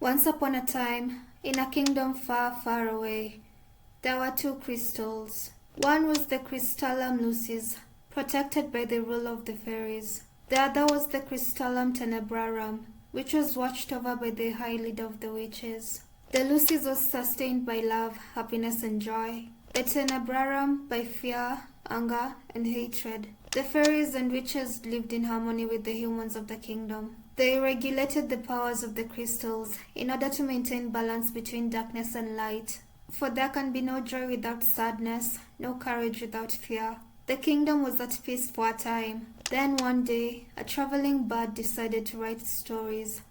Once upon a time, in a kingdom far, far away, there were two crystals. One was the Crystallum Lucis, protected by the rule of the fairies. The other was the Crystallum Tenebrarum, which was watched over by the high leader of the witches. The Lucis was sustained by love, happiness, and joy. The Tenebrarum by fear, anger, and hatred. The fairies and witches lived in harmony with the humans of the kingdom. They regulated the powers of the crystals in order to maintain balance between darkness and light. For there can be no joy without sadness, no courage without fear. The kingdom was at peace for a time. Then one day, a traveling bird decided to write stories,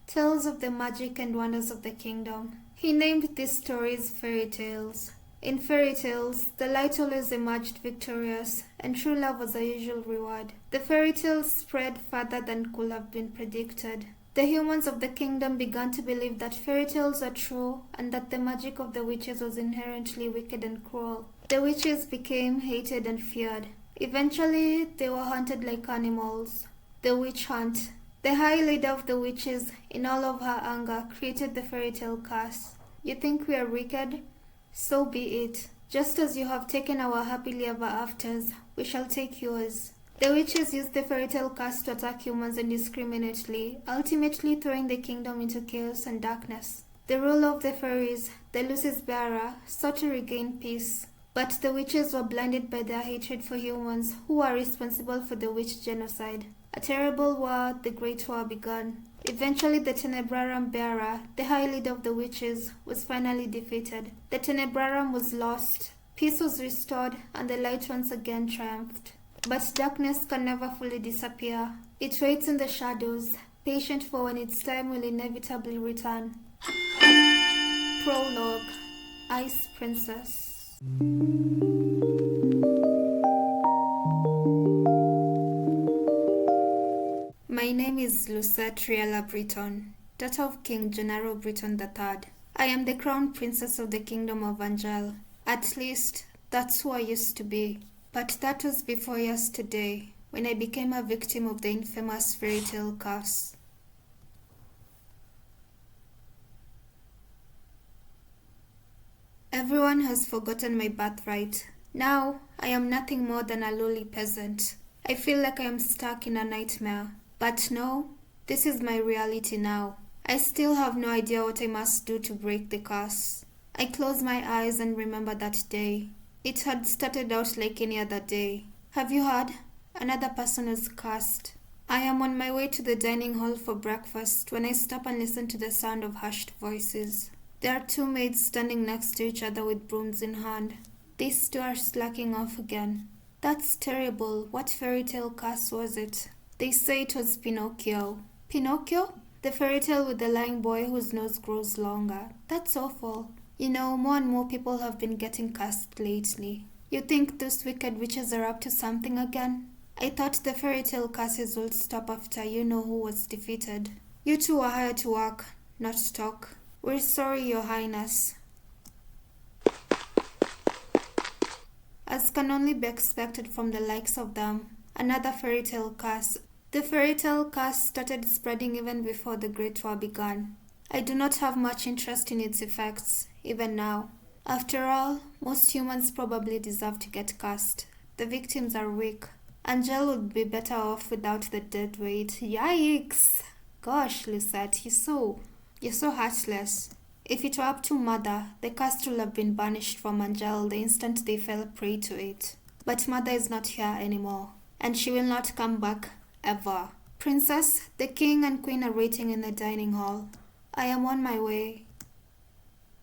tales of the magic and wonders of the kingdom. He named these stories fairy tales. In fairy tales, the light always emerged victorious, and true love was a usual reward. The fairy tales spread further than could have been predicted. The humans of the kingdom began to believe that fairy tales were true and that the magic of the witches was inherently wicked and cruel. The witches became hated and feared. Eventually, they were hunted like animals. The witch hunt. The high leader of the witches, in all of her anger, created the fairytale curse. You think we are wicked? So be it. Just as you have taken our happily ever afters, we shall take yours. The witches used the fairytale curse to attack humans indiscriminately, ultimately throwing the kingdom into chaos and darkness. The ruler of the fairies, the Lucis bearer, sought to regain peace. But the witches were blinded by their hatred for humans, who were responsible for the witch genocide. A terrible war, the Great War, began. Eventually, the Tenebrarum bearer, the high leader of the witches, was finally defeated. The Tenebrarum was lost, peace was restored, and the light once again triumphed. But darkness can never fully disappear. It waits in the shadows, patient for when its time will inevitably return. Prologue: Ice Princess. My name is Lucette Breton, daughter of King Gennaro Breton III. I am the crown princess of the kingdom of Angielle. At least, that's who I used to be. But that was before yesterday, when I became a victim of the infamous fairytale curse. Everyone has forgotten my birthright. Now, I am nothing more than a lowly peasant. I feel like I am stuck in a nightmare. But no, this is my reality now. I still have no idea what I must do to break the curse. I close my eyes and remember that day. It had started out like any other day. Have you heard? Another person was cursed. I am on my way to the dining hall for breakfast when I stop and listen to the sound of hushed voices. There are two maids standing next to each other with brooms in hand. These two are slacking off again. That's terrible. What fairy tale curse was it? They say it was Pinocchio. Pinocchio? The fairy tale with the lying boy whose nose grows longer. That's awful. You know, more and more people have been getting cursed lately. You think those wicked witches are up to something again? I thought the fairy tale curses would stop after you-know-who was defeated. You two are hired to work, not talk. We're sorry, Your Highness. As can only be expected from the likes of them, another fairy tale curse. The fairy tale curse started spreading even before the Great War began. I do not have much interest in its effects, even now. After all, most humans probably deserve to get cursed. The victims are weak. Angielle would be better off without the dead weight. Yikes! Gosh, Lucette, you're so heartless. If it were up to Mother, the curse would have been banished from Angielle the instant they fell prey to it. But Mother is not here anymore, and she will not come back. Ever. Princess, the king and queen are waiting in the dining hall. I am on my way.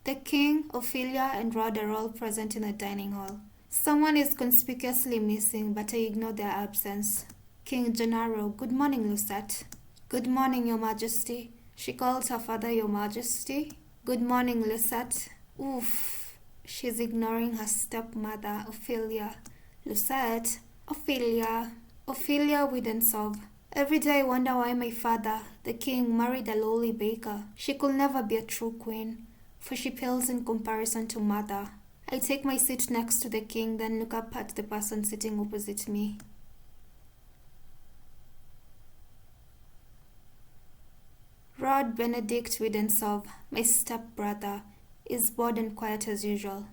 The king, Ophelia, and Rod are all present in the dining hall. Someone is conspicuously missing, but I ignore their absence. King Gennaro, good morning, Lucette. Good morning, Your Majesty. She calls her father Your Majesty. Good morning, Lucette. Oof. She's ignoring her stepmother, Ophelia. Lucette. Ophelia. Ophelia Widensov. Every day I wonder why my father, the king, married a lowly baker. She could never be a true queen, for she pales in comparison to Mother. I take my seat next to the king, then look up at the person sitting opposite me. Rod Benedict Widensov, my step-brother, is bored and quiet as usual.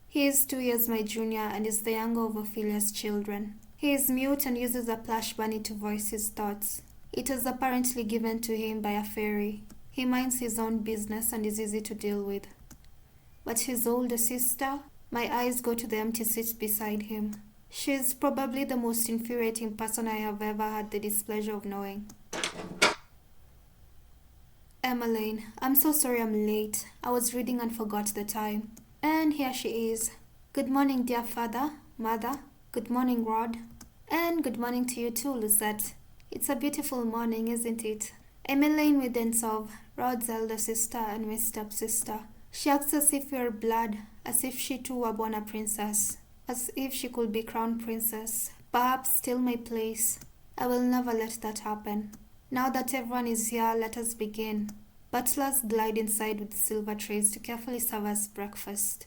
He is 2 years my junior and is the younger of Ophelia's children. He is mute and uses a plush bunny to voice his thoughts. It was apparently given to him by a fairy. He minds his own business and is easy to deal with. But his older sister, my eyes go to the empty seat beside him. She is probably the most infuriating person I have ever had the displeasure of knowing. Emmeline, I'm so sorry I'm late. I was reading and forgot the time. And here she is. Good morning, dear father, mother. Good morning, Rod. And good morning to you too, Lucette. It's a beautiful morning, isn't it? Emmeline Widensov, Rod's elder sister and my stepsister. She acts as if we are blood, as if she too were born a princess, as if she could be crowned princess, perhaps steal my place. I will never let that happen. Now that everyone is here, let us begin. Butlers glide inside with silver trays to carefully serve us breakfast.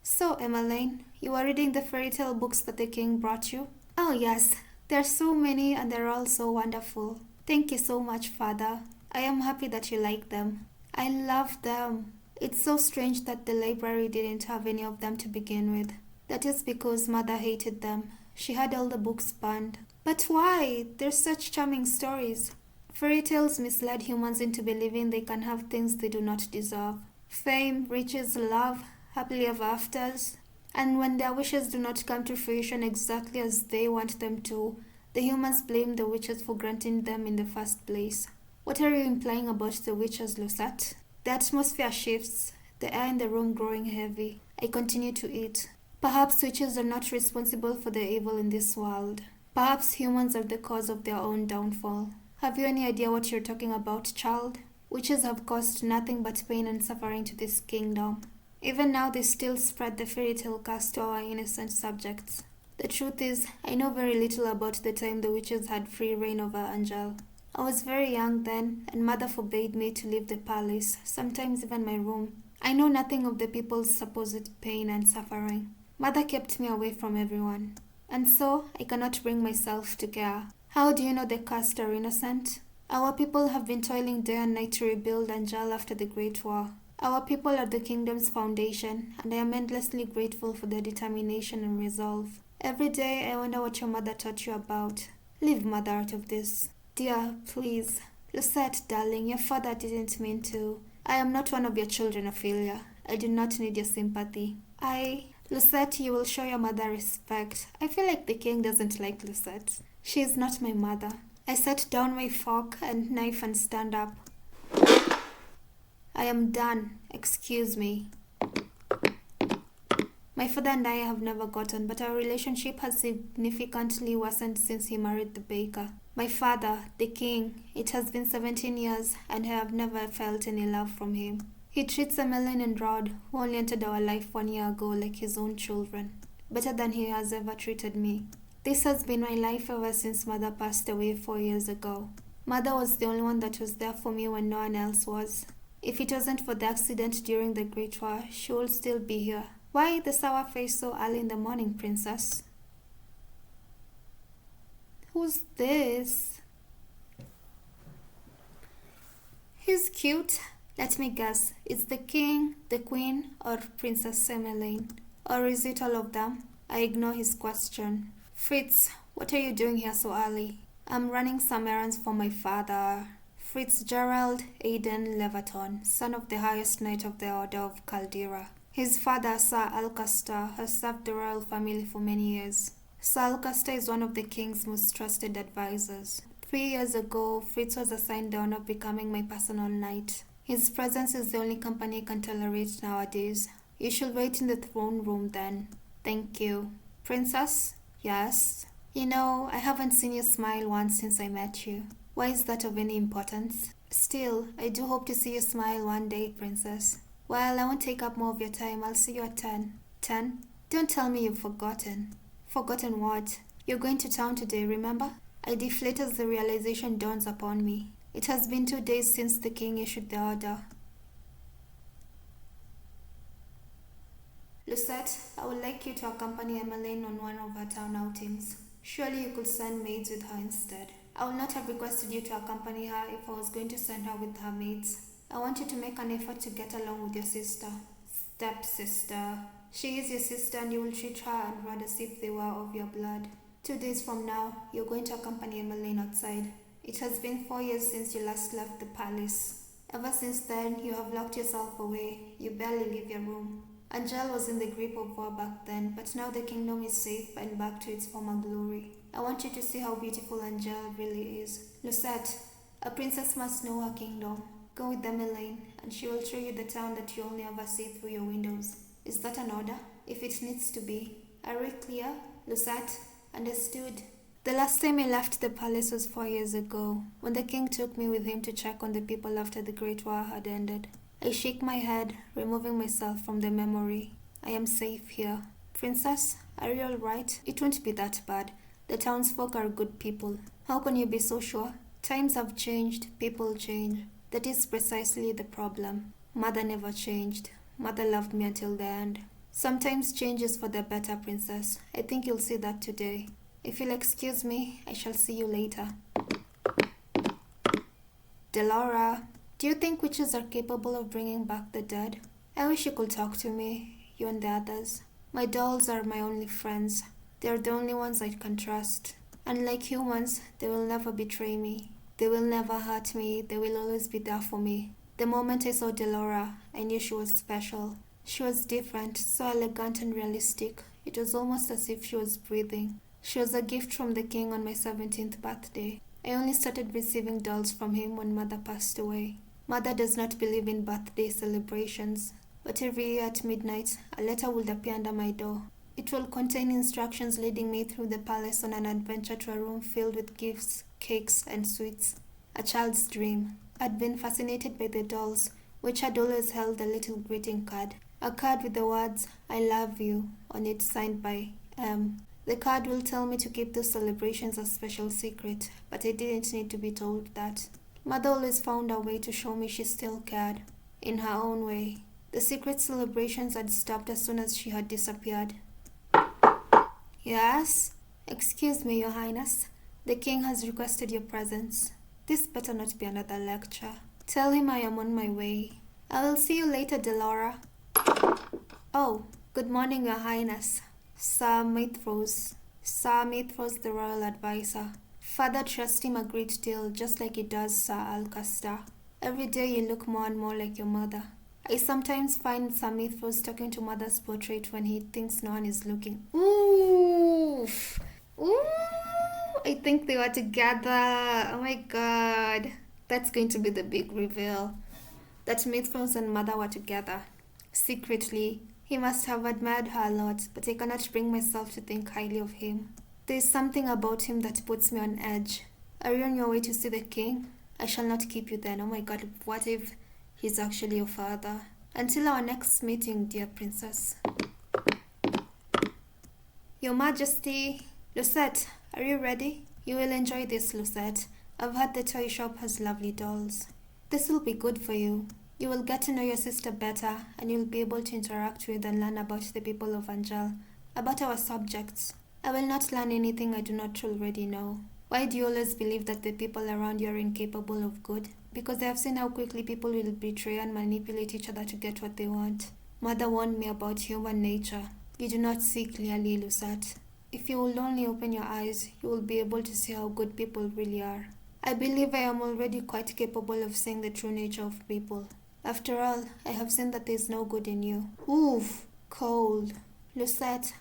So, Emmeline, you are reading the fairy tale books that the king brought you? Oh yes, there are so many and they're all so wonderful. Thank you so much, Father. I am happy that you like them. I love them. It's so strange that the library didn't have any of them to begin with. That is because Mother hated them. She had all the books banned. But why? They're such charming stories. Fairy tales misled humans into believing they can have things they do not deserve. Fame, riches, love, happily ever afters. And when their wishes do not come to fruition exactly as they want them to, the humans blame the witches for granting them in the first place. What are you implying about the witches, Lucette? The atmosphere shifts, the air in the room growing heavy. I continue to eat. Perhaps witches are not responsible for the evil in this world. Perhaps humans are the cause of their own downfall. Have you any idea what you're talking about, child? Witches have caused nothing but pain and suffering to this kingdom. Even now they still spread the fairytale curse to our innocent subjects. The truth is, I know very little about the time the witches had free reign over Angielle. I was very young then, and Mother forbade me to leave the palace, sometimes even my room. I know nothing of the people's supposed pain and suffering. Mother kept me away from everyone. And so, I cannot bring myself to care. How do you know the cursed are innocent? Our people have been toiling day and night to rebuild Angielle after the Great War. Our people are the kingdom's foundation, and I am endlessly grateful for their determination and resolve. Every day I wonder what your mother taught you about. Leave Mother out of this. Dear, please. Lucette, darling, your father didn't mean to. I am not one of your children, Ophelia. I do not need your sympathy. Lucette, you will show your mother respect. I feel like the king doesn't like Lucette. She is not my mother. I set down my fork and knife and stand up. I am done. Excuse me. My father and I have never gotten, but our relationship has significantly worsened since he married the baker. My father, the king, it has been 17 years and I have never felt any love from him. He treats Emmeline and Rod, who only entered our life 1 year ago, like his own children, better than he has ever treated me. This has been my life ever since Mother passed away 4 years ago. Mother was the only one that was there for me when no one else was. If it wasn't for the accident during the Great War, she would still be here. Why the sour face so early in the morning, princess? Who's this? He's cute. Let me guess. It's the king, the queen, or Princess Emmeline? Or is it all of them? I ignore his question. Fritz, what are you doing here so early? I'm running some errands for my father. Fitzgerald Aidan Leverton, son of the highest knight of the Order of Caldera. His father, Sir Alcester, has served the royal family for many years. Sir Alcester is one of the king's most trusted advisors. 3 years ago, Fritz was assigned the honor of becoming my personal knight. His presence is the only company I can tolerate nowadays. You should wait in the throne room then. Thank you. Princess? Yes? You know, I haven't seen you smile once since I met you. Why is that of any importance? Still, I do hope to see you smile one day, Princess. Well, I won't take up more of your time. I'll see you at 10. 10? Don't tell me you've forgotten. Forgotten what? You're going to town today, remember? I deflate as the realization dawns upon me. It has been 2 days since the king issued the order. Lucette, I would like you to accompany Emmeline on one of her town outings. Surely you could send maids with her instead. I would not have requested you to accompany her if I was going to send her with her maids. I want you to make an effort to get along with your sister. Stepsister. She is your sister and you will treat her and Rod as if they were of your blood. 2 days from now, you're going to accompany Emmeline outside. It has been 4 years since you last left the palace. Ever since then, you have locked yourself away. You barely leave your room. Angielle was in the grip of war back then, but now the kingdom is safe and back to its former glory. I want you to see how beautiful Angielle really is. Lucette, a princess must know her kingdom. Go with Emmeline, and she will show you the town that you only ever see through your windows. Is that an order? If it needs to be. Are we clear? Lucette? Understood. The last time I left the palace was 4 years ago, when the king took me with him to check on the people after the Great War had ended. I shake my head, removing myself from the memory. I am safe here. Princess, are you all right? It won't be that bad. The townsfolk are good people. How can you be so sure? Times have changed, people change. That is precisely the problem. Mother never changed. Mother loved me until the end. Sometimes change is for the better, Princess. I think you'll see that today. If you'll excuse me, I shall see you later. Delora, do you think witches are capable of bringing back the dead? I wish you could talk to me, you and the others. My dolls are my only friends. They're the only ones I can trust. Unlike humans, they will never betray me. They will never hurt me. They will always be there for me. The moment I saw Delora, I knew she was special. She was different, so elegant and realistic. It was almost as if she was breathing. She was a gift from the king on my 17th birthday. I only started receiving dolls from him when Mother passed away. Mother does not believe in birthday celebrations, but every year at midnight, a letter will appear under my door. It will contain instructions leading me through the palace on an adventure to a room filled with gifts, cakes, and sweets. A child's dream. I'd been fascinated by the dolls, which had always held a little greeting card. A card with the words, "I love you," on it, signed by M. The card will tell me to keep those celebrations a special secret, but I didn't need to be told that. Mother always found a way to show me she still cared, in her own way. The secret celebrations had stopped as soon as she had disappeared. Yes? Excuse me, Your Highness. The king has requested your presence. This better not be another lecture. Tell him I am on my way. I will see you later, Delora. Oh, good morning, Your Highness. Sir Maithros, the royal advisor. Father trusts him a great deal, just like he does Sir Alcester. Every day you look more and more like your mother. I sometimes find Sir Maithros talking to Mother's portrait when he thinks no one is looking. Ooh! I think they were together. Oh my god. That's going to be the big reveal. That Maithros and Mother were together. Secretly. He must have admired her a lot, but I cannot bring myself to think highly of him. There is something about him that puts me on edge. Are you on your way to see the king? I shall not keep you then. Oh my god, what if he's actually your father? Until our next meeting, dear princess. Your Majesty. Lucette, are you ready? You will enjoy this, Lucette. I've heard the toy shop has lovely dolls. This will be good for you. You will get to know your sister better, and you'll be able to interact with and learn about the people of Angielle, about our subjects. I will not learn anything I do not already know. Why do you always believe that the people around you are incapable of good? Because they have seen how quickly people will betray and manipulate each other to get what they want. Mother warned me about human nature. You do not see clearly, Lucette. If you will only open your eyes, you will be able to see how good people really are. I believe I am already quite capable of seeing the true nature of people. After all, I have seen that there is no good in you. Oof, cold. Lucette,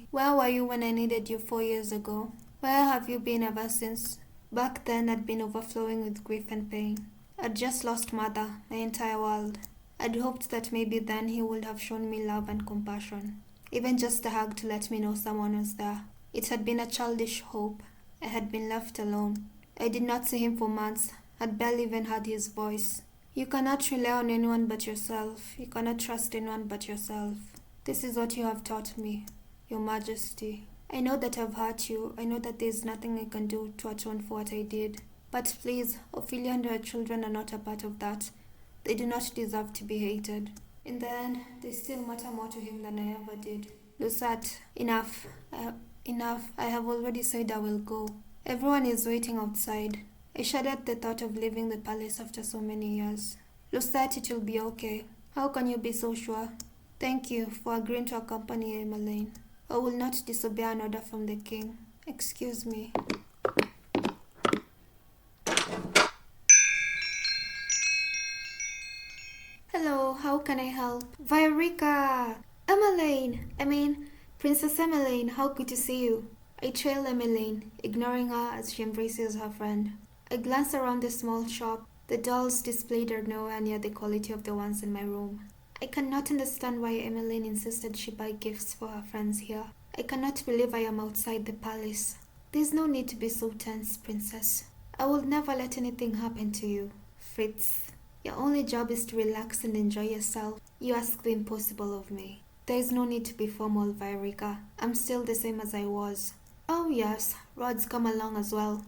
where were you when I needed you 4 years ago? Where have you been ever since? Back then, I'd been overflowing with grief and pain. I'd just lost Mother, my entire world. I'd hoped that maybe then he would have shown me love and compassion. Even just a hug to let me know someone was there. It had been a childish hope. I had been left alone. I did not see him for months, had barely even heard his voice. You cannot rely on anyone but yourself. You cannot trust anyone but yourself. This is what you have taught me, Your Majesty. I know that I've hurt you. I know that there is nothing I can do to atone for what I did. But please, Ophelia and her children are not a part of that. They do not deserve to be hated. In the end, they still matter more to him than I ever did. Lucette, enough. Enough. I have already said I will go. Everyone is waiting outside. I shudder at the thought of leaving the palace after so many years. Lucette, it will be okay. How can you be so sure? Thank you for agreeing to accompany Emmeline. I will not disobey an order from the king. Excuse me. Hello, how can I help? Viorica! Princess Emmeline, how good to see you. I trail Emmeline, ignoring her as she embraces her friend. I glance around the small shop. The dolls displayed are nowhere near the quality of the ones in my room. I cannot understand why Emmeline insisted she buy gifts for her friends here. I cannot believe I am outside the palace. There's no need to be so tense, princess. I will never let anything happen to you. Fritz. Your only job is to relax and enjoy yourself. You ask the impossible of me. There is no need to be formal, Viorica. I'm still the same as I was. Oh yes, Rod's come along as well.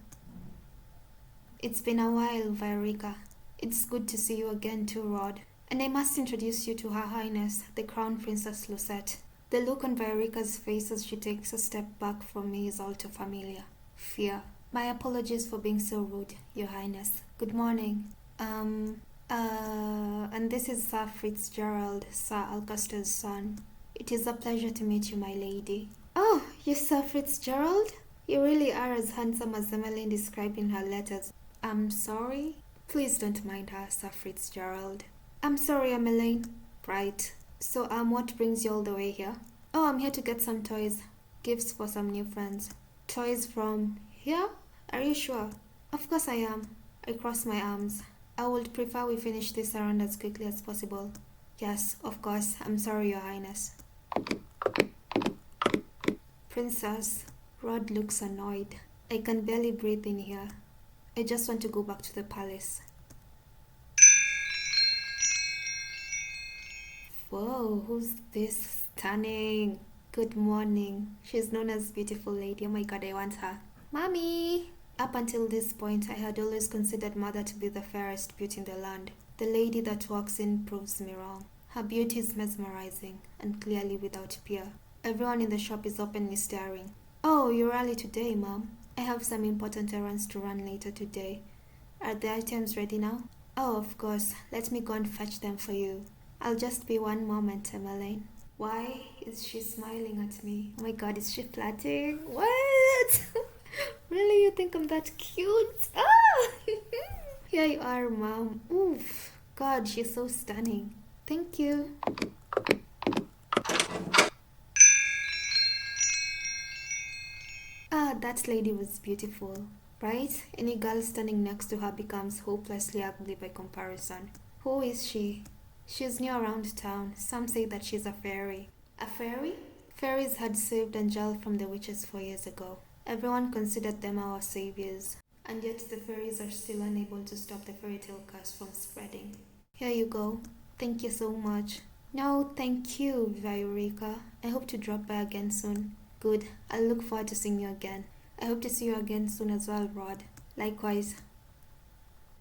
It's been a while, Viorica. It's good to see you again too, Rod. And I must introduce you to Her Highness, the Crown Princess Lucette. The look on Viorica's face as she takes a step back from me is all too familiar. Fear. My apologies for being so rude, Your Highness. Good morning. And this is Sir Fitzgerald, Sir Alcaster's son. It is a pleasure to meet you, my lady. Oh, you Sir Fitzgerald? You really are as handsome as Emmeline described in her letters. I'm sorry? Please don't mind her, Sir Fitzgerald. I'm sorry, Emmeline. Right. So, what brings you all the way here? Oh, I'm here to get some toys. Gifts for some new friends. Toys from here? Are you sure? Of course I am. I cross my arms. I would prefer we finish this errand as quickly as possible. Yes, of course. I'm sorry, Your Highness. Princess, Rod looks annoyed. I can barely breathe in here. I just want to go back to the palace. Whoa, who's this? Stunning. Good morning. She's known as Beautiful Lady. Oh my god, I want her. Mommy! Up until this point, I had always considered Mother to be the fairest beauty in the land. The lady that walks in proves me wrong. Her beauty is mesmerizing, and clearly without peer. Everyone in the shop is openly staring. Oh, you're early today, Mom. I have some important errands to run later today. Are the items ready now? Oh, of course. Let me go and fetch them for you. I'll just be one moment, Emmeline. Why is she smiling at me? Oh my god, is she flirting? What? Really, you think I'm that cute? Ah! Here you are, Mom. Oof. God, she's so stunning. Thank you. Ah, that lady was beautiful, right? Any girl standing next to her becomes hopelessly ugly by comparison. Who is she? She's new around town. Some say that she's a fairy. A fairy? Fairies had saved Angielle from the witches 4 years ago. Everyone considered them our saviors, and yet the fairies are still unable to stop the fairytale curse from spreading. Here you go. Thank you so much. No, thank you, Viorica. I hope to drop by again soon. Good. I'll look forward to seeing you again. I hope to see you again soon as well, Rod. Likewise.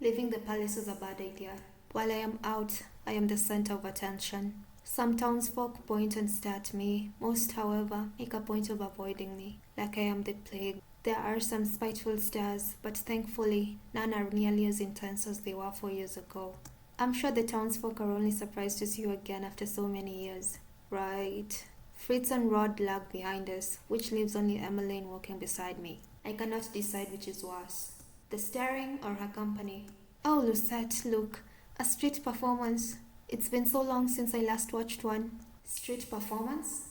Leaving the palace is a bad idea. While I am out, I am the center of attention. Some townsfolk point and stare at me. Most, however, make a point of avoiding me, like I am the plague. There are some spiteful stares, but thankfully, none are nearly as intense as they were 4 years ago. I'm sure the townsfolk are only surprised to see you again after so many years. Right. Fritz and Rod lag behind us, which leaves only Emmeline walking beside me. I cannot decide which is worse, the staring or her company. Oh, Lucette, look. A street performance. It's been so long since I last watched one. Street performance?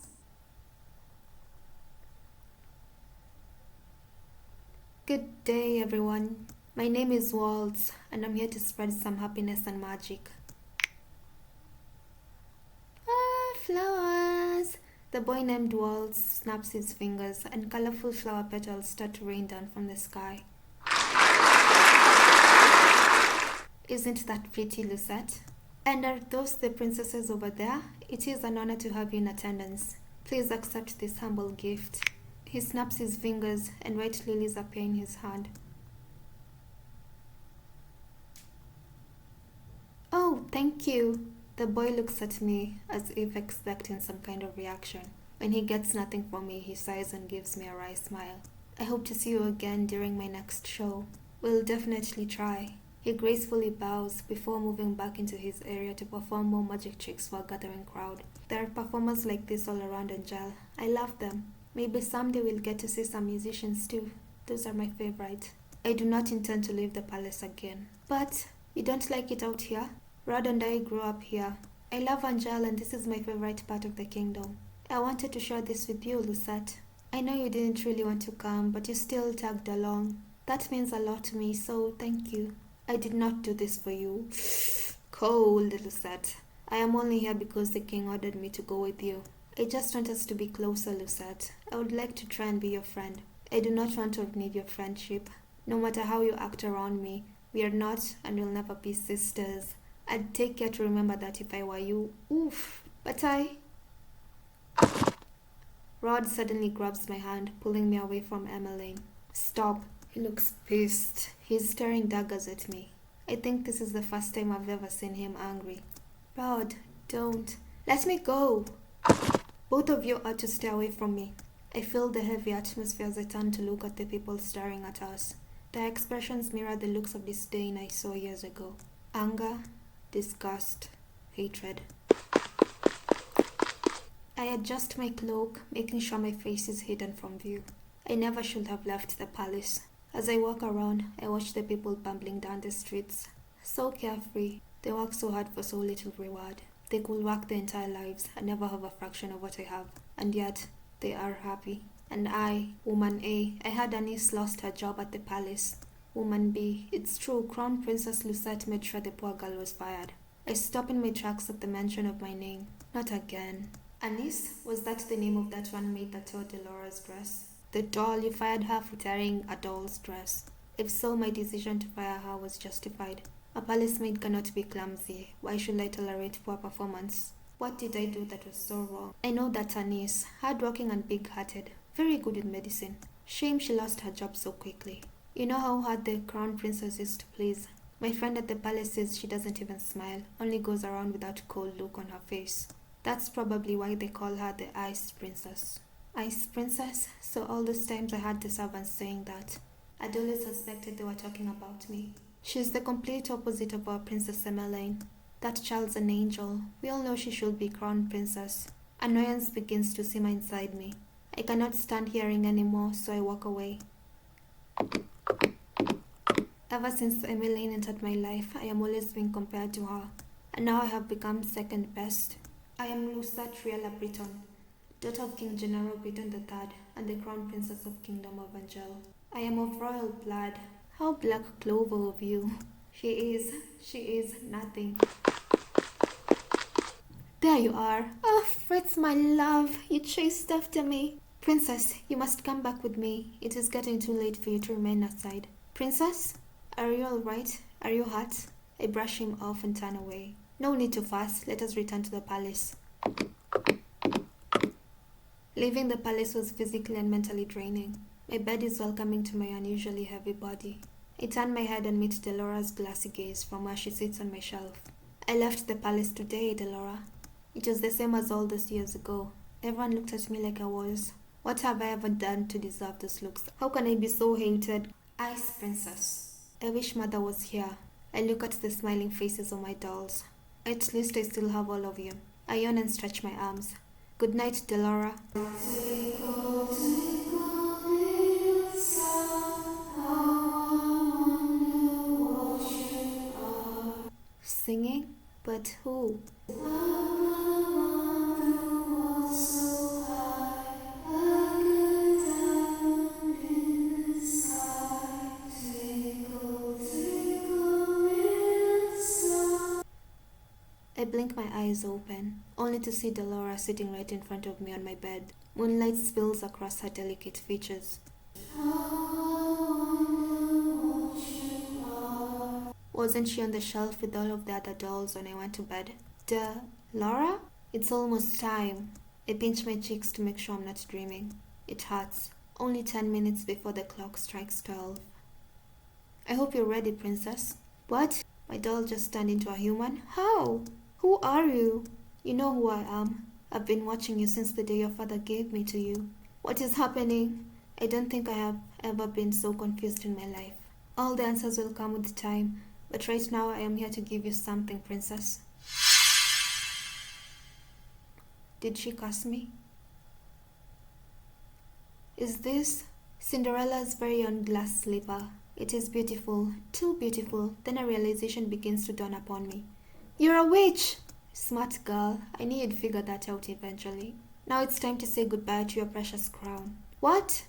Good day, everyone. My name is Waltz, and I'm here to spread some happiness and magic. Ah, flowers! The boy named Waltz snaps his fingers, and colorful flower petals start to rain down from the sky. Isn't that pretty, Lucette? And are those the princesses over there? It is an honor to have you in attendance. Please accept this humble gift. He snaps his fingers, and white lilies appear in his hand. Oh, thank you. The boy looks at me as if expecting some kind of reaction. When he gets nothing from me, he sighs and gives me a wry smile. I hope to see you again during my next show. We'll definitely try. He gracefully bows before moving back into his area to perform more magic tricks for a gathering crowd. There are performers like this all around Angielle. I love them. Maybe someday we'll get to see some musicians too. Those are my favorite. I do not intend to leave the palace again. But you don't like it out here? Rod and I grew up here. I love Angielle and this is my favorite part of the kingdom. I wanted to share this with you, Lucette. I know you didn't really want to come, but you still tagged along. That means a lot to me, so thank you. I did not do this for you. Cold, Lucette. I am only here because the king ordered me to go with you. I just want us to be closer, Lucette. I would like to try and be your friend. I do not want to need your friendship. No matter how you act around me, we are not and will never be sisters. I'd take care to remember that if I were you. Oof. But Rod suddenly grabs my hand, pulling me away from Emmeline. Stop. He looks pissed. He's staring daggers at me. I think this is the first time I've ever seen him angry. Rod, don't. Let me go. Both of you are to stay away from me. I feel the heavy atmosphere as I turn to look at the people staring at us. Their expressions mirror the looks of disdain I saw years ago. Anger, disgust, hatred. I adjust my cloak, making sure my face is hidden from view. I never should have left the palace. As I walk around, I watch the people bumbling down the streets. So carefree. They work so hard for so little reward. They could work their entire lives and never have a fraction of what I have. And yet, they are happy. And I, Woman A, I heard Anise lost her job at the palace. Woman B, it's true, Crown Princess Lucette made sure the poor girl was fired. I stop in my tracks at the mention of my name. Not again. Anise, was that the name of that one maid that tore Delora's dress? The doll, you fired her for tearing a doll's dress. If so, my decision to fire her was justified. A palace maid cannot be clumsy. Why should I tolerate poor performance? What did I do that was so wrong? I know that Anise, hardworking and big-hearted, very good in medicine. Shame she lost her job so quickly. You know how hard the crown princess is to please. My friend at the palace says she doesn't even smile, only goes around with that cold look on her face. That's probably why they call her the Ice Princess. Ice Princess? So all those times I had the servants saying that. I'd always suspected they were talking about me. She's the complete opposite of our Princess Emmeline. That child's an angel. We all know she should be crown princess. Annoyance begins to simmer inside me. I cannot stand hearing anymore, so I walk away. Ever since Emmeline entered my life, I am always being compared to her. And now I have become second best. I am Lucette Britton, daughter of King General Britton III and the Crown Princess of Kingdom of Angielle. I am of royal blood. How black clover of you. She is nothing. There you are. Oh, Fritz, my love, you chased after me. Princess, you must come back with me. It is getting too late for you to remain outside. Princess, are you all right? Are you hurt? I brush him off and turn away. No need to fuss. Let us return to the palace. Leaving the palace was physically and mentally draining. My bed is welcoming to my unusually heavy body. I turn my head and meet Delora's glassy gaze from where she sits on my shelf. I left the palace today, Delora. It was the same as all those years ago. Everyone looked at me like I was. What have I ever done to deserve those looks? How can I be so hated? Ice Princess. I wish Mother was here. I look at the smiling faces of my dolls. At least I still have all of you. I yawn and stretch my arms. Good night, Delora. Twinkle, twinkle, little star, how I wonder what you are. Singing? But who? I blink my eyes open, only to see Delora sitting right in front of me on my bed. Moonlight spills across her delicate features. Wasn't she on the shelf with all of the other dolls when I went to bed? Laura? It's almost time. I pinch my cheeks to make sure I'm not dreaming. It hurts. Only 10 minutes before the clock strikes 12. I hope you're ready, Princess. What? My doll just turned into a human? How? Who are you? You know who I am. I've been watching you since the day your father gave me to you. What is happening? I don't think I have ever been so confused in my life. All the answers will come with time, but right now I am here to give you something, princess. Did she curse me? Is this Cinderella's very own glass slipper? It is beautiful, too beautiful. Then a realization begins to dawn upon me. You're a witch! Smart girl, I knew you'd figure that out eventually. Now it's time to say goodbye to your precious crown. What?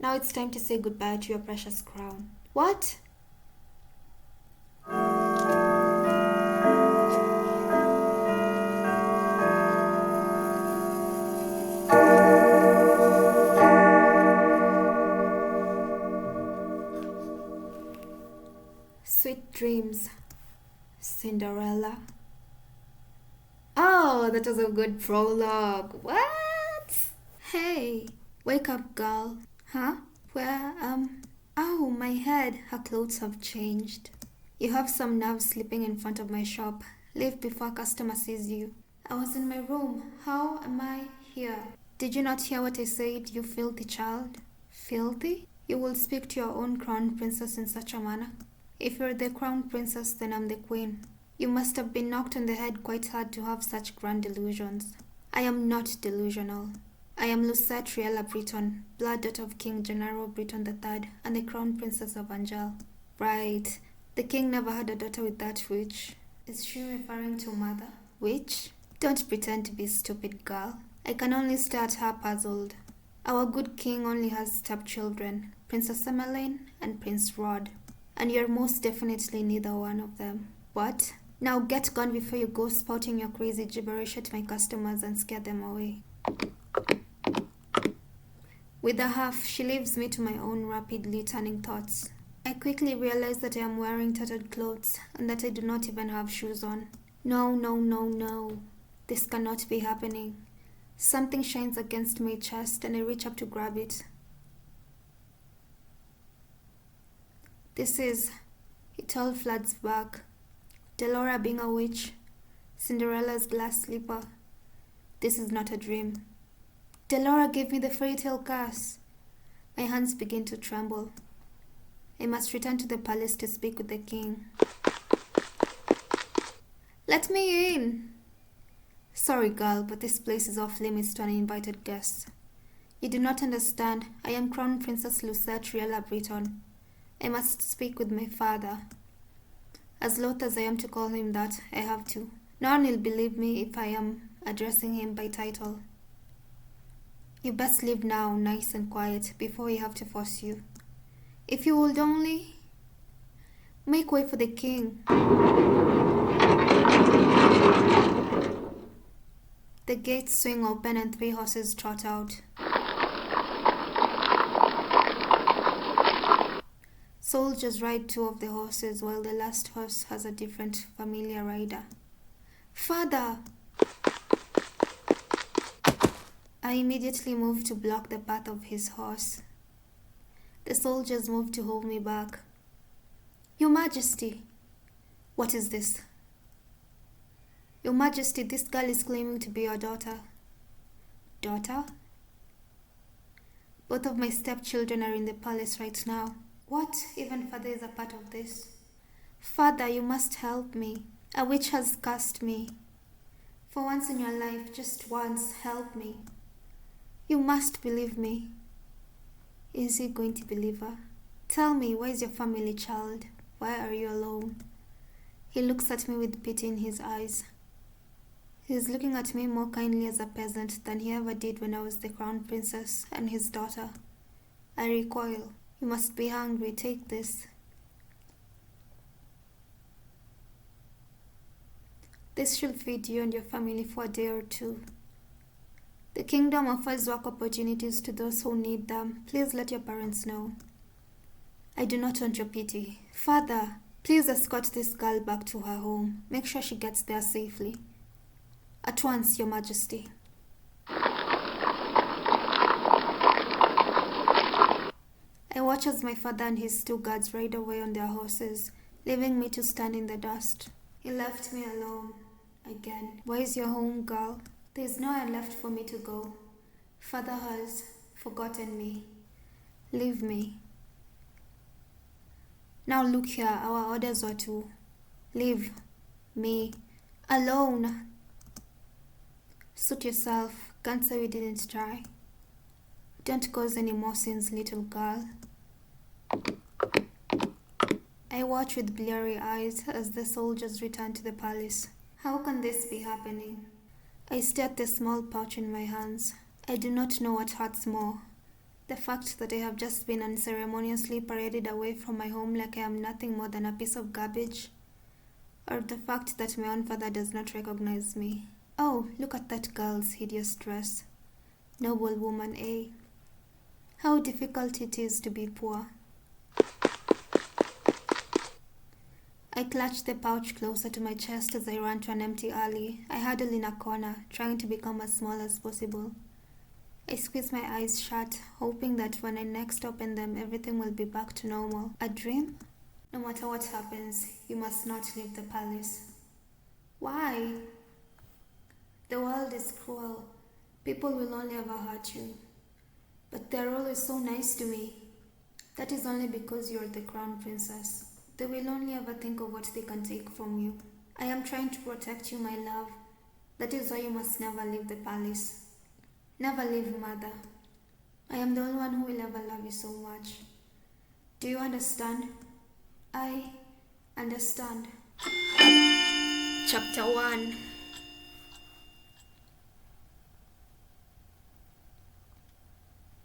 Now it's time to say goodbye to your precious crown. What? Sweet dreams, Cinderella. Oh, that was a good prologue. What? Hey, wake up, girl. Huh? Where, oh, my head. Her clothes have changed. You have some nerves sleeping in front of my shop. Leave before a customer sees you. I was in my room. How am I here? Did you not hear what I said, you filthy child? Filthy? You will speak to your own crown princess in such a manner? If you're the crown princess, then I'm the queen. You must have been knocked on the head quite hard to have such grand delusions. I am not delusional. I am Lucette Breton, blood daughter of King Gennaro Breton III and the crown princess of Angielle. Right. The king never had a daughter with that witch. Is she referring to mother? Witch? Don't pretend to be stupid, girl. I can only stare at her puzzled. Our good king only has stepchildren, Princess Emmeline and Prince Rod. And you're most definitely neither one of them. What? Now get gone before you go spouting your crazy gibberish at my customers and scare them away. With a huff, she leaves me to my own rapidly turning thoughts. I quickly realize that I am wearing tattered clothes and that I do not even have shoes on. No. This cannot be happening. Something shines against my chest and I reach up to grab it. It all floods back. Delora being a witch, Cinderella's glass slipper. This is not a dream. Delora gave me the fairytale curse. My hands begin to tremble. I must return to the palace to speak with the king. Let me in. Sorry, girl, but this place is off limits to uninvited guests. You do not understand. I am Crown Princess Lucette Breton. I must speak with my father. As loath as I am to call him that, I have to. No one will believe me if I am addressing him by title. You best leave now, nice and quiet, before we have to force you. If you would only make way for the king. The gates swing open and 3 horses trot out. Soldiers ride 2 of the horses while the last horse has a different familiar rider. Father! I immediately move to block the path of his horse. The soldiers move to hold me back. Your Majesty! What is this? Your Majesty, this girl is claiming to be your daughter. Daughter? Both of my stepchildren are in the palace right now. What? Even father is a part of this. Father, you must help me. A witch has cursed me. For once in your life, just once, help me. You must believe me. Is he going to believe her? Tell me, where is your family, child? Why are you alone? He looks at me with pity in his eyes. He is looking at me more kindly as a peasant than he ever did when I was the crown princess and his daughter. I recoil. You must be hungry, take this. This should feed you and your family for a day or 2. The kingdom offers work opportunities to those who need them. Please let your parents know. I do not want your pity. Father, please escort this girl back to her home. Make sure she gets there safely. At once, Your Majesty. I watch as my father and his 2 guards ride away on their horses, leaving me to stand in the dust. He left me alone again. Where's your home, girl? There's nowhere left for me to go. Father has forgotten me. Leave me. Now look here, our orders are to leave me alone. Suit yourself. Can't say we didn't try. Don't cause any more sins, little girl. I watch with bleary eyes as the soldiers return to the palace. How can this be happening? I stare at the small pouch in my hands. I do not know what hurts more. The fact that I have just been unceremoniously paraded away from my home like I am nothing more than a piece of garbage. Or the fact that my own father does not recognize me. Oh, look at that girl's hideous dress. Noble woman, eh? How difficult it is to be poor. I clutched the pouch closer to my chest as I ran to an empty alley. I huddled in a corner, trying to become as small as possible. I squeezed my eyes shut, hoping that when I next open them, everything will be back to normal. A dream? No matter what happens, you must not leave the palace. Why? The world is cruel. People will only ever hurt you. But they're always so nice to me. That is only because you're the crown princess. They will only ever think of what they can take from you. I am trying to protect you, my love. That is why you must never leave the palace. Never leave, mother. I am the only one who will ever love you so much. Do you understand? I understand. Chapter 1.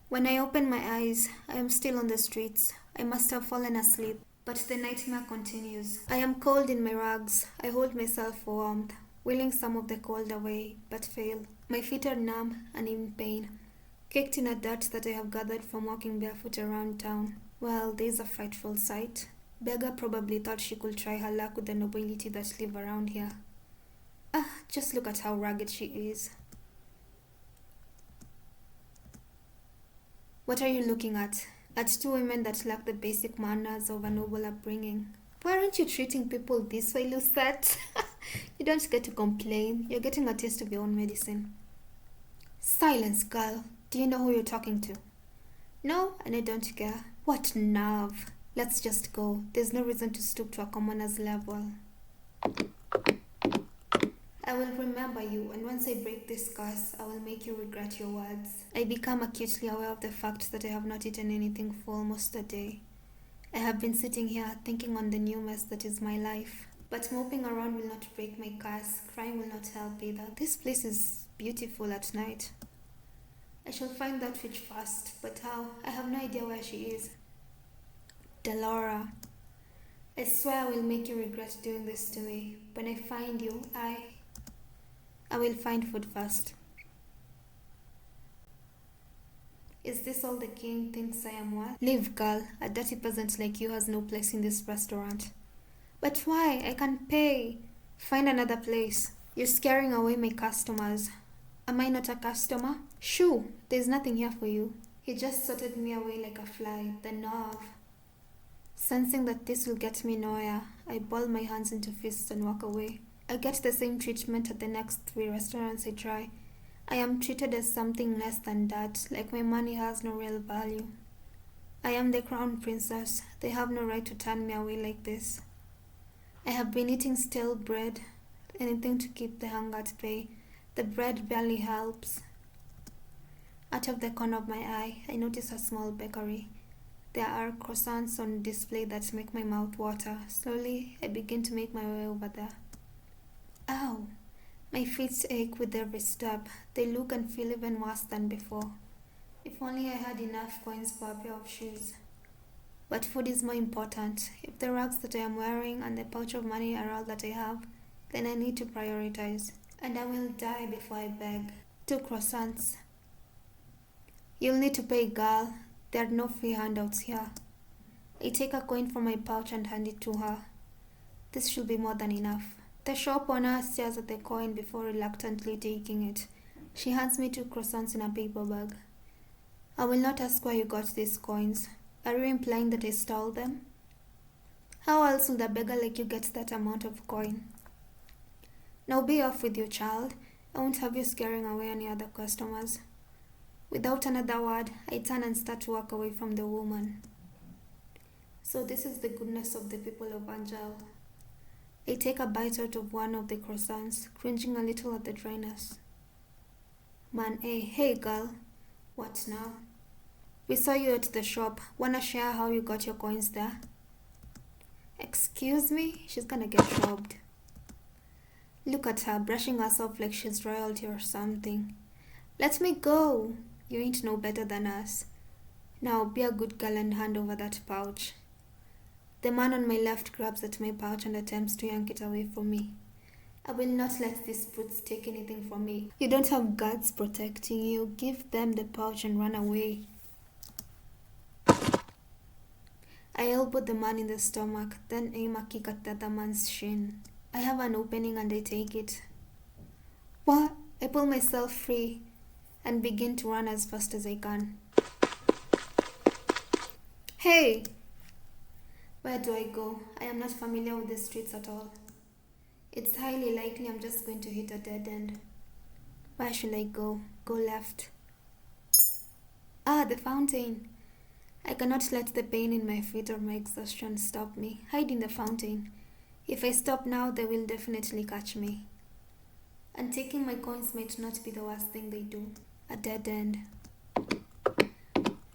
When I open my eyes, I am still on the streets. I must have fallen asleep, but the nightmare continues. I am cold in my rags. I hold myself for warmth, willing some of the cold away, but fail. My feet are numb and in pain, caked in a dirt that I have gathered from walking barefoot around town. Well, there is a frightful sight. Beggar probably thought she could try her luck with the nobility that live around here. Just look at how ragged she is. What are you looking at? At two women that lack the basic manners of a noble upbringing. Why aren't you treating people this way, Lucette? You don't get to complain. You're getting a taste of your own medicine. Silence, girl. Do you know who you're talking to? No, and I don't care. What nerve. Let's just go. There's no reason to stoop to a commoner's level. I will remember you, and once I break this curse, I will make you regret your words. I become acutely aware of the fact that I have not eaten anything for almost a day. I have been sitting here thinking on the new mess that is my life. But moping around will not break my curse. Crying will not help either. This place is beautiful at night. I shall find that witch first, but how? I have no idea where she is. Delora, I swear I will make you regret doing this to me. When I find you, I will find food first. Is this all the king thinks I am worth? Leave, girl. A dirty peasant like you has no place in this restaurant. But why? I can pay. Find another place. You're scaring away my customers. Am I not a customer? Shoo, there's nothing here for you. He just sorted me away like a fly. The nerve. Sensing that this will get me nowhere, I ball my hands into fists and walk away. I get the same treatment at the next 3 restaurants I try. I am treated as something less than that, like my money has no real value. I am the crown princess. They have no right to turn me away like this. I have been eating stale bread, anything to keep the hunger at bay. The bread barely helps. Out of the corner of my eye, I notice a small bakery. There are croissants on display that make my mouth water. Slowly, I begin to make my way over there. Ow! My feet ache with every step. They look and feel even worse than before. If only I had enough coins for a pair of shoes. But food is more important. If the rags that I am wearing and the pouch of money are all that I have, then I need to prioritize. And I will die before I beg. 2 croissants. You'll need to pay, girl. There are no free handouts here. I take a coin from my pouch and hand it to her. This should be more than enough. The shop owner stares at the coin before reluctantly taking it. She hands me 2 croissants in a paper bag. I will not ask where you got these coins. Are you implying that I stole them? How else would a beggar like you get that amount of coin? Now be off with you, child. I won't have you scaring away any other customers. Without another word, I turn and start to walk away from the woman. So this is the goodness of the people of Angielle. I take a bite out of one of the croissants, cringing a little at the dryness. Man, hey girl. What now? We saw you at the shop. Wanna share how you got your coins there? Excuse me? She's gonna get robbed. Look at her, brushing herself like she's royalty or something. Let me go. You ain't no better than us. Now be a good girl and hand over that pouch. The man on my left grabs at my pouch and attempts to yank it away from me. I will not let these brutes take anything from me. You don't have guards protecting you. Give them the pouch and run away. I elbow the man in the stomach, then aim a kick at the other man's shin. I have an opening and I take it. What? I pull myself free and begin to run as fast as I can. Hey! Where do I go? I am not familiar with the streets at all. It's highly likely I'm just going to hit a dead end. Where should I go? Go left. Ah, the fountain. I cannot let the pain in my feet or my exhaustion stop me. Hide in the fountain. If I stop now, they will definitely catch me. And taking my coins might not be the worst thing they do. A dead end.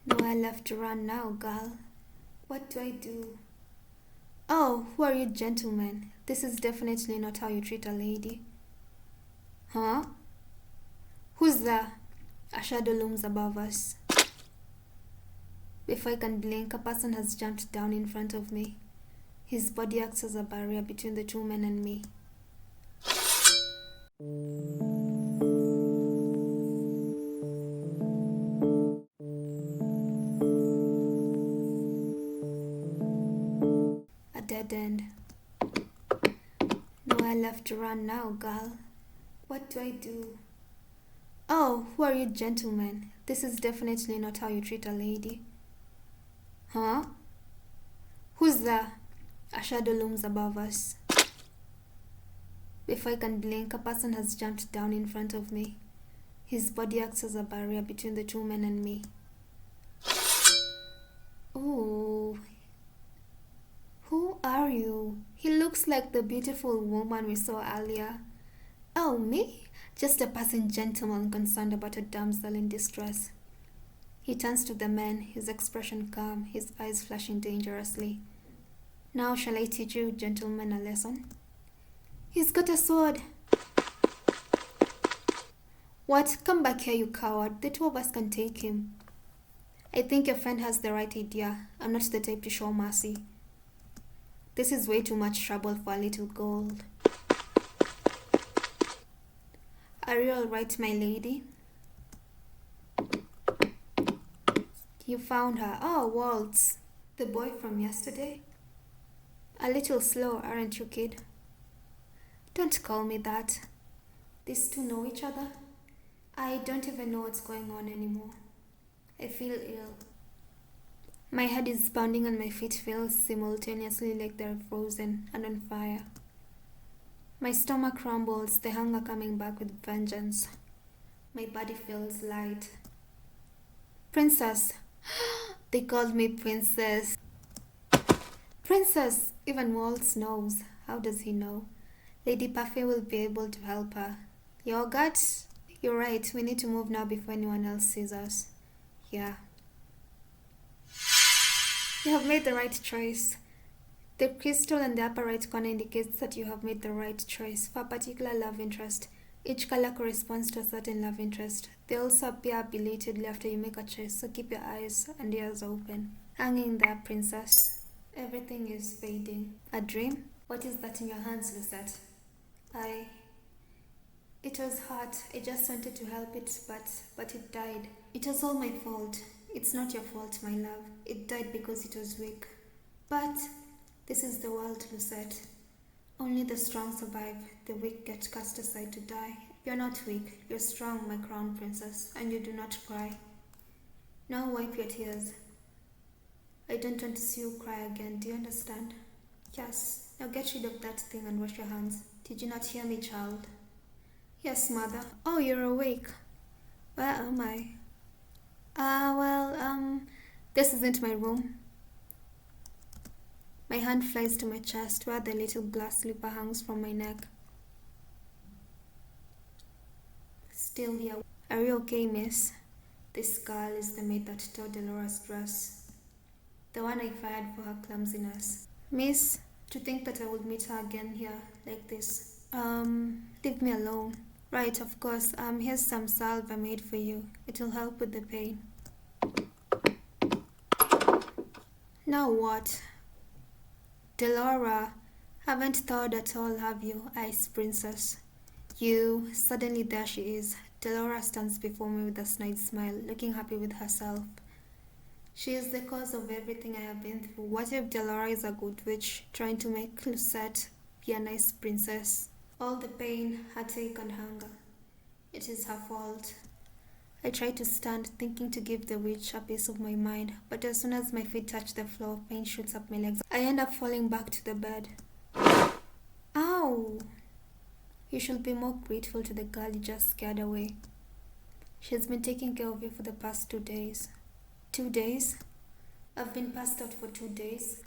Nowhere left to run now, girl. What do I do? Oh, who are you gentlemen? This is definitely not how you treat a lady. Huh? Who's there? A shadow looms above us. Before I can blink, a person has jumped down in front of me. His body acts as a barrier between the two men and me. A dead end. Nowhere left to run now, girl. What do I do? Oh, who are you gentlemen? This is definitely not how you treat a lady. Huh? Who's there? A shadow looms above us. Before I can blink, a person has jumped down in front of me. His body acts as a barrier between the two men and me. Ooh. Who are you? He looks like the beautiful woman we saw earlier. Oh, me? Just a passing gentleman concerned about a damsel in distress. He turns to the man, his expression calm, his eyes flashing dangerously. Now shall I teach you gentlemen a lesson? He's got a sword. What? Come back here, you coward. The two of us can take him. I think your friend has the right idea. I'm not the type to show mercy. This is way too much trouble for a little gold. Are you all right, my lady? You found her. Oh, Waltz. The boy from yesterday? A little slow, aren't you, kid? Don't call me that. These two know each other? I don't even know what's going on anymore. I feel ill. My head is pounding and my feet feel simultaneously like they're frozen and on fire. My stomach rumbles, the hunger coming back with vengeance. My body feels light. Princess. They called me Princess. Princess! Even Waltz knows. How does he know? Lady Parfait will be able to help her. Yogurt? You're right, we need to move now before anyone else sees us. Yeah. You have made the right choice. The crystal in the upper right corner indicates that you have made the right choice for a particular love interest. Each color corresponds to a certain love interest. They also appear belatedly after you make a choice, so keep your eyes and ears open. Hang in there, princess. Everything is fading. A dream? What is that in your hands, Lucette? It was hot. I just wanted to help it, but it died. It was all my fault. It's not your fault, my love. It died because it was weak. But this is the world, Lucette. Only the strong survive. The weak get cast aside to die. You're not weak. You're strong, my crown princess, and you do not cry. Now wipe your tears. I don't want to see you cry again. Do you understand? Yes, now get rid of that thing and wash your hands. Did you not hear me, child? Yes, mother. Oh, you're awake. Where am I? This isn't my room. My hand flies to my chest where the little glass slipper hangs from my neck. Still here. Are you okay, miss? This girl is the maid that tore Dolores' dress. The one I fired for her clumsiness. Miss, to think that I would meet her again here, like this. Leave me alone. Right, of course. Here's some salve I made for you. It'll help with the pain. Now what? Delora, haven't thawed at all, have you, Ice Princess? You, suddenly there she is. Delora stands before me with a snide smile, looking happy with herself. She is the cause of everything I have been through. What if Delora is a good witch, trying to make Lucette be a nice princess? All the pain, heartache, and hunger. It is her fault. I try to stand, thinking to give the witch a piece of my mind, but as soon as my feet touch the floor, pain shoots up my legs. I end up falling back to the bed. Ow! You should be more grateful to the girl you just scared away. She's been taking care of you for the past 2 days. 2 days? I've been passed out for 2 days.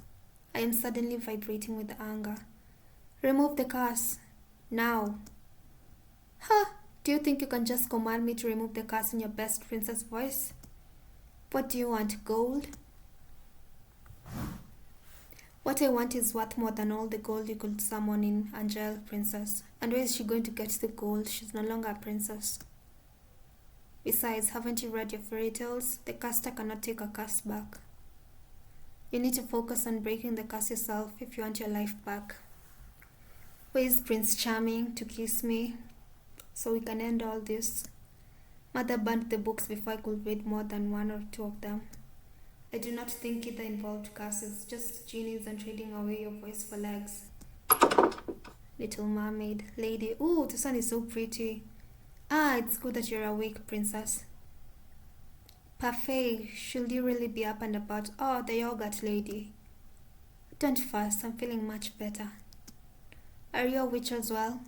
I am suddenly vibrating with anger. Remove the curse. Now. Huh! Do you think you can just command me to remove the curse in your best princess voice? What do you want, gold? What I want is worth more than all the gold you could summon in Angielle, princess. And where is she going to get the gold? She's no longer a princess. Besides, haven't you read your fairy tales? The caster cannot take a curse back. You need to focus on breaking the curse yourself if you want your life back. Where is Prince Charming to kiss me? So we can end all this. Mother burned the books before I could read more than 1 or 2 of them. I do not think either involved curses, just genies and trading away your voice for legs. Little mermaid, lady. Ooh, the sun is so pretty. Ah, it's good that you're awake, princess. Parfait, should you really be up and about? Oh, the yogurt lady. Don't fuss, I'm feeling much better. Are you a witch as well?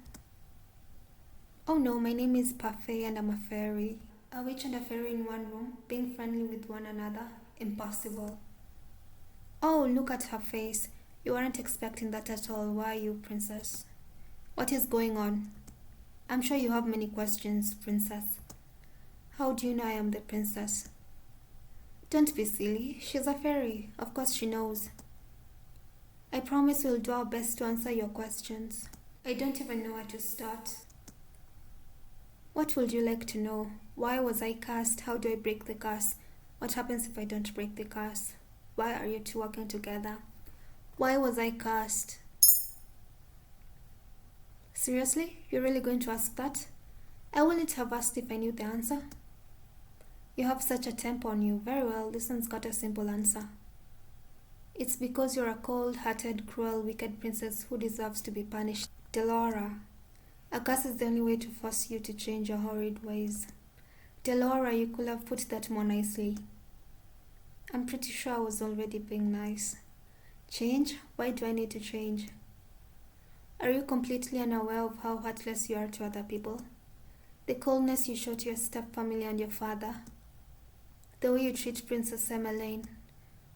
Oh no, my name is Parfait and I'm a fairy. A witch and a fairy in one room, being friendly with one another? Impossible. Oh, look at her face. You weren't expecting that at all, were you, princess? What is going on? I'm sure you have many questions, princess. How do you know I am the princess? Don't be silly. She's a fairy. Of course she knows. I promise we'll do our best to answer your questions. I don't even know where to start. What would you like to know? Why was I cursed? How do I break the curse? What happens if I don't break the curse? Why are you two working together? Why was I cursed? Seriously? You're really going to ask that? I wouldn't have asked if I knew the answer. You have such a temper on you. Very well, this one's got a simple answer. It's because you're a cold-hearted, cruel, wicked princess who deserves to be punished. Delora. A curse is the only way to force you to change your horrid ways. Delora, you could have put that more nicely. I'm pretty sure I was already being nice. Change? Why do I need to change? Are you completely unaware of how heartless you are to other people? The coldness you show to your stepfamily and your father? The way you treat Princess Emmeline?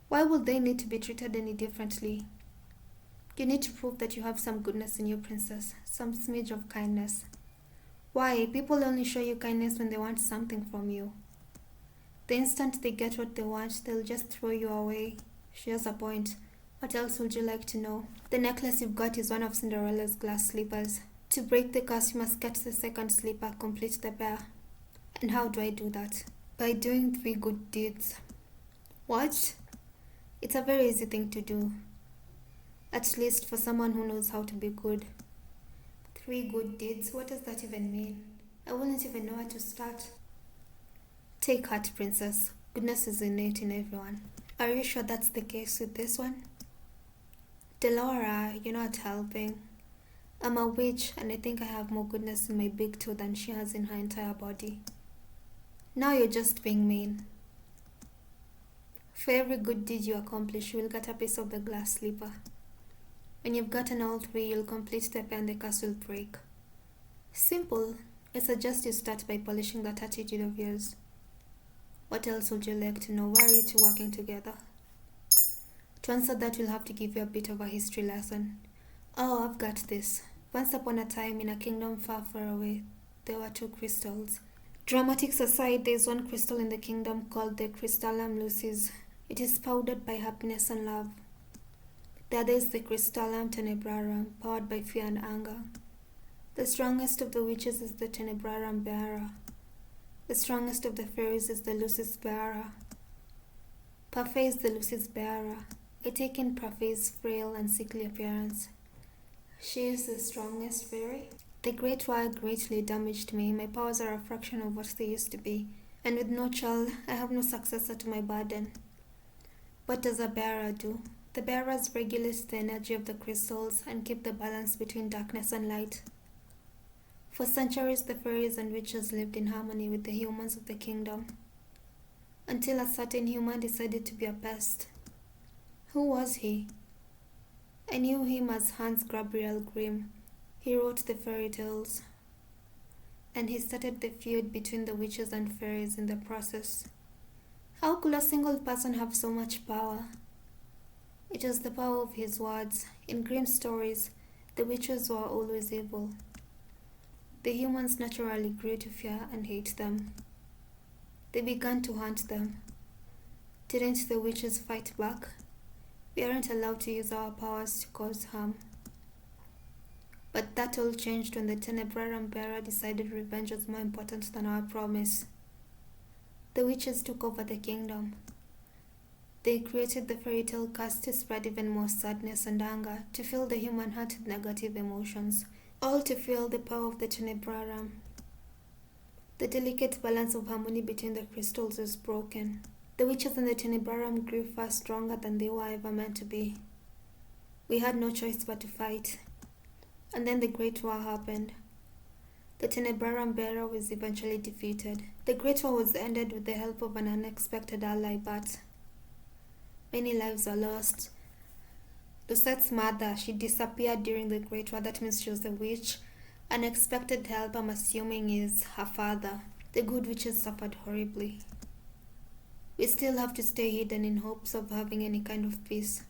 Why would they need to be treated any differently? You need to prove that you have some goodness in you, princess. Some smidge of kindness. Why? People only show you kindness when they want something from you. The instant they get what they want, they'll just throw you away. She has a point. What else would you like to know? The necklace you've got is one of Cinderella's glass slippers. To break the curse, you must get the second slipper, complete the pair. And how do I do that? By doing 3 good deeds. What? It's a very easy thing to do. At least for someone who knows how to be good. 3 good deeds? What does that even mean? I wouldn't even know where to start. Take heart, princess. Goodness is innate in everyone. Are you sure that's the case with this one? Delora, you're not helping. I'm a witch and I think I have more goodness in my big toe than she has in her entire body. Now you're just being mean. For every good deed you accomplish, you will get a piece of the glass slipper. When you've gotten all three, you'll complete the pen, the curse will break. Simple. I suggest you start by polishing that attitude of yours. What else would you like to know? Why are you two working together? To answer that, we'll have to give you a bit of a history lesson. Oh, I've got this. Once upon a time, in a kingdom far, far away, there were two crystals. Dramatics aside, there is one crystal in the kingdom called the Crystallum Lucis. It is powdered by happiness and love. The other is the Crystallum Tenebrarum, powered by fear and anger. The strongest of the witches is the Tenebrarum bearer. The strongest of the fairies is the Lucis bearer. Parfait is the Lucis bearer. I take in Parfait's frail and sickly appearance. She is the strongest fairy. The Great War greatly damaged me. My powers are a fraction of what they used to be, and with no child, I have no successor to my burden. What does a bearer do? The bearers regulate the energy of the crystals and keep the balance between darkness and light. For centuries, the fairies and witches lived in harmony with the humans of the kingdom, until a certain human decided to be a pest. Who was he? I knew him as Hans Gabriel Grimm. He wrote the fairy tales, and he started the feud between the witches and fairies in the process. How could a single person have so much power? It was the power of his words. In Grimm's stories, the witches were always evil. The humans naturally grew to fear and hate them. They began to hunt them. Didn't the witches fight back? We aren't allowed to use our powers to cause harm. But that all changed when the Tenebrarum bearer decided revenge was more important than our promise. The witches took over the kingdom. They created the Fairytale Curse to spread even more sadness and anger, to fill the human heart with negative emotions, all to fuel the power of the Tenebrarum. The delicate balance of harmony between the crystals was broken. The witches and the Tenebrarum grew far stronger than they were ever meant to be. We had no choice but to fight. And then the Great War happened. The Tenebrarum bearer was eventually defeated. The Great War was ended with the help of an unexpected ally, but many lives were lost. Lucette's mother, she disappeared during the Great War. That means she was a witch. Unexpected help, I'm assuming, is her father. The good witches suffered horribly. We still have to stay hidden in hopes of having any kind of peace.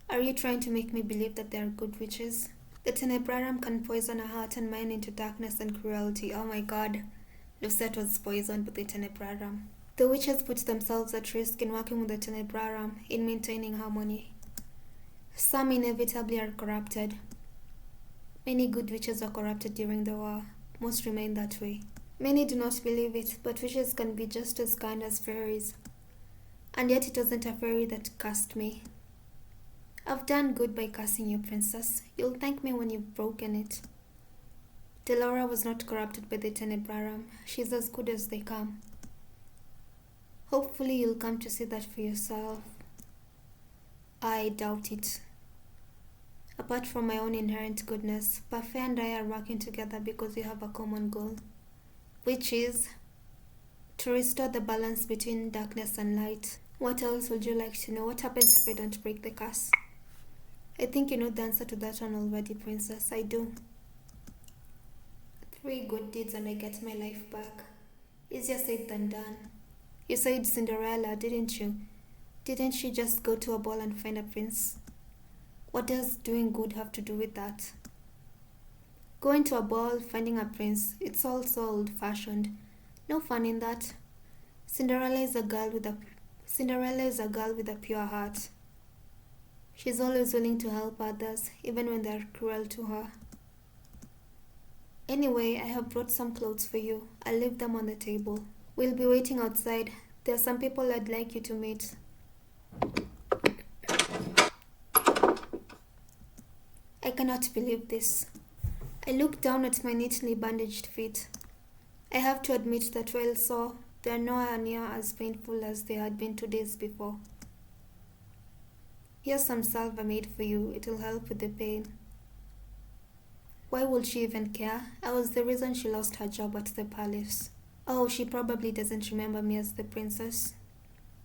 Are you trying to make me believe that they are good witches? The Tenebrarum can poison a heart and mind into darkness and cruelty. Oh my god. Lucette was poisoned with the Tenebrarum. The witches put themselves at risk in working with the Tenebrarum in maintaining harmony. Some inevitably are corrupted. Many good witches were corrupted during the war. Most remain that way. Many do not believe it, but witches can be just as kind as fairies. And yet it wasn't a fairy that cursed me. I've done good by cursing you, princess. You'll thank me when you've broken it. Delora was not corrupted by the Tenebrarum. She's as good as they come. Hopefully you'll come to see that for yourself. I doubt it. Apart from my own inherent goodness, Parfait and I are working together because we have a common goal, which is to restore the balance between darkness and light. What else would you like to know? What happens if I don't break the curse? I think you know the answer to that one already, princess. I do. 3 good deeds and I get my life back. Easier said than done. You said Cinderella, didn't you? Didn't she just go to a ball and find a prince? What does doing good have to do with that? Going to a ball, finding a prince, it's all so old-fashioned. No fun in that. Cinderella is a girl with a pure heart. She's always willing to help others, even when they're cruel to her. Anyway, I have brought some clothes for you. I'll leave them on the table. We'll be waiting outside. There are some people I'd like you to meet. I cannot believe this. I look down at my neatly bandaged feet. I have to admit that while sore, they are nowhere near as painful as they had been 2 days before. Here's some salve I made for you. It will help with the pain. Why would she even care? I was the reason she lost her job at the palace. Oh, she probably doesn't remember me as the princess.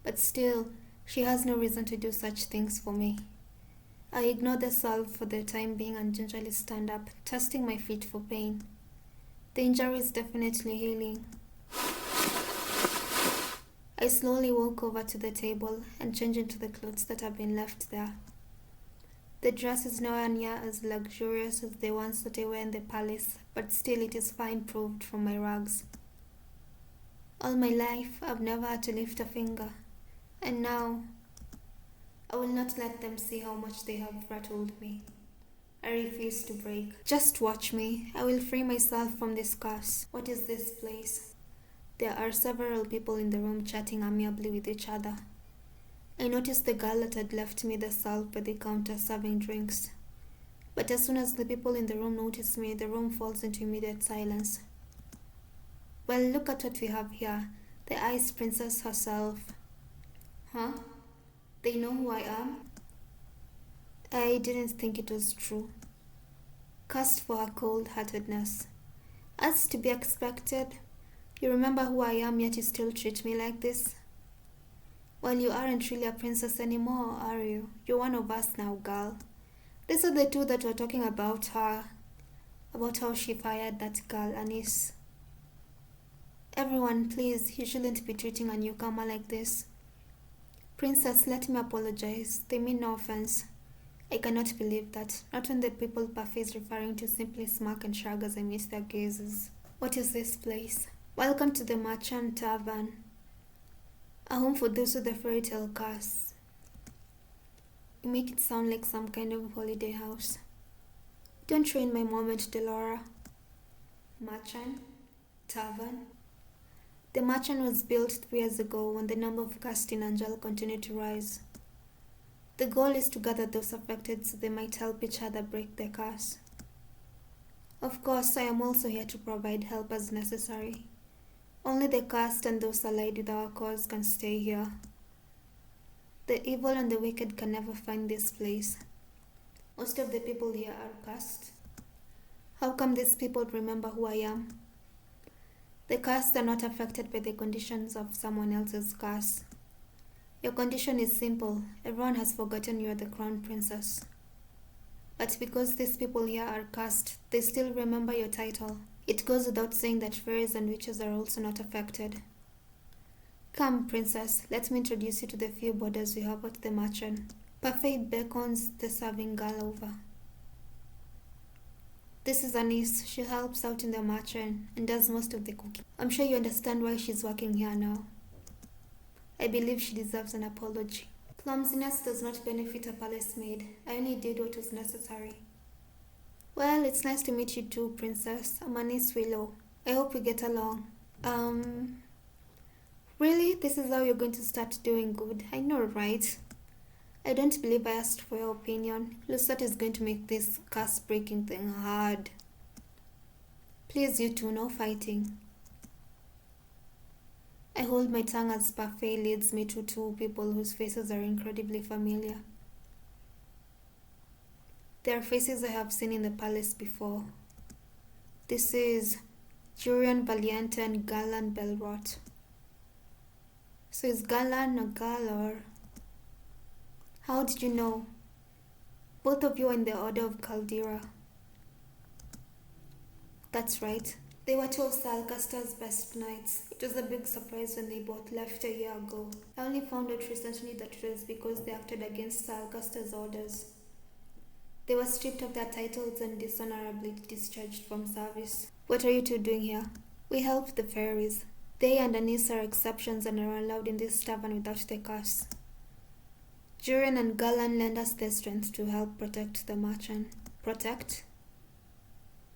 But still, she has no reason to do such things for me. I ignore the salve for the time being and gingerly stand up, testing my feet for pain. The injury is definitely healing. I slowly walk over to the table and change into the clothes that have been left there. The dress is nowhere near as luxurious as the ones that I wear in the palace, but still it is fine-proofed from my rags. All my life, I've never had to lift a finger, and now I will not let them see how much they have rattled me. I refuse to break. Just watch me. I will free myself from this curse. What is this place? There are several people in the room chatting amiably with each other. I noticed the girl that had left me the salve by the counter serving drinks. But as soon as the people in the room notice me, the room falls into immediate silence. Well, look at what we have here. The Ice Princess herself. Huh? They know who I am? I didn't think it was true. Cursed for her cold-heartedness. As to be expected, you remember who I am, yet you still treat me like this? Well, you aren't really a princess anymore, are you? You're one of us now, girl. These are the two that were talking about her. About how she fired that girl, Anis. Everyone, please, you shouldn't be treating a newcomer like this. Princess, let me apologize. They mean no offense. I cannot believe that. Not when the people Buffy is referring to simply smirk and shrug as I meet their gazes. What is this place? Welcome to the Merchant Tavern. A home for those with the Fairytale Curse. You make it sound like some kind of holiday house. Don't ruin my moment, Delora. Merchant? Tavern? The Merchant was built 3 years ago when the number of cursed in Angielle continued to rise. The goal is to gather those affected so they might help each other break their curse. Of course, I am also here to provide help as necessary. Only the cursed and those allied with our cause can stay here. The evil and the wicked can never find this place. Most of the people here are cursed. How come these people remember who I am? The cursed are not affected by the conditions of someone else's curse. Your condition is simple. Everyone has forgotten you are the crown princess. But because these people here are cursed, they still remember your title. It goes without saying that fairies and witches are also not affected. Come, princess, let me introduce you to the few boarders we have at the Merchant. Parfait beckons the serving girl over. This is Anis. She helps out in the Merchant and does most of the cooking. I'm sure you understand why she's working here now. I believe she deserves an apology. Clumsiness does not benefit a palace maid. I only did what was necessary. Well, it's nice to meet you too, princess. I'm Anis Willow. I hope we get along. Really? This is how you're going to start doing good? I know, right? I don't believe I asked for your opinion. Lucette is going to make this curse-breaking thing hard. Please, you two, no fighting. I hold my tongue as Parfait leads me to 2 people whose faces are incredibly familiar. They are faces I have seen in the palace before. This is Jurian Valiente and Galan Belrot. So is Galan a girl or... How did you know? Both of you are in the Order of Caldera. That's right. They were 2 of Salcaster's best knights. It was a big surprise when they both left a year ago. I only found out recently that it was because they acted against Salcaster's orders. They were stripped of their titles and dishonorably discharged from service. What are you two doing here? We help the fairies. They and Anis are exceptions and are allowed in this tavern without the curse. Jurian and Galan lend us their strength to help protect the Merchant. Protect?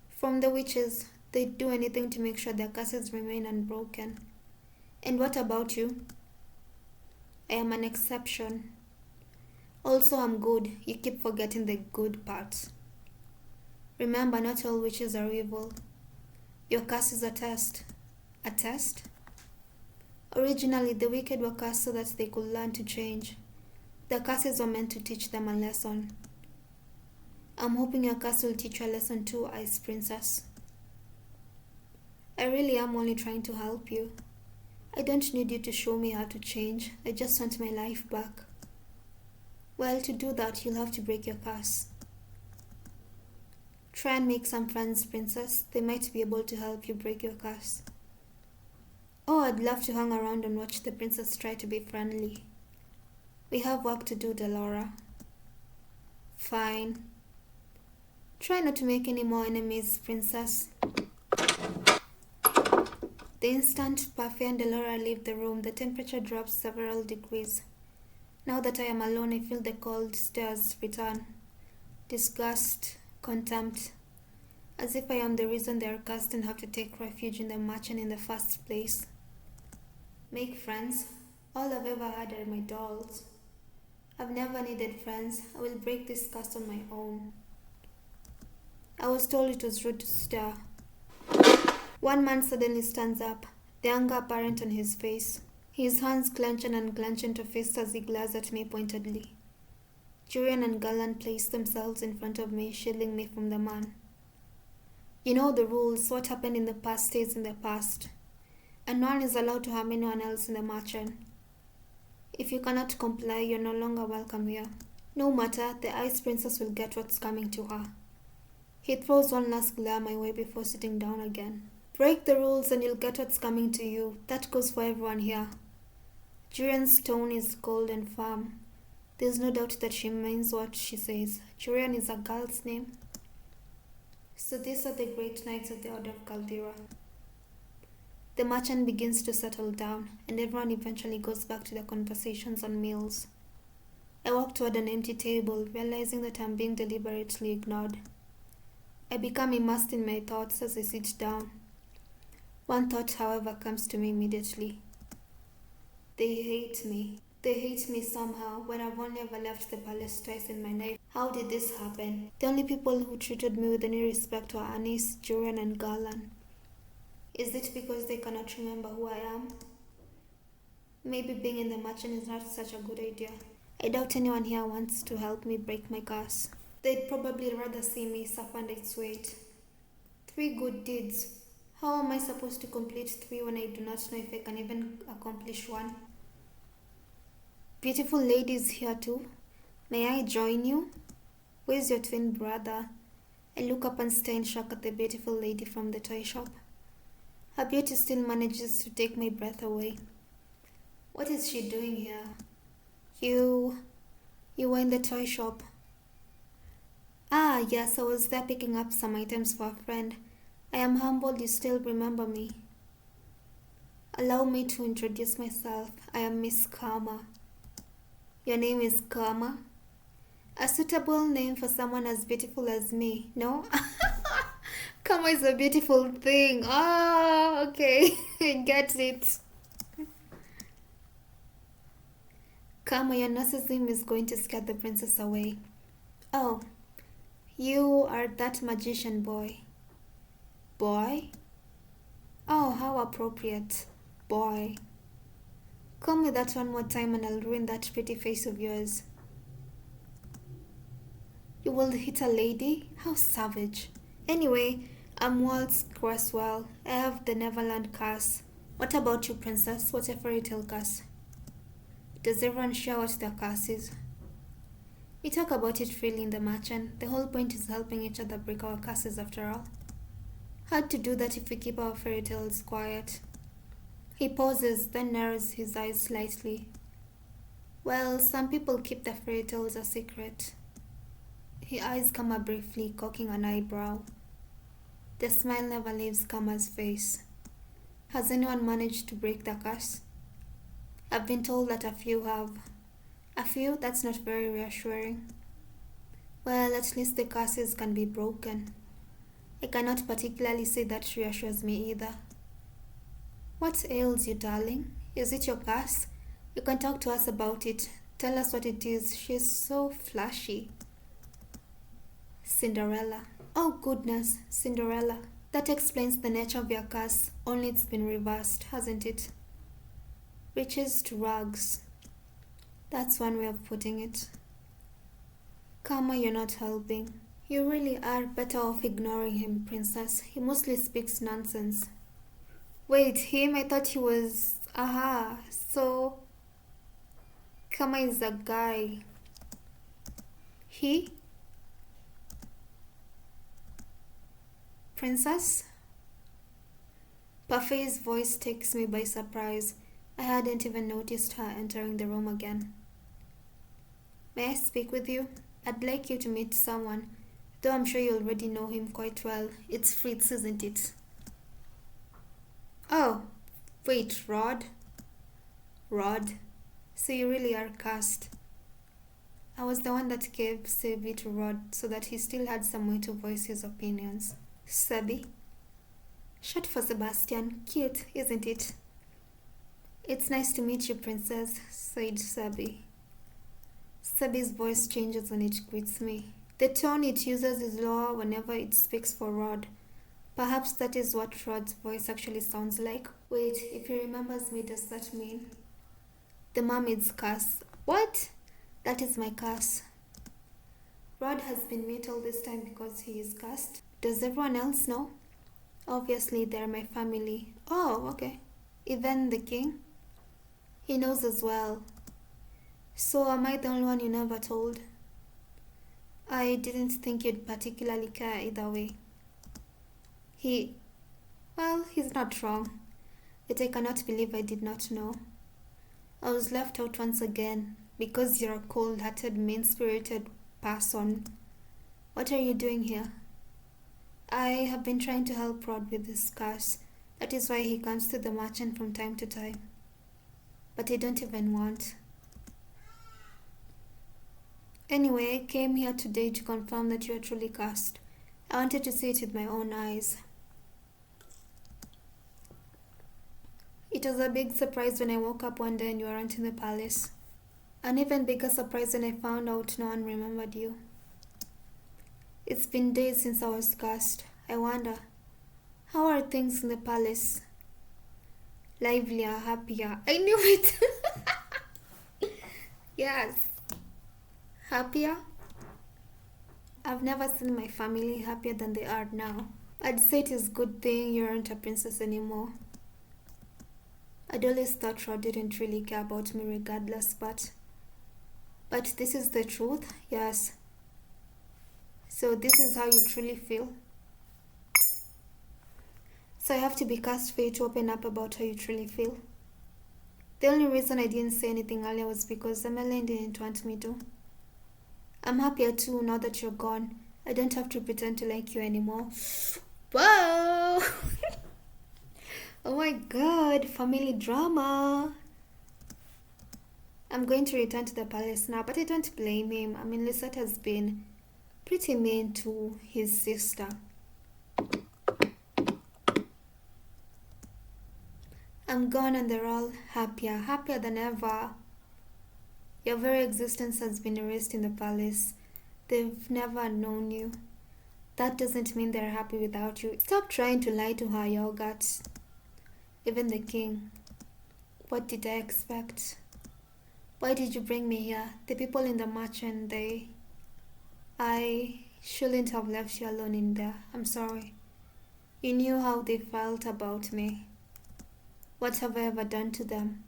From the witches. They'd do anything to make sure their curses remain unbroken. And what about you? I am an exception. Also, I'm good. You keep forgetting the good part. Remember, not all witches are evil. Your curse is a test. A test? Originally, the wicked were cursed so that they could learn to change. The curses were meant to teach them a lesson. I'm hoping your curse will teach you a lesson too, Ice Princess. I really am only trying to help you. I don't need you to show me how to change. I just want my life back. Well, to do that, you'll have to break your curse. Try and make some friends, Princess. They might be able to help you break your curse. Oh, I'd love to hang around and watch the princess try to be friendly. We have work to do, Delora. Fine. Try not to make any more enemies, Princess. The instant Puffy and Delora leave the room, the temperature drops several degrees. Now that I am alone, I feel the cold stares return. Disgust, contempt. As if I am the reason they are cursed and have to take refuge in the mansion in the first place. Make friends? All I've ever had are my dolls. I've never needed friends. I will break this curse on my own. I was told it was rude to stare. One man suddenly stands up, the anger apparent on his face. His hands clench and unclench into fists as he glares at me pointedly. Julian and Garland place themselves in front of me, shielding me from the man. You know the rules. What happened in the past stays in the past. And no one is allowed to harm anyone else in the mansion. If you cannot comply, you're no longer welcome here. No matter, the Ice Princess will get what's coming to her. He throws one last glare my way before sitting down again. Break the rules and you'll get what's coming to you. That goes for everyone here. Julian's tone is cold and firm. There's no doubt that she means what she says. Julian is a girl's name. So these are the great knights of the Order of Caldera. The merchant begins to settle down, and everyone eventually goes back to their conversations on meals. I walk toward an empty table, realizing that I'm being deliberately ignored. I become immersed in my thoughts as I sit down. One thought, however, comes to me immediately. They hate me. They hate me somehow when I've only ever left the palace twice in my life. How did this happen? The only people who treated me with any respect were Anis, Julian, and Garland. Is it because they cannot remember who I am? Maybe being in the mansion is not such a good idea. I doubt anyone here wants to help me break my curse. They'd probably rather see me suffer under its weight. 3 good deeds. How am I supposed to complete 3 when I do not know if I can even accomplish 1? Beautiful ladies here too. May I join you? Where's your twin brother? I look up and stare in shock at the beautiful lady from the toy shop. Her beauty still manages to take my breath away. What is she doing here? You were in the toy shop. Ah, yes, I was there picking up some items for a friend. I am humbled you still remember me. Allow me to introduce myself. I am Miss Karma. Your name is Karma? A suitable name for someone as beautiful as me, no? Karma is a beautiful thing. Ah, okay. I get it. Karma, your narcissism is going to scare the princess away. Oh, you are that magician boy. Boy? Oh, how appropriate. Boy. Call me that one more time and I'll ruin that pretty face of yours. You will hit a lady? How savage. Anyway, I'm Waltz Cresswell. I have the Neverland curse. What about you, princess? What's a fairytale curse? Does everyone share what their curse is? We talk about it freely in the mansion. The whole point is helping each other break our curses after all. Hard to do that if we keep our fairy tales quiet. He pauses, then narrows his eyes slightly. Well, some people keep their fairy tales a secret. His eyes Kama briefly, cocking an eyebrow. The smile never leaves Kama's face. Has anyone managed to break the curse? I've been told that a few have. A few? That's not very reassuring. Well, at least the curses can be broken. I cannot particularly say that reassures me either. What ails you, darling? Is it your curse? You can talk to us about it. Tell us what it is. She's so flashy. Cinderella. Oh goodness, Cinderella. That explains the nature of your curse, only it's been reversed, hasn't it? Riches to rags. That's one way of putting it. Karma, you're not helping. You really are better off ignoring him, princess. He mostly speaks nonsense. Wait, him? I thought he was... Aha, so... Karma is a guy. He? Princess? Parfait's voice takes me by surprise. I hadn't even noticed her entering the room again. May I speak with you? I'd like you to meet someone, though I'm sure you already know him quite well. It's Fritz, isn't it? Oh, wait, Rod? Rod? So you really are cursed. I was the one that gave Sebi to Rod so that he still had some way to voice his opinions. Sebi? Short for Sebastian. Cute, isn't it? It's nice to meet you, Princess, said Sebi. Sebi's voice changes when it greets me. The tone it uses is lower whenever it speaks for Rod. Perhaps that is what Rod's voice actually sounds like. Wait, if he remembers me, does that mean? The mermaid's curse. What? That is my curse. Rod has been mute all this time because he is cursed. Does everyone else know? Obviously, they're my family. Oh, okay. Even the king? He knows as well. So am I the only one you never told? I didn't think you'd particularly care either way. Well, he's not wrong. Yet I cannot believe I did not know. I was left out once again because you're a cold-hearted, mean-spirited person. What are you doing here? I have been trying to help Rod with his curse. That is why he comes to the merchant from time to time. But I don't even want. Anyway, I came here today to confirm that you are truly cursed. I wanted to see it with my own eyes. It was a big surprise when I woke up one day and you weren't in the palace. An even bigger surprise when I found out no one remembered you. It's been days since I was cursed. I wonder, how are things in the palace? Livelier, happier. I knew it! Yes. Happier? I've never seen my family happier than they are now. I'd say it is a good thing you aren't a princess anymore. I'd always thought Rod didn't really care about me regardless, but this is the truth, yes. So this is how you truly feel? So I have to be cursed for you to open up about how you truly feel? The only reason I didn't say anything earlier was because Emmeline didn't want me to. I'm happier too now that you're gone. I don't have to pretend to like you anymore. Whoa! Oh my god, family drama. I'm going to return to the palace now, but I don't blame him. I mean, Lucette has been pretty mean to his sister. I'm gone and they're all happier than ever. Your very existence has been erased in the palace. They've never known you. That doesn't mean they're happy without you. Stop trying to lie to her, yogurt. Even the king. What did I expect? Why did you bring me here? The people in the merchant, I shouldn't have left you alone in there. I'm sorry. You knew how they felt about me. What have I ever done to them?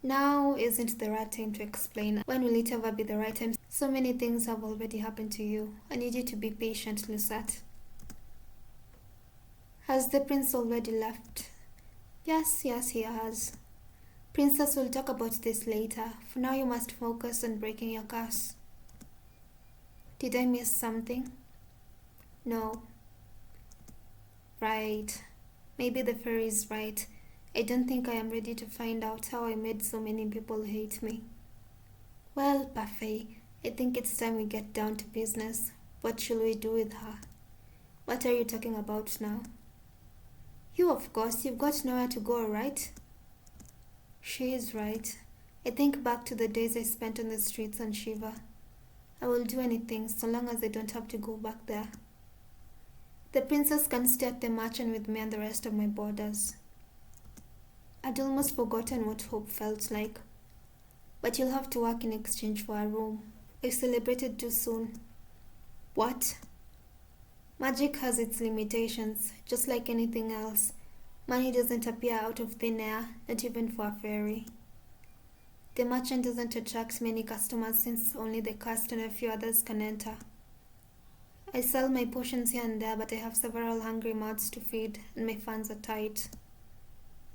Now isn't the right time to explain. When will it ever be the right time? So many things have already happened to you. I need you to be patient, Lucette. Has the prince already left? Yes, he has. Princess will talk about this later. For now, you must focus on breaking your curse. Did I miss something? No. Right. Maybe the fairy is right. I don't think I am ready to find out how I made so many people hate me. Well, Parfait, I think it's time we get down to business. What shall we do with her? What are you talking about now? You, of course. You've got nowhere to go, right? She is right. I think back to the days I spent on the streets on Shiva. I will do anything so long as I don't have to go back there. The princess can stay at the merchant with me and the rest of my boarders. I'd almost forgotten what hope felt like. But you'll have to work in exchange for a room. I celebrated too soon. What? Magic has its limitations, just like anything else. Money doesn't appear out of thin air, not even for a fairy. The merchant doesn't attract many customers since only the cast and a few others can enter. I sell my potions here and there, but I have several hungry mouths to feed, and my funds are tight.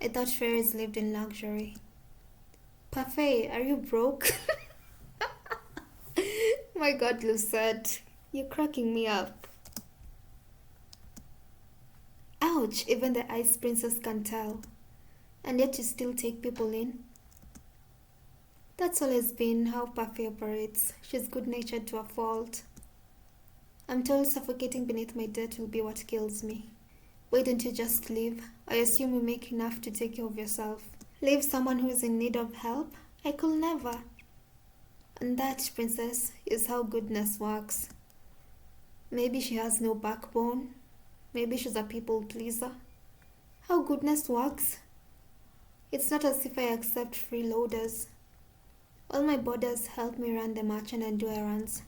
I thought fairies lived in luxury. Parfait, are you broke? My God, Lucette, you're cracking me up. Ouch, even the ice princess can tell. And yet you still take people in? That's always been how Parfait operates. She's good-natured to a fault. I'm told suffocating beneath my dirt will be what kills me. Why don't you just leave? I assume you make enough to take care of yourself. Leave someone who is in need of help? I could never. And that, princess, is how goodness works. Maybe she has no backbone. Maybe she's a people pleaser. How goodness works? It's not as if I accept freeloaders. All my boarders help me run the merchant and do errands.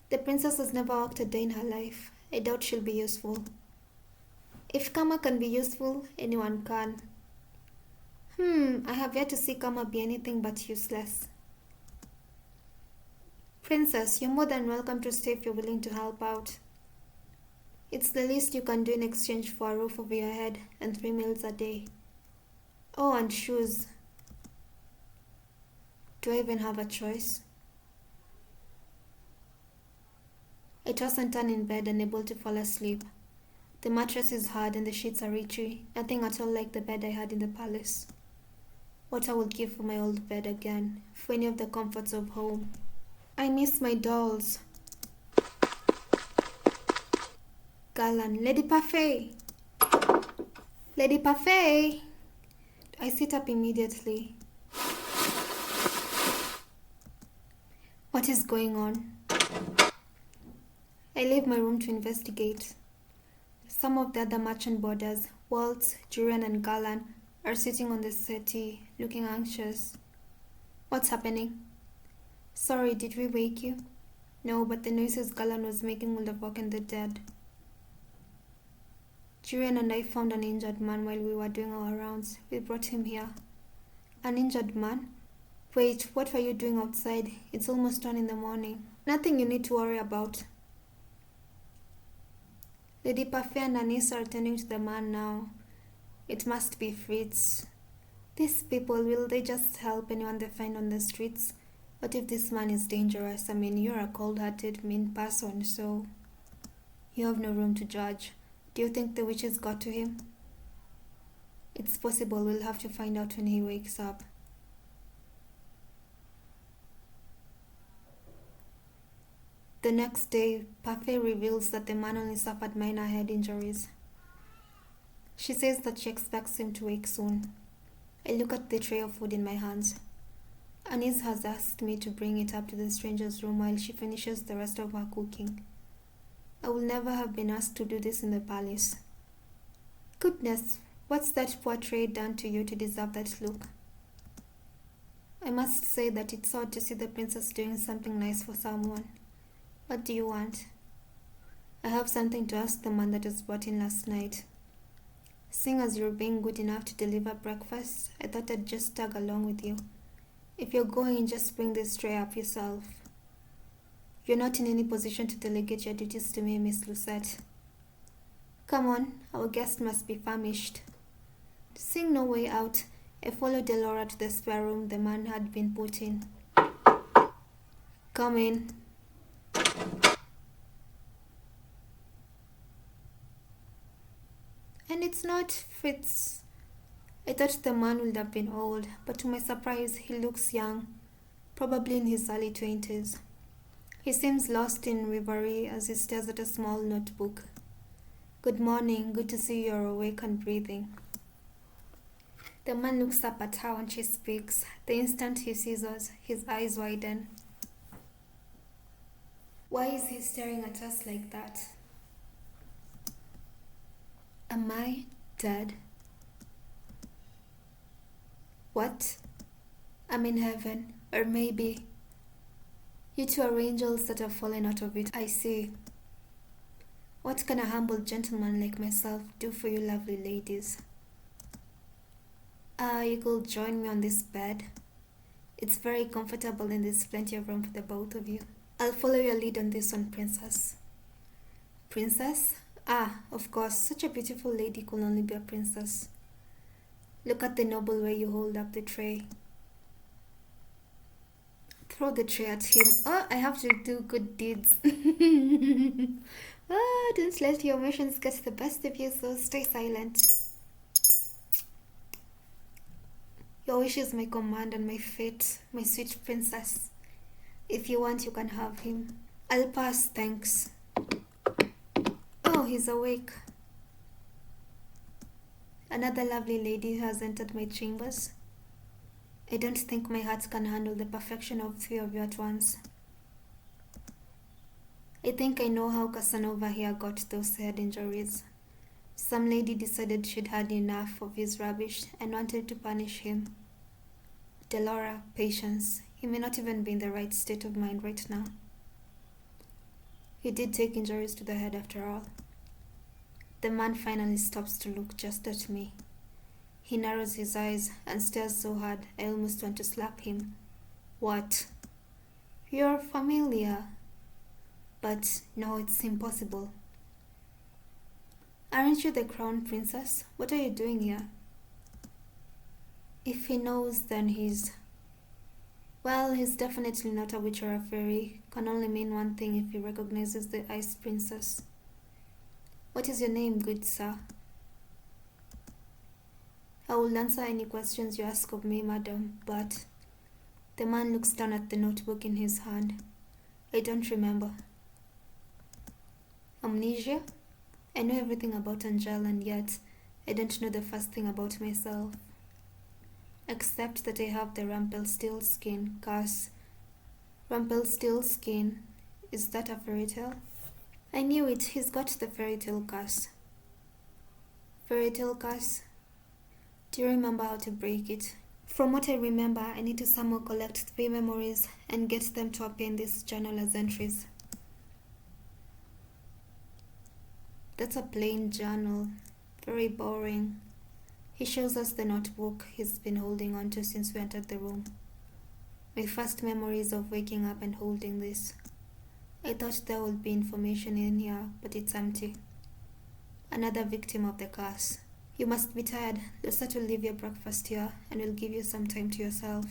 The princess has never worked a day in her life. I doubt she'll be useful. If karma can be useful, anyone can. I have yet to see karma be anything but useless. Princess, you're more than welcome to stay if you're willing to help out. It's the least you can do in exchange for a roof over your head and 3 meals a day. Oh, and shoes. Do I even have a choice? I toss and turn in bed, unable to fall asleep. The mattress is hard and the sheets are itchy, nothing at all like the bed I had in the palace. What I would give for my old bed again, for any of the comforts of home. I miss my dolls. Galan, Lady Parfait! Lady Parfait! I sit up immediately. What is going on? I leave my room to investigate. Some of the other merchant boarders, Waltz, Julian and Galan, are sitting on the settee, looking anxious. What's happening? Sorry, did we wake you? No, but the noises Galan was making would have woken the dead. Julian and I found an injured man while we were doing our rounds. We brought him here. An injured man? Wait, what were you doing outside? It's almost 1 in the morning. Nothing you need to worry about. Lady Parfait and Anis are attending to the man now. It must be Fritz. These people, will they just help anyone they find on the streets? What if this man is dangerous? I mean, you're a cold-hearted, mean person, so... You have no room to judge. Do you think the witches got to him? It's possible. We'll have to find out when he wakes up. The next day, Parfait reveals that the man only suffered minor head injuries. She says that she expects him to wake soon. I look at the tray of food in my hands. Anis has asked me to bring it up to the stranger's room while she finishes the rest of her cooking. I will never have been asked to do this in the palace. Goodness, what's that poor tray done to you to deserve that look? I must say that it's odd to see the princess doing something nice for someone. What do you want? I have something to ask the man that was brought in last night. Seeing as you're being good enough to deliver breakfast, I thought I'd just tag along with you. If you're going, just bring this tray up yourself. You're not in any position to delegate your duties to me, Miss Lucette. Come on, our guest must be famished. Seeing no way out, I followed Delora to the spare room the man had been put in. Come in. And it's not Fritz. I thought the man would have been old, but to my surprise, he looks young, probably in his early 20s. He seems lost in reverie as he stares at a small notebook. Good morning, good to see you're awake and breathing. The man looks up at her when she speaks. The instant he sees us, his eyes widen. Why is he staring at us like that? Am I dead? What? I'm in heaven, or maybe... You two are angels that have fallen out of it, I see. What can a humble gentleman like myself do for you lovely ladies? You could join me on this bed. It's very comfortable and there's plenty of room for the both of you. I'll follow your lead on this one, Princess. Princess? Ah, of course, such a beautiful lady could only be a princess. Look at the noble way you hold up the tray. Throw the tray at him. Oh, I have to do good deeds. Don't let your emotions get the best of you, so stay silent. Your wish is my command and my fate, my sweet princess. If you want, you can have him. I'll pass, thanks. Oh, he's awake. Another lovely lady has entered my chambers. I don't think my heart can handle the perfection of three of you at once. I think I know how Casanova here got those head injuries. Some lady decided she'd had enough of his rubbish and wanted to punish him. Delora, patience. He may not even be in the right state of mind right now. He did take injuries to the head after all. The man finally stops to look just at me. He narrows his eyes and stares so hard I almost want to slap him. What? You're familiar. But no, it's impossible. Aren't you the crown princess? What are you doing here? If he knows, then he's... Well, he's definitely not a witch or a fairy. Can only mean one thing if he recognizes the ice princess. What is your name, good sir? I will answer any questions you ask of me, madam, but... The man looks down at the notebook in his hand. I don't remember. Amnesia? I know everything about Angielle, and yet I don't know the first thing about myself. Except that I have the Rumpelstiltskin curse. Rumpelstiltskin? Is that a fairy tale? I knew it. He's got the Fairytale Curse. Fairytale Curse? Do you remember how to break it? From what I remember, I need to somehow collect 3 memories and get them to appear in this journal as entries. That's a plain journal. Very boring. He shows us the notebook he's been holding on to since we entered the room. My first memory is of waking up and holding this. I thought there would be information in here, but it's empty. Another victim of the curse. You must be tired. Lucette will leave your breakfast here and will give you some time to yourself.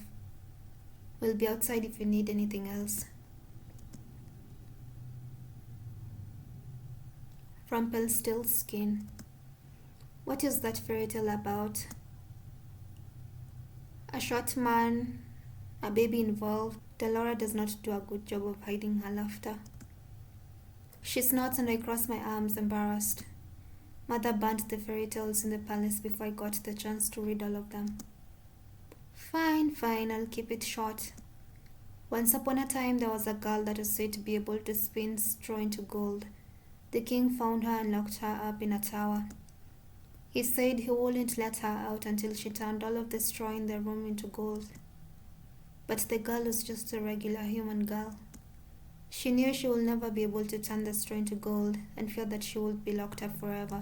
We'll be outside if you need anything else. Rumpelstiltskin. What is that fairy tale about? A short man, a baby involved. Delora does not do a good job of hiding her laughter. She snorts and I cross my arms, embarrassed. Mother burnt the fairy tales in the palace before I got the chance to read all of them. Fine, I'll keep it short. Once upon a time, there was a girl that was said to be able to spin straw into gold. The king found her and locked her up in a tower. He said he wouldn't let her out until she turned all of the straw in the room into gold. But the girl was just a regular human girl. She knew she would never be able to turn the straw into gold and feared that she would be locked up forever.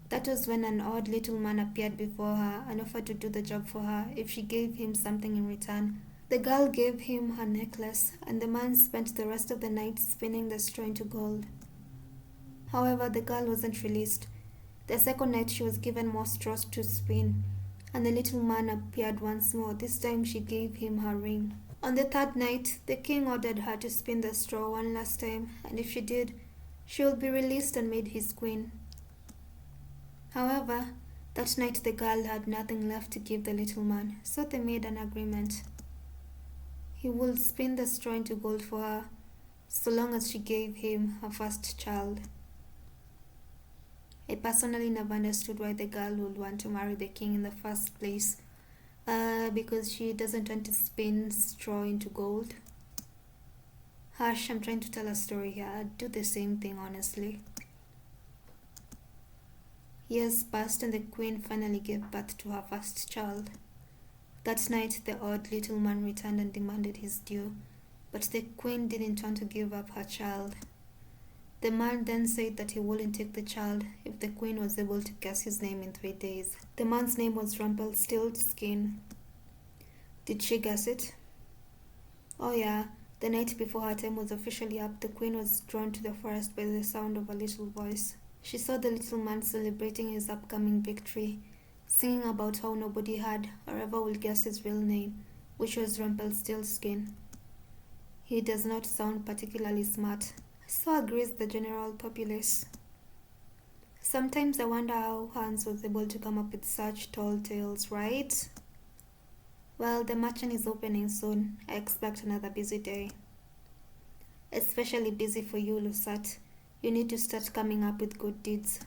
That was when an odd little man appeared before her and offered to do the job for her if she gave him something in return. The girl gave him her necklace, and the man spent the rest of the night spinning the straw into gold. However, the girl wasn't released. The second night she was given more straws to spin, and the little man appeared once more. This time she gave him her ring. On the third night, the king ordered her to spin the straw one last time, and if she did, she would be released and made his queen. However, that night the girl had nothing left to give the little man, so they made an agreement. He would spin the straw into gold for her, so long as she gave him her first child. I personally never understood why the girl would want to marry the king in the first place. Because she doesn't want to spin straw into gold. Hush, I'm trying to tell a story here. I'd do the same thing, honestly. Years passed and the queen finally gave birth to her first child. That night, the odd little man returned and demanded his due, but the queen didn't want to give up her child. The man then said that he wouldn't take the child if the queen was able to guess his name in 3 days. The man's name was Rumpelstiltskin. Did she guess it? Oh yeah, the night before her time was officially up, the queen was drawn to the forest by the sound of a little voice. She saw the little man celebrating his upcoming victory, singing about how nobody had or ever will guess his real name, which was Rumpelstiltskin. He does not sound particularly smart. So agrees the general populace. Sometimes I wonder how Hans was able to come up with such tall tales, right? Well, the merchant is opening soon. I expect another busy day. Especially busy for you, Lucette. You need to start coming up with good deeds.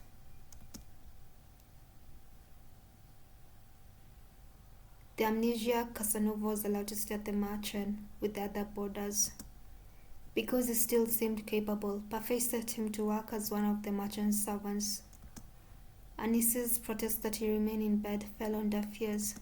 The amnesia Casanova was allowed to stay at the merchant with the other boarders. Because he still seemed capable, Parfait set him to work as one of the merchant's servants. Anice's protest that he remain in bed fell on deaf ears.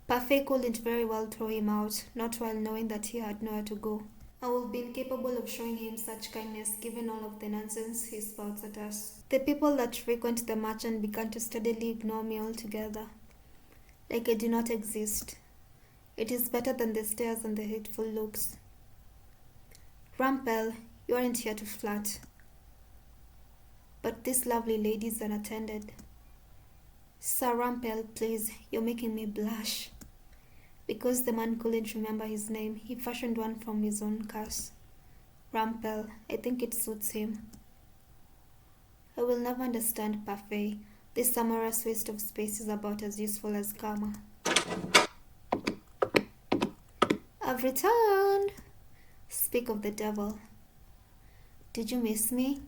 Parfait couldn't very well throw him out, not while knowing that he had nowhere to go. I will be incapable of showing him such kindness given all of the nonsense he spouts at us. The people that frequent the merchant began to steadily ignore me altogether. Like I do not exist. It is better than the stares and the hateful looks. Rumpel, you aren't here to flirt. But this lovely lady is unattended. Sir Rumpel, please, you're making me blush. Because the man couldn't remember his name, he fashioned one from his own curse. Rumpel, I think it suits him. I will never understand Parfait. This amorous waste of space is about as useful as karma. I've returned. Speak of the devil. Did you miss me?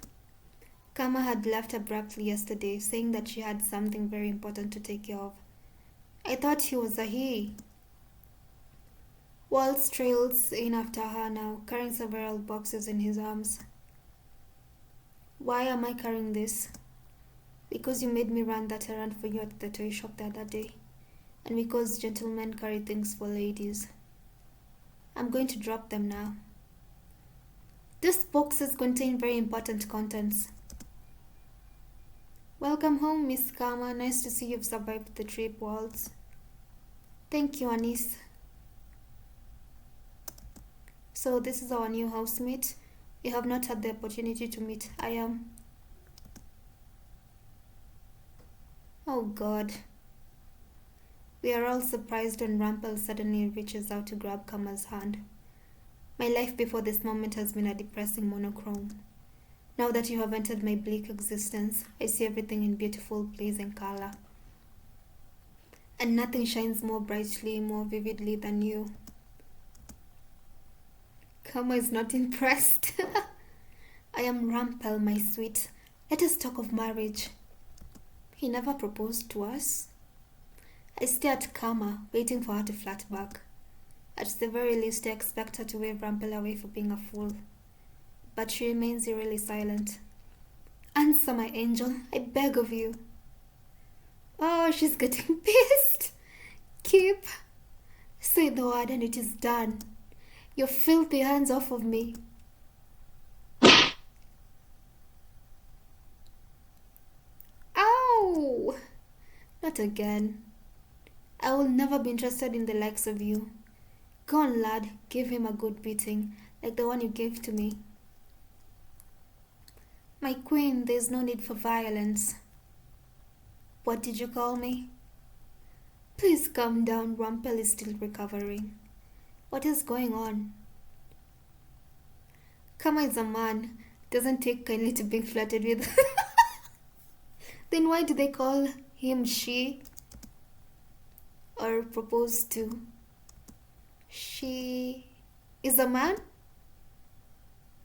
Kama had left abruptly yesterday, saying that she had something very important to take care of. I thought he was a he. Waltz trails in after her now, carrying several boxes in his arms. Why am I carrying this? Because you made me run that errand for you at the toy shop the other day, and because gentlemen carry things for ladies. I'm going to drop them now. These boxes contain very important contents. Welcome home, Miss Kama. Nice to see you've survived the trip, Waltz. Thank you, Anis. So this is our new housemate. We have not had the opportunity to meet. I am... Oh God. We are all surprised when Rumpel suddenly reaches out to grab Kama's hand. My life before this moment has been a depressing monochrome. Now that you have entered my bleak existence, I see everything in beautiful, pleasing color. And nothing shines more brightly, more vividly than you. Kama is not impressed. I am Rumpel, my sweet. Let us talk of marriage. He never proposed to us. I stare at Kama, waiting for her to flat back. At the very least, I expect her to wave Rumpel away for being a fool. But she remains eerily silent. Answer, my angel, I beg of you. Oh, she's getting pissed. Keep. Say the word and it is done. Your filthy hands off of me. Ow! Not again. I will never be interested in the likes of you. Go on, lad, give him a good beating, like the one you gave to me. My queen, there is no need for violence. What did you call me? Please calm down, Rumpel is still recovering. What is going on? Kama is a man, doesn't take kindly to being flirted with. Then why do they call him she? Or proposed to? She is a man?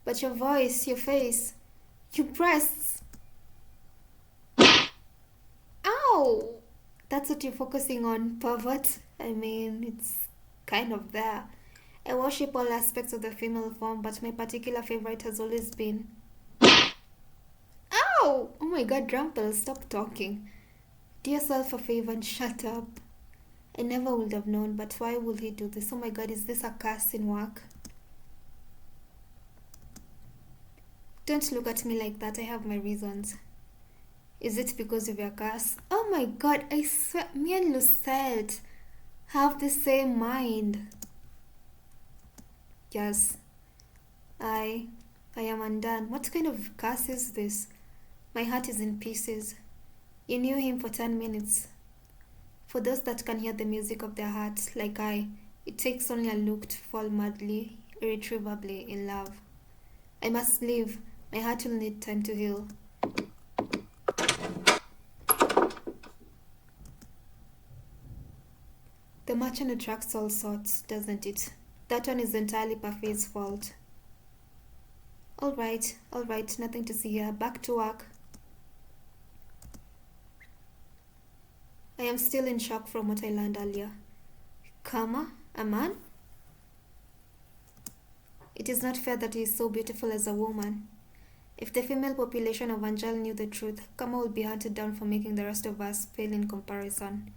But your voice, your face, your breasts. Ow! That's what you're focusing on, pervert. I mean, it's kind of there. I worship all aspects of the female form, but my particular favorite has always been... Ow! Oh my god, Rumpel, stop talking. Do yourself a favor and shut up. I never would have known, but why would he do this? Oh my god, is this a curse in work? Don't look at me like that, I have my reasons. Is it because of your curse? Oh my god, I swear, me and Lucette. have the same mind. Yes, I I am undone. What kind of curse is this? My heart is in pieces. You knew him for 10 minutes. For those that can hear the music of their hearts, like I, it takes only a look to fall madly, irretrievably in love. I must leave. My heart will need time to heal. The merchant attracts all sorts, doesn't it? That one is entirely Parfait's fault. All right, nothing to see here. Back to work. I am still in shock from what I learned earlier. Karma? A man? It is not fair that he is so beautiful as a woman. If the female population of Angielle knew the truth, Karma would be hunted down for making the rest of us pale in comparison.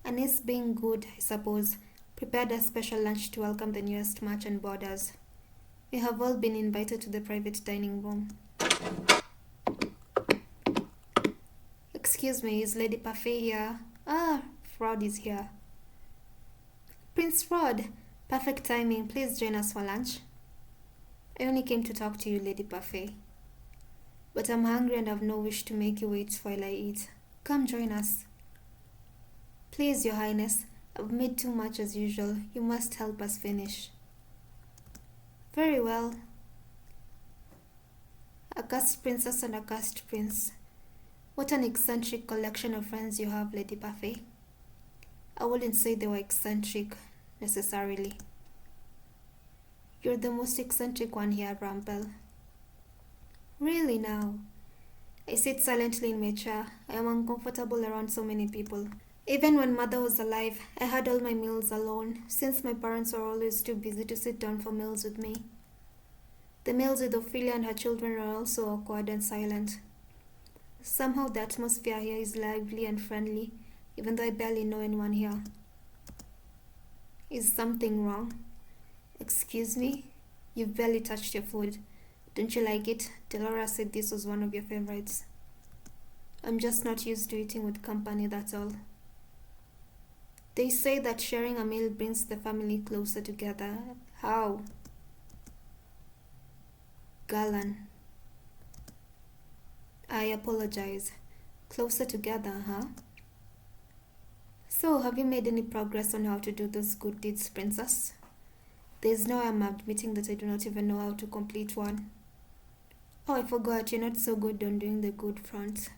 And his being good, I suppose, prepared a special lunch to welcome the newest merchant boarders. We have all been invited to the private dining room. Excuse me, is Lady Parfait here? Ah, Fraud is here. Prince Fraud, perfect timing. Please join us for lunch. I only came to talk to you, Lady Parfait. But I'm hungry and have no wish to make you wait while I eat. Come join us. Please, Your Highness, I've made too much as usual. You must help us finish. Very well. A cursed princess and a cursed prince. What an eccentric collection of friends you have, Lady Parfait. I wouldn't say they were eccentric, necessarily. You're the most eccentric one here, Rumpel. Really now? I sit silently in my chair. I am uncomfortable around so many people. Even when mother was alive, I had all my meals alone, since my parents were always too busy to sit down for meals with me. The meals with Ophelia and her children are also awkward and silent. Somehow the atmosphere here is lively and friendly, even though I barely know anyone here. Is something wrong? Excuse me? You've barely touched your food. Don't you like it? Delora said this was one of your favorites. I'm just not used to eating with company, that's all. They say that sharing a meal brings the family closer together. How? Galan. I apologize. Closer together, huh? So, have you made any progress on how to do those good deeds, Princess? There's no way I'm admitting that I do not even know how to complete one. Oh, I forgot, you're not so good on doing the good front.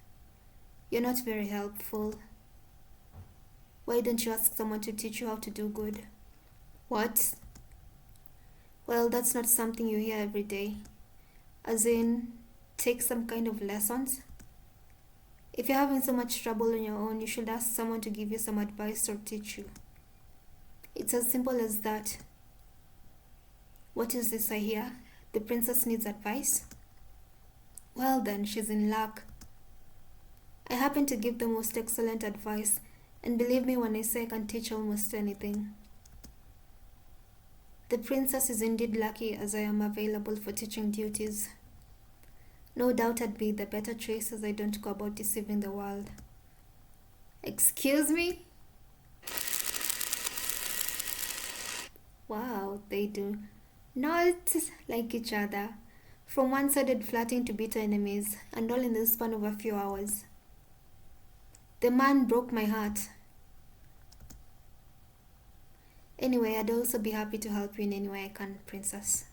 You're not very helpful. Why don't you ask someone to teach you how to do good? What? Well, that's not something you hear every day. As in, take some kind of lessons? If you're having so much trouble on your own, you should ask someone to give you some advice or teach you. It's as simple as that. What is this I hear? The princess needs advice? Well then, she's in luck. I happen to give the most excellent advice, and believe me when I say I can teach almost anything. The princess is indeed lucky, as I am available for teaching duties. No doubt I'd be the better choice, as I don't go about deceiving the world. Excuse me? Wow, they do not like each other. From one-sided flirting to bitter enemies, and all in the span of a few hours. The man broke my heart. Anyway, I'd also be happy to help you in any way I can, Princess.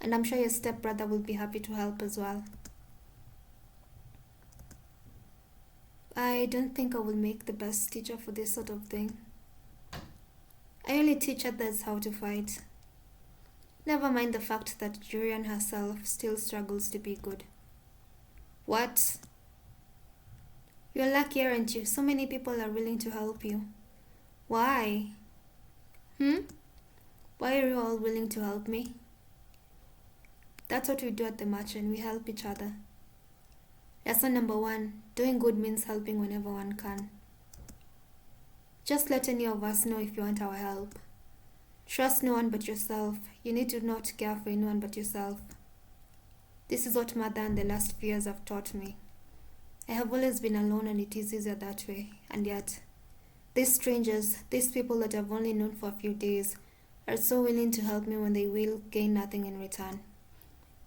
And I'm sure your stepbrother will be happy to help as well. I don't think I will make the best teacher for this sort of thing. I only teach others how to fight. Never mind the fact that Jurian herself still struggles to be good. What? You're lucky, aren't you? So many people are willing to help you. Why? Why are you all willing to help me? That's what we do at the merchant. We help each other. Lesson number 1. Doing good means helping whenever one can. Just let any of us know if you want our help. Trust no one but yourself. You need to not care for anyone but yourself. This is what Mother and the last few years have taught me. I have always been alone and it is easier that way. And yet, These strangers, these people that I've only known for a few days, are so willing to help me when they will gain nothing in return.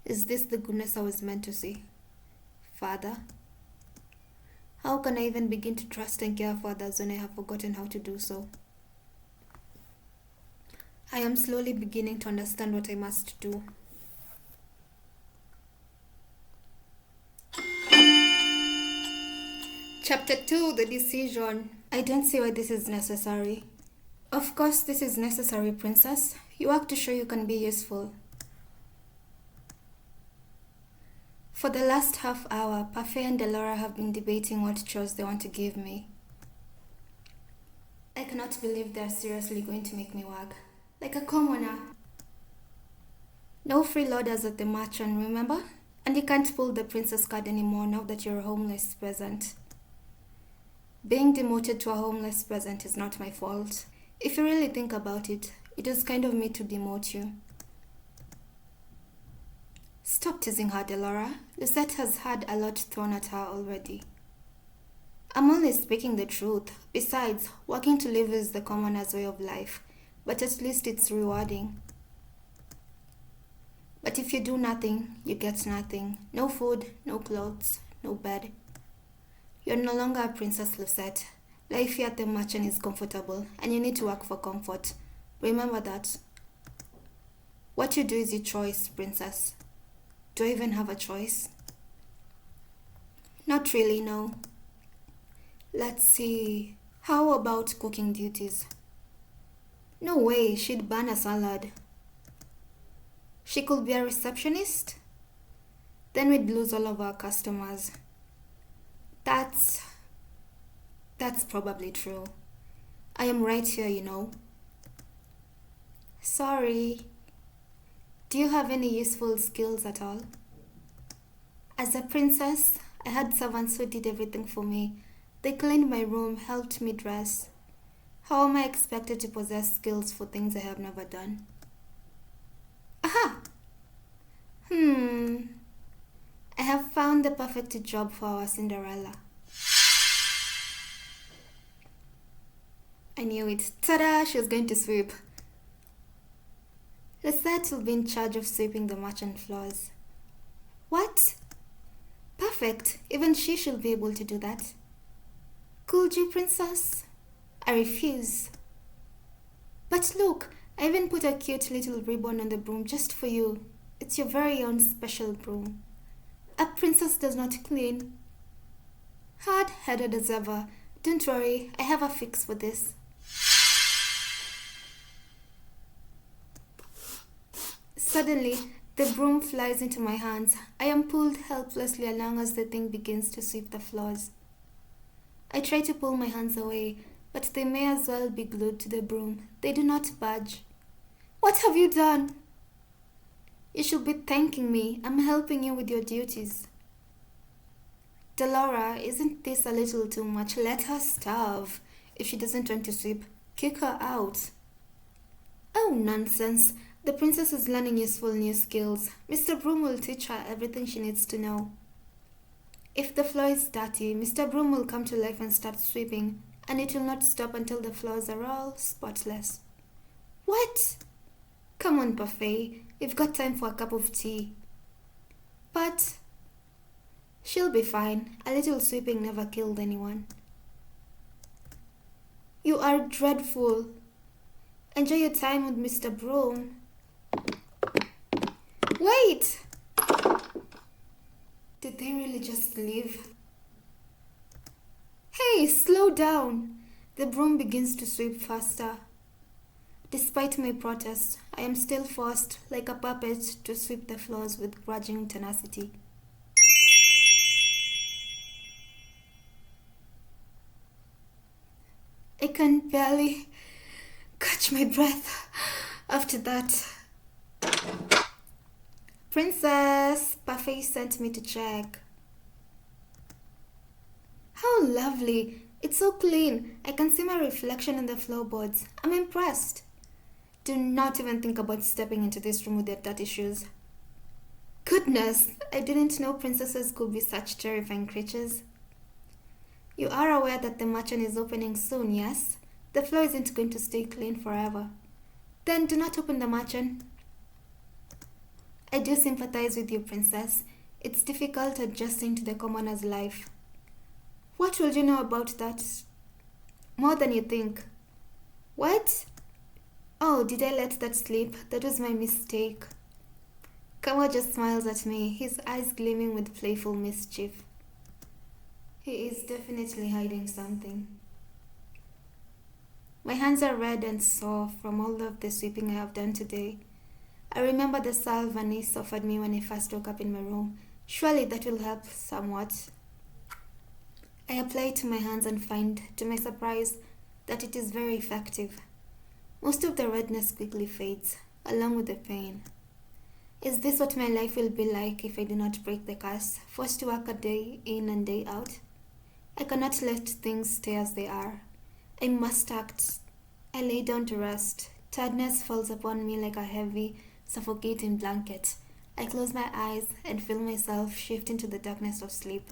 Is this the goodness I was meant to see? Father? How can I even begin to trust and care for others when I have forgotten how to do so? I am slowly beginning to understand what I must do. Chapter 2, The Decision. I don't see why this is necessary. Of course this is necessary, Princess. You work to show you can be useful. For the last half hour, Parfait and Delora have been debating what chores they want to give me. I cannot believe they're seriously going to make me work. Like a commoner. No freeloaders at the merchant, remember? And you can't pull the princess card anymore now that you're a homeless peasant. Being demoted to a homeless peasant is not my fault. If you really think about it, it was kind of me to demote you. Stop teasing her, Delora. Lucette has had a lot thrown at her already. I'm only speaking the truth. Besides, working to live is the commoner's way of life, but at least it's rewarding. But if you do nothing, you get nothing. No food, no clothes, no bed. You're no longer a Princess Lucette. Life here at the merchant is comfortable, and you need to work for comfort. Remember that. What you do is your choice, Princess. Do I even have a choice? Not really, no. Let's see. How about cooking duties? No way, she'd ban a salad. She could be a receptionist? Then we'd lose all of our customers. That's probably true. I am right here, you know. Sorry. Do you have any useful skills at all? As a princess, I had servants who did everything for me. They cleaned my room, helped me dress. How am I expected to possess skills for things I have never done? Aha! I have found the perfect job for our Cinderella. I knew it. Ta-da! She was going to sweep. Lucette will be in charge of sweeping the merchant floors. What? Perfect. Even she should be able to do that. Could you, Princess? I refuse. But look, I even put a cute little ribbon on the broom just for you. It's your very own special broom. A princess does not clean. Hard-headed as ever. Don't worry, I have a fix for this. Suddenly, the broom flies into my hands. I am pulled helplessly along as the thing begins to sweep the floors. I try to pull my hands away, but they may as well be glued to the broom. They do not budge. What have you done? You should be thanking me. I'm helping you with your duties. Delora, isn't this a little too much? Let her starve. If she doesn't want to sweep, kick her out. Oh, nonsense. The princess is learning useful new skills. Mr. Broom will teach her everything she needs to know. If the floor is dirty, Mr. Broom will come to life and start sweeping, and it will not stop until the floors are all spotless. What? Come on, Parfait. We've got time for a cup of tea. But she'll be fine. A little sweeping never killed anyone. You are dreadful. Enjoy your time with Mr. Broom. Wait! Did they really just leave? Hey, slow down! The broom begins to sweep faster. Despite my protest, I am still forced, like a puppet, to sweep the floors with grudging tenacity. I can barely catch my breath after that. Princess, Parfait sent me to check. How lovely. It's so clean. I can see my reflection in the floorboards. I'm impressed. Do not even think about stepping into this room with your dirty shoes. Goodness, I didn't know princesses could be such terrifying creatures. You are aware that the merchant is opening soon, yes? The floor isn't going to stay clean forever. Then do not open the merchant. I do sympathize with you, princess. It's difficult adjusting to the commoner's life. What will you know about that? More than you think. What? Oh, did I let that slip? That was my mistake. Kama just smiles at me, his eyes gleaming with playful mischief. He is definitely hiding something. My hands are red and sore from all of the sweeping I have done today. I remember the salve Vanice offered me when I first woke up in my room. Surely that will help somewhat. I apply it to my hands and find, to my surprise, that it is very effective. Most of the redness quickly fades, along with the pain. Is this what my life will be like if I do not break the curse, forced to work a day in and day out? I cannot let things stay as they are. I must act. I lay down to rest. Tiredness falls upon me like a heavy, suffocating blanket. I close my eyes and feel myself shift into the darkness of sleep.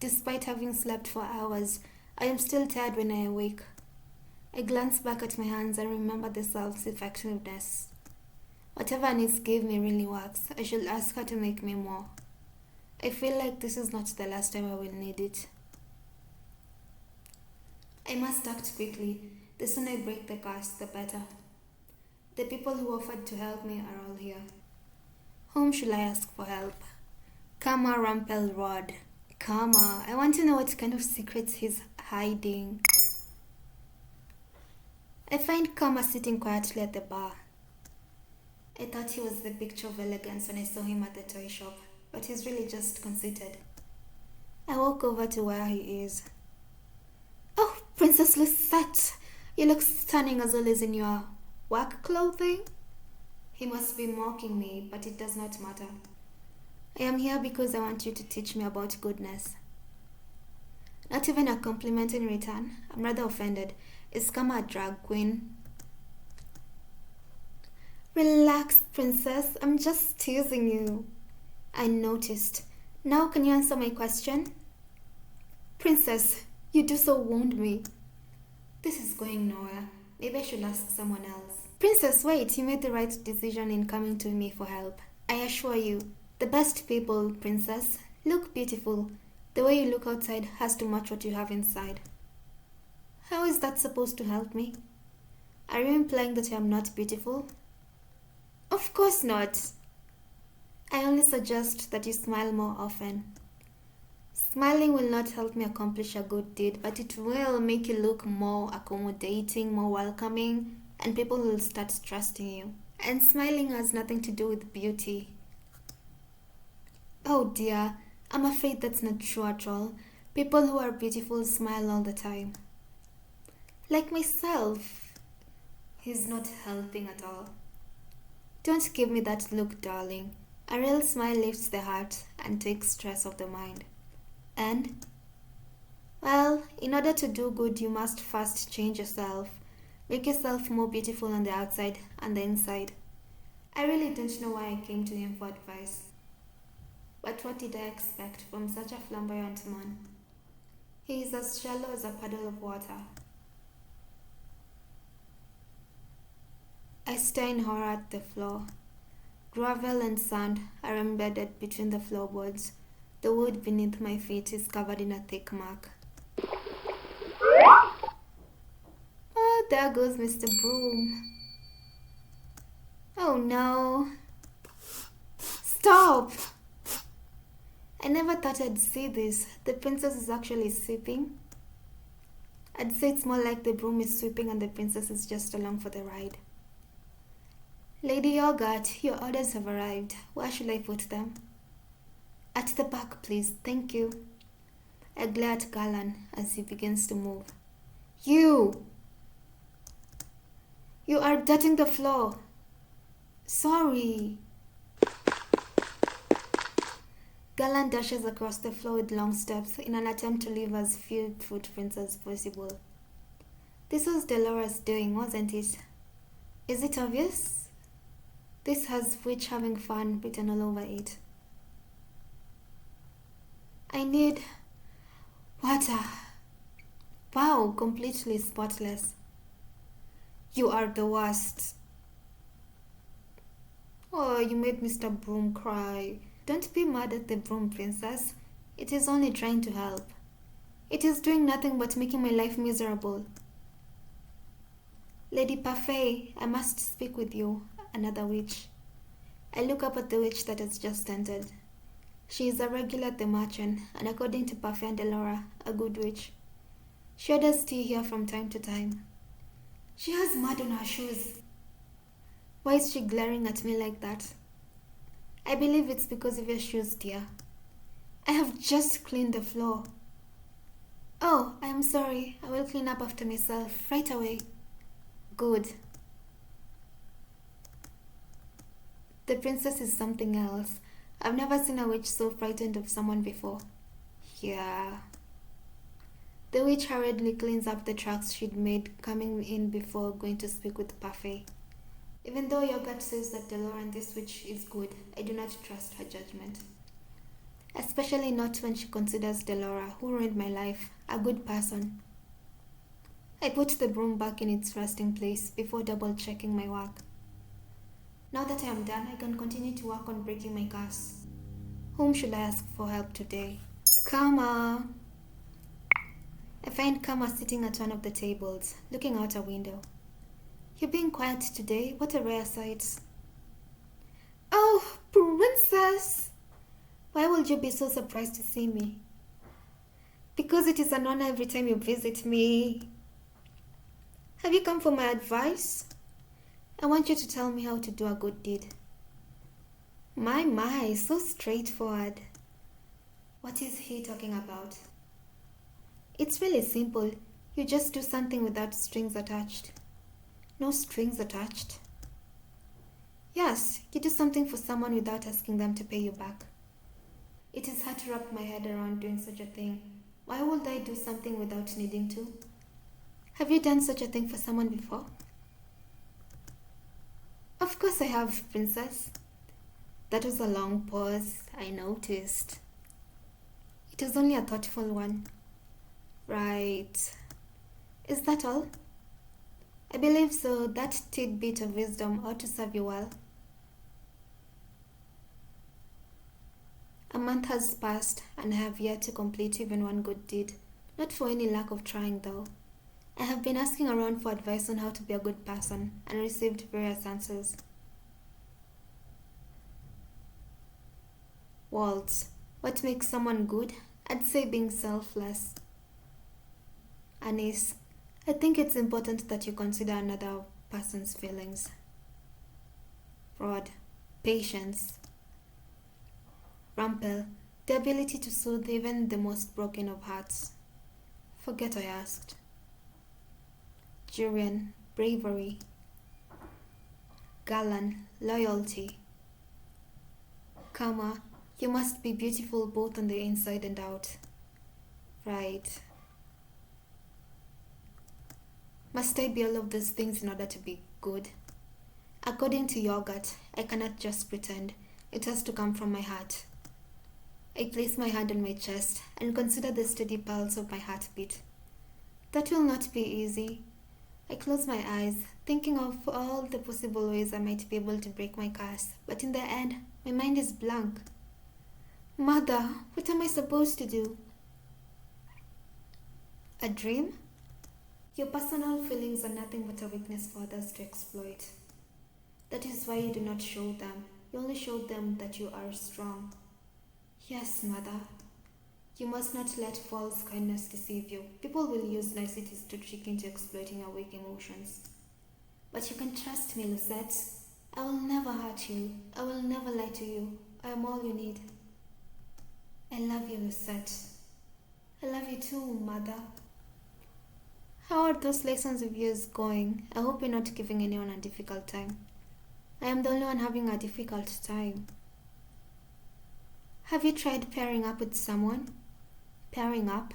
Despite having slept for hours, I am still tired when I awake. I glance back at my hands and remember the salve's effectiveness. Whatever Anis gave me really works. I should ask her to make me more. I feel like this is not the last time I will need it. I must act quickly. The sooner I break the curse, the better. The people who offered to help me are all here. Whom should I ask for help? Kama Rumpelrod. Kama, I want to know what kind of secrets he's hiding. I find Kama sitting quietly at the bar. I thought he was the picture of elegance when I saw him at the toy shop, but he's really just conceited. I walk over to where he is. Oh, Princess Lucette! You look stunning as always in your work clothing. He must be mocking me, but it does not matter. I am here because I want you to teach me about goodness. Not even a compliment in return. I'm rather offended. Is Kama a drag queen? Relax, princess. I'm just teasing you. I noticed. Now can you answer my question? Princess, you do so wound me. This is going nowhere. Maybe I should ask someone else. Princess, wait. You made the right decision in coming to me for help. I assure you. The best people, princess, look beautiful. The way you look outside has to match what you have inside. How is that supposed to help me? Are you implying that I am not beautiful? Of course not. I only suggest that you smile more often. Smiling will not help me accomplish a good deed, but it will make you look more accommodating, more welcoming, and people will start trusting you. And smiling has nothing to do with beauty. Oh dear, I'm afraid that's not true at all. People who are beautiful smile all the time. Like myself. He's not helping at all. Don't give me that look, darling. A real smile lifts the heart and takes stress off the mind. And? Well, in order to do good, you must first change yourself. Make yourself more beautiful on the outside and the inside. I really don't know why I came to him for advice. But what did I expect from such a flamboyant man? He is as shallow as a puddle of water. I stare in horror at the floor. Gravel and sand are embedded between the floorboards. The wood beneath my feet is covered in a thick mark. Oh, there goes Mr. Broom. Oh no. Stop! I never thought I'd see this. The princess is actually sweeping. I'd say it's more like the broom is sweeping and the princess is just along for the ride. Lady Yogurt, your orders have arrived. Where should I put them? At the back, please. Thank you. I glare at Galan as he begins to move. You are dirting the floor. Sorry. Galan dashes across the floor with long steps in an attempt to leave as few footprints as possible. This was Dolores doing, wasn't it? Is it obvious? This has Witch having fun written all over it. I need Water. Wow, completely spotless. You are the worst. Oh, you made Mr. Broom cry. Don't be mad at the broom, princess. It is only trying to help. It is doing nothing but making my life miserable. Lady Parfait, I must speak with you, another witch. I look up at the witch that has just entered. She is a regular at the merchant, and according to Parfait and Delora, a good witch. She orders tea here from time to time. She has mud on her shoes. Why is she glaring at me like that? I believe it's because of your shoes, dear. I have just cleaned the floor. Oh, I am sorry. I will clean up after myself right away. Good. The princess is something else. I've never seen a witch so frightened of someone before. Yeah. The witch hurriedly cleans up the tracks she'd made coming in before going to speak with Parfait. Even though Yogurt says that Delora and this witch is good, I do not trust her judgment. Especially not when she considers Delora, who ruined my life, a good person. I put the broom back in its resting place before double-checking my work. Now that I am done, I can continue to work on breaking my curse. Whom should I ask for help today? Karma! I find Karma sitting at one of the tables, looking out a window. You're being quiet today. What a rare sight. Oh, princess! Why would you be so surprised to see me? Because it is an honor every time you visit me. Have you come for my advice? I want you to tell me how to do a good deed. My, so straightforward. What is he talking about? It's really simple. You just do something without strings attached. No strings attached? Yes, you do something for someone without asking them to pay you back. It is hard to wrap my head around doing such a thing. Why would I do something without needing to? Have you done such a thing for someone before? Of course I have, princess. That was a long pause, I noticed. It was only a thoughtful one. Right. Is that all? I believe so. That tidbit of wisdom ought to serve you well. A month has passed, and I have yet to complete even one good deed. Not for any lack of trying, though. I have been asking around for advice on how to be a good person, and received various answers. Waltz. What makes someone good? I'd say being selfless. Anis. I think it's important that you consider another person's feelings. Rod. Patience. Rumpel. The ability to soothe even the most broken of hearts. Forget I asked. Jurian. Bravery. Galan. Loyalty. Karma. You must be beautiful both on the inside and out. Right. Must I be all of those things in order to be good? According to Yogurt, I cannot just pretend. It has to come from my heart. I place my hand on my chest and consider the steady pulse of my heartbeat. That will not be easy. I close my eyes, thinking of all the possible ways I might be able to break my curse, but in the end, my mind is blank. Mother, what am I supposed to do? A dream? Your personal feelings are nothing but a weakness for others to exploit. That is why you do not show them. You only show them that you are strong. Yes, Mother. You must not let false kindness deceive you. People will use niceties to trick into exploiting your weak emotions. But you can trust me, Lucette. I will never hurt you. I will never lie to you. I am all you need. I love you, Lucette. I love you too, Mother. How are those lessons of yours going? I hope you're not giving anyone a difficult time. I am the only one having a difficult time. Have you tried pairing up with someone? Pairing up?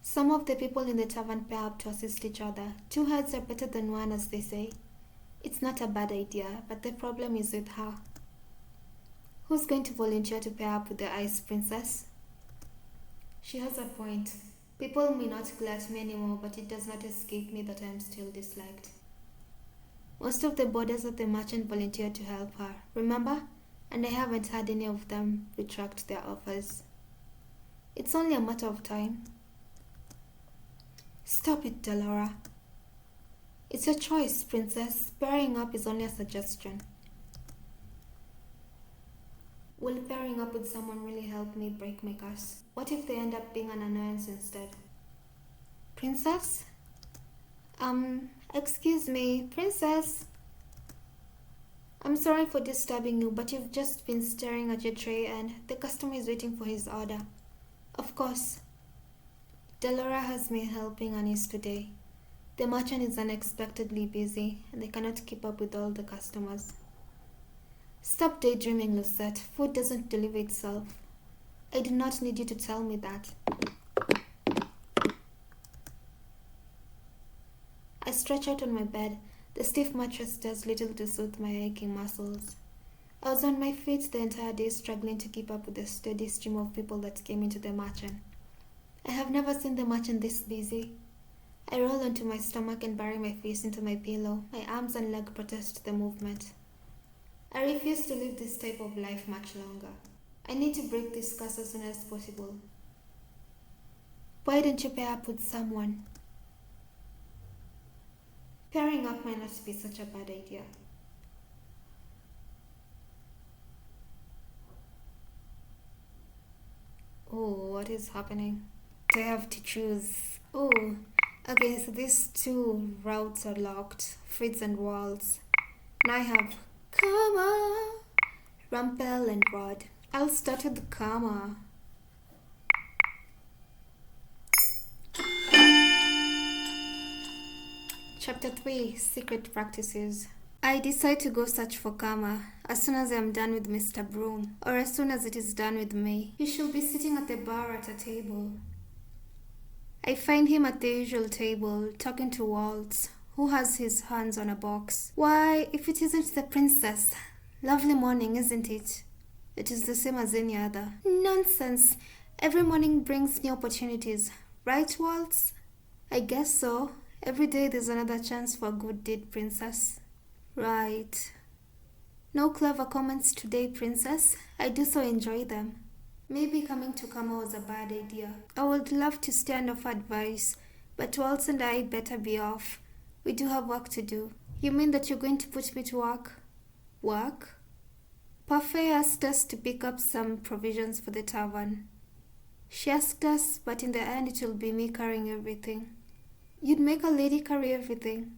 Some of the people in the tavern pair up to assist each other. Two heads are better than one, as they say. It's not a bad idea, but the problem is with her. Who's going to volunteer to pair up with the Ice Princess? She has a point. People may not glare at me anymore, but it does not escape me that I am still disliked. Most of the boarders at the merchant volunteered to help her, remember? And I haven't had any of them retract their offers. It's only a matter of time. Stop it, Delora. It's your choice, Princess. Pairing up is only a suggestion. Will pairing up with someone really help me break my curse? What if they end up being an annoyance instead? Princess? Excuse me, Princess? I'm sorry for disturbing you, but you've just been staring at your tray and the customer is waiting for his order. Of course. Delora has me helping Anis today. The merchant is unexpectedly busy and they cannot keep up with all the customers. Stop daydreaming, Lucette. Food doesn't deliver itself. I do not need you to tell me that. I stretch out on my bed. The stiff mattress does little to soothe my aching muscles. I was on my feet the entire day, struggling to keep up with the steady stream of people that came into the merchant. I have never seen the merchant this busy. I roll onto my stomach and bury my face into my pillow. My arms and leg protest the movement. I refuse to live this type of life much longer. I need to break this curse as soon as possible. Why don't you pair up with someone? Pairing up might not be such a bad idea. Oh, what is happening? I have to choose. Oh, okay, so these two routes are locked. Fritz and Waltz. Now I have Karma, Rumpel and Rod. I'll start with Karma. Chapter 3, Secret Practices. I decide to go search for Karma as soon as I am done with Mr. Broom, or as soon as it is done with me. He should be sitting at the bar at a table. I find him at the usual table, talking to Waltz, who has his hands on a box. Why, if it isn't the princess. Lovely morning, isn't it? It is the same as any other. Nonsense. Every morning brings new opportunities. Right, Waltz? I guess so. Every day there's another chance for a good deed, Princess. Right. No clever comments today, Princess. I do so enjoy them. Maybe coming to Kama was a bad idea. I would love to stand off advice, but Waltz and I better be off. We do have work to do. You mean that you're going to put me to work? Work? Parfait asked us to pick up some provisions for the tavern. She asked us, but in the end it will be me carrying everything. You'd make a lady carry everything.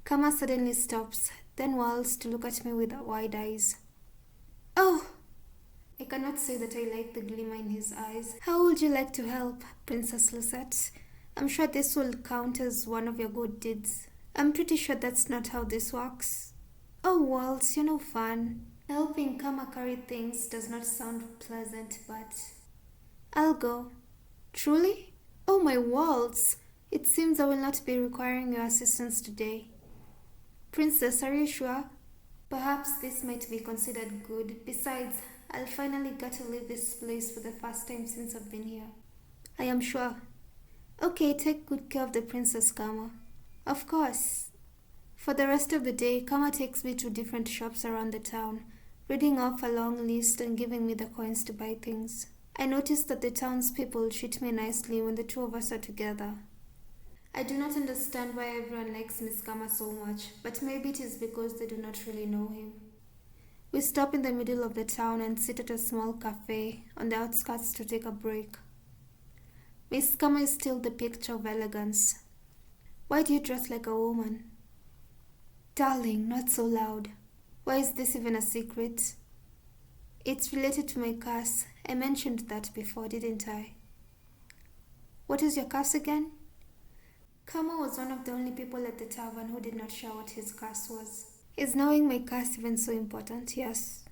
Kama suddenly stops, then whirls to look at me with wide eyes. Oh! I cannot say that I like the glimmer in his eyes. How would you like to help, Princess Lucette? I'm sure this will count as one of your good deeds. I'm pretty sure that's not how this works. Oh, Waltz, you're no fun. Helping Kama carry things does not sound pleasant, but... I'll go. Truly? Oh, my Waltz! It seems I will not be requiring your assistance today. Princess, are you sure? Perhaps this might be considered good. Besides, I'll finally get to leave this place for the first time since I've been here. I am sure. Okay, take good care of the Princess, Kama. Of course. For the rest of the day, Kama takes me to different shops around the town, reading off a long list and giving me the coins to buy things. I notice that the townspeople treat me nicely when the two of us are together. I do not understand why everyone likes Miss Kama so much, but maybe it is because they do not really know him. We stop in the middle of the town and sit at a small cafe on the outskirts to take a break. Miss Kama is still the picture of elegance. Why do you dress like a woman? Darling, not so loud. Why is this even a secret? It's related to my curse. I mentioned that before, didn't I? What is your curse again? Kama was one of the only people at the tavern who did not share what his curse was. Is knowing my curse even so important? Yes.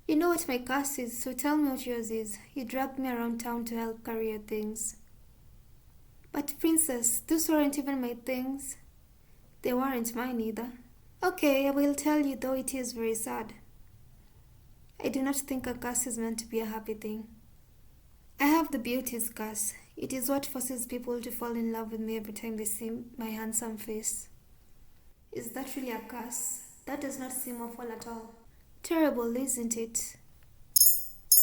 You know what my curse is, so tell me what yours is. You dragged me around town to help carry your things. But Princess, those weren't even my things. They weren't mine either. Okay, I will tell you, though it is very sad. I do not think a curse is meant to be a happy thing. I have the beauty's curse. It is what forces people to fall in love with me every time they see my handsome face. Is that really a curse? That does not seem awful at all. Terrible, isn't it?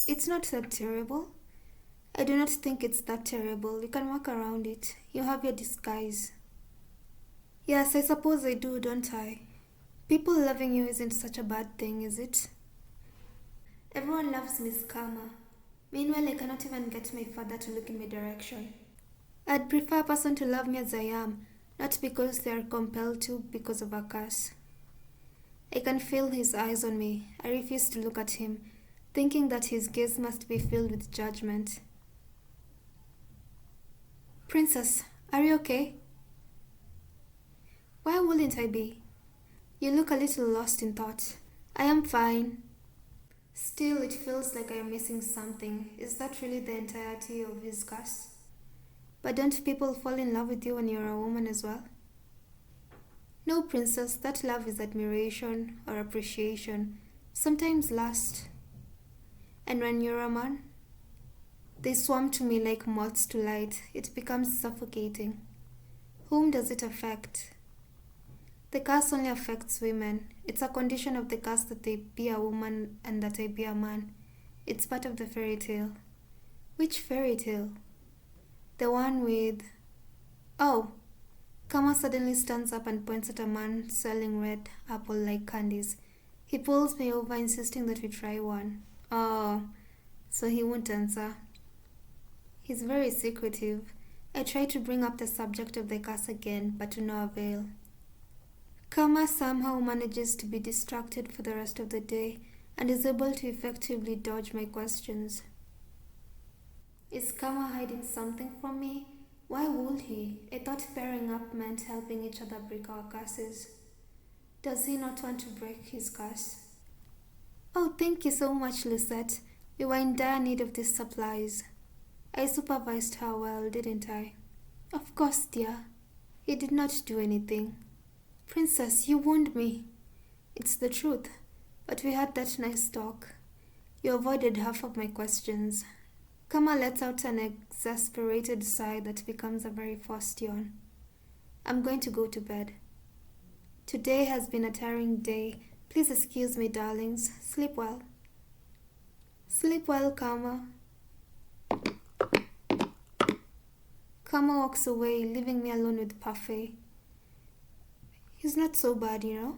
It's not that terrible. I do not think it's that terrible. You can work around it. You have your disguise. Yes, I suppose I do, don't I? People loving you isn't such a bad thing, is it? Everyone loves Miss Karma. Meanwhile, I cannot even get my father to look in my direction. I'd prefer a person to love me as I am, not because they are compelled to because of a curse. I can feel his eyes on me. I refuse to look at him, thinking that his gaze must be filled with judgment. Princess, are you okay? Why wouldn't I be? You look a little lost in thought. I am fine. Still, it feels like I am missing something. Is that really the entirety of his curse? But don't people fall in love with you when you're a woman as well? No, princess, that love is admiration or appreciation, sometimes lust. And when you're a man, they swarm to me like moths to light. It becomes suffocating. Whom does it affect? The curse only affects women. It's a condition of the curse that they be a woman and that I be a man. It's part of the fairy tale. Which fairy tale? The one with... Oh! Kama suddenly stands up and points at a man selling red apple-like candies. He pulls me over, insisting that we try one. Oh, so he won't answer. He's very secretive. I try to bring up the subject of the curse again, but to no avail. Kama somehow manages to be distracted for the rest of the day and is able to effectively dodge my questions. Is Kama hiding something from me? Why would he? I thought pairing up meant helping each other break our curses. Does he not want to break his curse? Oh, thank you so much, Lucette. We were in dire need of these supplies. I supervised her well, didn't I? Of course, dear. He did not do anything. Princess, you wound me. It's the truth, but we had that nice talk. You avoided half of my questions. Kama lets out an exasperated sigh that becomes a very forced yawn. I'm going to go to bed. Today has been a tiring day. Please excuse me, darlings. Sleep well. Sleep well, Kama. Kama walks away, leaving me alone with Parfait. He's not so bad, you know.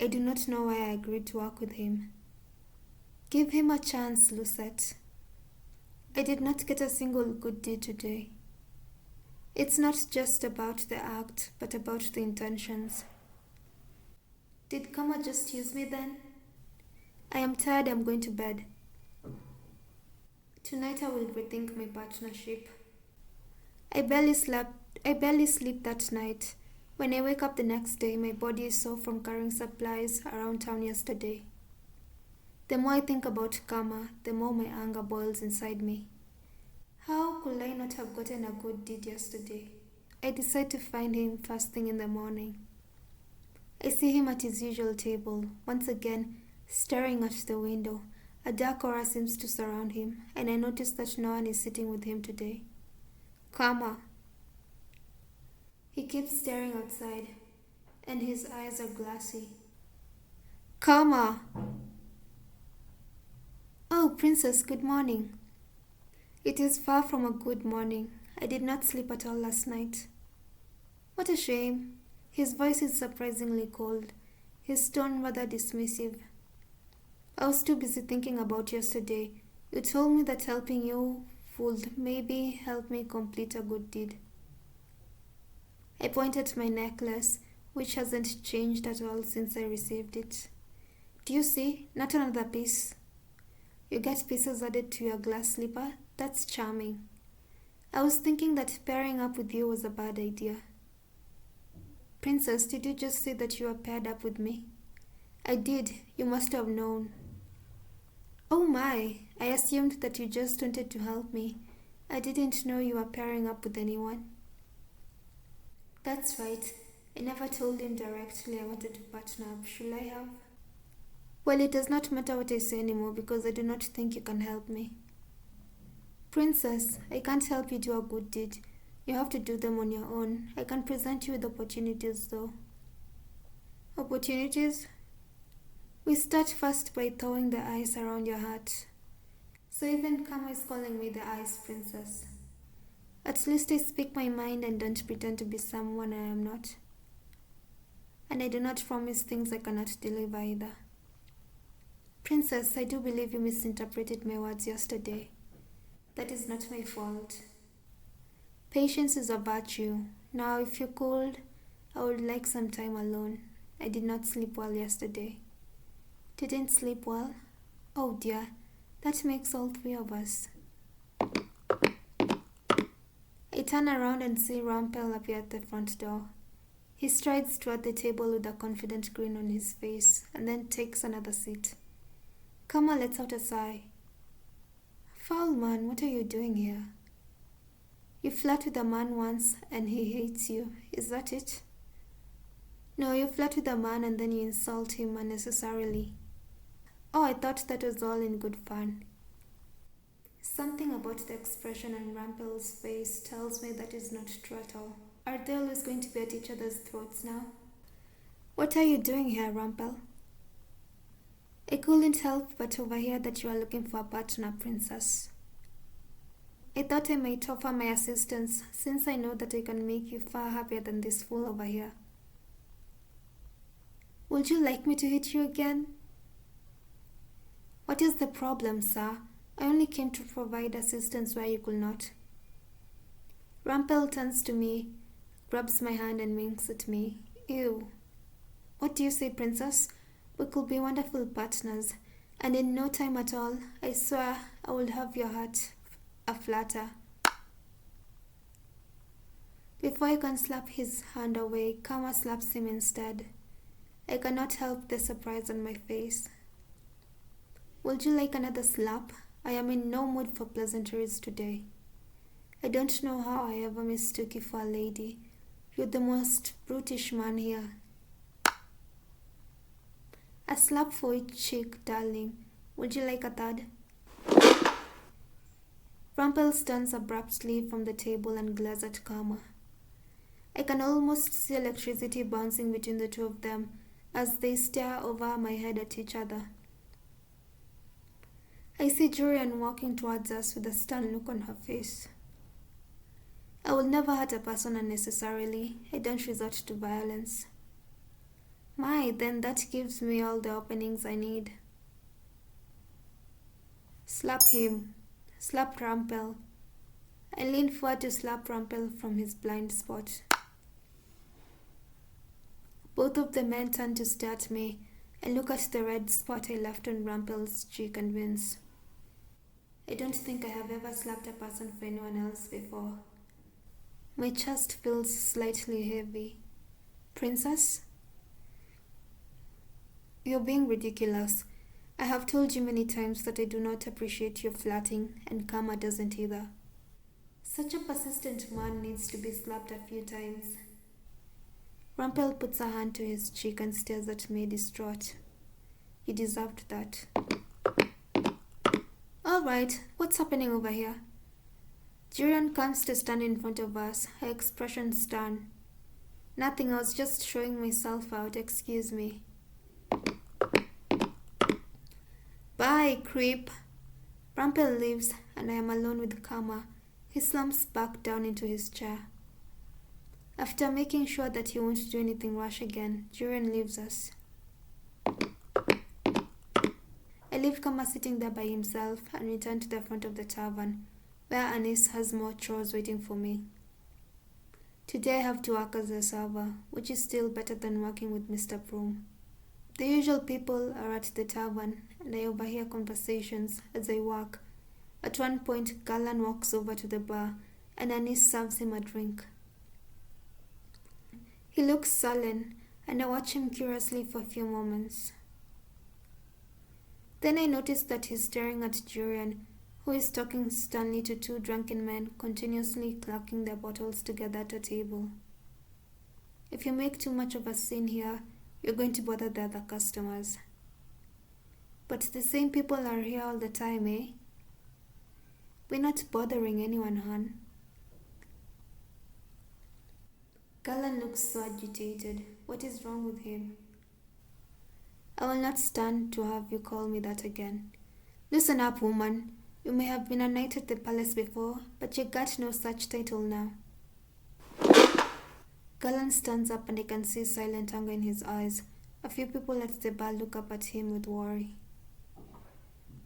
I do not know why I agreed to work with him. Give him a chance, Lucette. I did not get a single good deed today. It's not just about the act, but about the intentions. Did Kama just use me then? I am tired, I'm going to bed. Tonight I will rethink my partnership. I barely sleep that night. When I wake up the next day, my body is sore from carrying supplies around town yesterday. The more I think about Kama, the more my anger boils inside me. How could I not have gotten a good deed yesterday? I decide to find him first thing in the morning. I see him at his usual table, once again staring at the window. A dark aura seems to surround him, and I notice that no one is sitting with him today. Kama. He keeps staring outside, and his eyes are glassy. Kama! Oh, Princess, good morning. It is far from a good morning. I did not sleep at all last night. What a shame. His voice is surprisingly cold, his tone rather dismissive. I was too busy thinking about yesterday. You told me that helping you would maybe help me complete a good deed. I pointed to my necklace, which hasn't changed at all since I received it. Do you see? Not another piece. You get pieces added to your glass slipper? That's charming. I was thinking that pairing up with you was a bad idea. Princess, did you just say that you were paired up with me? I did. You must have known. Oh my, I assumed that you just wanted to help me. I didn't know you were pairing up with anyone. That's right. I never told him directly I wanted to partner up. Should I have? Well, it does not matter what I say anymore because I do not think you can help me. Princess, I can't help you do a good deed. You have to do them on your own. I can present you with opportunities though. Opportunities? We start first by thawing the ice around your heart. So even Kama is calling me the Ice Princess. At least I speak my mind and don't pretend to be someone I am not. And I do not promise things I cannot deliver either. Princess, I do believe you misinterpreted my words yesterday. That is not my fault. Patience is a virtue. Now, if you could, I would like some time alone. I did not sleep well yesterday. Didn't sleep well? Oh dear, that makes all three of us. I turn around and see Rumpel appear at the front door. He strides toward the table with a confident grin on his face and then takes another seat. Kama lets out a sigh. Foul man, what are you doing here? You flirt with a man once and he hates you, is that it? No, you flirt with a man and then you insult him unnecessarily. Oh, I thought that was all in good fun. Something about the expression on Rumpel's face tells me that is not true at all. Are they always going to be at each other's throats now? What are you doing here, Rumpel? I couldn't help but overhear that you are looking for a partner, Princess. I thought I might offer my assistance since I know that I can make you far happier than this fool over here. Would you like me to hit you again? What is the problem, sir? I only came to provide assistance where you could not. Rumpel turns to me, grabs my hand and winks at me. Ew. What do you say, Princess? We could be wonderful partners, and in no time at all, I swear I will have your heart aflutter. Before I can slap his hand away, Kama slaps him instead. I cannot help the surprise on my face. Would you like another slap? I am in no mood for pleasantries today. I don't know how I ever mistook you for a lady. You're the most brutish man here. A slap for each cheek, darling. Would you like a third? Rumpel stands abruptly from the table and glares at Kama. I can almost see electricity bouncing between the two of them as they stare over my head at each other. I see Jurian walking towards us with a stern look on her face. I will never hurt a person unnecessarily. I don't resort to violence. My, then that gives me all the openings I need. Slap him. Slap Rumpel. I lean forward to slap Rumpel from his blind spot. Both of the men turn to stare at me and look at the red spot I left on Rumpel's cheek and wince. I don't think I have ever slapped a person for anyone else before. My chest feels slightly heavy. Princess? You're being ridiculous. I have told you many times that I do not appreciate your flirting, and Kama doesn't either. Such a persistent man needs to be slapped a few times. Rumpel puts a hand to his cheek and stares at me distraught. You deserved that. All right, what's happening over here? Jurian comes to stand in front of us, her expression stern. Nothing, I was just showing myself out, excuse me. Bye, creep. Rumpel leaves, and I am alone with Kama. He slumps back down into his chair. After making sure that he won't do anything rash again, Jurian leaves us. I leave Kama sitting there by himself and return to the front of the tavern, where Anis has more chores waiting for me. Today I have to work as a server, which is still better than working with Mr. Broom. The usual people are at the tavern, and I overhear conversations as I work. At one point, Galan walks over to the bar, and Anis serves him a drink. He looks sullen, and I watch him curiously for a few moments. Then I notice that he's staring at Jurian, who is talking sternly to two drunken men continuously clacking their bottles together at a table. If you make too much of a scene here, you're going to bother the other customers. But the same people are here all the time, eh? We're not bothering anyone, hon. Galan looks so agitated. What is wrong with him? I will not stand to have you call me that again. Listen up, woman. You may have been a knight at the palace before, but you got no such title now. Galan stands up and I can see silent anger in his eyes. A few people at the bar look up at him with worry.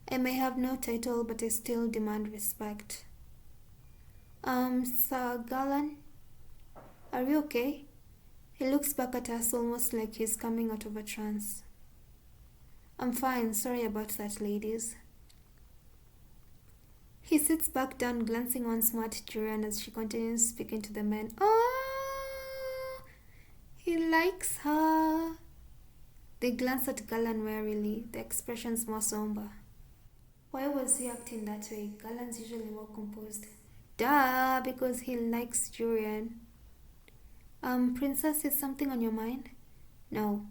I may have no title, but I still demand respect. Sir Galan? Are you okay? He looks back at us almost like he's coming out of a trance. I'm fine, sorry about that, ladies. He sits back down, glancing once more at Julian as she continues speaking to the men. Oh, he likes her. They glance at Galan warily, the expressions more somber. Why was he acting that way? Galan's usually more composed. Duh, because he likes Julian. Princess, is something on your mind? No.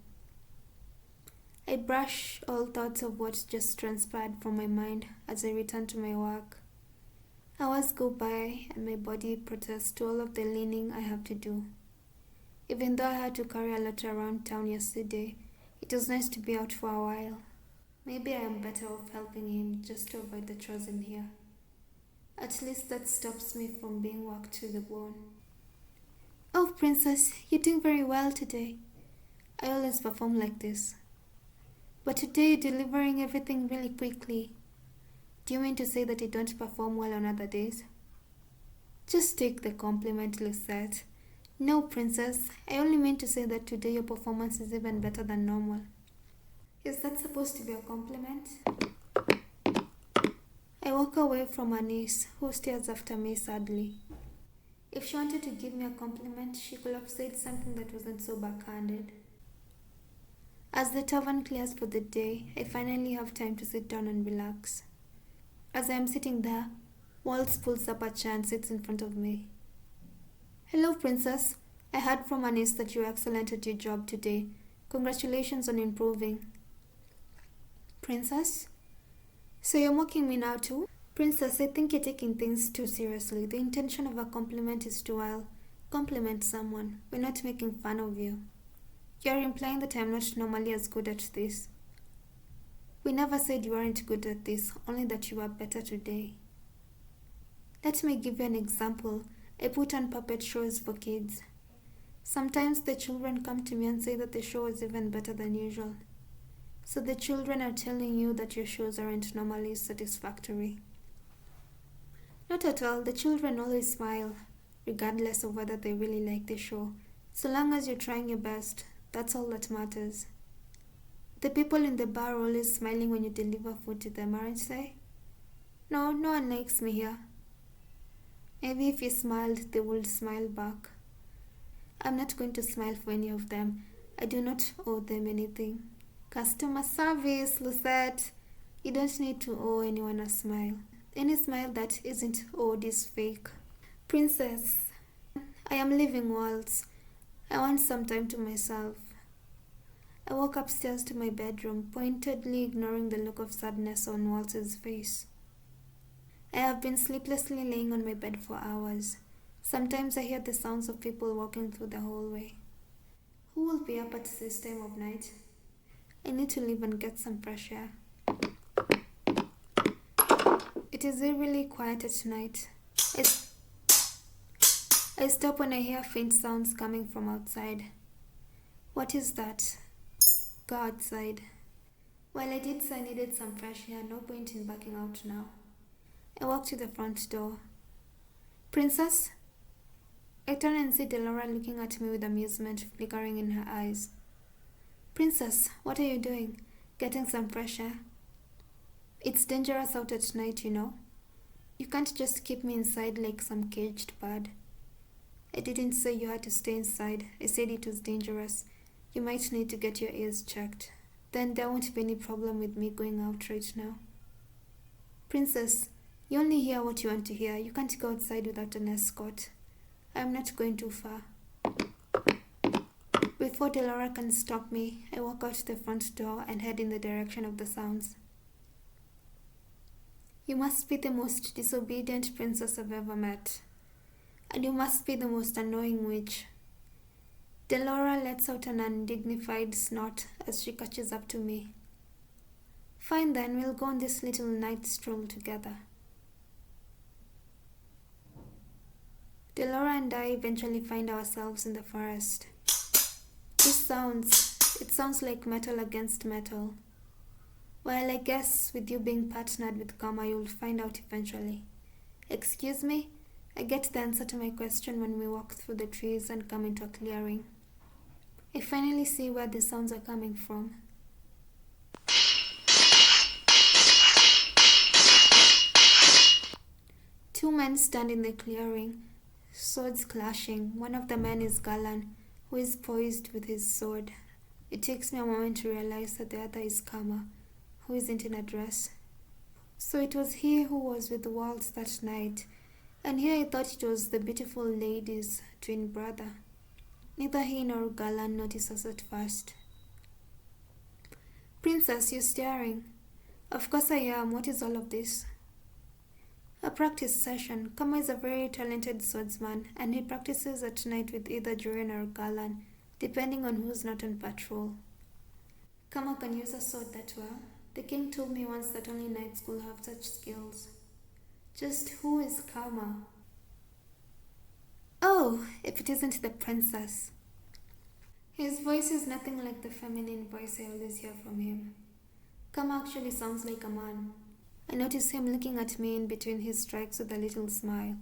I brush all thoughts of what just transpired from my mind as I return to my work. Hours go by and my body protests to all of the leaning I have to do. Even though I had to carry a lot around town yesterday, it was nice to be out for a while. Maybe I am better off helping him just to avoid the chores in here. At least that stops me from being worked to the bone. Oh, Princess, you're doing very well today. I always perform like this. But today you're delivering everything really quickly. Do you mean to say that I don't perform well on other days? Just take the compliment, Lucette. No, Princess, I only mean to say that today your performance is even better than normal. Is that supposed to be a compliment? I walk away from her niece, who stares after me sadly. If she wanted to give me a compliment, she could have said something that wasn't so backhanded. As the tavern clears for the day, I finally have time to sit down and relax. As I am sitting there, Waltz pulls up a chair and sits in front of me. Hello, Princess. I heard from Anis that you were excellent at your job today. Congratulations on improving. Princess? So you're mocking me now too? Princess, I think you're taking things too seriously. The intention of a compliment is to, compliment someone. We're not making fun of you. You're implying that I'm not normally as good at this. We never said you weren't good at this, only that you are better today. Let me give you an example. I put on puppet shows for kids. Sometimes the children come to me and say that the show is even better than usual. So the children are telling you that your shows aren't normally satisfactory. Not at all. The children always smile, regardless of whether they really like the show. So long as you're trying your best, that's all that matters. The people in the bar are always smiling when you deliver food to them, aren't they? No, no one likes me here. Maybe if you smiled, they would smile back. I'm not going to smile for any of them. I do not owe them anything. Customer service, Lucette. You don't need to owe anyone a smile. Any smile that isn't owed is fake. Princess, I am leaving Waltz. I want some time to myself. I walk upstairs to my bedroom, pointedly ignoring the look of sadness on Waltz's face. I have been sleeplessly laying on my bed for hours. Sometimes I hear the sounds of people walking through the hallway. Who will be up at this time of night? I need to leave and get some fresh air. It is eerily quiet at night. I stop when I hear faint sounds coming from outside. What is that? Go outside. While I did so, I needed some fresh air. No point in backing out now. I walk to the front door. Princess? I turn and see Delora looking at me with amusement flickering in her eyes. Princess, what are you doing? Getting some fresh air? It's dangerous out at night, you know. You can't just keep me inside like some caged bird. I didn't say you had to stay inside. I said it was dangerous. You might need to get your ears checked. Then there won't be any problem with me going out right now. Princess, you only hear what you want to hear. You can't go outside without an escort. I am not going too far. Before Delora can stop me, I walk out the front door and head in the direction of the sounds. You must be the most disobedient princess I've ever met. And you must be the most annoying witch. Delora lets out an undignified snort as she catches up to me. Fine then, we'll go on this little night stroll together. Delora and I eventually find ourselves in the forest. It sounds like metal against metal. Well, I guess with you being partnered with Karma, you'll find out eventually. Excuse me? I get the answer to my question when we walk through the trees and come into a clearing. I finally see where the sounds are coming from. Two men stand in the clearing, swords clashing. One of the men is Galan, who is poised with his sword. It takes me a moment to realize that the other is Karma, who isn't in a dress. So it was he who was with the Waltz that night, and here I thought it was the beautiful lady's twin brother. Neither he nor Galan noticed us at first. Princess, you're staring. Of course I am. What is all of this? A practice session. Kama is a very talented swordsman, and he practices at night with either Julian or Galan, depending on who's not on patrol. Kama can use a sword that well. The king told me once that only knights could have such skills. Just who is Kama? Oh, if it isn't the princess. His voice is nothing like the feminine voice I always hear from him. Kama actually sounds like a man. I notice him looking at me in between his strikes with a little smile.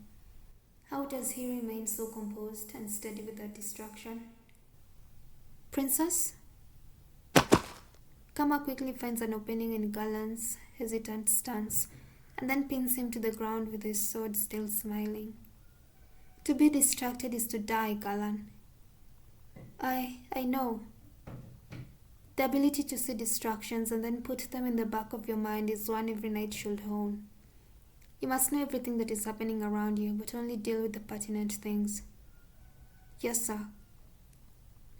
How does he remain so composed and steady without distraction? Princess? Kama quickly finds an opening in Galan's hesitant stance and then pins him to the ground with his sword still smiling. To be distracted is to die, Galan. I know. The ability to see distractions and then put them in the back of your mind is one every knight should hone. You must know everything that is happening around you, but only deal with the pertinent things. Yes, sir.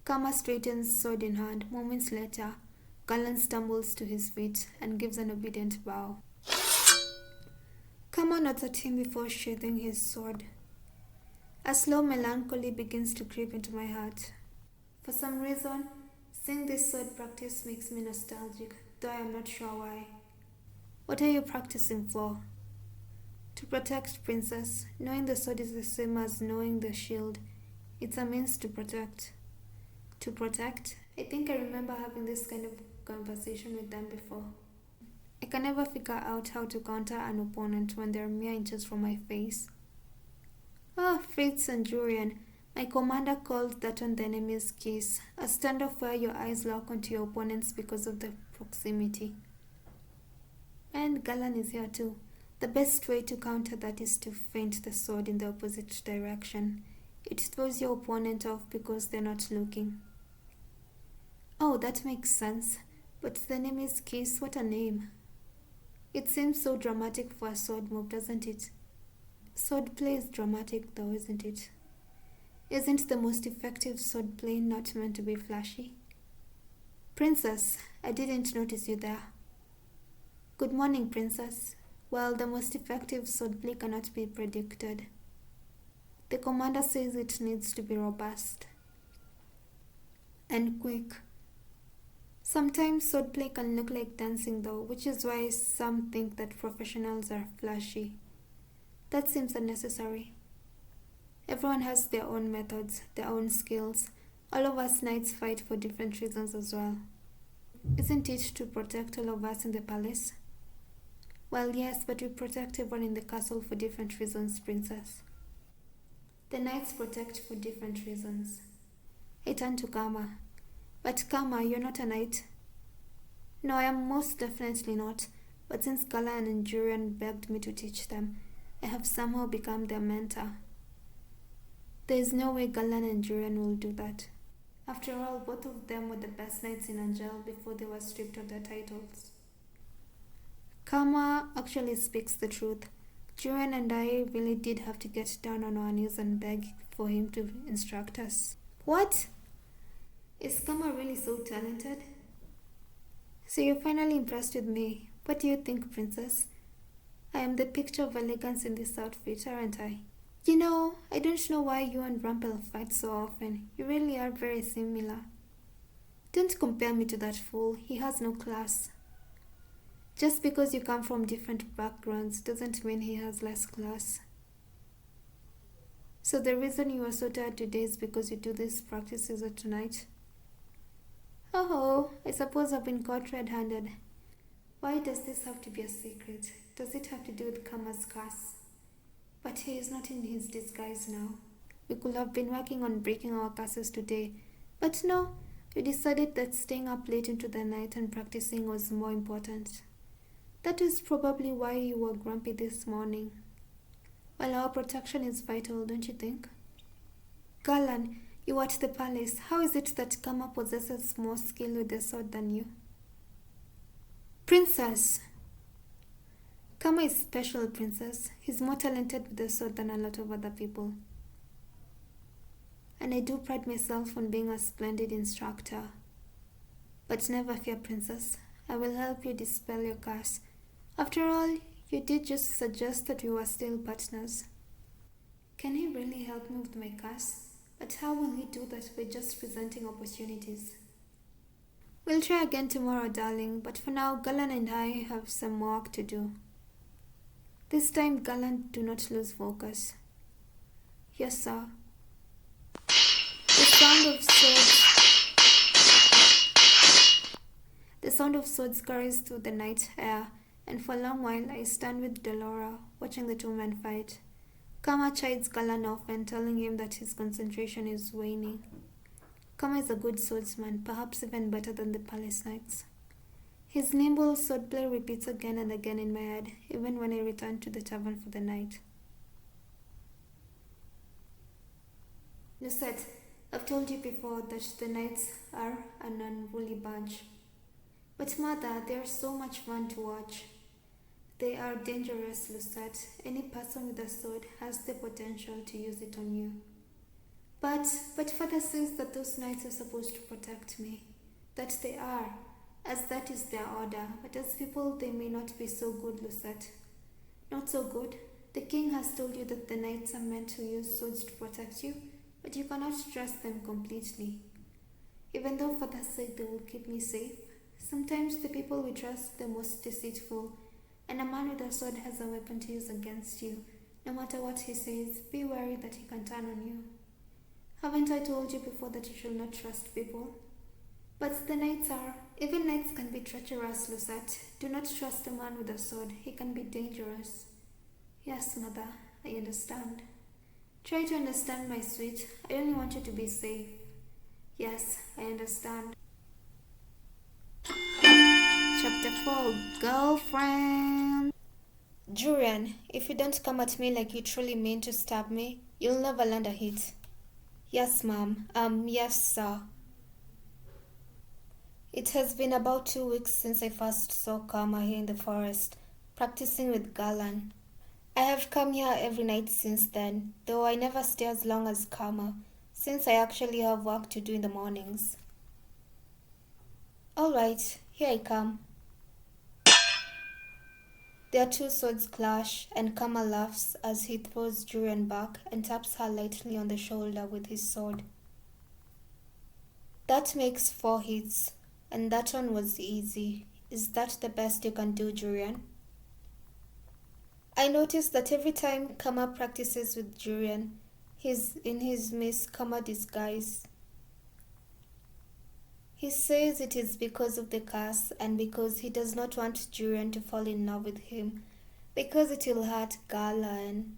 Kama straightens, sword in hand. Moments later, Galan stumbles to his feet and gives an obedient bow. Kama nods at him before sheathing his sword. A slow melancholy begins to creep into my heart. For some reason, seeing this sword practice makes me nostalgic, though I am not sure why. What are you practicing for? To protect, Princess. Knowing the sword is the same as knowing the shield. It's a means to protect. To protect? I think I remember having this kind of conversation with them before. I can never figure out how to counter an opponent when they're mere inches from my face. Fritz and Julian. My commander called that on the enemy's kiss, a standoff where your eyes lock onto your opponents because of the proximity. And Galan is here too. The best way to counter that is to feint the sword in the opposite direction. It throws your opponent off because they're not looking. Oh, that makes sense. But the enemy's kiss, what a name. It seems so dramatic for a sword move, doesn't it? Swordplay is dramatic though, isn't it? Isn't the most effective swordplay not meant to be flashy? Princess, I didn't notice you there. Good morning, Princess. Well, the most effective swordplay cannot be predicted. The commander says it needs to be robust and quick. Sometimes swordplay can look like dancing though, which is why some think that professionals are flashy. That seems unnecessary. Everyone has their own methods, their own skills. All of us knights fight for different reasons as well. Isn't it to protect all of us in the palace? Well, yes, but we protect everyone in the castle for different reasons, Princess. The knights protect for different reasons. I turn to Kama. But Kama, you're not a knight. No, I am most definitely not. But since Galan and Julian begged me to teach them, I have somehow become their mentor. There is no way Galan and Julian will do that. After all, both of them were the best knights in Angielle before they were stripped of their titles. Kama actually speaks the truth. Julian and I really did have to get down on our knees and beg for him to instruct us. What? Is Kama really so talented? So you're finally impressed with me. What do you think, Princess? I am the picture of elegance in this outfit, aren't I? I don't know why you and Rumpel fight so often. You really are very similar. Don't compare me to that fool. He has no class. Just because you come from different backgrounds doesn't mean he has less class. So the reason you are so tired today is because you do these practices tonight? Oh, I suppose I've been caught red-handed. Why does this have to be a secret? Does it have to do with Kama's curse? But he is not in his disguise now. We could have been working on breaking our curses today. But no, we decided that staying up late into the night and practicing was more important. That is probably why you were grumpy this morning. Well, our protection is vital, don't you think? Galan, you are at the palace. How is it that Kama possesses more skill with the sword than you? Princess! Kama is special, Princess. He's more talented with the sword than a lot of other people. And I do pride myself on being a splendid instructor. But never fear, Princess. I will help you dispel your curse. After all, you did just suggest that we were still partners. Can he really help me with my curse? But how will he do that by just presenting opportunities? We'll try again tomorrow, darling, but for now, Galan and I have some work to do. This time, Galan, do not lose focus. Yes, sir. The sound of swords carries through the night air, and for a long while I stand with Delora, watching the two men fight. Kama chides Galan off and telling him that his concentration is waning. Kama is a good swordsman, perhaps even better than the palace knights. His nimble swordplay repeats again and again in my head, even when I return to the tavern for the night. Lucette, I've told you before that the knights are an unruly bunch. But mother, they are so much fun to watch. They are dangerous, Lucette. Any person with a sword has the potential to use it on you. But father says that those knights are supposed to protect me. That they are, as that is their order. But as people, they may not be so good, Lucette. Not so good. The king has told you that the knights are meant to use swords to protect you, but you cannot trust them completely. Even though father said they will keep me safe, sometimes the people we trust are the most deceitful, and a man with a sword has a weapon to use against you. No matter what he says, be wary that he can turn on you. Haven't I told you before that you should not trust people? But the knights are. Even knights can be treacherous, Lucette. Do not trust a man with a sword. He can be dangerous. Yes, mother, I understand. Try to understand, my sweet. I only want you to be safe. Yes, I understand. Chapter 4, Girlfriend. Jurian, if you don't come at me like you truly mean to stab me, you'll never land a hit. Yes, ma'am. Yes, sir. It has been about 2 weeks since I first saw Karma here in the forest, practicing with Galan. I have come here every night since then, though I never stay as long as Karma, since I actually have work to do in the mornings. All right, here I come. Their two swords clash, and Kama laughs as he throws Jurian back and taps her lightly on the shoulder with his sword. That makes 4 hits, and that one was easy. Is that the best you can do, Jurian? I notice that every time Kama practices with Jurian, he's in his Miss Kama disguise. He says it is because of the curse and because he does not want Jurian to fall in love with him, because it will hurt Galan.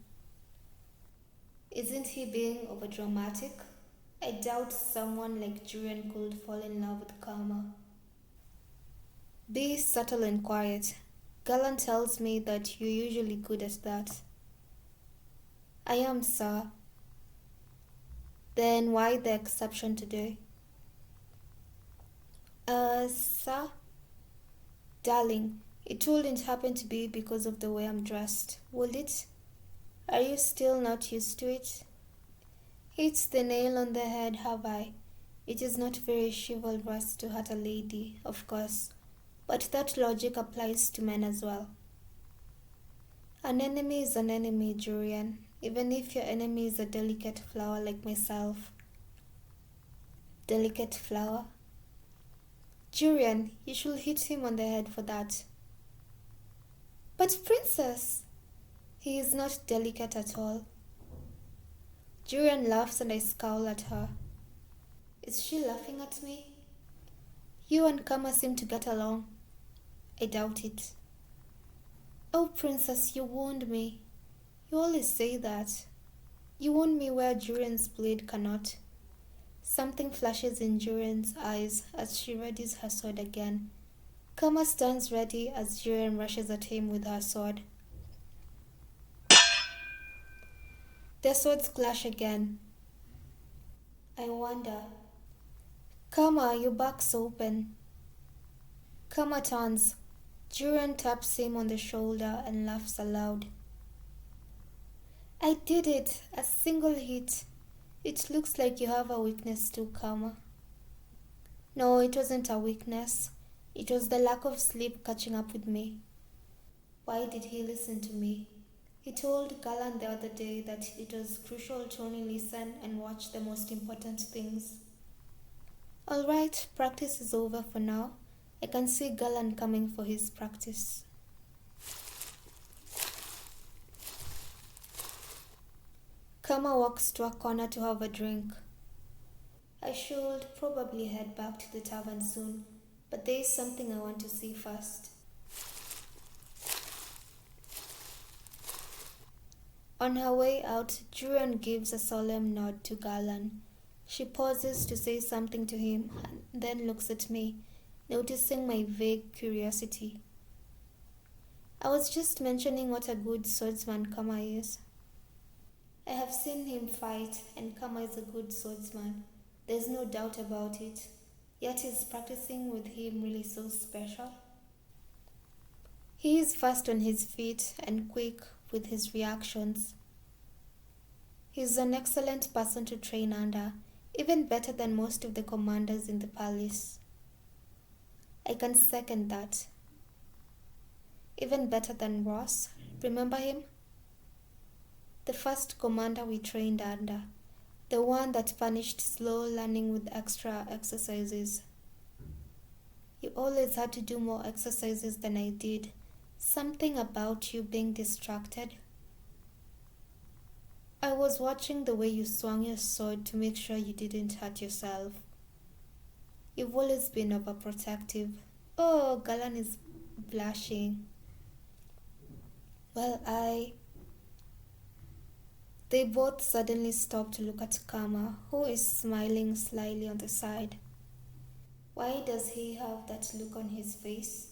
Isn't he being overdramatic? I doubt someone like Jurian could fall in love with Kama. Be subtle and quiet. Galan tells me that you're usually good at that. I am, sir. Then why the exception today? Sir? Darling, it wouldn't happen to be because of the way I'm dressed, would it? Are you still not used to it? Hit the nail on the head, have I? It is not very chivalrous to hurt a lady, of course, but that logic applies to men as well. An enemy is an enemy, Julian, even if your enemy is a delicate flower like myself. Delicate flower? Julian, you should hit him on the head for that. But Princess, he is not delicate at all. Julian laughs and I scowl at her. Is she laughing at me? You and Kama seem to get along. I doubt it. Oh, Princess, you wound me. You always say that. You wound me where Julian's blade cannot. Something flashes in Julian's eyes as she readies her sword again. Kama stands ready as Julian rushes at him with her sword. Their swords clash again. I wonder. Kama, your back's open. Kama turns. Julian taps him on the shoulder and laughs aloud. I did it! A single hit. It looks like you have a weakness too, Kama. No, it wasn't a weakness. It was the lack of sleep catching up with me. Why did he listen to me? He told Galan the other day that it was crucial to only listen and watch the most important things. All right, practice is over for now. I can see Galan coming for his practice. Kama walks to a corner to have a drink. I should probably head back to the tavern soon, but there is something I want to see first. On her way out, Julian gives a solemn nod to Galan. She pauses to say something to him and then looks at me, noticing my vague curiosity. I was just mentioning what a good swordsman Kama is. I have seen him fight, and Kama is a good swordsman. There's no doubt about it. Yet is practicing with him really so special? He is fast on his feet and quick with his reactions. He's an excellent person to train under, even better than most of the commanders in the palace. I can second that. Even better than Ross. Remember him? The first commander we trained under. The one that punished slow learning with extra exercises. You always had to do more exercises than I did. Something about you being distracted. I was watching the way you swung your sword to make sure you didn't hurt yourself. You've always been overprotective. Oh, Galan is blushing. Well, They both suddenly stop to look at Kama, who is smiling slyly on the side. Why does he have that look on his face?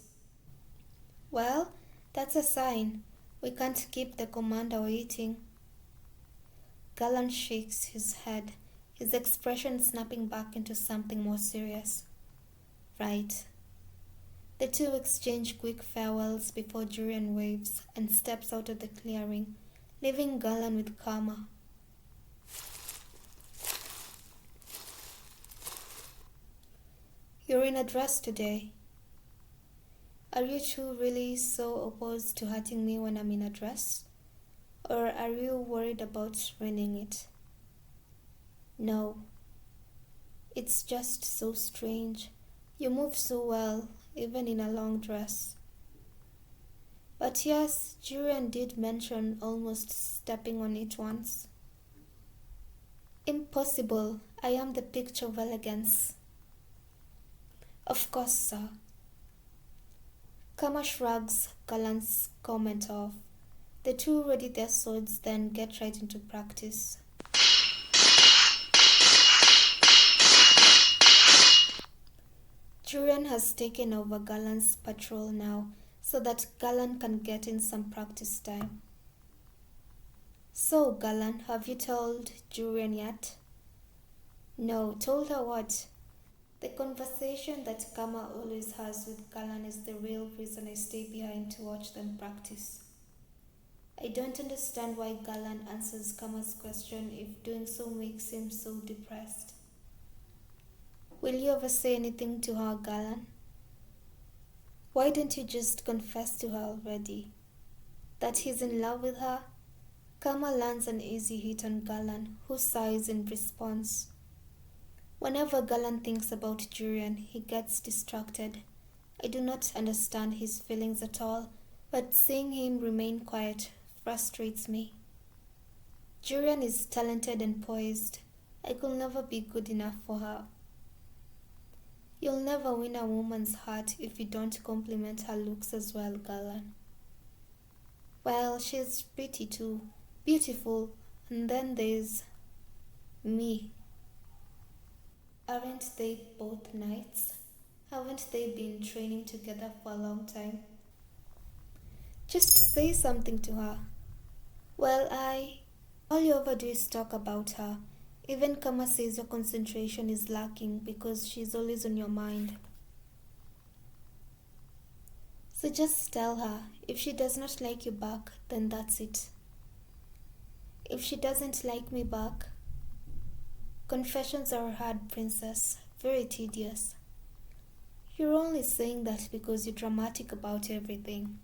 Well, that's a sign. We can't keep the commander waiting. Galan shakes his head, his expression snapping back into something more serious. Right. The two exchange quick farewells before Julian waves and steps out of the clearing, leaving Galan with Kama. You're in a dress today. Are you two really so opposed to hurting me when I'm in a dress? Or are you worried about ruining it? No. It's just so strange. You move so well, even in a long dress. But yes, Julian did mention almost stepping on it once. Impossible. I am the picture of elegance. Of course, sir. Kama shrugs Galan's comment off. The two ready their swords, then get right into practice. Julian has taken over Galan's patrol now, so that Galan can get in some practice time. So, Galan, have you told Julian yet? No, told her what? The conversation that Kama always has with Galan is the real reason I stay behind to watch them practice. I don't understand why Galan answers Kama's question if doing so makes him so depressed. Will you ever say anything to her, Galan? Why don't you just confess to her already? that he's in love with her. Kama lands an easy hit on Galan, who sighs in response. Whenever Galan thinks about Jurian, he gets distracted. I do not understand his feelings at all, but seeing him remain quiet frustrates me. Jurian is talented and poised. I could never be good enough for her. You'll never win a woman's heart if you don't compliment her looks as well, Galan. Well, she's pretty too. Beautiful. And then there's me. Aren't they both knights? Haven't they been training together for a long time? Just say something to her. Well, all you ever do is talk about her. Even Kama says your concentration is lacking because she's always on your mind. So just tell her, if she does not like you back, then that's it. If she doesn't like me back, confessions are hard, princess, very tedious. You're only saying that because you're dramatic about everything.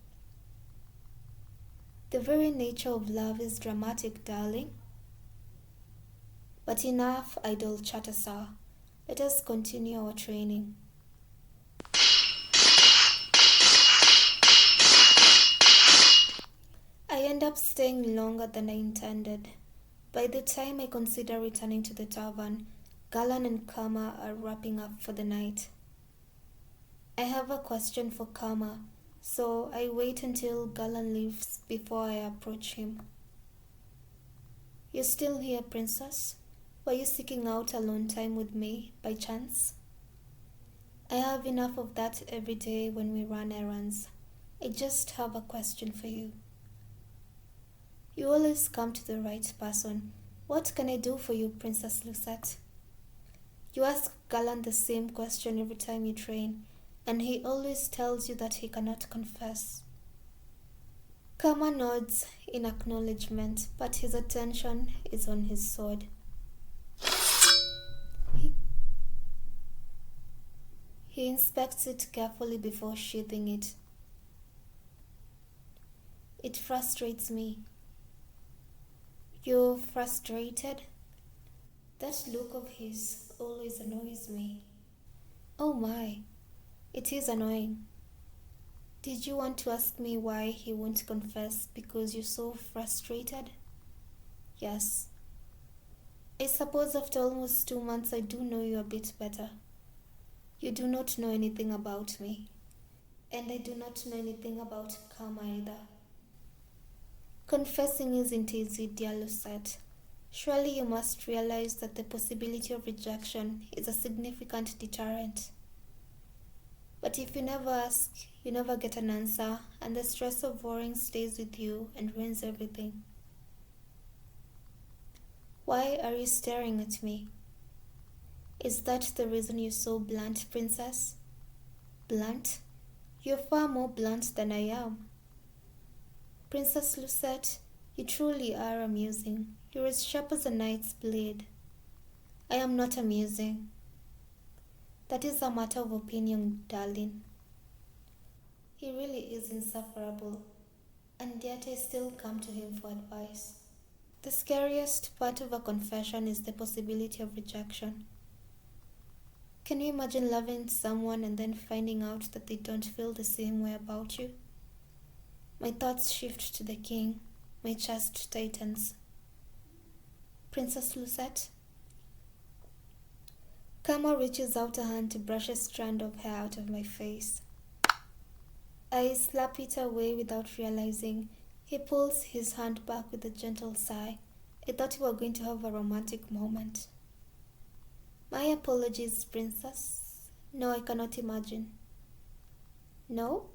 The very nature of love is dramatic, darling. But enough idle chatter, sir. Let us continue our training. I end up staying longer than I intended. By the time I consider returning to the tavern, Galan and Kama are wrapping up for the night. I have a question for Kama, so I wait until Galan leaves before I approach him. You're still here, princess? Were you seeking out alone time with me, by chance? I have enough of that every day when we run errands. I just have a question for you. You always come to the right person. What can I do for you, Princess Lucette? You ask Galan the same question every time you train, and he always tells you that he cannot confess. Kama nods in acknowledgement, but his attention is on his sword. He inspects it carefully before sheathing it. It frustrates me. You're frustrated? That look of his always annoys me. Oh my, it is annoying. Did you want to ask me why he won't confess because you're so frustrated? Yes. I suppose after almost 2 months I do know you a bit better. You do not know anything about me, and I do not know anything about Kama either. Confessing isn't easy, dear Lucette. Surely you must realize that the possibility of rejection is a significant deterrent. But if you never ask, you never get an answer, and the stress of worrying stays with you and ruins everything. Why are you staring at me? Is that the reason you're so blunt, princess? Blunt? You're far more blunt than I am. Princess Lucette, you truly are amusing. You're as sharp as a knight's blade. I am not amusing. That is a matter of opinion, darling. He really is insufferable, and yet I still come to him for advice. The scariest part of a confession is the possibility of rejection. Can you imagine loving someone and then finding out that they don't feel the same way about you? My thoughts shift to the king. My chest tightens. Princess Lucette? Kama reaches out a hand to brush a strand of hair out of my face. I slap it away without realizing. He pulls his hand back with a gentle sigh. I thought we were going to have a romantic moment. My apologies, princess. No, I cannot imagine. No?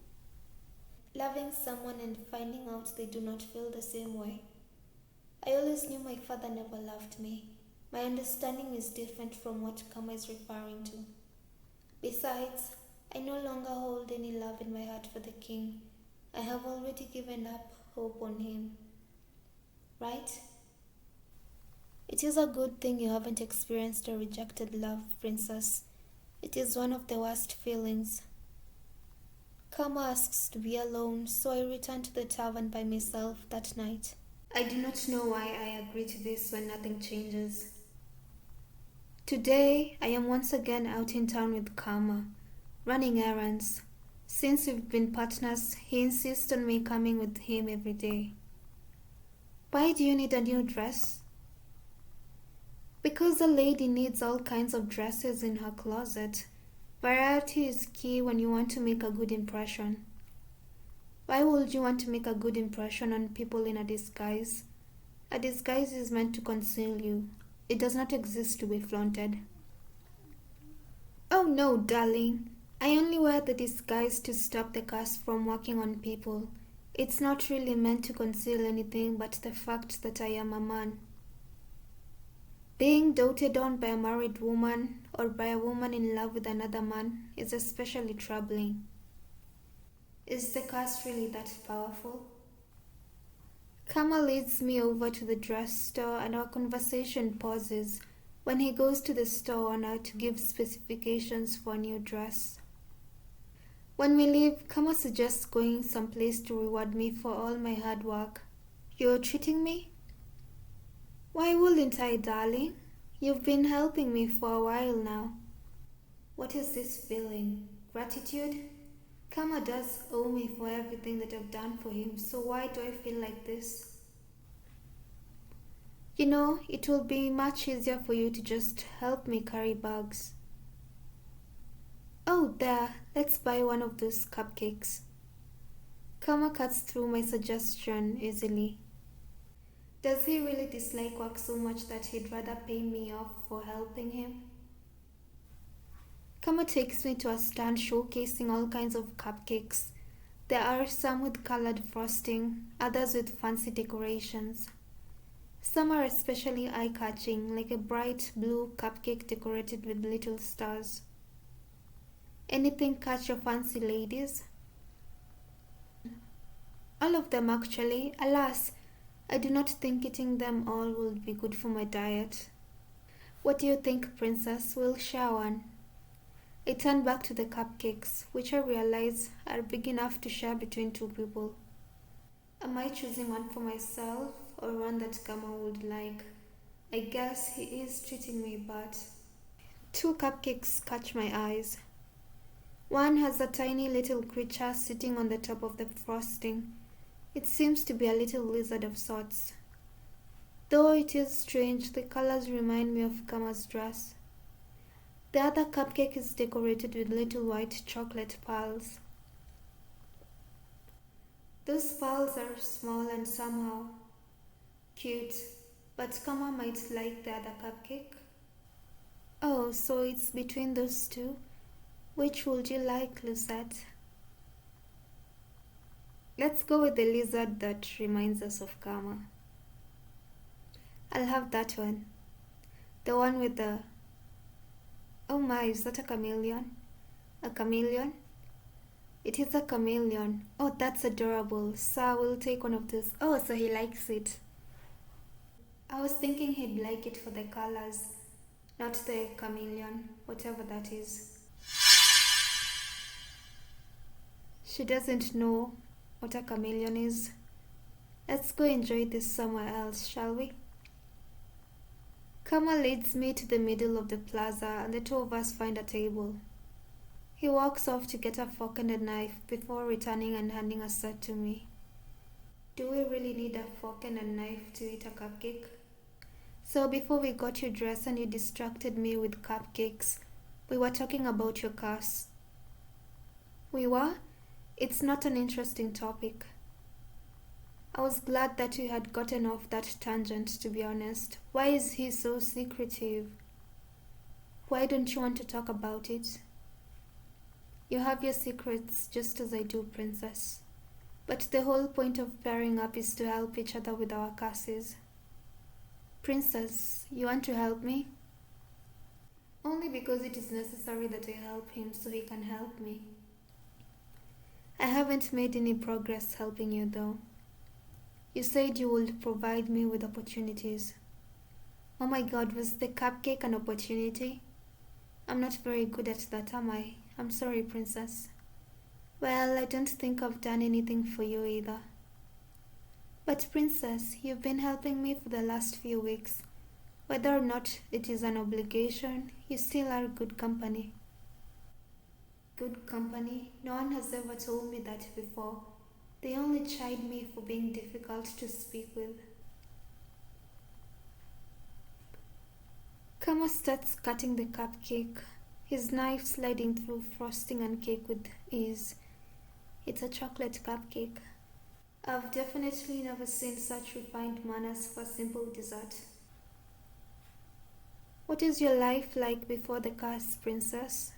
Loving someone and finding out they do not feel the same way. I always knew my father never loved me. My understanding is different from what Kama is referring to. Besides, I no longer hold any love in my heart for the king. I have already given up hope on him. Right? It is a good thing you haven't experienced a rejected love, princess. It is one of the worst feelings. Kama asks to be alone, so I return to the tavern by myself that night. I do not know why I agree to this when nothing changes. Today, I am once again out in town with Kama, running errands. Since we've been partners, he insists on me coming with him every day. Why do you need a new dress? Because a lady needs all kinds of dresses in her closet. Variety is key when you want to make a good impression. Why would you want to make a good impression on people in a disguise? A disguise is meant to conceal you. It does not exist to be flaunted. Oh no, darling. I only wear the disguise to stop the curse from working on people. It's not really meant to conceal anything but the fact that I am a man. Being doted on by a married woman or by a woman in love with another man is especially troubling. Is the curse really that powerful? Kama leads me over to the dress store and our conversation pauses when he goes to the store owner to give specifications for a new dress. When we leave, Kama suggests going someplace to reward me for all my hard work. You're treating me? Why wouldn't I, darling? You've been helping me for a while now. What is this feeling? Gratitude? Kama does owe me for everything that I've done for him, so why do I feel like this? You know, it will be much easier for you to just help me carry bags. Oh, there, let's buy one of those cupcakes. Kama cuts through my suggestion easily. Does he really dislike work so much that he'd rather pay me off for helping him? Kama takes me to a stand showcasing all kinds of cupcakes. There are some with colored frosting, others with fancy decorations. Some are especially eye-catching, like a bright blue cupcake decorated with little stars. Anything catch your fancy, ladies? All of them, actually. Alas, I do not think eating them all will be good for my diet. What do you think, Princess? We'll share one. I turn back to the cupcakes, which I realize are big enough to share between two people. Am I choosing one for myself or one that Kama would like? I guess he is treating me, but... Two cupcakes catch my eyes. One has a tiny little creature sitting on the top of the frosting. It seems to be a little lizard of sorts. Though it is strange, the colors remind me of Kama's dress. The other cupcake is decorated with little white chocolate pearls. Those pearls are small and somehow cute, but Kama might like the other cupcake. Oh, so it's between those two? Which would you like, Lucette? Let's go with the lizard that reminds us of Kama. I'll have that one. The one with the... Oh my, is that a chameleon? A chameleon? It is a chameleon. Oh, that's adorable. So we'll take one of those. Oh, so he likes it. I was thinking he'd like it for the colors, not the chameleon, whatever that is. She doesn't know what a chameleon is. Let's go enjoy this somewhere else, shall we? Kama leads me to the middle of the plaza and the two of us find a table. He walks off to get a fork and a knife before returning and handing a set to me. Do we really need a fork and a knife to eat a cupcake? So before we got your dress and you distracted me with cupcakes, we were talking about your curse. We were? It's not an interesting topic. I was glad that you had gotten off that tangent, to be honest. Why is he so secretive? Why don't you want to talk about it? You have your secrets just as I do, Princess. But the whole point of pairing up is to help each other with our curses. Princess, you want to help me? Only because it is necessary that I help him so he can help me. I haven't made any progress helping you though. You said you would provide me with opportunities. Oh my god, was the cupcake an opportunity? I'm not very good at that, am I? I'm sorry, Princess. Well, I don't think I've done anything for you either. But Princess, you've been helping me for the last few weeks. Whether or not it is an obligation, you still are good company. Good company? No one has ever told me that before. They only chide me for being difficult to speak with. Kama starts cutting the cupcake, his knife sliding through frosting and cake with ease. It's a chocolate cupcake. I've definitely never seen such refined manners for simple dessert. What is your life like before the curse, Princess?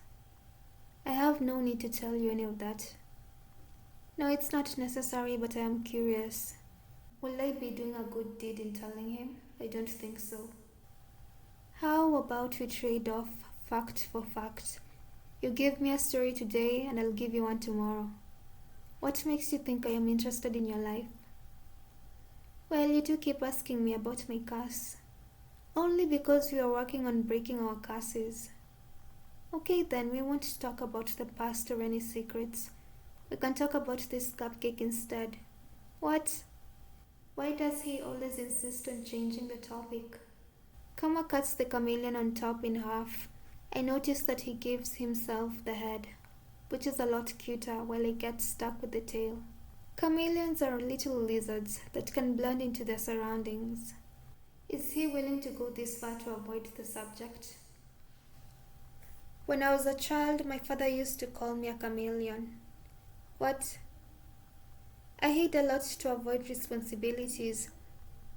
I have no need to tell you any of that. No, it's not necessary, but I am curious. Will I be doing a good deed in telling him? I don't think so. How about we trade off fact for fact? You give me a story today and I'll give you one tomorrow. What makes you think I am interested in your life? Well, you do keep asking me about my curse. Only because we are working on breaking our curses. Okay then, we won't talk about the past or any secrets. We can talk about this cupcake instead. What? Why does he always insist on changing the topic? Kama cuts the chameleon on top in half. I notice that he gives himself the head, which is a lot cuter while he gets stuck with the tail. Chameleons are little lizards that can blend into their surroundings. Is he willing to go this far to avoid the subject? When I was a child, my father used to call me a chameleon. What? I hid a lot to avoid responsibilities.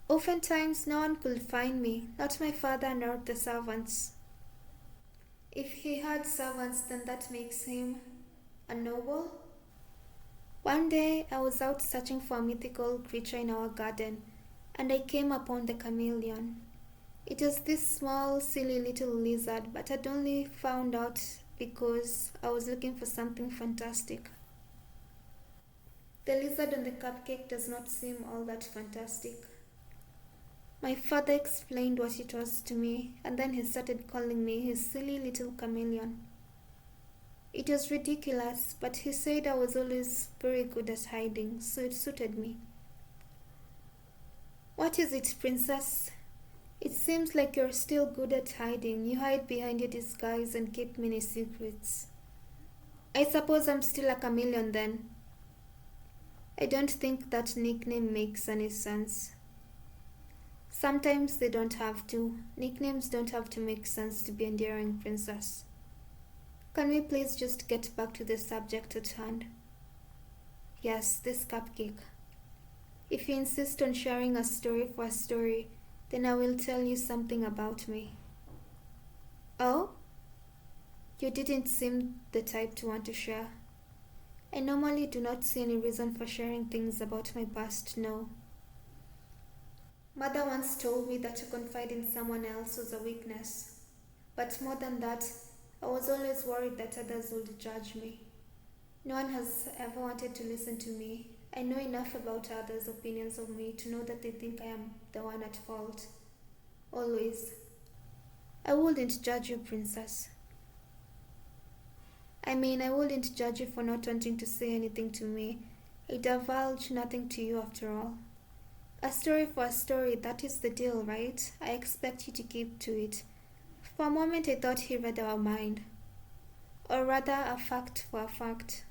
Oftentimes no one could find me, not my father nor the servants. If he had servants, then that makes him a noble? One day I was out searching for a mythical creature in our garden, and I came upon the chameleon. It was this small, silly little lizard, but I'd only found out because I was looking for something fantastic. The lizard on the cupcake does not seem all that fantastic. My father explained what it was to me, and then he started calling me his silly little chameleon. It was ridiculous, but he said I was always very good at hiding, so it suited me. What is it, Princess? It seems like you're still good at hiding. You hide behind your disguise and keep many secrets. I suppose I'm still a chameleon then. I don't think that nickname makes any sense. Sometimes they don't have to. Nicknames don't have to make sense to be endearing, Princess. Can we please just get back to the subject at hand? Yes, this cupcake. If you insist on sharing a story for a story, then I will tell you something about me. Oh? You didn't seem the type to want to share. I normally do not see any reason for sharing things about my past, no. Mother once told me that to confide in someone else was a weakness. But more than that, I was always worried that others would judge me. No one has ever wanted to listen to me. I know enough about others' opinions of me to know that they think I am the one at fault. Always. I wouldn't judge you, Princess. I wouldn't judge you for not wanting to say anything to me. I divulge nothing to you after all. A story for a story, that is the deal, right? I expect you to keep to it. For a moment I thought he read our mind. Or rather, a fact for a fact.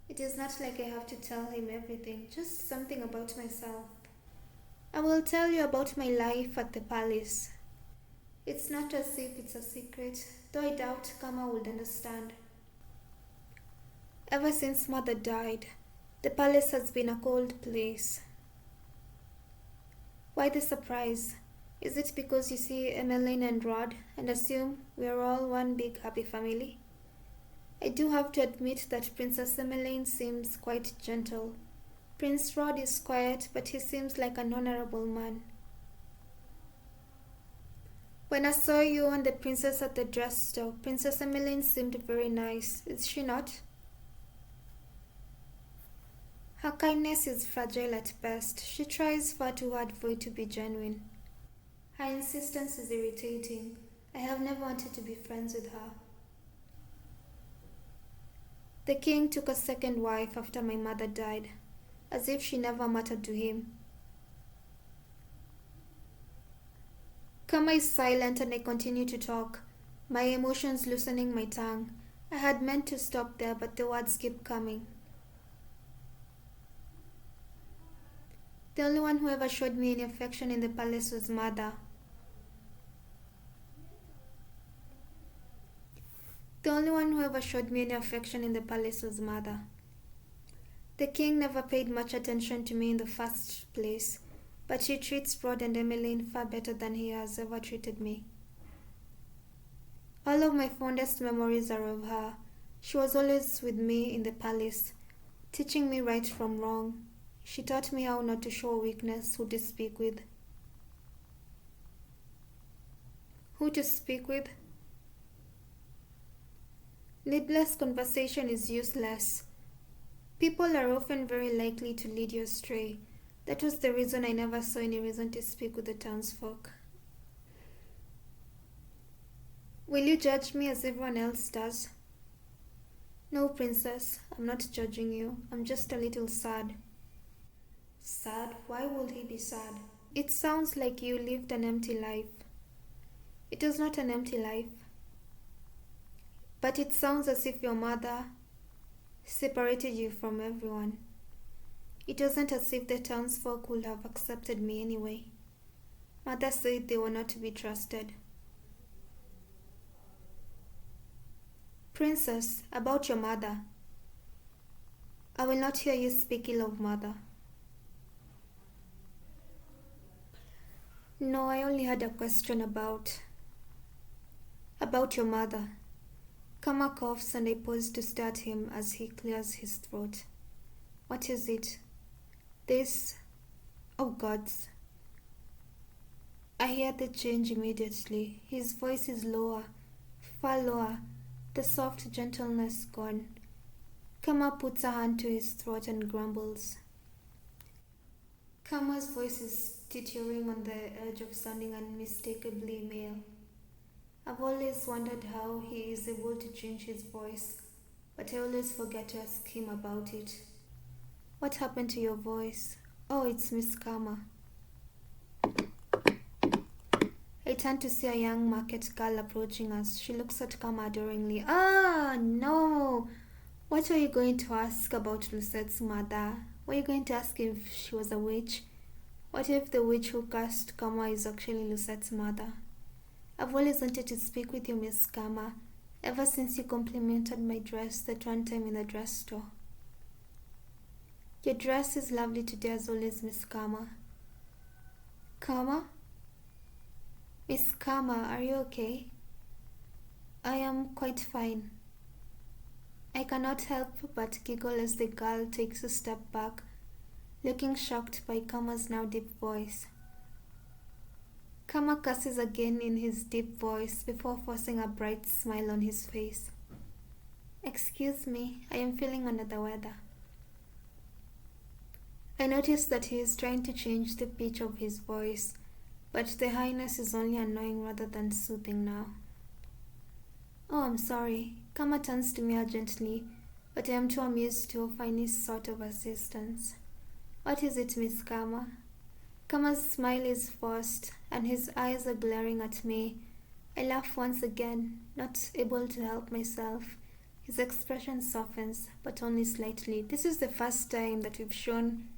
It is not like I have to tell him everything, just something about myself. I will tell you about my life at the palace. It's not as if it's a secret, though I doubt Kama would understand. Ever since Mother died, the palace has been a cold place. Why the surprise? Is it because you see Emmeline and Rod and assume we are all one big happy family? I do have to admit that Princess Emmeline seems quite gentle. Prince Rod is quiet, but he seems like an honorable man. When I saw you and the princess at the dress store, Princess Emmeline seemed very nice, is she not? Her kindness is fragile at best. She tries far too hard for it to be genuine. Her insistence is irritating. I have never wanted to be friends with her. The king took a second wife after my mother died, as if she never mattered to him. Kama is silent and I continue to talk, my emotions loosening my tongue. I had meant to stop there, but the words keep coming. The only one who ever showed me any affection in the palace was Mother. The only one who ever showed me any affection in the palace was Mother. The king never paid much attention to me in the first place, but he treats Rod and Emmeline far better than he has ever treated me. All of my fondest memories are of her. She was always with me in the palace, teaching me right from wrong. She taught me how not to show weakness, who to speak with. Who to speak with? Needless conversation is useless. People are often very likely to lead you astray. That was the reason I never saw any reason to speak with the townsfolk. Will you judge me as everyone else does? No, princess, I'm not judging you. I'm just a little sad. Sad? Why would he be sad? It sounds like you lived an empty life. It was not an empty life. But it sounds as if your mother separated you from everyone. It wasn't as if the townsfolk would have accepted me anyway. Mother said they were not to be trusted. Princess, about your mother. I will not hear you speak ill of Mother. No, I only had a question about your mother. Kama coughs and I pause to stare at him as he clears his throat. What is it? This? Oh gods. I hear the change immediately. His voice is lower, far lower, the soft gentleness gone. Kama puts a hand to his throat and grumbles. Kama's voice is teetering on the edge of sounding unmistakably male. I've always wondered how he is able to change his voice, but I always forget to ask him about it. What happened to your voice? Oh, it's Miss Kama. I turn to see a young market girl approaching us. She looks at Kama adoringly. Ah, no! What are you going to ask about Lucette's mother? Were you going to ask if she was a witch? What if the witch who cast Kama is actually Lucette's mother? I've always wanted to speak with you, Miss Kama, ever since you complimented my dress that one time in the dress store. Your dress is lovely today as always, Miss Kama. Kama? Miss Kama, are you okay? I am quite fine. I cannot help but giggle as the girl takes a step back, looking shocked by Kama's now deep voice. Kama curses again in his deep voice before forcing a bright smile on his face. Excuse me, I am feeling under the weather. I notice that he is trying to change the pitch of his voice, but the highness is only annoying rather than soothing now. Oh, I'm sorry. Kama turns to me urgently, but I am too amused to offer any sort of assistance. What is it, Miss Kama? Kama's smile is forced, and his eyes are glaring at me. I laugh once again, not able to help myself. His expression softens, but only slightly. This is the first time that we've shown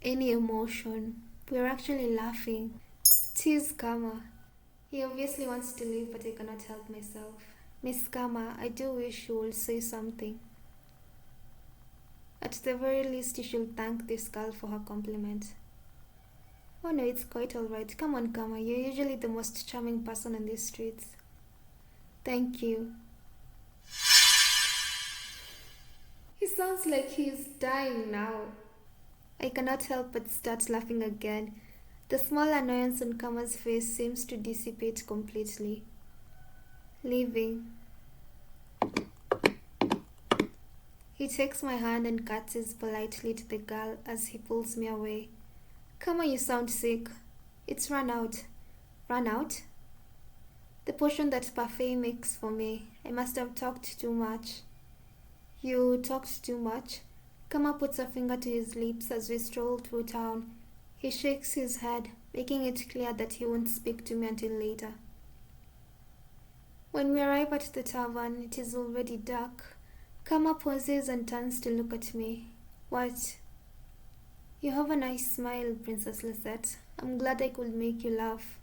any emotion. We're actually laughing. Tease Kama. He obviously wants to leave, but I cannot help myself. Miss Kama, I do wish you would say something. At the very least, you should thank this girl for her compliment. Oh no, it's quite alright. Come on, Kama. You're usually the most charming person on these streets. Thank you. He sounds like he's dying now. I cannot help but start laughing again. The small annoyance on Kama's face seems to dissipate completely. Leaving. He takes my hand and curtsies politely to the girl as he pulls me away. Kama, you sound sick. It's run out. Run out? The potion that Parfait makes for me. I must have talked too much. You talked too much. Kama puts a finger to his lips as we stroll through town. He shakes his head, making it clear that he won't speak to me until later. When we arrive at the tavern, it is already dark. Kama pauses and turns to look at me. What? You have a nice smile, Princess Lucette. I'm glad I could make you laugh.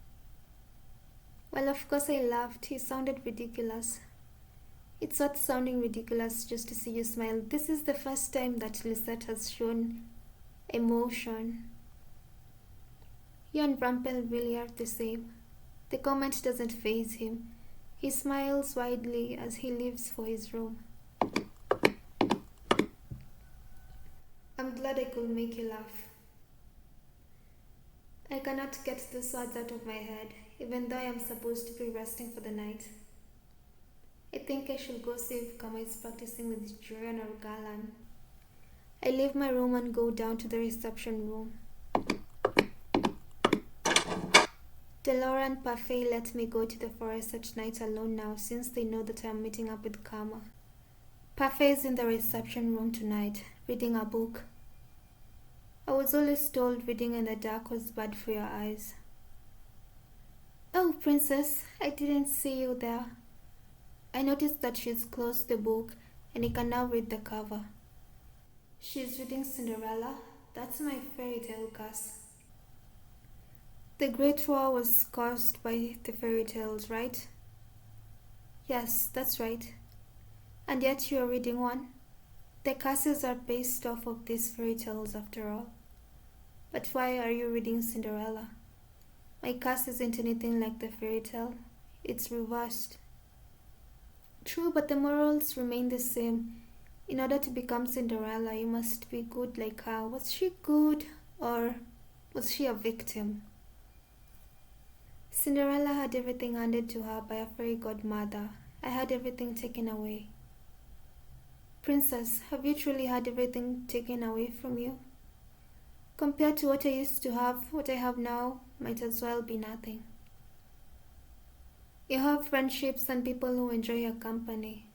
Well, of course I laughed. He sounded ridiculous. It's not sounding ridiculous just to see you smile. This is the first time that Lucette has shown emotion. You and Rumpel really are the same. The comment doesn't faze him. He smiles widely as he leaves for his room. I'm glad I could make you laugh. I cannot get the words out of my head, even though I am supposed to be resting for the night. I think I should go see if Kama is practicing with Julian or Galan. I leave my room and go down to the reception room. Delora and Parfait let me go to the forest at night alone now since they know that I am meeting up with Kama. Parfait is in the reception room tonight, reading a book. I was always told reading in the dark was bad for your eyes. Oh, Princess, I didn't see you there. I noticed that she's closed the book and I can now read the cover. She's reading Cinderella. That's my Fairytale Curse. The Great War was caused by the fairy tales, right? Yes, that's right. And yet you're reading one. The curses are based off of these fairy tales after all. But why are you reading Cinderella? My curse isn't anything like the fairy tale. It's reversed. True, but the morals remain the same. In order to become Cinderella, you must be good like her. Was she good or was she a victim? Cinderella had everything handed to her by a fairy godmother. I had everything taken away. Princess, have you truly had everything taken away from you? Compared to what I used to have, what I have now might as well be nothing. You have friendships and people who enjoy your company.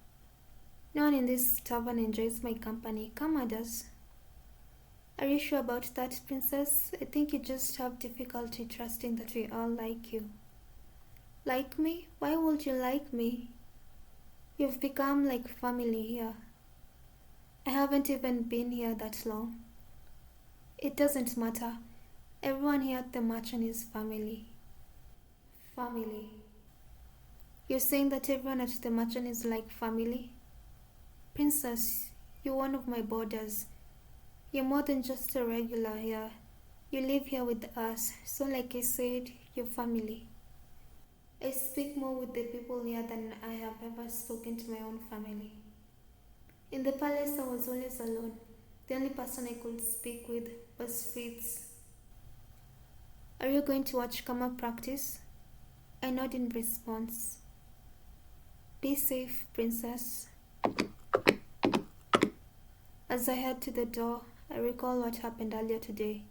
No one in this tavern enjoys my company. Kama does. Are you sure about that, Princess? I think you just have difficulty trusting that we all like you. Like me? Why would you like me? You've become like family here. I haven't even been here that long. It doesn't matter. Everyone here at the mansion is family. Family. You're saying that everyone at the mansion is like family? Princess, you're one of my boarders. You're more than just a regular here. You live here with us, so like I said, you're family. I speak more with the people here than I have ever spoken to my own family. In the palace, I was always alone. The only person I could speak with was Fritz. Are you going to watch Kama practice? I nod in response. Be safe, Princess. As I head to the door, I recall what happened earlier today.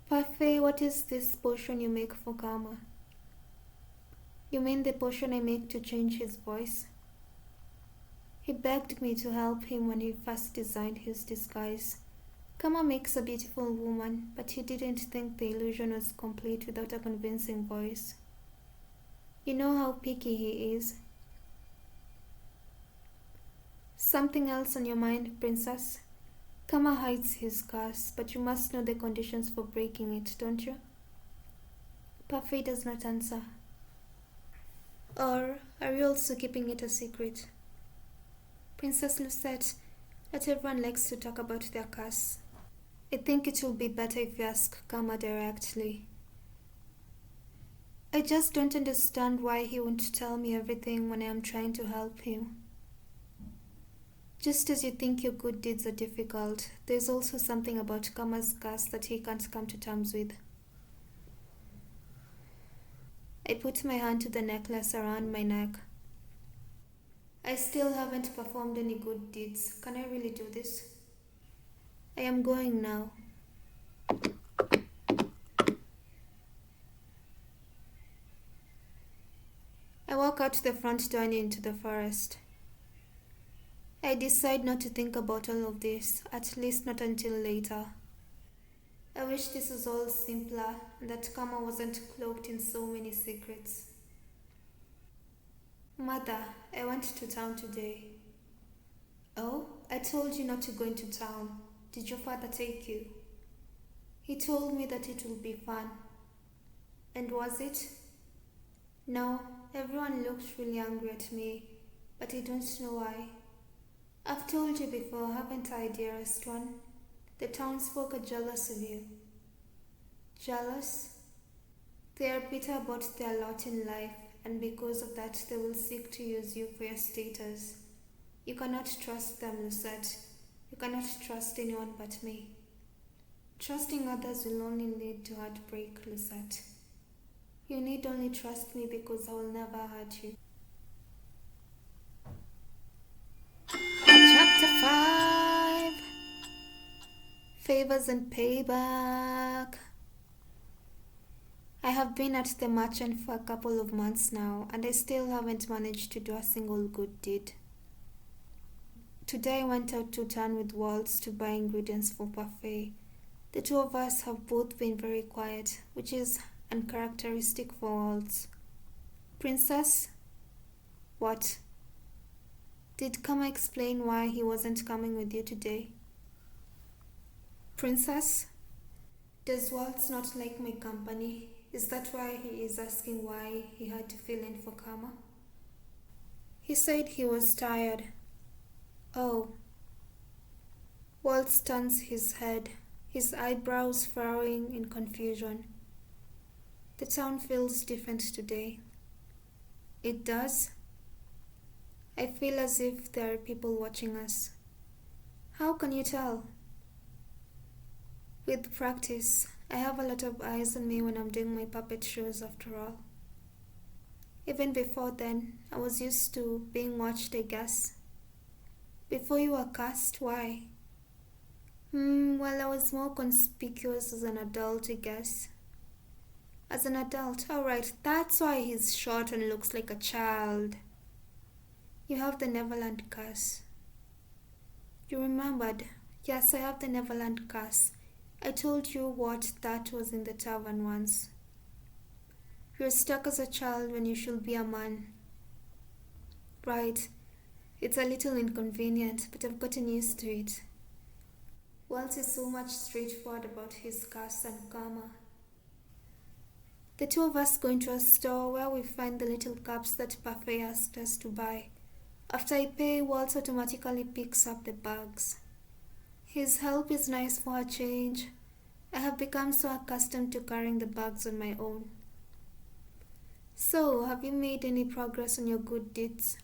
Parfait, what is this potion you make for Kama? You mean the potion I make to change his voice? He begged me to help him when he first designed his disguise. Kama makes a beautiful woman, but he didn't think the illusion was complete without a convincing voice. You know how picky he is. Something else on your mind, Princess? Kama hides his curse, but you must know the conditions for breaking it, don't you? Parfait does not answer. Or are you also keeping it a secret? Princess Lucette, not everyone likes to talk about their curse. I think it will be better if you ask Kama directly. I just don't understand why he won't tell me everything when I am trying to help him. Just as you think your good deeds are difficult, there's also something about Kama's curse that he can't come to terms with. I put my hand to the necklace around my neck. I still haven't performed any good deeds. Can I really do this? I am going now. I walk out the front door and into the forest. I decide not to think about all of this, at least not until later. I wish this was all simpler and that karma wasn't cloaked in so many secrets. Mother, I went to town today. Oh, I told you not to go into town. Did your father take you? He told me that it will be fun. And was it? No, everyone looked really angry at me, but I don't know why. I've told you before, haven't I, dearest one? The townsfolk are jealous of you. Jealous? They are bitter about their lot in life, and because of that, they will seek to use you for your status. You cannot trust them, Lucette. You cannot trust anyone but me. Trusting others will only lead to heartbreak, Lucette. You need only trust me because I will never hurt you. Chapter 5 Favors and Payback. I have been at the merchant for a couple of months now, and I still haven't managed to do a single good deed. Today I went out to town with Waltz to buy ingredients for parfait. The two of us have both been very quiet, which is uncharacteristic for Waltz. Princess? What? Did Kama explain why he wasn't coming with you today? Princess? Does Waltz not like my company? Is that why he is asking why he had to fill in for Kama? He said he was tired. Oh. Waltz turns his head, his eyebrows furrowing in confusion. The town feels different today. It does? I feel as if there are people watching us. How can you tell? With practice, I have a lot of eyes on me when I'm doing my puppet shows after all. Even before then, I was used to being watched, I guess. Before you were cast, why? Well, I was more conspicuous as an adult, I guess. As an adult, alright, that's why he's short and looks like a child. You have the Neverland Curse. You remembered? Yes, I have the Neverland Curse. I told you what that was in the tavern once. You're stuck as a child when you should be a man. Right. It's a little inconvenient, but I've gotten used to it. Waltz is so much straightforward about his curse and karma. The two of us go into a store where we find the little cups that Parfait asked us to buy. After I pay, Waltz automatically picks up the bags. His help is nice for a change. I have become so accustomed to carrying the bags on my own. So, have you made any progress on your good deeds?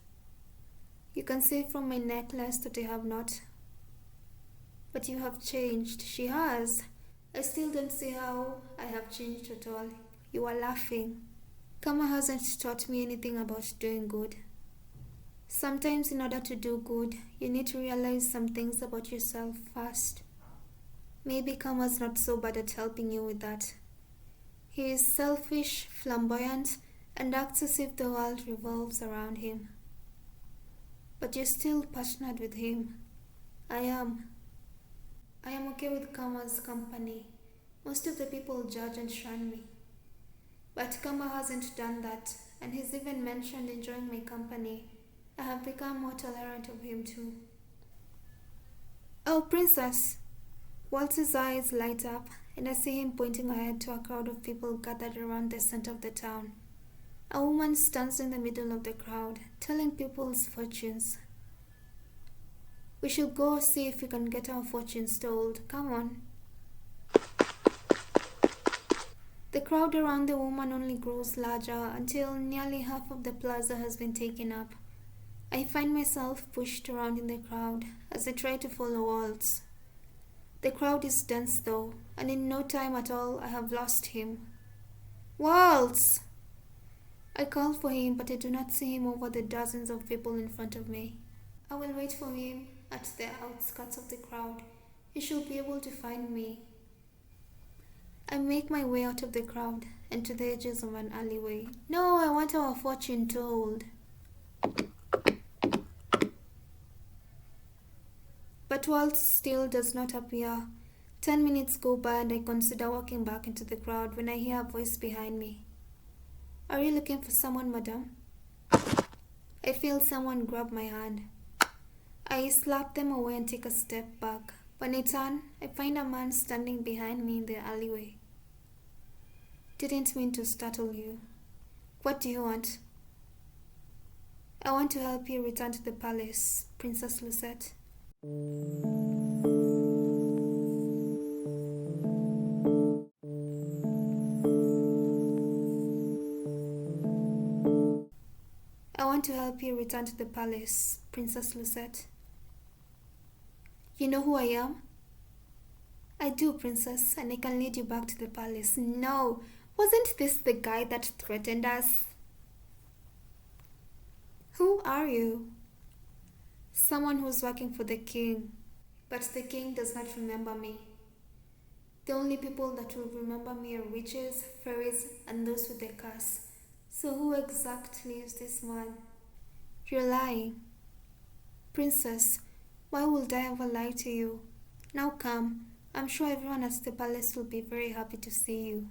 You can see from my necklace that I have not. But you have changed. She has. I still don't see how I have changed at all. You are laughing. Kama hasn't taught me anything about doing good. Sometimes in order to do good, you need to realize some things about yourself first. Maybe Kama's not so bad at helping you with that. He is selfish, flamboyant, and acts as if the world revolves around him. But you're still passionate with him. I am. I am okay with Kama's company. Most of the people judge and shun me. But Kama hasn't done that, and he's even mentioned enjoying my company. I have become more tolerant of him too. Oh, Princess! Waltz's eyes light up, and I see him pointing ahead to a crowd of people gathered around the center of the town. A woman stands in the middle of the crowd, telling people's fortunes. We should go see if we can get our fortunes told. Come on. The crowd around the woman only grows larger until nearly half of the plaza has been taken up. I find myself pushed around in the crowd as I try to follow Waltz. The crowd is dense though, and in no time at all I have lost him. Waltz! I call for him, but I do not see him over the dozens of people in front of me. I will wait for him at the outskirts of the crowd. He should be able to find me. I make my way out of the crowd and to the edges of an alleyway. No, I want our fortune told. but Walt still does not appear. 10 minutes go by and I consider walking back into the crowd when I hear a voice behind me. Are you looking for someone, madam? I feel someone grab my hand. I slap them away and take a step back. When I turn, I find a man standing behind me in the alleyway. Didn't mean to startle you. What do you want? I want to help you return to the palace, Princess Lucette. I want to help you return to the palace, Princess Lucette. You know who I am? I do, Princess, and I can lead you back to the palace. No, wasn't this the guy that threatened us? Who are you? Someone who's working for the king. But the king does not remember me. The only people that will remember me are witches, fairies, and those with the curse. So who exactly is this man? You're lying. Princess, why would I ever lie to you? Now come. I'm sure everyone at the palace will be very happy to see you.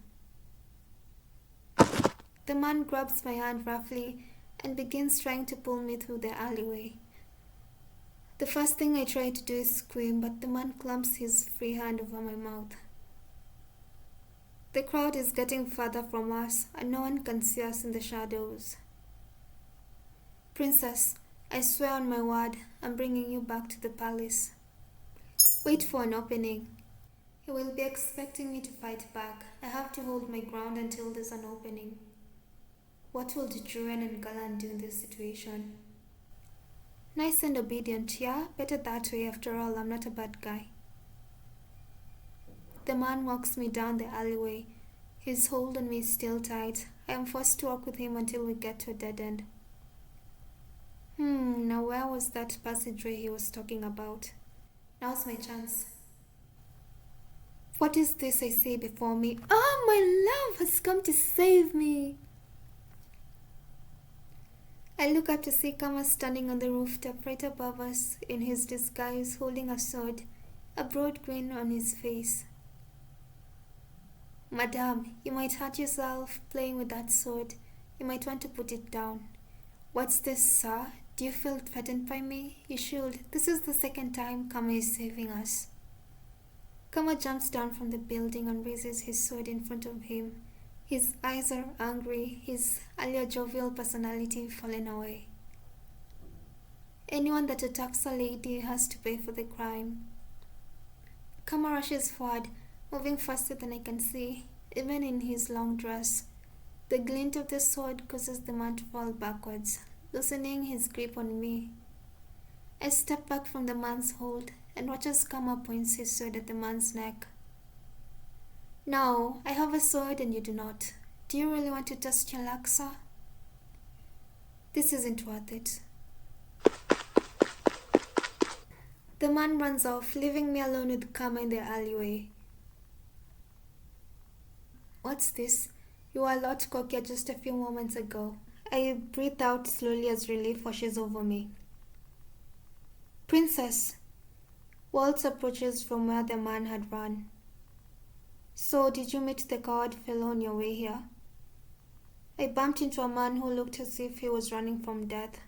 The man grabs my hand roughly and begins trying to pull me through the alleyway. The first thing I try to do is scream, but the man clamps his free hand over my mouth. The crowd is getting further from us, and no one can see us in the shadows. Princess, I swear on my word, I'm bringing you back to the palace. Wait for an opening. He will be expecting me to fight back. I have to hold my ground until there's an opening. What will the Julian and Galan do in this situation? Nice and obedient, yeah? Better that way, after all, I'm not a bad guy. The man walks me down the alleyway. His hold on me is still tight. I am forced to walk with him until we get to a dead end. Now where was that passageway he was talking about? Now's my chance. What is this I see before me? Ah, my love has come to save me. I look up to see Kama standing on the rooftop right above us in his disguise, holding a sword, a broad grin on his face. Madame, you might hurt yourself playing with that sword. You might want to put it down. What's this, sir? Do you feel threatened by me? You should. This is the second time Kama is saving us. Kama jumps down from the building and raises his sword in front of him. His eyes are angry, his earlier jovial personality fallen away. Anyone that attacks a lady has to pay for the crime. Kama rushes forward, moving faster than I can see, even in his long dress. The glint of the sword causes the man to fall backwards, loosening his grip on me. I step back from the man's hold and watch as Kama points his sword at the man's neck. Now, I have a sword and you do not. Do you really want to test your luck, sir? This isn't worth it. The man runs off, leaving me alone with Kama in the alleyway. What's this? You were a lot cockier just a few moments ago. I breathe out slowly as relief washes over me. Princess! Waltz approaches from where the man had run. So, did you meet the coward fellow on your way here? I bumped into a man who looked as if he was running from death.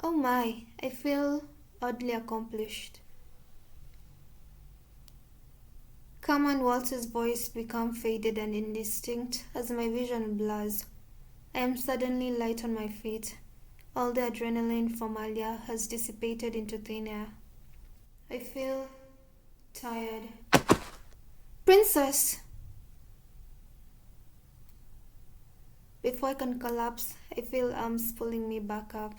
Oh my, I feel oddly accomplished. Kama and Waltz's voice become faded and indistinct as my vision blurs. I am suddenly light on my feet. All the adrenaline from earlier has dissipated into thin air. I feel tired. Princess! Before I can collapse, I feel arms pulling me back up.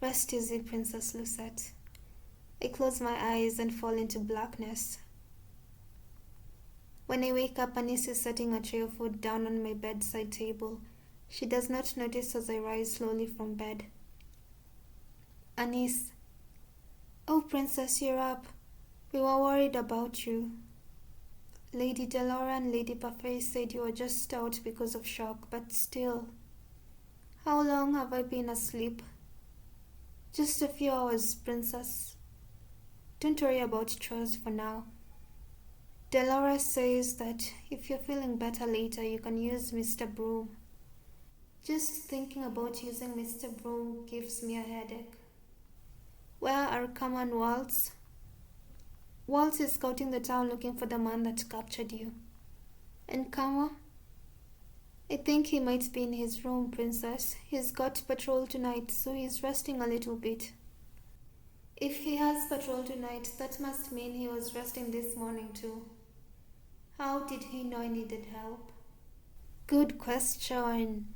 Rest easy, Princess Lucette. I close my eyes and fall into blackness. When I wake up, Anis is setting a tray of food down on my bedside table. She does not notice as I rise slowly from bed. Anis. Oh, Princess, you're up. We were worried about you. Lady Delora and Lady Parfait said you were just out because of shock, but still. How long have I been asleep? Just a few hours, Princess. Don't worry about chores for now. Dolores says that if you're feeling better later, you can use Mr. Broom. Just thinking about using Mr. Broom gives me a headache. Where are Kama and Waltz? Waltz is scouting the town looking for the man that captured you. And Kama? I think he might be in his room, Princess. He's got patrol tonight, so he's resting a little bit. If he has patrol tonight, that must mean he was resting this morning too. How did he know I needed help? Good question.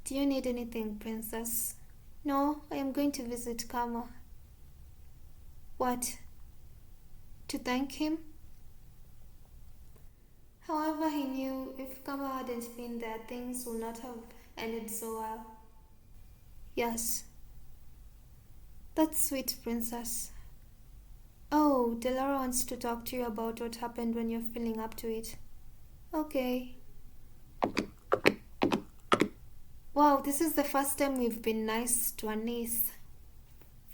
Do you need anything, Princess? No, I am going to visit Kama. What? To thank him? However, he knew if Kama hadn't been there, things would not have ended so well. Yes. That's sweet, Princess. Oh, Delara wants to talk to you about what happened when you're feeling up to it. Okay. Wow, this is the first time we've been nice to our niece.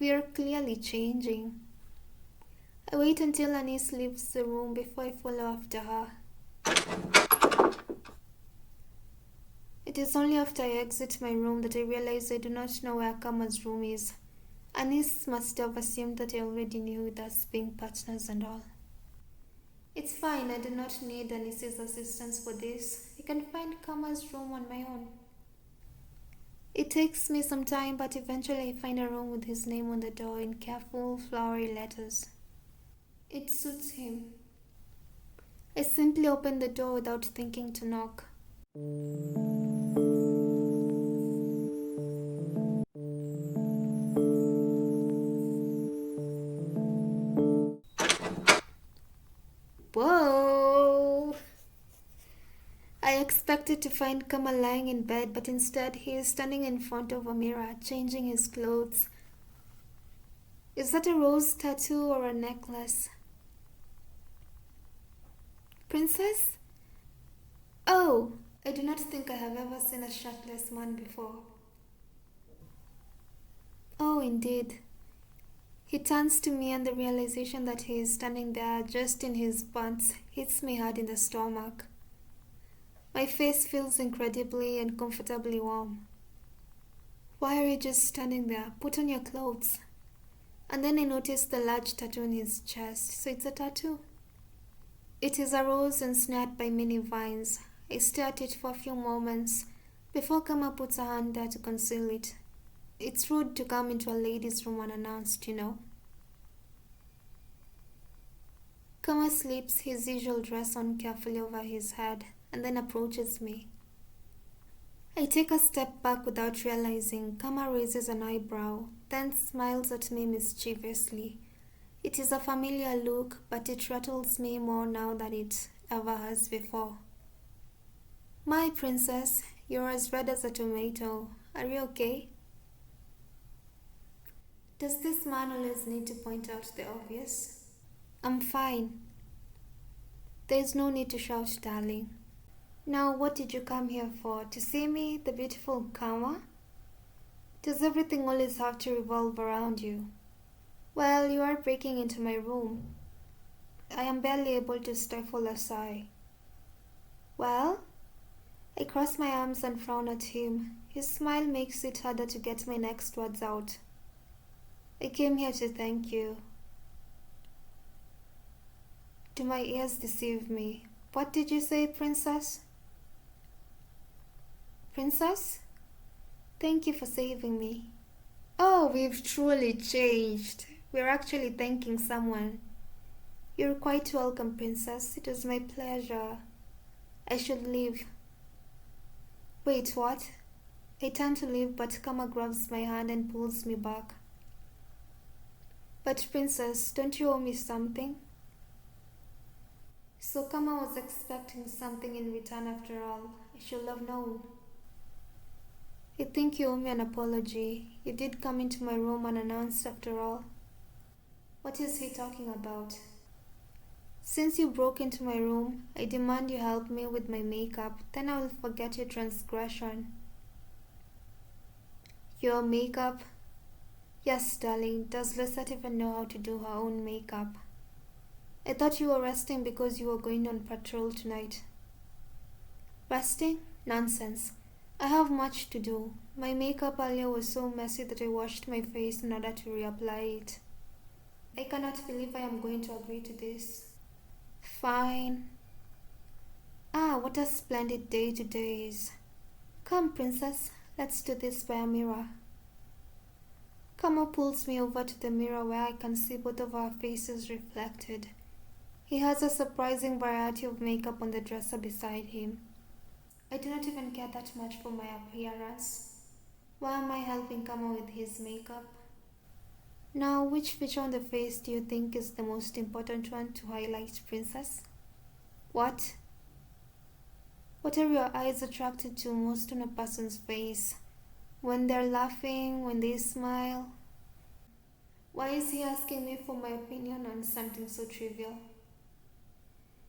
We're clearly changing. I wait until her niece leaves the room before I follow after her. It is only after I exit my room that I realize I do not know where Kama's room is. Anis must have assumed that I already knew with us being partners and all. It's fine, I do not need Anis's assistance for this. I can find Kama's room on my own. It takes me some time, but eventually I find a room with his name on the door in careful, flowery letters. It suits him. I simply open the door without thinking to knock. Whoa! I expected to find Kama lying in bed, but instead he is standing in front of a mirror, changing his clothes. Is that a rose tattoo or a necklace? Princess? Oh, I do not think I have ever seen a shirtless man before. Oh, indeed. He turns to me and the realization that he is standing there just in his pants hits me hard in the stomach. My face feels incredibly and comfortably warm. Why are you just standing there? Put on your clothes. And then I notice the large tattoo on his chest. So it's a tattoo. It is a rose ensnared by many vines. I stare at it for a few moments before Kama puts a hand there to conceal it. It's rude to come into a lady's room unannounced, you know. Kama slips his usual dress on carefully over his head and then approaches me. I take a step back without realizing. Kama raises an eyebrow, then smiles at me mischievously. It is a familiar look, but it rattles me more now than it ever has before. My princess, you're as red as a tomato. Are you okay? Does this man always need to point out the obvious? I'm fine. There's no need to shout, darling. Now, what did you come here for? To see me, the beautiful Kama? Does everything always have to revolve around you? Well, you are breaking into my room. I am barely able to stifle a sigh. Well? I cross my arms and frown at him. His smile makes it harder to get my next words out. I came here to thank you. Do my ears deceive me? What did you say, Princess? Princess? Thank you for saving me. Oh, we've truly changed. We're actually thanking someone. You're quite welcome, Princess. It was my pleasure. I should leave. Wait, what? I turn to leave, but Kama grabs my hand and pulls me back. But Princess, don't you owe me something? So Kama was expecting something in return after all. I should have known. I think you owe me an apology. You did come into my room unannounced after all. What is he talking about? Since you broke into my room, I demand you help me with my makeup. Then I will forget your transgression. Your makeup? Yes, darling. Does Lucette even know how to do her own makeup? I thought you were resting because you were going on patrol tonight. Resting? Nonsense. I have much to do. My makeup earlier was so messy that I washed my face in order to reapply it. I cannot believe I am going to agree to this. Fine. Ah, what a splendid day today is. Come, princess, let's do this by a mirror. Kama pulls me over to the mirror where I can see both of our faces reflected. He has a surprising variety of makeup on the dresser beside him. I do not even care that much for my appearance. Why am I helping Kama with his makeup? Now, which feature on the face do you think is the most important one to highlight, princess? What? What are your eyes attracted to most on a person's face? When they're laughing, when they smile? Why is he asking me for my opinion on something so trivial?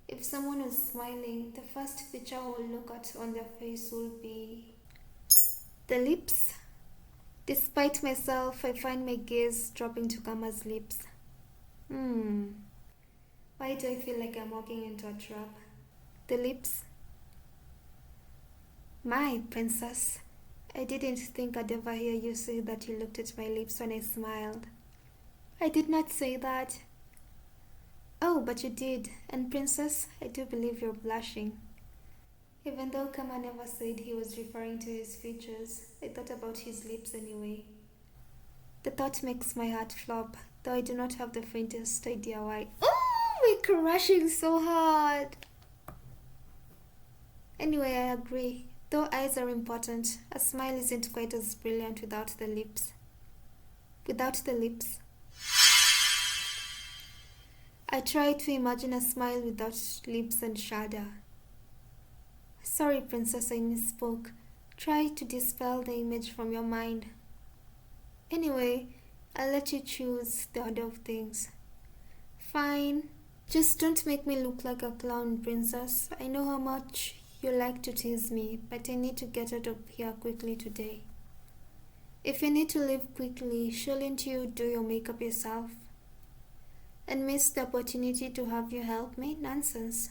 If someone is smiling, the first feature I will look at on their face will be the lips. Despite myself, I find my gaze dropping to Kama's lips. Why do I feel like I'm walking into a trap? The lips. My princess, I didn't think I'd ever hear you say that you looked at my lips when I smiled. I did not say that. Oh, but you did. And princess, I do believe you're blushing. Even though Kama never said he was referring to his features, I thought about his lips anyway. The thought makes my heart flop, though I do not have the faintest idea why. Oh, we're crashing so hard. Anyway, I agree. Though eyes are important, a smile isn't quite as brilliant without the lips. Without the lips. I try to imagine a smile without lips and shudder. Sorry, princess, I misspoke. Try to dispel the image from your mind. Anyway, I'll let you choose the order of things. Fine. Just don't make me look like a clown, princess. I know how much you like to tease me, but I need to get out of here quickly today. If you need to leave quickly, shouldn't you do your makeup yourself? And miss the opportunity to have you help me? Nonsense.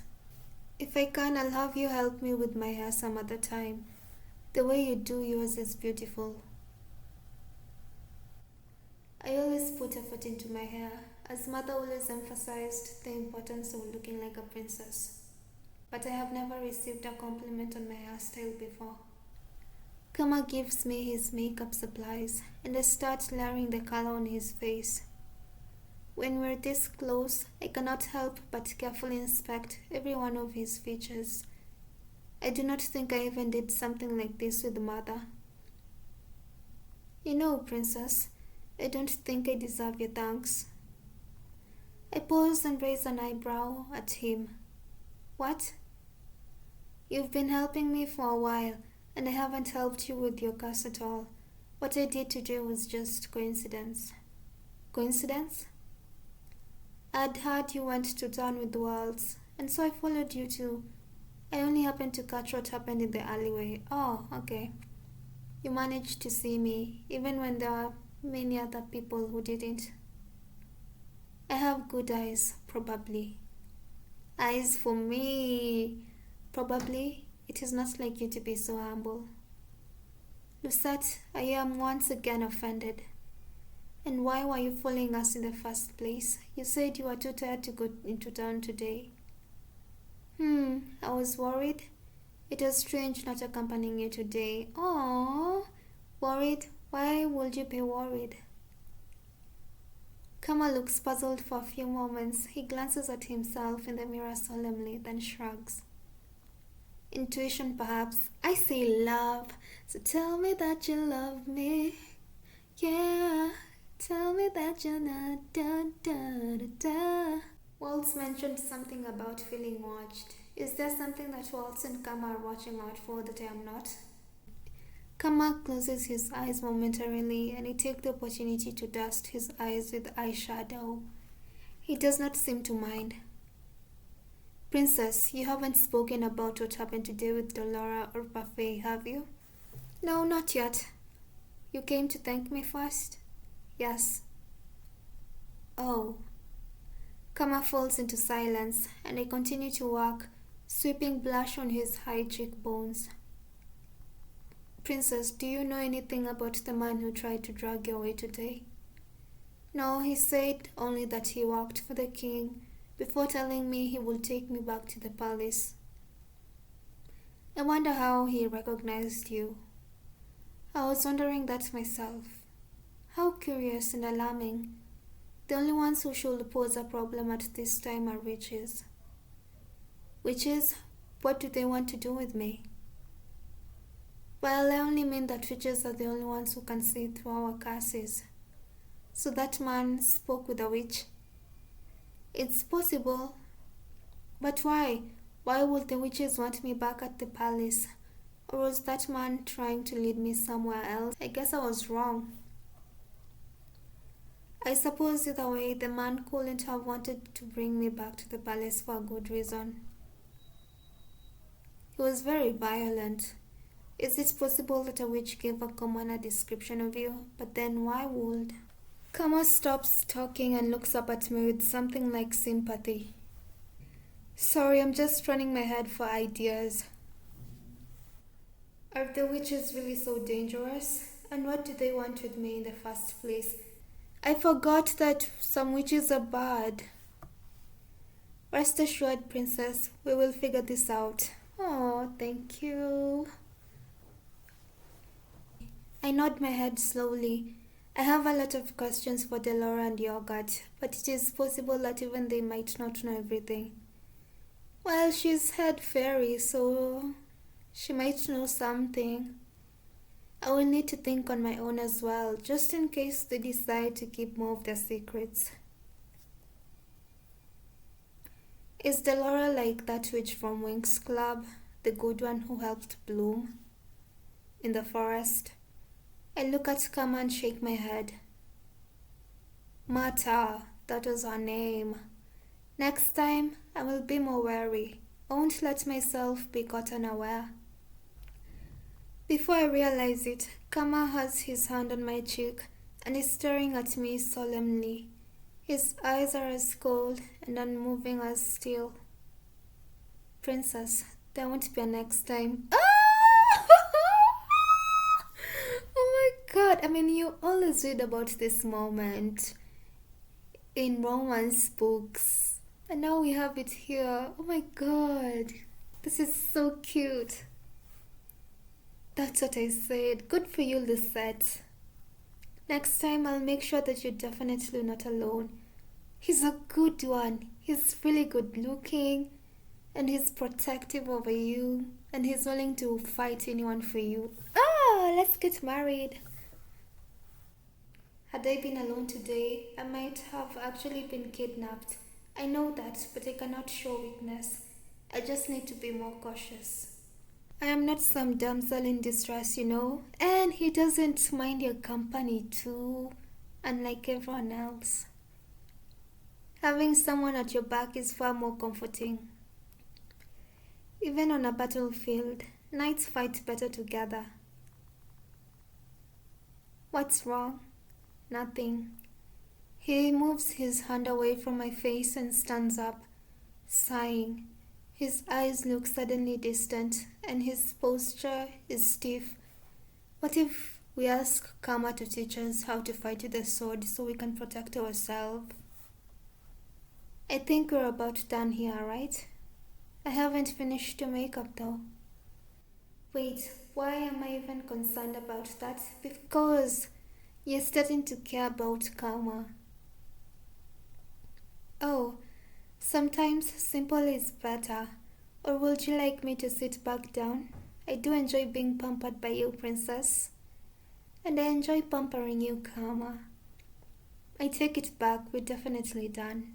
If I can, I'll have you help me with my hair some other time. The way you do yours is beautiful. I always put effort into my hair, as mother always emphasized the importance of looking like a princess. But I have never received a compliment on my hairstyle before. Kama gives me his makeup supplies, and I start layering the color on his face. When we're this close, I cannot help but carefully inspect every one of his features. I do not think I even did something like this with mother. You know, princess, I don't think I deserve your thanks. I pause and raise an eyebrow at him. What? You've been helping me for a while, and I haven't helped you with your curse at all. What I did today was just coincidence. Coincidence? I'd heard you went to town with the worlds, and so I followed you too. I only happened to catch what happened in the alleyway. Oh, okay. You managed to see me, even when there are many other people who didn't. I have good eyes, probably. Eyes for me. Probably. It is not like you to be so humble. Lucette, I am once again offended. And why were you following us in the first place? You said you were too tired to go into town today. I was worried. It was strange not accompanying you today. Oh, worried? Why would you be worried? Kama looks puzzled for a few moments. He glances at himself in the mirror solemnly, then shrugs. Intuition, perhaps. I say love, so tell me that you love me. Yeah. Tell me that you're not da. Waltz mentioned something about feeling watched. Is there something that Waltz and Kama are watching out for that I am not? Kama closes his eyes momentarily and I take the opportunity to dust his eyes with eyeshadow. He does not seem to mind. Princess, you haven't spoken about what happened today with Dolora or Parfait, have you? No, not yet. You came to thank me first? Yes. Oh. Kama falls into silence, and I continue to walk, sweeping blush on his high cheekbones. Princess, do you know anything about the man who tried to drag you away today? No, he said only that he worked for the king before telling me he would take me back to the palace. I wonder how he recognized you. I was wondering that myself. How curious and alarming. The only ones who should pose a problem at this time are witches. Witches? What do they want to do with me? Well, I only mean that witches are the only ones who can see through our curses. So that man spoke with a witch? It's possible. But why? Why would the witches want me back at the palace? Or was that man trying to lead me somewhere else? I guess I was wrong. I suppose either way, the man couldn't have wanted to bring me back to the palace for a good reason. He was very violent. Is it possible that a witch gave a commoner description of you? But then why would? Kama stops talking and looks up at me with something like sympathy. Sorry, I'm just running my head for ideas. Are the witches really so dangerous? And what do they want with me in the first place? I forgot that some witches are bad. Rest assured, Princess, we will figure this out. Oh, thank you. I nod my head slowly. I have a lot of questions for Delora and Yogurt, but it is possible that even they might not know everything. Well, she's head fairy, so she might know something. I will need to think on my own as well, just in case they decide to keep more of their secrets. Is Delora like that witch from Winx Club, the good one who helped Bloom in the forest? I look at Kama and shake my head. Mata, that was her name. Next time, I will be more wary. I won't let myself be caught unaware. Before I realize it, Kama has his hand on my cheek and is staring at me solemnly. His eyes are as cold and unmoving as steel. Princess, there won't be a next time. Ah! Oh my god, I mean, you always read about this moment in romance books. And now we have it here. Oh my god, this is so cute. That's what I said. Good for you, Lucette. Next time I'll make sure that you're definitely not alone. He's a good one. He's really good looking. And he's protective over you. And he's willing to fight anyone for you. Ah, let's get married. Had I been alone today, I might have actually been kidnapped. I know that, but I cannot show weakness. I just need to be more cautious. I am not some damsel in distress, you know. And he doesn't mind your company too, unlike everyone else. Having someone at your back is far more comforting. Even on a battlefield, knights fight better together. What's wrong? Nothing. He moves his hand away from my face and stands up, sighing. His eyes look suddenly distant, and his posture is stiff. What if we ask Kama to teach us how to fight with the sword so we can protect ourselves? I think we're about done here, right? I haven't finished your makeup though. Wait, why am I even concerned about that? Because you're starting to care about Kama. Oh, sometimes simple is better. Or would you like me to sit back down? I do enjoy being pampered by you, Princess. And I enjoy pampering you, Kama. I take it back, we're definitely done.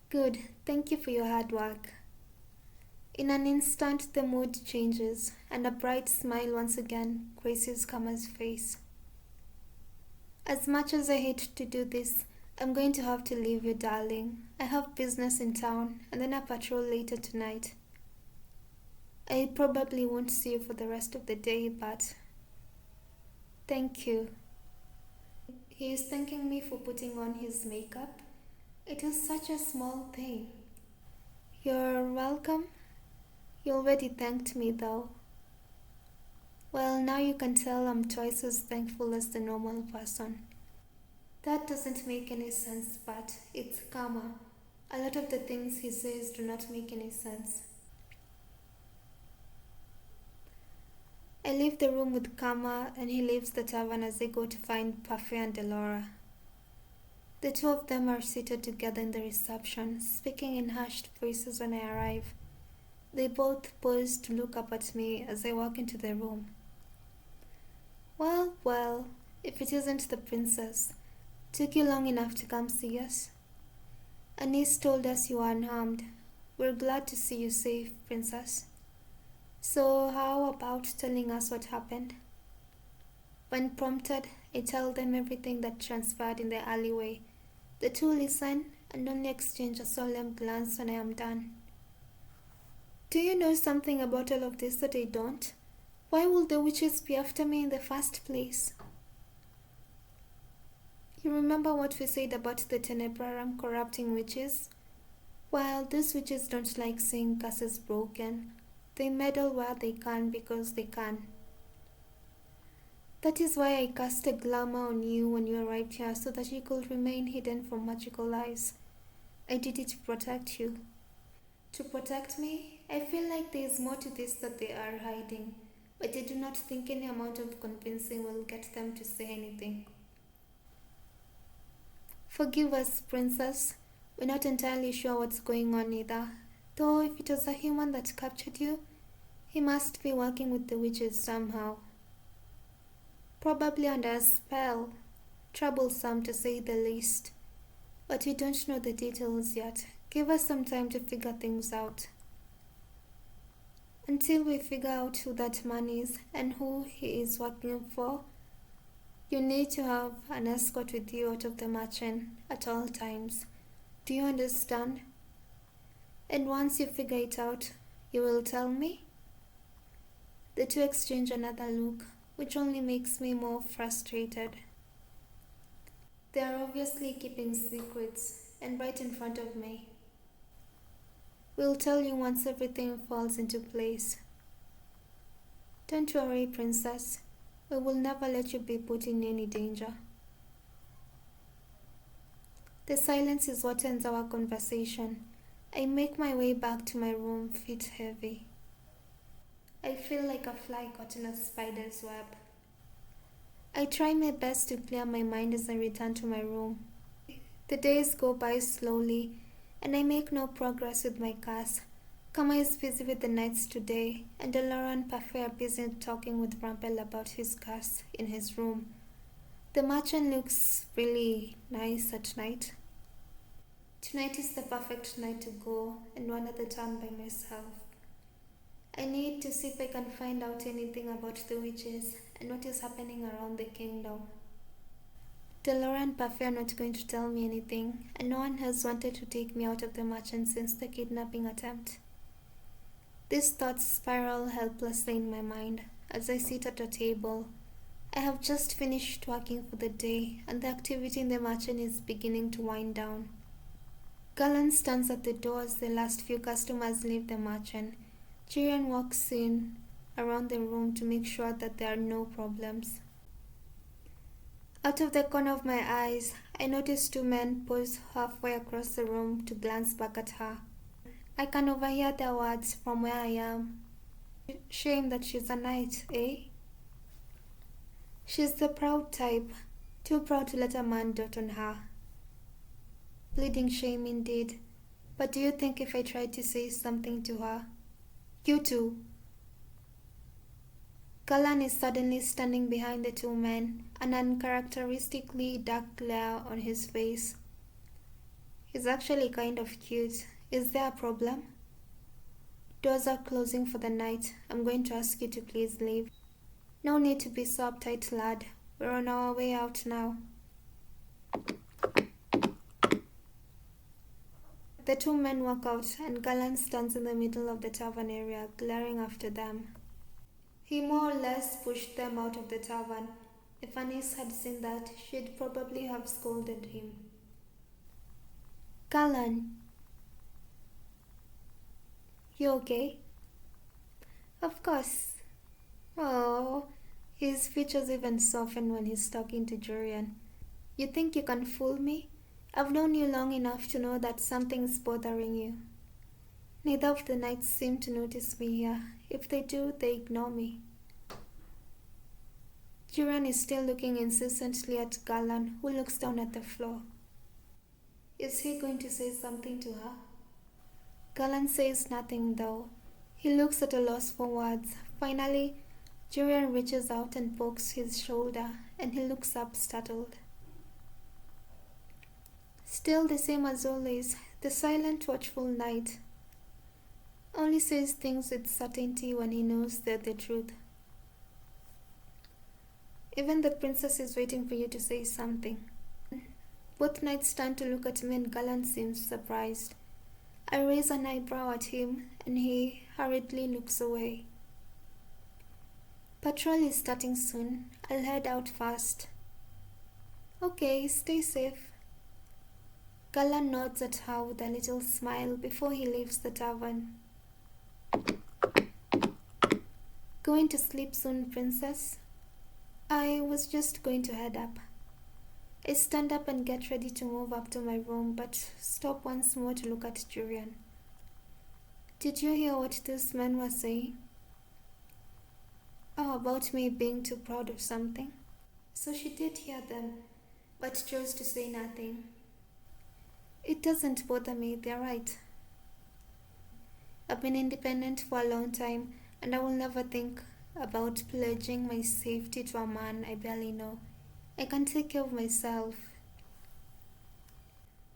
Good, thank you for your hard work. In an instant, the mood changes, and a bright smile once again graces Kama's face. As much as I hate to do this, I'm going to have to leave you, darling. I have business in town, and then a patrol later tonight. I probably won't see you for the rest of the day, but thank you. He is thanking me for putting on his makeup. It is such a small thing. You're welcome. You already thanked me though. Well, now you can tell I'm twice as thankful as the normal person. That doesn't make any sense, but it's karma. A lot of the things he says do not make any sense. I leave the room with Karma and he leaves the tavern as they go to find Parfait and Delora. The two of them are seated together in the reception, speaking in hushed voices when I arrive. They both pause to look up at me as I walk into the room. Well, if it isn't the princess. Took you long enough to come see us? Anise told us you are unharmed. We're glad to see you safe, princess. So how about telling us what happened? When prompted, I tell them everything that transpired in the alleyway. The two listen and only exchange a solemn glance when I am done. Do you know something about all of this that I don't? Why would the witches be after me in the first place? You remember what we said about the Tenebrarum corrupting witches? Well, these witches don't like seeing curses broken. They meddle where they can because they can. That is why I cast a glamour on you when you arrived here so that you could remain hidden from magical eyes. I did it to protect you. To protect me? I feel like there is more to this that they are hiding, but I do not think any amount of convincing will get them to say anything. Forgive us, princess. We're not entirely sure what's going on either. Though if it was a human that captured you, he must be working with the witches somehow. Probably under a spell. Troublesome to say the least. But we don't know the details yet. Give us some time to figure things out. Until we figure out who that man is and who he is working for, you need to have an escort with you out of the mansion at all times. Do you understand? And once you figure it out, you will tell me? The two exchange another look, which only makes me more frustrated. They are obviously keeping secrets, and right in front of me. We'll tell you once everything falls into place. Don't worry, princess. We will never let you be put in any danger. The silence is what ends our conversation. I make my way back to my room, feet heavy. I feel like a fly caught in a spider's web. I try my best to clear my mind as I return to my room. The days go by slowly, and I make no progress with my cast. Kama is busy with the nights today, and Delora and Parfait are busy talking with Rampel about his cast in his room. The merchant looks really nice at night. Tonight is the perfect night to go, and one at a time by myself. I need to see if I can find out anything about the witches and what is happening around the kingdom. Delora and Parfait are not going to tell me anything, and no one has wanted to take me out of the merchant since the kidnapping attempt. These thoughts spiral helplessly in my mind as I sit at a table. I have just finished working for the day, and the activity in the merchant is beginning to wind down. Galan stands at the door as the last few customers leave the merchant. Jiren walks in around the room to make sure that there are no problems. Out of the corner of my eyes, I notice two men pause halfway across the room to glance back at her. I can overhear their words from where I am. Shame that she's a knight, eh? She's the proud type, too proud to let a man dote on her. Bleeding shame indeed. But do you think if I tried to say something to her? You too. Galan is suddenly standing behind the two men, an uncharacteristically dark glare on his face. He's actually kind of cute. Is there a problem? Doors are closing for the night. I'm going to ask you to please leave. No need to be so uptight, lad. We're on our way out now. The two men walk out, and Galan stands in the middle of the tavern area, glaring after them. He more or less pushed them out of the tavern, If Anis had seen that, she'd probably have scolded him. Callan, you okay? Of course. Oh, his features even soften when he's talking to Jurian. You think you can fool me? I've known you long enough to know that something's bothering you. Neither of the knights seem to notice me here. If they do, they ignore me. Jurian is still looking insistently at Callan, who looks down at the floor. Is he going to say something to her? Callan says nothing though. He looks at a loss for words. Finally, Jurian reaches out and pokes his shoulder, and he looks up startled. Still the same as always, the silent, watchful knight. Only says things with certainty when he knows they're the truth. Even the princess is waiting for you to say something. Both knights turn to look at me and Callan seems surprised. I raise an eyebrow at him and he hurriedly looks away. Patrol is starting soon. I'll head out fast. Okay, stay safe. Callan nods at her with a little smile before he leaves the tavern. Going to sleep soon, princess? I was just going to head up. I stand up and get ready to move up to my room, but stop once more to look at Jurian. Did you hear what those men were saying? Oh, about me being too proud of something. So she did hear them, but chose to say nothing. It doesn't bother me, they're right. I've been independent for a long time, and I will never think about pledging my safety to a man I barely know. I can take care of myself.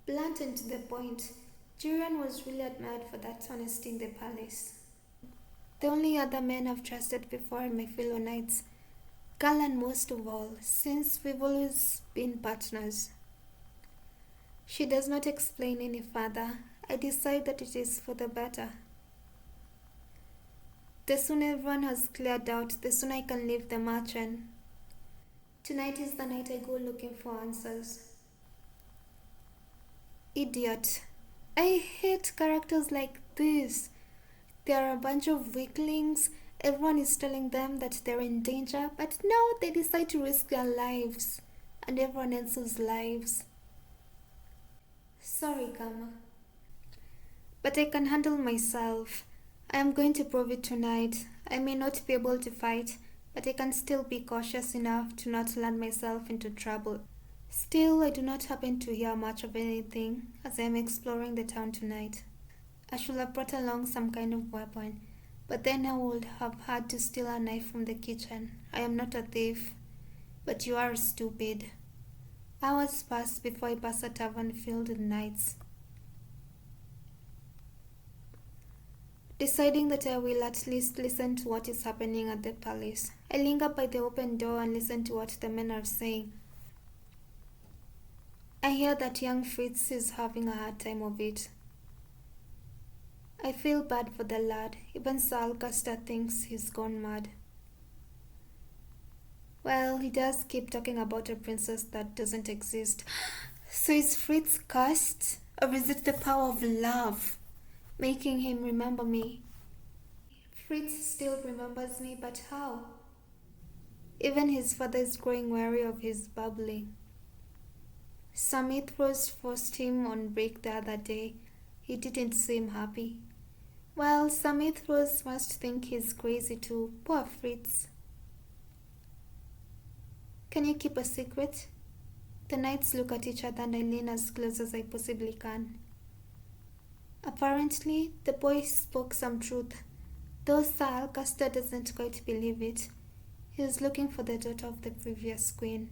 Blunt and to the point, Jurian was really admired for that honesty in the palace. The only other men I've trusted before are my fellow knights, Callan most of all, since we've always been partners. She does not explain any further. I decide that it is for the better. The sooner everyone has cleared out, the sooner I can leave the merchant. Tonight is the night I go looking for answers. Idiot. I hate characters like this. They are a bunch of weaklings. Everyone is telling them that they're in danger, but now they decide to risk their lives and everyone else's lives. Sorry, Kama. But I can handle myself. I am going to prove it tonight. I may not be able to fight, but I can still be cautious enough to not land myself into trouble. Still, I do not happen to hear much of anything as I am exploring the town tonight. I should have brought along some kind of weapon, but then I would have had to steal a knife from the kitchen. I am not a thief, but you are stupid. Hours pass before I pass a tavern filled with knights. Deciding that I will at least listen to what is happening at the palace, I linger by the open door and listen to what the men are saying. I hear that young Fritz is having a hard time of it. I feel bad for the lad. Even Sir Alcaster thinks he's gone mad. Well, he does keep talking about a princess that doesn't exist. So is Fritz cursed? Or is it the power of love making him remember me? Fritz still remembers me, but how? Even his father is growing wary of his babbling. Samithros forced him on break the other day. He didn't seem happy. Well, Samithros must think he's crazy too. Poor Fritz. Can you keep a secret? The knights look at each other and I lean as close as I possibly can. Apparently, the boy spoke some truth, though Sir Alcaster doesn't quite believe it. He is looking for the daughter of the previous queen.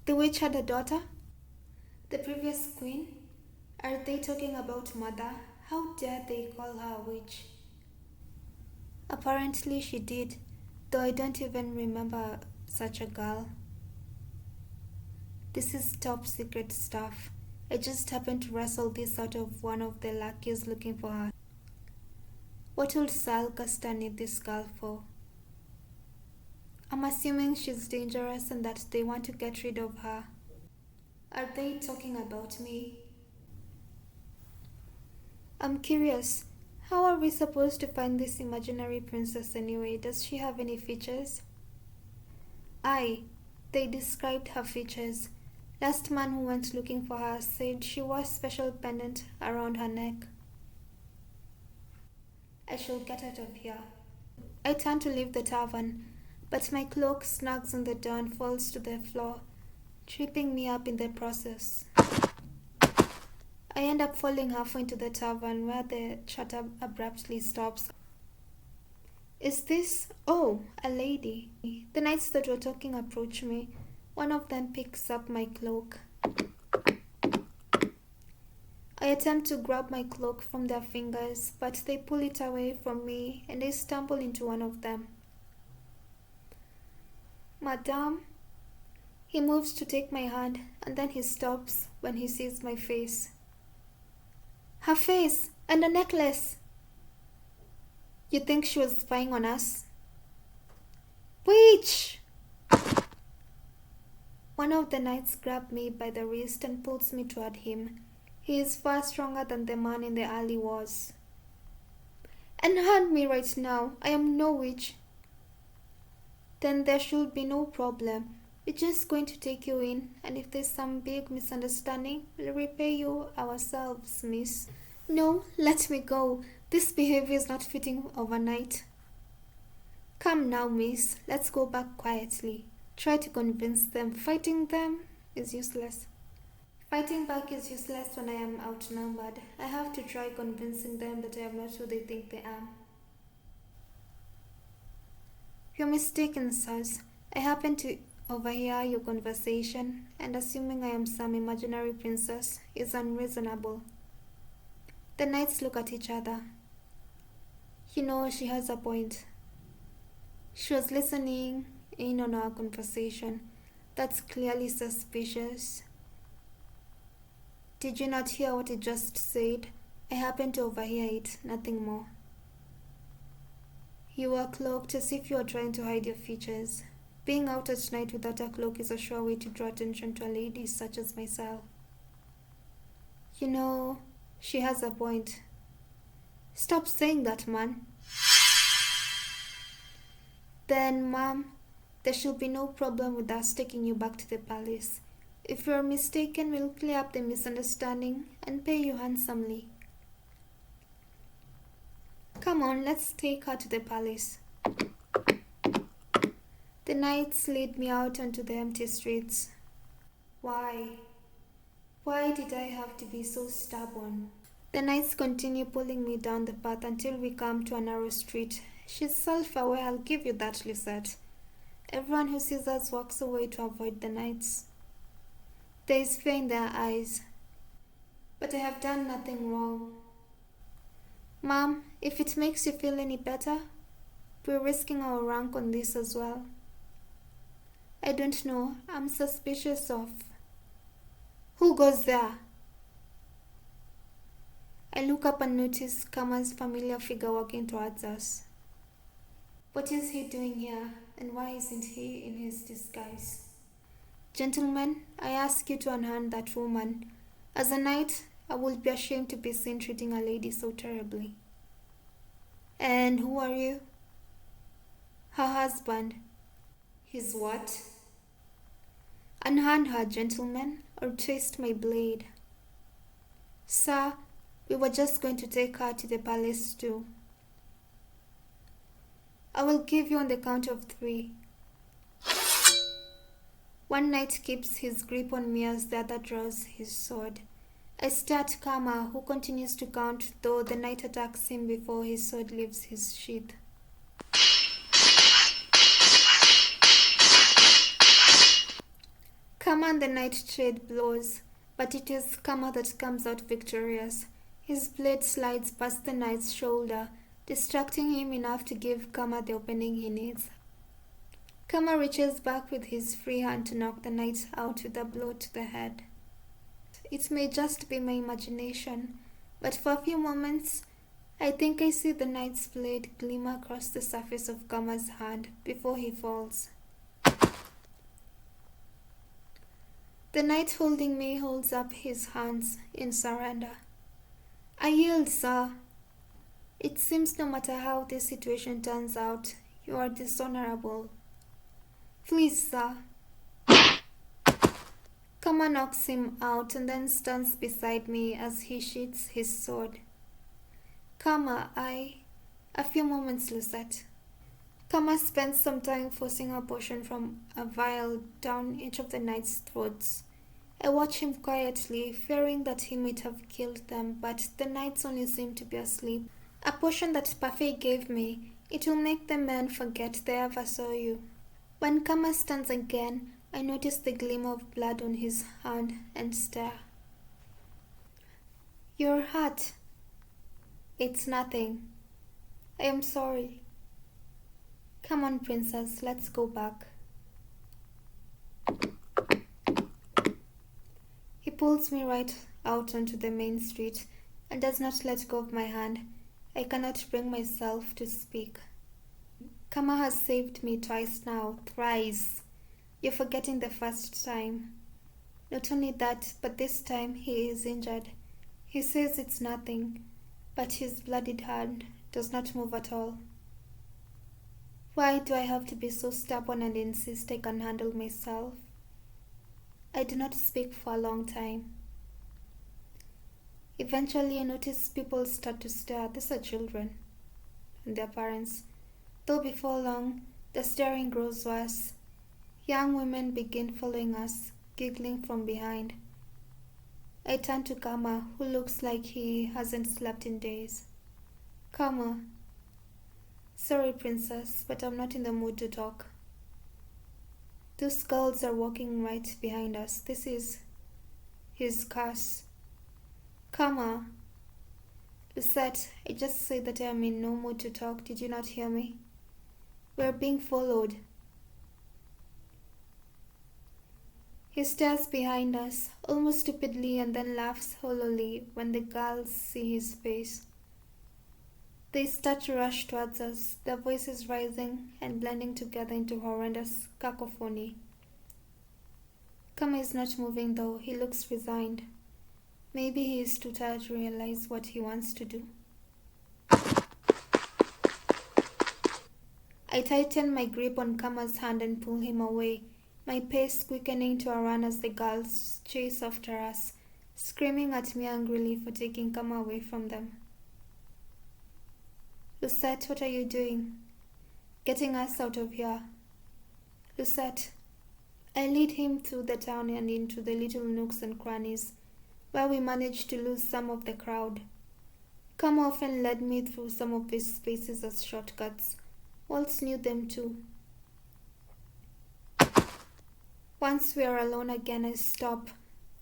The witch had a daughter? The previous queen? Are they talking about mother? How dare they call her a witch? Apparently she did, though I don't even remember such a girl. This is top secret stuff. I just happened to wrestle this out of one of the lackeys looking for her. What would Sir Alcaster need this girl for? I'm assuming she's dangerous and that they want to get rid of her. Are they talking about me? I'm curious. How are we supposed to find this imaginary princess anyway? Does she have any features? Aye, they described her features. Last man who went looking for her said she wore a special pendant around her neck. I shall get out of here. I turn to leave the tavern, but my cloak snags in the door and falls to the floor, tripping me up in the process. I end up falling halfway into the tavern where the chatter abruptly stops. Is this? Oh, a lady. The knights that were talking approach me. One of them picks up my cloak. I attempt to grab my cloak from their fingers, but they pull it away from me and I stumble into one of them. Madame? He moves to take my hand and then he stops when he sees my face. Her face and a necklace! You think she was spying on us? Witch! One of the knights grabbed me by the wrist and pulls me toward him. He is far stronger than the man in the alley was. Unhand me right now. I am no witch. Then there should be no problem. We're just going to take you in, and if there's some big misunderstanding, we'll repay you ourselves, miss. No, let me go. This behavior is not fitting overnight. Come now, miss. Let's go back quietly. Try to convince them. Fighting them is useless. Fighting back is useless when I am outnumbered. I have to try convincing them that I am not who they think they am. You're mistaken, sirs. I happen to overhear your conversation, and assuming I am some imaginary princess is unreasonable. The knights look at each other. You know, she has a point. She was listening in on our conversation. That's clearly suspicious. Did you not hear what he just said? I happened to overhear it, nothing more. You were cloaked as if you were trying to hide your features. Being out at night without a cloak is a sure way to draw attention to a lady such as myself. You know, she has a point. Stop saying that, man. Then, ma'am, there should be no problem with us taking you back to the palace. If you're mistaken, we'll clear up the misunderstanding and pay you handsomely. Come on, let's take her to the palace. The knights lead me out onto the empty streets. Why? Why did I have to be so stubborn? The knights continue pulling me down the path until we come to a narrow street. She's self-aware, I'll give you that, Lucette. Everyone who sees us walks away to avoid the knights. There is fear in their eyes. But I have done nothing wrong. Ma'am, if it makes you feel any better, we're risking our rank on this as well. I don't know. I'm suspicious of... Who goes there? I look up and notice Kama's familiar figure walking towards us. What is he doing here, and why isn't he in his disguise? Gentlemen, I ask you to unhand that woman. As a knight, I would be ashamed to be seen treating a lady so terribly. And who are you? Her husband. His what? Unhand her, gentlemen, or twist my blade. Sir, we were just going to take her to the palace too. I will give you on the count of 3. One knight keeps his grip on me as the other draws his sword. I stare at Kama, who continues to count, though the knight attacks him before his sword leaves his sheath. Kama and the knight trade blows, but it is Kama that comes out victorious. His blade slides past the knight's shoulder, distracting him enough to give Kama the opening he needs. Kama reaches back with his free hand to knock the knight out with a blow to the head. It may just be my imagination, but for a few moments, I think I see the knight's blade gleam across the surface of Kama's hand before he falls. The knight holding me holds up his hands in surrender. I yield, sir. It seems no matter how this situation turns out, you are dishonorable. Please, sir. Kama knocks him out and then stands beside me as he sheathes his sword. Kama, a few moments, Lucette. Kama spends some time forcing a portion from a vial down each of the knight's throats. I watch him quietly, fearing that he might have killed them, but the knights only seem to be asleep. A potion that Parfait gave me, it will make the men forget they ever saw you. When Kama stands again, I notice the gleam of blood on his hand and stare. You're hurt. It's nothing. I am sorry. Come on, princess, let's go back. He pulls me right out onto the main street and does not let go of my hand. I cannot bring myself to speak. Kama has saved me twice now, thrice. You're forgetting the first time. Not only that, but this time he is injured. He says it's nothing, but his bloodied hand does not move at all. Why do I have to be so stubborn and insist I can handle myself? I do not speak for a long time. Eventually I notice people start to stare. These are children and their parents. Though before long, the staring grows worse. Young women begin following us, giggling from behind. I turn to Kama, who looks like he hasn't slept in days. Kama. Sorry, princess, but I'm not in the mood to talk. Those girls are walking right behind us. This is his curse. Kama. Lucette, I just said that I am in no mood to talk. Did you not hear me? We're being followed. He stares behind us, almost stupidly, and then laughs hollowly when the girls see his face. They start to rush towards us, their voices rising and blending together into horrendous cacophony. Kama is not moving though, he looks resigned. Maybe he is too tired to realize what he wants to do. I tighten my grip on Kama's hand and pull him away, my pace quickening to a run as the girls chase after us, screaming at me angrily for taking Kama away from them. Lucette, what are you doing? Getting us out of here. Lucette. I lead him through the town and into the little nooks and crannies, where we managed to lose some of the crowd. Kama often led me through some of these spaces as shortcuts. Waltz knew them too. Once we are alone again, I stop,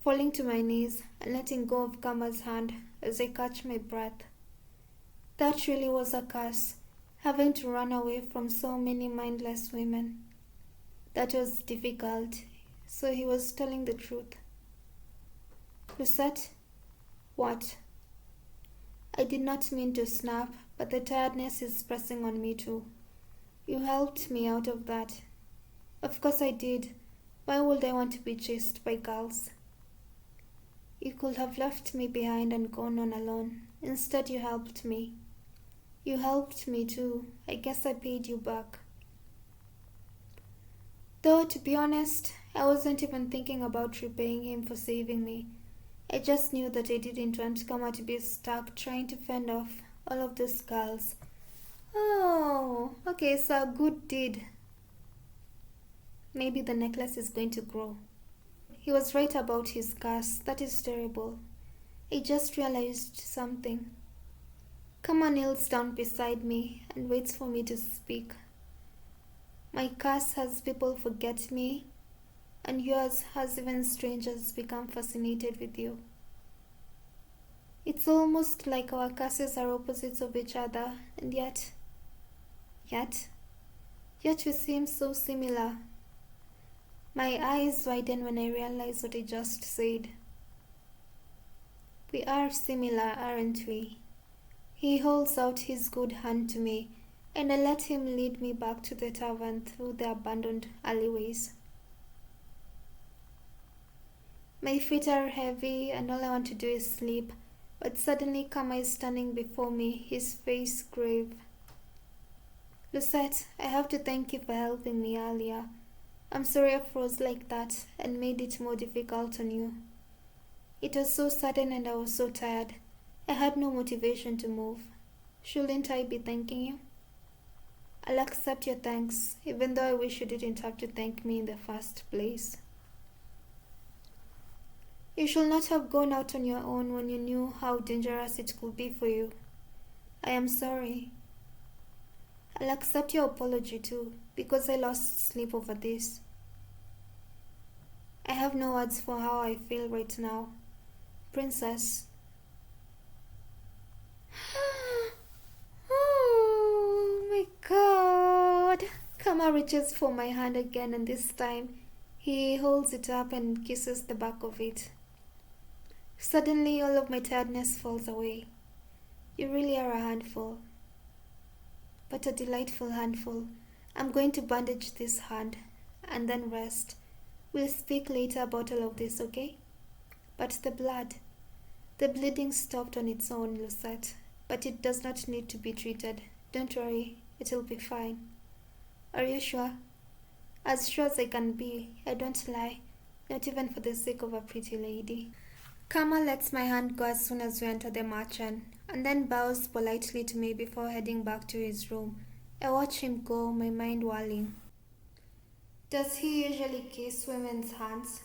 falling to my knees and letting go of Kama's hand as I catch my breath. That really was a curse, having to run away from so many mindless women. That was difficult, so he was telling the truth. Lucette? What? I did not mean to snap, but the tiredness is pressing on me too. You helped me out of that. Of course I did. Why would I want to be chased by girls? You could have left me behind and gone on alone. Instead, you helped me. You helped me too. I guess I paid you back. Though, to be honest, I wasn't even thinking about repaying him for saving me. I just knew that I didn't want Kama to be stuck trying to fend off all of those girls. Oh, okay, so a good deed. Maybe the necklace is going to grow. He was right about his curse. That is terrible. I just realized something. Kama kneels down beside me and waits for me to speak. My curse has people forget me, and yours has even strangers become fascinated with you. It's almost like our curses are opposites of each other, and yet we seem so similar. My eyes widen when I realize what I just said. We are similar, aren't we? He holds out his good hand to me, and I let him lead me back to the tavern through the abandoned alleyways. My feet are heavy and all I want to do is sleep. But suddenly Kama is standing before me, his face grave. Lucette, I have to thank you for helping me earlier. I'm sorry I froze like that and made it more difficult on you. It was so sudden and I was so tired. I had no motivation to move. Shouldn't I be thanking you? I'll accept your thanks, even though I wish you didn't have to thank me in the first place. You should not have gone out on your own when you knew how dangerous it could be for you. I am sorry. I'll accept your apology too, because I lost sleep over this. I have no words for how I feel right now. Princess. Oh my god. Kama reaches for my hand again, and this time he holds it up and kisses the back of it. Suddenly all of my tiredness falls away. You really are a handful. But a delightful handful. I'm going to bandage this hand and then rest. We'll speak later about all of this, okay? But the blood. The bleeding stopped on its own, Lucette. But it does not need to be treated. Don't worry, it'll be fine. Are you sure? As sure as I can be. I don't lie. Not even for the sake of a pretty lady. Kama lets my hand go as soon as we enter the mansion, and then bows politely to me before heading back to his room. I watch him go, my mind whirling. Does he usually kiss women's hands?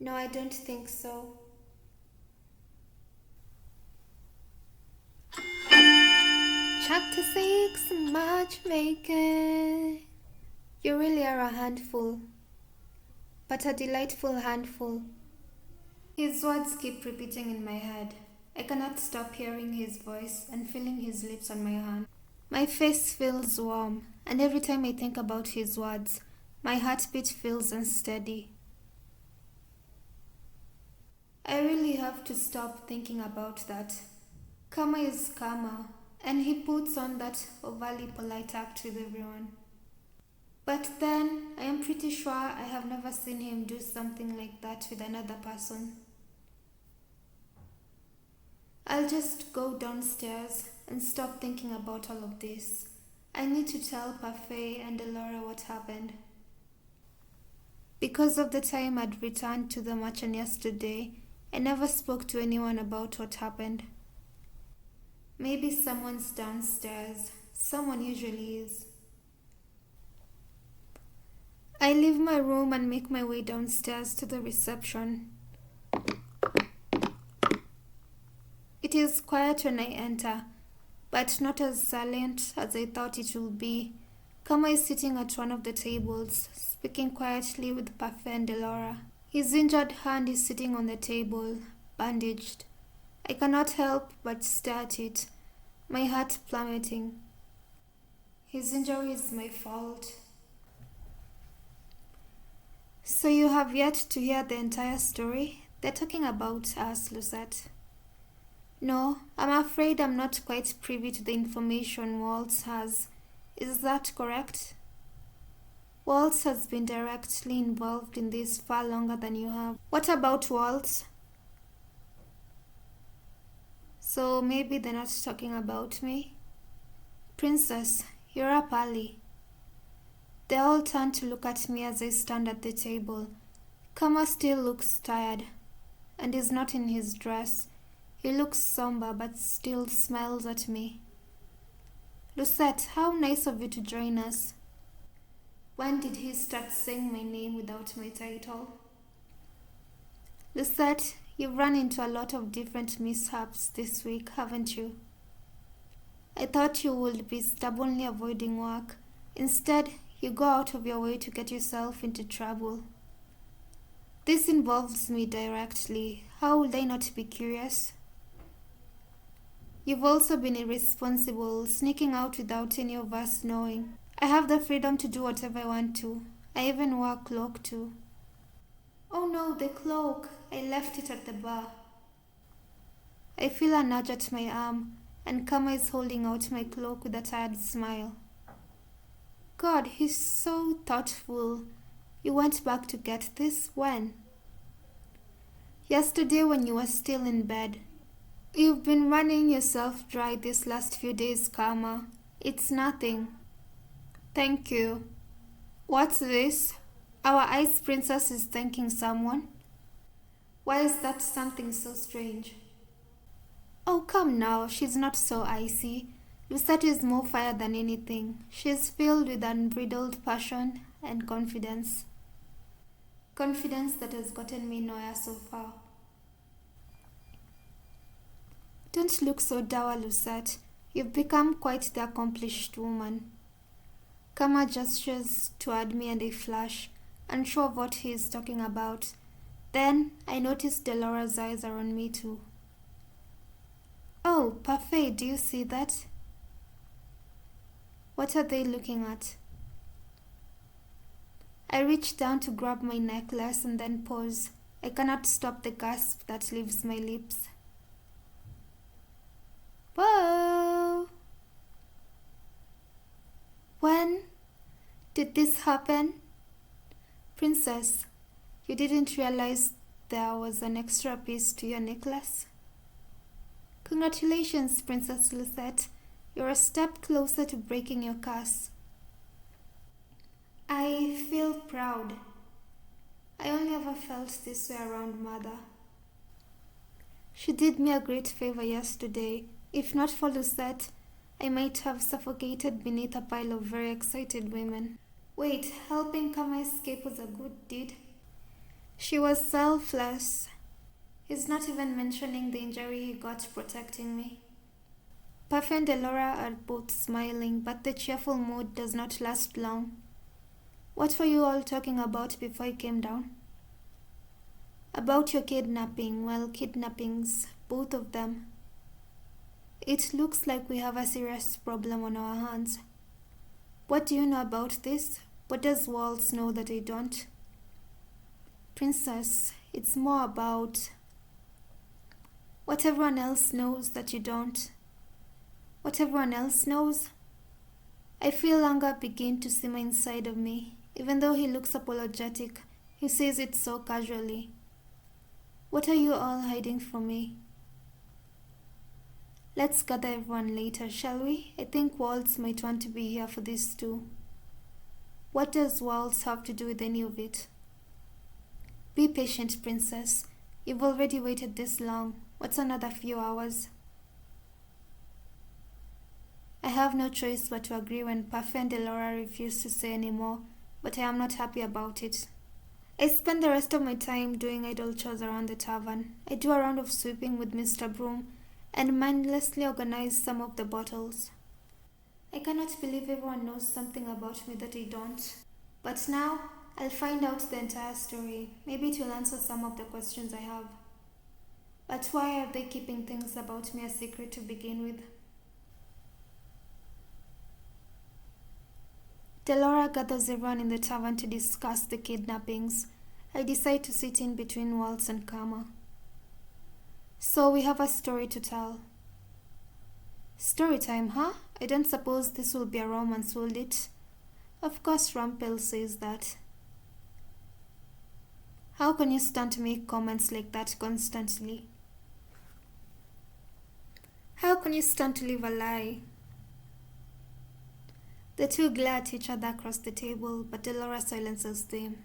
No, I don't think so. Chapter 6, Matchmaking. You really are a handful, but a delightful handful. His words keep repeating in my head. I cannot stop hearing his voice and feeling his lips on my hand. My face feels warm, and every time I think about his words, my heartbeat feels unsteady. I really have to stop thinking about that. Kama is Kama, and he puts on that overly polite act with everyone. But then, I am pretty sure I have never seen him do something like that with another person. I'll just go downstairs and stop thinking about all of this. I need to tell Parfait and Delora what happened. Because of the time I'd returned to the mansion yesterday, I never spoke to anyone about what happened. Maybe someone's downstairs. Someone usually is. I leave my room and make my way downstairs to the reception. It is quiet when I enter, but not as silent as I thought it would be. Kama is sitting at one of the tables, speaking quietly with Parfait and Delora. His injured hand is sitting on the table, bandaged. I cannot help but stare at it, my heart plummeting. His injury is my fault. So you have yet to hear the entire story? They're talking about us, Lucette. No, I'm afraid I'm not quite privy to the information Waltz has. Is that correct? Waltz has been directly involved in this far longer than you have. What about Waltz? So maybe they're not talking about me? Princess, you're up early. They all turn to look at me as I stand at the table. Kama still looks tired and is not in his dress. He looks somber but still smiles at me. Lucette, how nice of you to join us. When did he start saying my name without my title? Lucette, you've run into a lot of different mishaps this week, haven't you? I thought you would be stubbornly avoiding work. Instead, you go out of your way to get yourself into trouble. This involves me directly. How would I not be curious? You've also been irresponsible, sneaking out without any of us knowing. I have the freedom to do whatever I want to. I even wore a cloak too. Oh no, the cloak. I left it at the bar. I feel a nudge at my arm, and Kama is holding out my cloak with a tired smile. God, he's so thoughtful. You went back to get this? When? Yesterday when you were still in bed. You've been running yourself dry these last few days, Karma. It's nothing. Thank you. What's this? Our ice princess is thanking someone? Why is that something so strange? Oh, come now, she's not so icy. Lucette is more fire than anything. She's filled with unbridled passion and confidence. Confidence that has gotten me nowhere so far. Don't look so dour, Lucette. You've become quite the accomplished woman. Kama gestures toward me and I flash, unsure of what he is talking about. Then I notice Delora's eyes are on me too. Oh, Parfait, do you see that? What are they looking at? I reach down to grab my necklace and then pause. I cannot stop the gasp that leaves my lips. Whoa! When did this happen? Princess, you didn't realize there was an extra piece to your necklace? Congratulations, Princess Lucette. You're a step closer to breaking your curse. I feel proud. I only ever felt this way around Mother. She did me a great favor yesterday. If not for Lucette, I might have suffocated beneath a pile of very excited women. Wait, helping Kama escape was a good deed? She was selfless. He's not even mentioning the injury he got protecting me. Puff and Delora are both smiling, but the cheerful mood does not last long. What were you all talking about before I came down? About your kidnapping, well, kidnappings, both of them. It looks like we have a serious problem on our hands. What do you know about this? What does Waltz know that I don't? Princess, it's more about what everyone else knows that you don't. What everyone else knows? I feel anger begin to simmer inside of me. Even though he looks apologetic, he says it so casually. What are you all hiding from me? Let's gather everyone later, shall we? I think Waltz might want to be here for this too. What does Waltz have to do with any of it? Be patient, Princess. You've already waited this long. What's another few hours? I have no choice but to agree when Parfait and Delora refuse to say any more, but I am not happy about it. I spend the rest of my time doing idle chores around the tavern. I do a round of sweeping with Mr. Broom and mindlessly organize some of the bottles. I cannot believe everyone knows something about me that I don't. But now, I'll find out the entire story. Maybe it will answer some of the questions I have. But why are they keeping things about me a secret to begin with? Delora gathers everyone in the tavern to discuss the kidnappings. I decide to sit in between Waltz and Kama. So we have a story to tell. Story time, huh? I don't suppose this will be a romance, will it? Of course Rumpel says that. How can you stand to make comments like that constantly? How can you stand to live a lie? The two glare at each other across the table, but Delora silences them.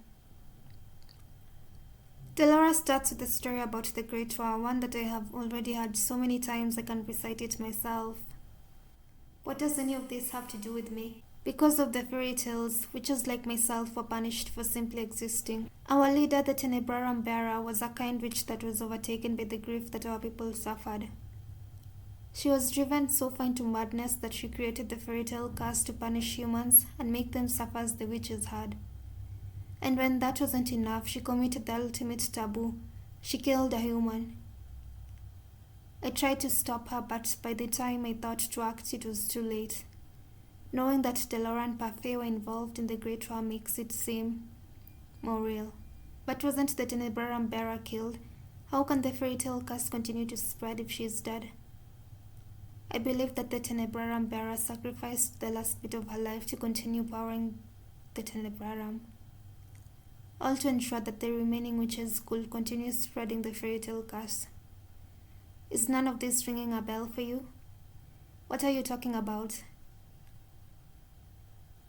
Delora starts with a story about the Great War, one that I have already heard so many times I can recite it myself. What does any of this have to do with me? Because of the fairy tales, witches like myself were punished for simply existing. Our leader, the Tenebrarum Bearer, was a kind witch that was overtaken by the grief that our people suffered. She was driven so far into madness that she created the Fairytale Curse to punish humans and make them suffer as the witches had. And when that wasn't enough, she committed the ultimate taboo. She killed a human. I tried to stop her, but by the time I thought to act, it was too late. Knowing that Delora and Parfait were involved in the Great War makes it seem more real. But wasn't the Tenebrarum Bearer killed? How can the Fairytale Curse continue to spread if she is dead? I believe that the Tenebrarum Bearer sacrificed the last bit of her life to continue powering the Tenebrarum. all to ensure that the remaining witches could continue spreading the fairytale curse. Is none of this ringing a bell for you? What are you talking about?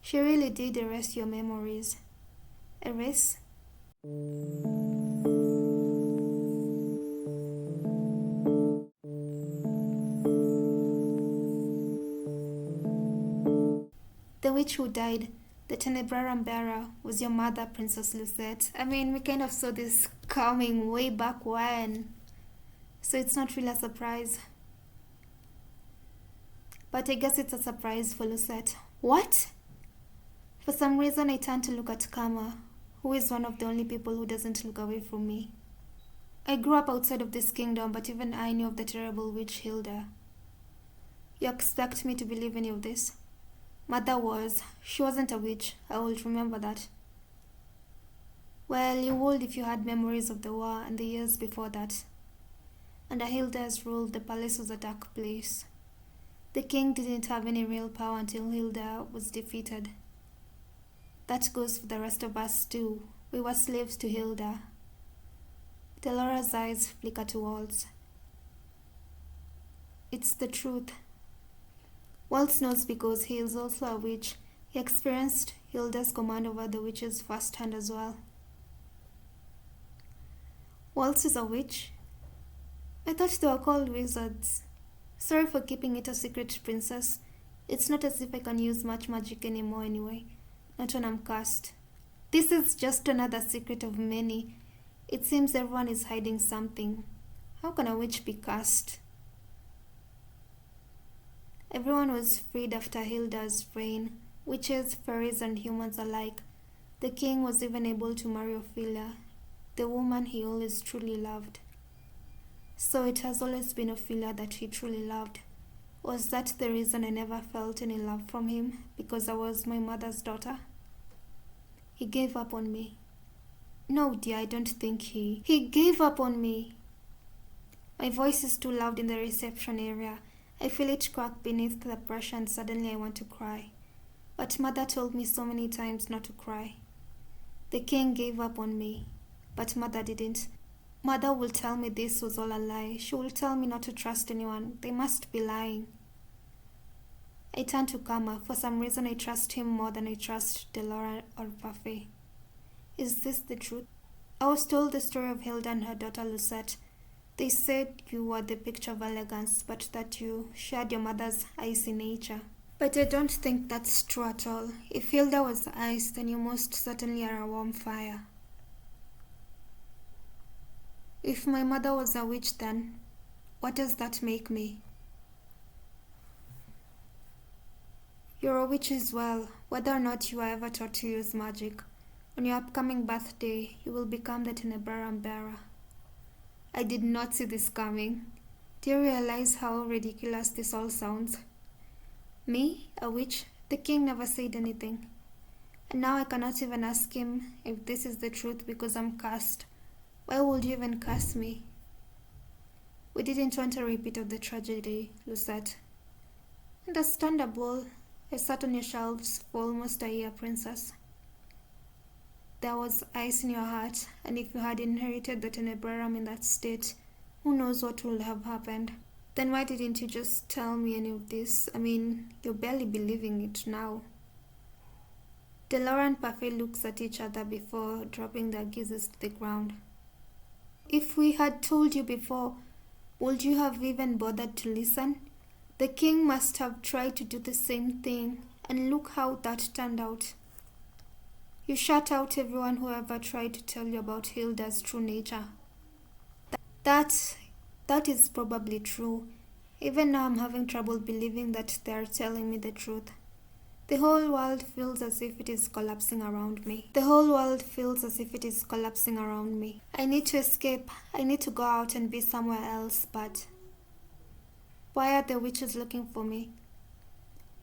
She really did erase your memories. Erase? The witch who died, the Tenebrarum bearer, was your mother, Princess Lucette. I mean, we kind of saw this coming way back when. So it's not really a surprise. But I guess it's a surprise for Lucette. What? For some reason I turned to look at Kama, who is one of the only people who doesn't look away from me. I grew up outside of this kingdom, but even I knew of the terrible witch Hilda. You expect me to believe any of this? Mother was. She wasn't a witch. I will remember that. Well, you would if you had memories of the war and the years before that. Under Hilda's rule, the palace was a dark place. The king didn't have any real power until Hilda was defeated. That goes for the rest of us too. We were slaves to Hilda. Delora's eyes flicker to Waltz. It's the truth. Waltz knows because he is also a witch. He experienced Hilda's command over the witches firsthand as well. Waltz is a witch? I thought they were called wizards. Sorry for keeping it a secret, princess. It's not as if I can use much magic anymore anyway. Not when I'm cursed. This is just another secret of many. It seems everyone is hiding something. How can a witch be cursed? Everyone was freed after Hilda's reign, witches, fairies, and humans alike. The king was even able to marry Ophelia, the woman he always truly loved. So it has always been Ophelia that he truly loved. Was that the reason I never felt any love from him? Because I was my mother's daughter? He gave up on me. No, dear, I don't think He gave up on me. My voice is too loud in the reception area. I feel it crack beneath the pressure and suddenly I want to cry. But Mother told me so many times not to cry. The king gave up on me, but Mother didn't. Mother will tell me this was all a lie. She will tell me not to trust anyone. They must be lying. I turn to Kama. For some reason I trust him more than I trust Delora or Parfait. Is this the truth? I was told the story of Hilda and her daughter Lucette. They said you were the picture of elegance, but that you shared your mother's icy nature. But I don't think that's true at all. If Hilda was ice, then you most certainly are a warm fire. If my mother was a witch then, what does that make me? You're a witch as well, whether or not you are ever taught to use magic. On your upcoming birthday, you will become the Tenebrarum bearer. I did not see this coming. Do you realize how ridiculous this all sounds? Me, a witch? The king never said anything. And now I cannot even ask him if this is the truth because I'm cursed. Why would you even curse me? We didn't want a repeat of the tragedy, Lucette. Understandable. I sat on your shelves for almost a year, princess. There was ice in your heart, and if you had inherited the Tenebrarum in that state, who knows what would have happened. Then why didn't you just tell me any of this? I mean, you're barely believing it now. Delora and Parfait looks at each other before dropping their gazes to the ground. If we had told you before, would you have even bothered to listen? The king must have tried to do the same thing, and look how that turned out. You shut out everyone who ever tried to tell you about Hilda's true nature. That is probably true. Even now I'm having trouble believing that they are telling me the truth. The whole world feels as if it is collapsing around me. I need to escape. I need to go out and be somewhere else, but why are the witches looking for me?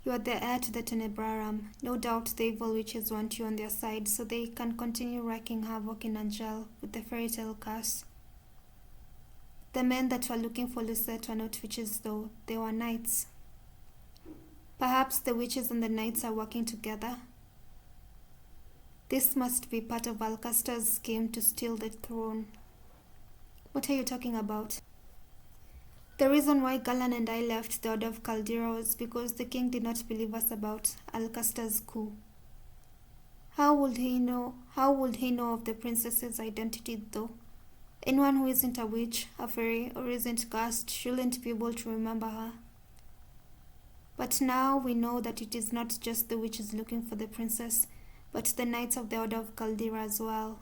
You are the heir to the Tenebrarum. No doubt the evil witches want you on their side so they can continue wreaking havoc in Angielle with the Fairytale Curse. The men that were looking for Lucette were not witches though, they were knights. Perhaps the witches and the knights are working together. This must be part of Alcaster's scheme to steal the throne. What are you talking about? The reason why Galan and I left the Order of Caldera was because the king did not believe us about Alcaster's coup. How would he know of the princess's identity, though? Anyone who isn't a witch, a fairy, or isn't cursed shouldn't be able to remember her. But now we know that it is not just the witches looking for the princess, but the knights of the Order of Caldera as well.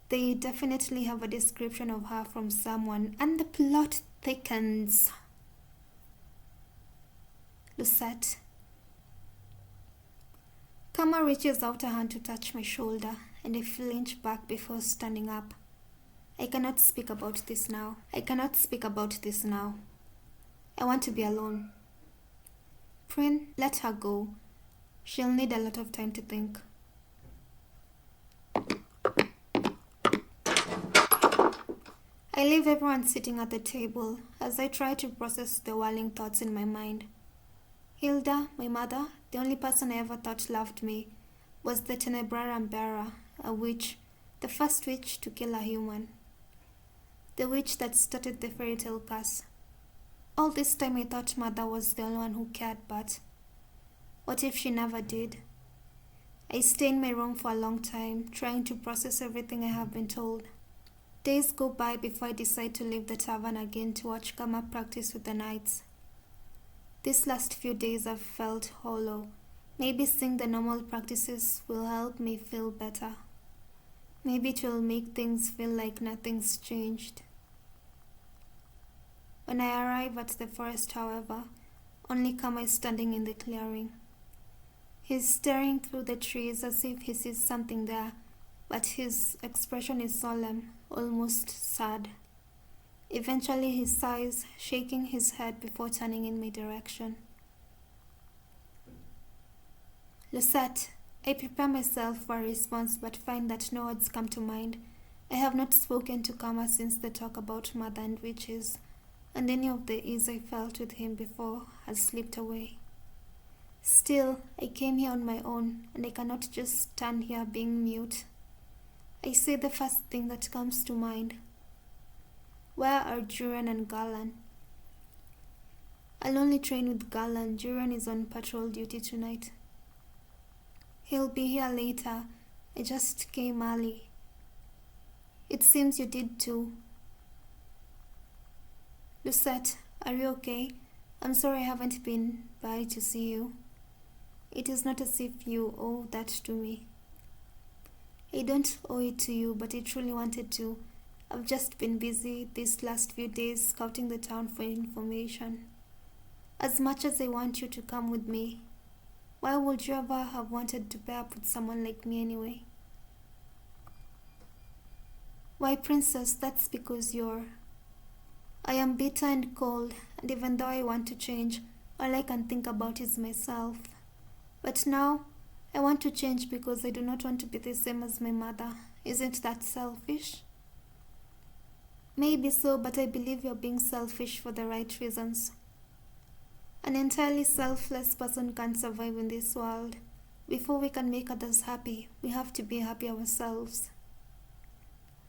They definitely have a description of her from someone, and the plot thickens. Lucette. Kama reaches out a hand to touch my shoulder, and I flinch back before standing up. I cannot speak about this now. I want to be alone. Prin, let her go. She'll need a lot of time to think. I leave everyone sitting at the table as I try to process the whirling thoughts in my mind. Hilda, my mother, the only person I ever thought loved me, was the Tenebrarum bearer, a witch, the first witch to kill a human. The witch that started the Fairytale Curse. All this time I thought mother was the only one who cared, but what if she never did? I stay in my room for a long time, trying to process everything I have been told. Days go by before I decide to leave the tavern again to watch Kama practice with the knights. These last few days have felt hollow. Maybe seeing the normal practices will help me feel better. Maybe it will make things feel like nothing's changed. When I arrive at the forest, however, only Kama is standing in the clearing. He's staring through the trees as if he sees something there, but his expression is solemn, almost sad. Eventually he sighs, shaking his head before turning in my direction. Lucette, I prepare myself for a response but find that no words come to mind. I have not spoken to Kama since the talk about mother and witches, and any of the ease I felt with him before has slipped away. Still, I came here on my own, and I cannot just stand here being mute. I say the first thing that comes to mind. Where are Juran and Galan? I'll only train with Galan. Juran is on patrol duty tonight. He'll be here later. I just came early. It seems you did too. Lucette, are you okay? I'm sorry I haven't been by to see you. It is not as if you owe that to me. I don't owe it to you, but I truly wanted to. I've just been busy these last few days scouting the town for information. As much as I want you to come with me, why would you ever have wanted to pair up with someone like me anyway? Why, Princess, that's because I am bitter and cold, and even though I want to change, all I can think about is myself. But now, I want to change because I do not want to be the same as my mother. Isn't that selfish? Maybe so, but I believe you're being selfish for the right reasons. An entirely selfless person can't survive in this world. Before we can make others happy, we have to be happy ourselves.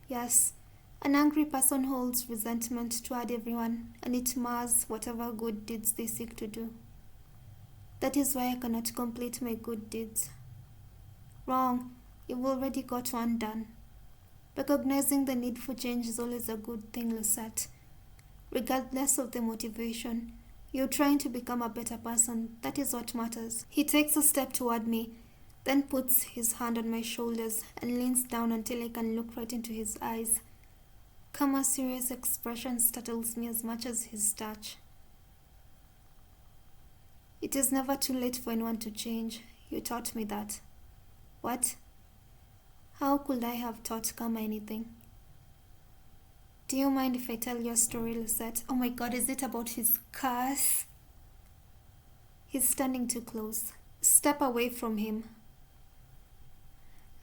Yes, an angry person holds resentment toward everyone, and it mars whatever good deeds they seek to do. That is why I cannot complete my good deeds. Wrong, you've already got one done. Recognizing the need for change is always a good thing, Lucette. Regardless of the motivation, you're trying to become a better person. That is what matters. He takes a step toward me, then puts his hand on my shoulders and leans down until I can look right into his eyes. Kama's serious expression startles me as much as his touch. It is never too late for anyone to change. You taught me that. What? How could I have taught Kama anything? Do you mind if I tell your story, Lucette? Oh my god, is it about his curse? He's standing too close. Step away from him.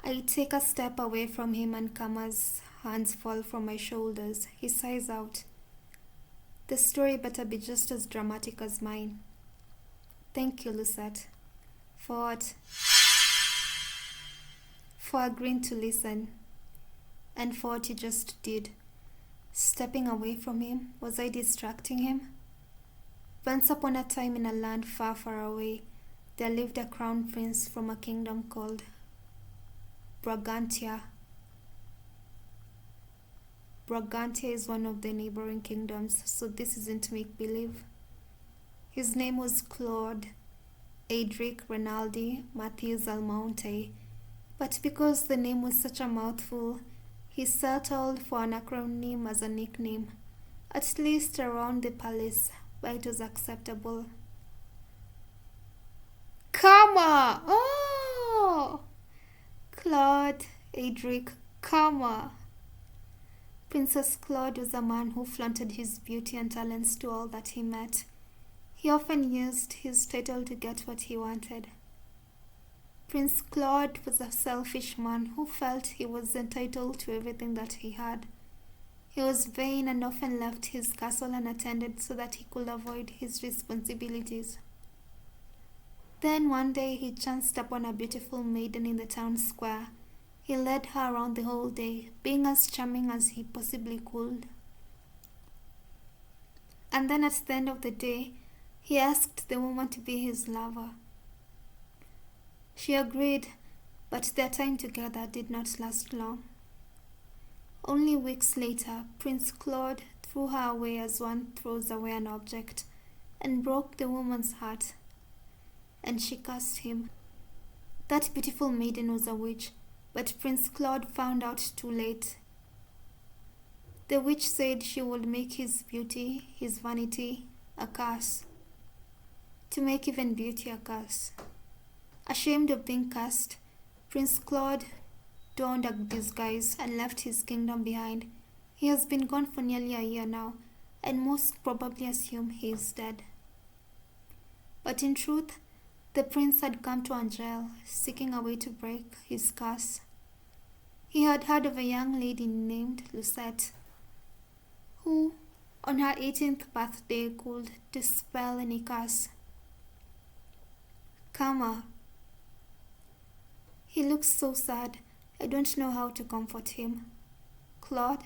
I take a step away from him and Kama's hands fall from my shoulders. He sighs out. The story better be just as dramatic as mine. Thank you, Lucette. For what? for agreeing to listen, and for what he just did. Stepping away from him, was I distracting him? Once upon a time in a land far, far away, there lived a crown prince from a kingdom called Bragantia. Bragantia is one of the neighboring kingdoms, so this isn't make-believe. His name was Claude Adric Renaldi Matthews Almonte, but because the name was such a mouthful, he settled for an acronym as a nickname, at least around the palace, where it was acceptable. Karma! Oh! Claude Adric Karma. Princess Claude was a man who flaunted his beauty and talents to all that he met. He often used his title to get what he wanted. Prince Claude was a selfish man who felt he was entitled to everything that he had. He was vain and often left his castle unattended so that he could avoid his responsibilities. Then one day he chanced upon a beautiful maiden in the town square. He led her around the whole day, being as charming as he possibly could. And then at the end of the day, he asked the woman to be his lover. She agreed, but their time together did not last long. Only weeks later, Prince Claude threw her away as one throws away an object, and broke the woman's heart, and she cursed him. That beautiful maiden was a witch, but Prince Claude found out too late. The witch said she would make his beauty, his vanity, a curse. To make even beauty a curse. Ashamed of being cursed, Prince Claude donned a disguise and left his kingdom behind. He has been gone for nearly a year now, and most probably assume he is dead. But in truth, the prince had come to Angielle, seeking a way to break his curse. He had heard of a young lady named Lucette, who, on her 18th birthday, could dispel any curse. Karma. He looks so sad. I don't know how to comfort him. Claude?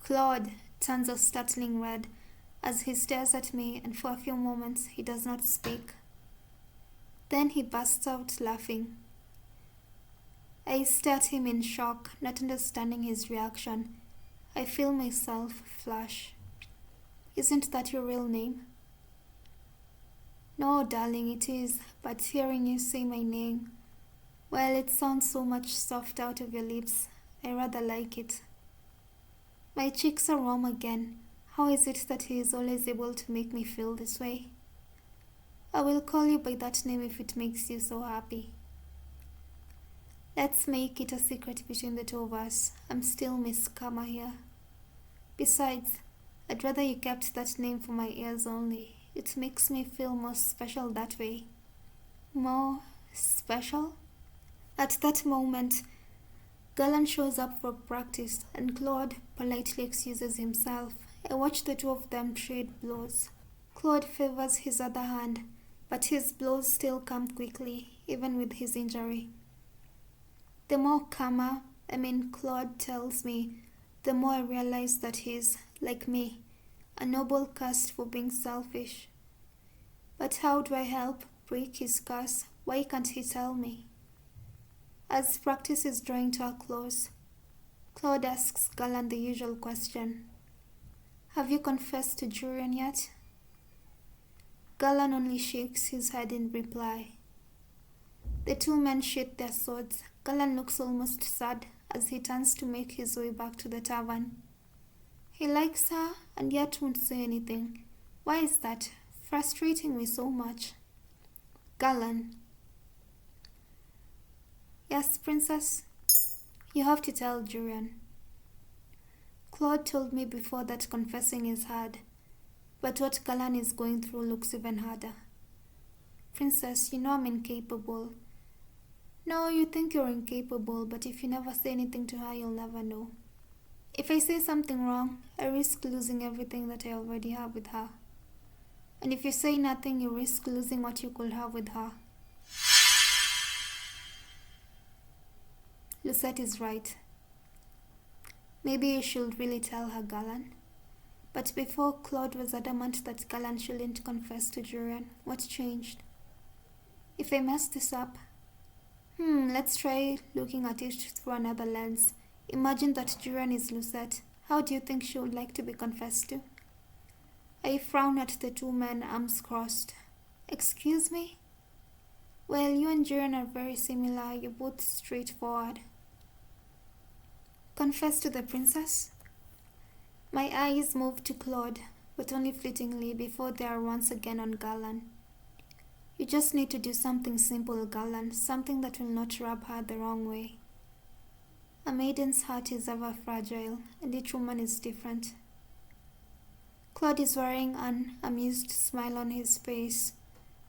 Claude turns a startling red as he stares at me, and for a few moments he does not speak. Then he bursts out laughing. I stare at him in shock, not understanding his reaction. I feel myself flush. Isn't that your real name? No, darling, it is, but hearing you say my name, well, it sounds so much soft out of your lips. I rather like it. My cheeks are warm again. How is it that he is always able to make me feel this way? I will call you by that name if it makes you so happy. Let's make it a secret between the two of us. I'm still Miss Karma here. Besides, I'd rather you kept that name for my ears only. It makes me feel more special that way. More special? At that moment, Galan shows up for practice and Claude politely excuses himself. I watch the two of them trade blows. Claude favors his other hand, but his blows still come quickly, even with his injury. The more Claude tells me, the more I realize that he's, like me, a noble curse for being selfish. But how do I help break his curse? Why can't he tell me? As practice is drawing to a close, Claude asks Galan the usual question. Have you confessed to Jurian yet? Galan only shakes his head in reply. The two men sheath their swords. Galan looks almost sad as he turns to make his way back to the tavern. He likes her and yet won't say anything. Why is that? Frustrating me so much. Galan. Yes, princess? You have to tell Jurian. Claude told me before that confessing is hard, but what Galan is going through looks even harder. Princess, you know I'm incapable. No, you think you're incapable, but if you never say anything to her, you'll never know. If I say something wrong, I risk losing everything that I already have with her. And if you say nothing, you risk losing what you could have with her. Lucette is right. Maybe you should really tell her, Galan. But before, Claude was adamant that Galan shouldn't confess to Julian. What changed? If I mess this up... let's try looking at it through another lens. Imagine that Julian is Lucette. How do you think she would like to be confessed to? I frown at the two men, arms crossed. Excuse me? Well, you and Julian are very similar. You're both straightforward. Confess to the princess? My eyes move to Claude, but only fleetingly before they are once again on Galan. You just need to do something simple, Galan, something that will not rub her the wrong way. A maiden's heart is ever fragile, and each woman is different. Claude is wearing an amused smile on his face,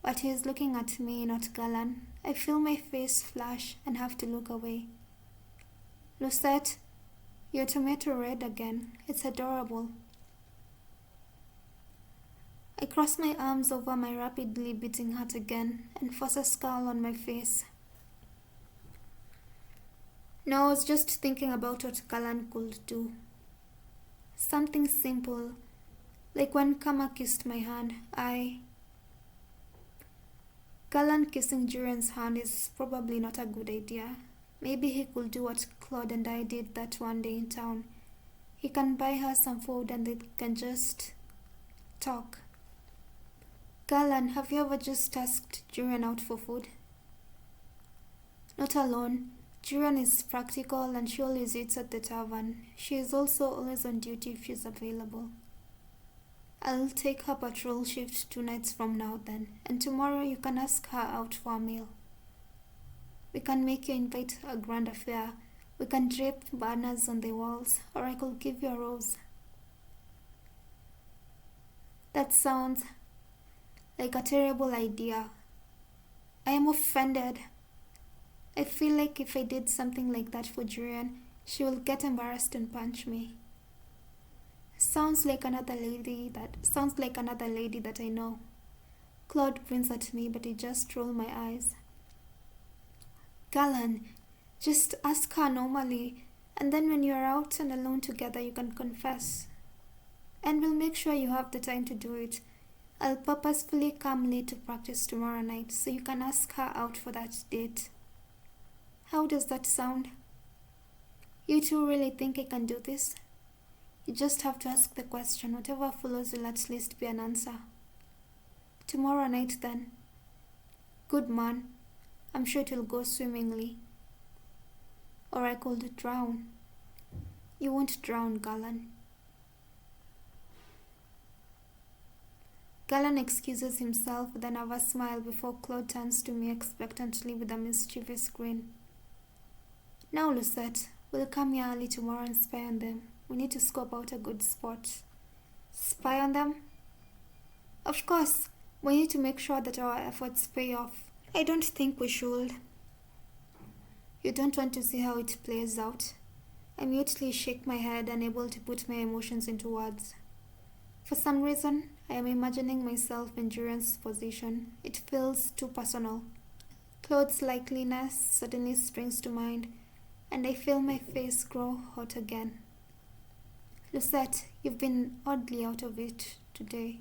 but he is looking at me, not Galan. I feel my face flash and have to look away. Lucette, you're tomato red again. It's adorable. I cross my arms over my rapidly beating heart again and force a scowl on my face. No, I was just thinking about what Galan could do. Something simple, like when Kama kissed my hand. Galan kissing Julian's hand is probably not a good idea. Maybe he could do what Claude and I did that one day in town. He can buy her some food and they can just talk. Galan, have you ever just asked Julian out for food? Not alone. Julian is practical and she always eats at the tavern. She is also always on duty if she's available. I'll take her patrol shift 2 nights from now then, and tomorrow you can ask her out for a meal. We can make you invite a grand affair. We can drape banners on the walls, or I could give you a rose. That sounds like a terrible idea. I am offended. I feel like if I did something like that for Julian, she will get embarrassed and punch me. Sounds like another lady that I know. Claude grins at me, but I just roll my eyes. Galan, just ask her normally, and then when you're out and alone together, you can confess. And we'll make sure you have the time to do it. I'll purposefully come late to practice tomorrow night, so you can ask her out for that date. How does that sound? You two really think I can do this? You just have to ask the question. Whatever follows will at least be an answer. Tomorrow night then. Good man. I'm sure it will go swimmingly. Or I could drown. You won't drown, Galan. Galan excuses himself with a nervous smile before Claude turns to me expectantly with a mischievous grin. Now, Lucette, we'll come here early tomorrow and spy on them. We need to scope out a good spot. Spy on them? Of course. We need to make sure that our efforts pay off. I don't think we should. You don't want to see how it plays out? I mutely shake my head, unable to put my emotions into words. For some reason, I am imagining myself in Julian's position. It feels too personal. Claude's likeliness suddenly springs to mind, and I feel my face grow hot again. Lucette, you've been oddly out of it today.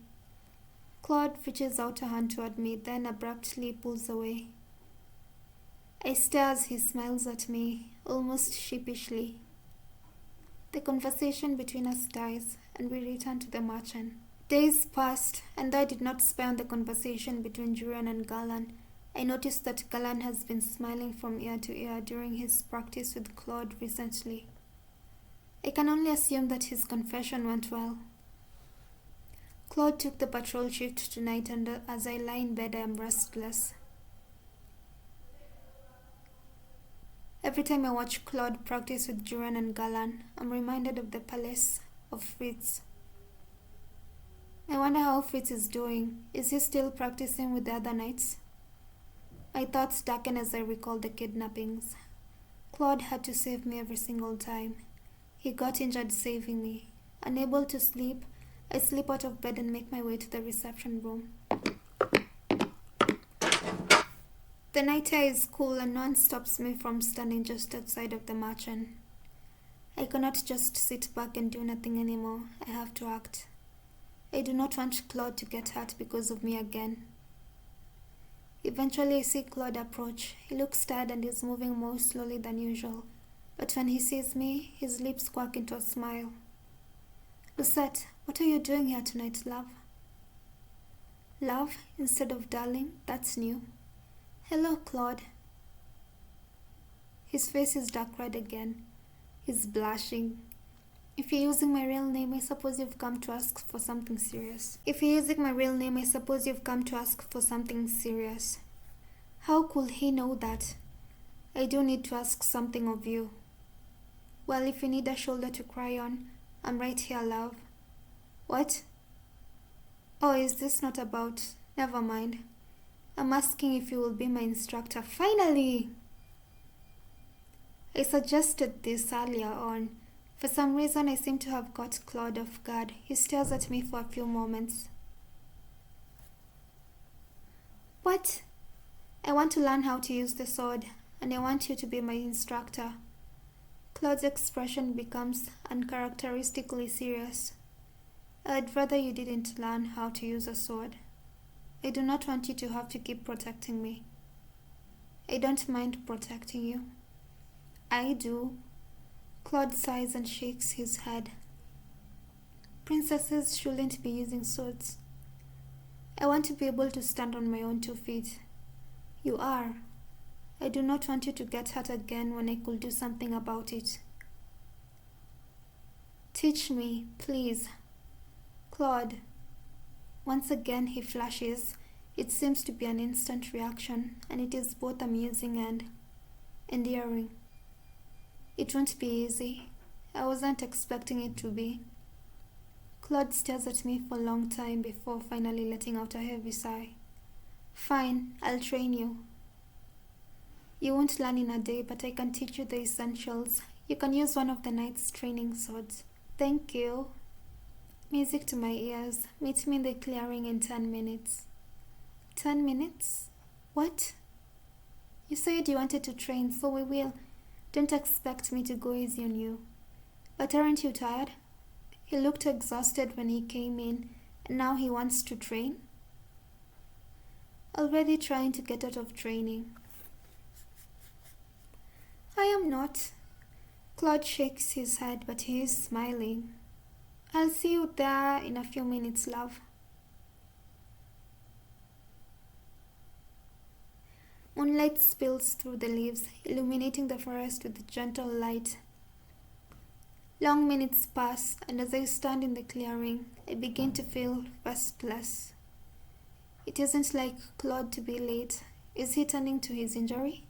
Claude reaches out a hand toward me, then abruptly pulls away. I stare as he smiles at me, almost sheepishly. The conversation between us dies, and we return to the merchant. Days passed, and I did not spy on the conversation between Julian and Galan. I noticed that Galan has been smiling from ear to ear during his practice with Claude recently. I can only assume that his confession went well. Claude took the patrol shift tonight, and as I lie in bed, I am restless. Every time I watch Claude practice with Julian and Galan, I'm reminded of the palace of Fritz. I wonder how Fritz is doing. Is he still practicing with the other knights? My thoughts darken as I recall the kidnappings. Claude had to save me every single time. He got injured saving me. Unable to sleep, I slip out of bed and make my way to the reception room. The night air is cool and no one stops me from standing just outside of the mansion. I cannot just sit back and do nothing anymore. I have to act. I do not want Claude to get hurt because of me again. Eventually I see Claude approach. He looks tired and is moving more slowly than usual. But when he sees me, his lips quirk into a smile. Lucette, what are you doing here tonight, love? Love instead of darling? That's new. Hello, Claude. His face is dark red again. He's blushing. If you're using my real name, I suppose you've come to ask for something serious. How could he know that? I do need to ask something of you. Well, if you need a shoulder to cry on, I'm right here, love. What? Oh, is this not about... Never mind. I'm asking if you will be my instructor. Finally! I suggested this earlier on. For some reason, I seem to have caught Claude off guard. He stares at me for a few moments. What? I want to learn how to use the sword, and I want you to be my instructor. Claude's expression becomes uncharacteristically serious. I'd rather you didn't learn how to use a sword. I do not want you to have to keep protecting me. I don't mind protecting you. I do. Claude sighs and shakes his head. Princesses shouldn't be using swords. I want to be able to stand on my own 2 feet. You are. I do not want you to get hurt again when I could do something about it. Teach me, please. Claude. Once again he flashes. It seems to be an instant reaction, and it is both amusing and endearing. It won't be easy. I wasn't expecting it to be. Claude stares at me for a long time before finally letting out a heavy sigh. Fine, I'll train you. You won't learn in a day, but I can teach you the essentials. You can use one of the knight's training swords. Thank you. Music to my ears. Meet me in the clearing in 10 minutes. 10 minutes? What? You said you wanted to train, so we will. Don't expect me to go easy on you. But aren't you tired? He looked exhausted when he came in, and now he wants to train? Already trying to get out of training. I am not. Claude shakes his head, but he is smiling. I'll see you there in a few minutes, love. Moonlight spills through the leaves, illuminating the forest with gentle light. Long minutes pass, and as I stand in the clearing, I begin to feel restless. It isn't like Claude to be late. Is he tending to his injury?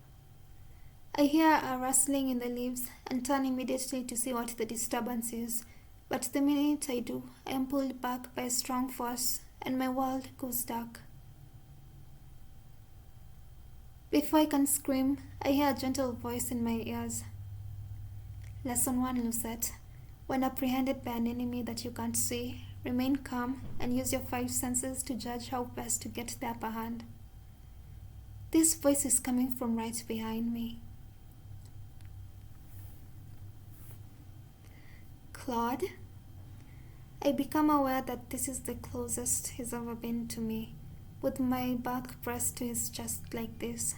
I hear a rustling in the leaves and turn immediately to see what the disturbance is. But the minute I do, I am pulled back by a strong force, and my world goes dark. Before I can scream, I hear a gentle voice in my ears. Lesson 1, Lucette. When apprehended by an enemy that you can't see, remain calm and use your 5 senses to judge how best to get the upper hand. This voice is coming from right behind me. Claude? I become aware that this is the closest he's ever been to me, with my back pressed to his chest like this.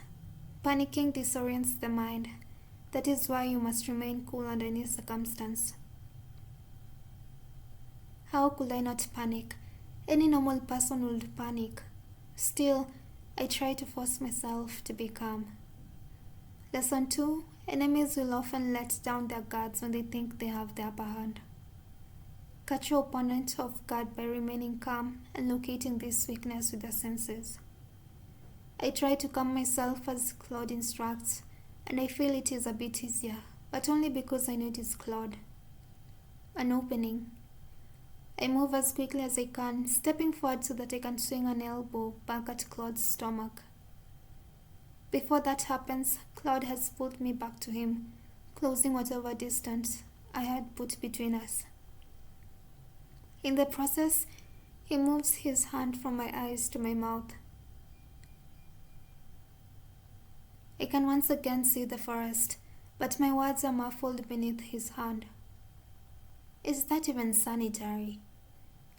Panicking disorients the mind. That is why you must remain cool under any circumstance. How could I not panic? Any normal person would panic. Still, I try to force myself to be calm. Lesson 2. Enemies will often let down their guards when they think they have the upper hand. Catch your opponent off guard by remaining calm and locating this weakness with your senses. I try to calm myself as Claude instructs, and I feel it is a bit easier, but only because I know it is Claude. An opening. I move as quickly as I can, stepping forward so that I can swing an elbow back at Claude's stomach. Before that happens, Claude has pulled me back to him, closing whatever distance I had put between us. In the process, he moves his hand from my eyes to my mouth. I can once again see the forest, but my words are muffled beneath his hand. Is that even sanitary?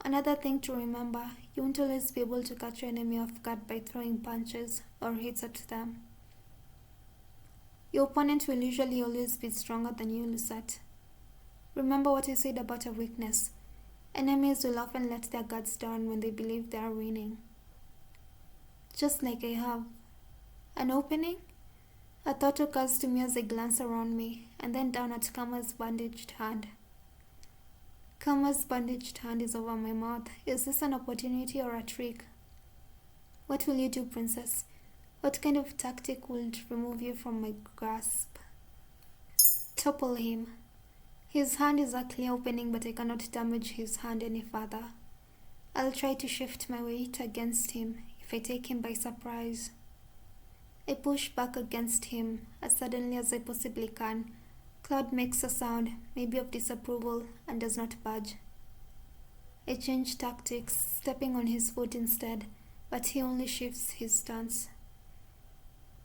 Another thing to remember, you won't always be able to catch your enemy off guard by throwing punches or hits at them. Your opponent will usually always be stronger than you, Lucette. Remember what I said about a weakness. Enemies will often let their guards down when they believe they are winning. Just like I have. An opening? A thought occurs to me as I glance around me, and then down at Kama's bandaged hand. Kama's bandaged hand is over my mouth. Is this an opportunity or a trick? What will you do, Princess? What kind of tactic will remove you from my grasp? Topple him. His hand is a clear opening, but I cannot damage his hand any further. I'll try to shift my weight against him if I take him by surprise. I push back against him as suddenly as I possibly can. Claude makes a sound, maybe of disapproval, and does not budge. I change tactics, stepping on his foot instead, but he only shifts his stance.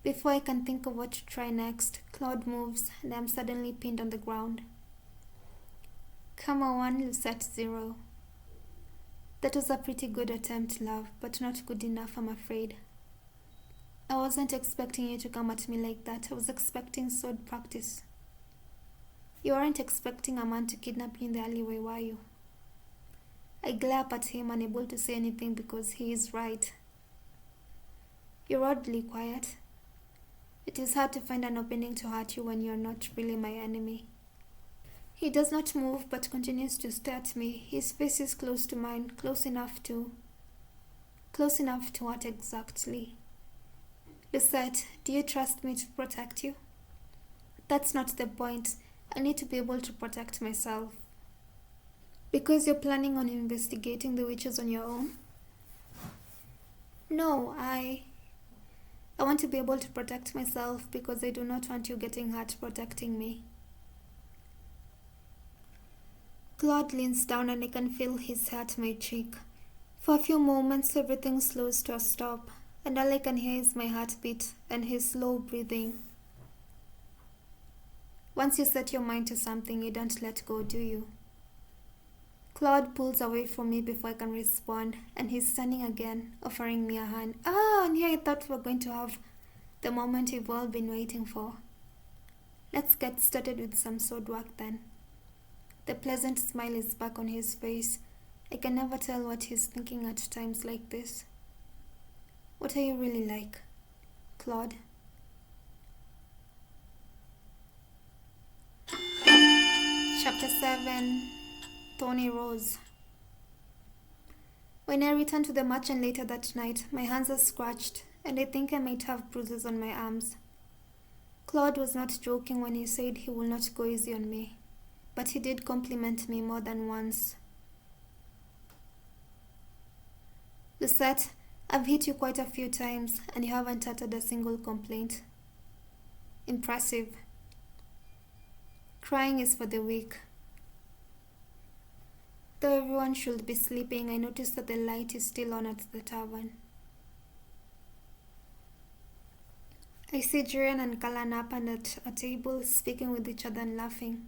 Before I can think of what to try next, Claude moves, and I am suddenly pinned on the ground. Kama 1, Lucette 0. That was a pretty good attempt, love, but not good enough, I'm afraid. I wasn't expecting you to come at me like that. I was expecting sword practice. You weren't expecting a man to kidnap you in the alleyway, were you? I glare up at him, unable to say anything because he is right. You're oddly quiet. It is hard to find an opening to hurt you when you're not really my enemy. He does not move but continues to stare at me. His face is close to mine, close enough to what exactly? Lucette, do you trust me to protect you? That's not the point. I need to be able to protect myself. Because you're planning on investigating the witches on your own? No, I want to be able to protect myself because I do not want you getting hurt protecting me. Claude leans down and I can feel his hair at my cheek. For a few moments, everything slows to a stop, and all I can hear is my heartbeat and his slow breathing. Once you set your mind to something, you don't let go, do you? Claude pulls away from me before I can respond, and he's standing again, offering me a hand. And here I thought we were going to have the moment we've all been waiting for. Let's get started with some sword work then. The pleasant smile is back on his face. I can never tell what he's thinking at times like this. What are you really like, Claude? Chapter 7, Thorny Rose. When I returned to the merchant later that night, my hands are scratched, and I think I might have bruises on my arms. Claude was not joking when he said he will not go easy on me, but he did compliment me more than once. Lucette, I've hit you quite a few times, and you haven't uttered a single complaint. Impressive. Crying is for the weak. Though everyone should be sleeping, I noticed that the light is still on at the tavern. I see Julian and Callan up and at a table, speaking with each other and laughing.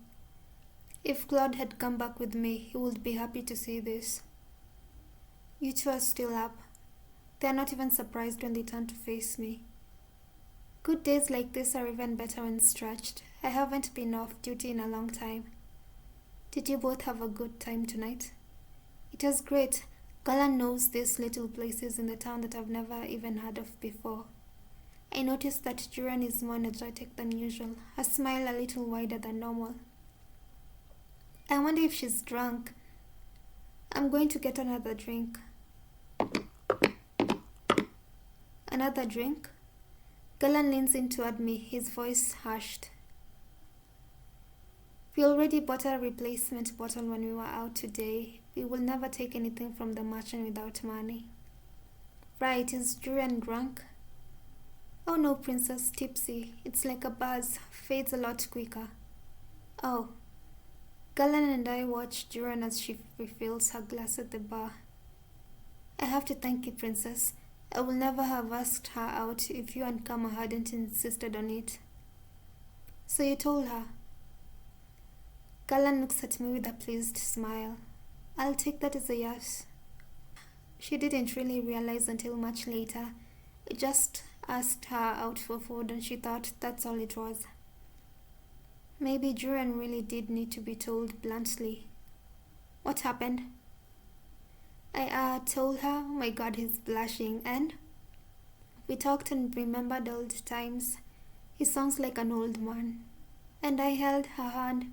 If Claude had come back with me, he would be happy to see this. You two are still up. They are not even surprised when they turn to face me. Good days like this are even better when stretched. I haven't been off duty in a long time. Did you both have a good time tonight? It was great. Callan knows these little places in the town that I've never even heard of before. I noticed that Julian is more energetic than usual, her smile a little wider than normal. I wonder if she's drunk. I'm going to get another drink. Another drink? Callan leans in toward me, his voice hushed. We already bought a replacement bottle when we were out today. We will never take anything from the merchant without money. Right, is Julian drunk? Oh no, Princess, tipsy. It's like a buzz, fades a lot quicker. Oh. Callan and I watch Julian as she refills her glass at the bar. I have to thank you, Princess. I would never have asked her out if you and Kama hadn't insisted on it. So you told her? Galan looks at me with a pleased smile. I'll take that as a yes. She didn't really realize until much later. I just asked her out for food and she thought that's all it was. Maybe Julian really did need to be told bluntly. What happened? I told her, oh my god, he's blushing, and we talked and remembered old times. He sounds like an old man. And I held her hand.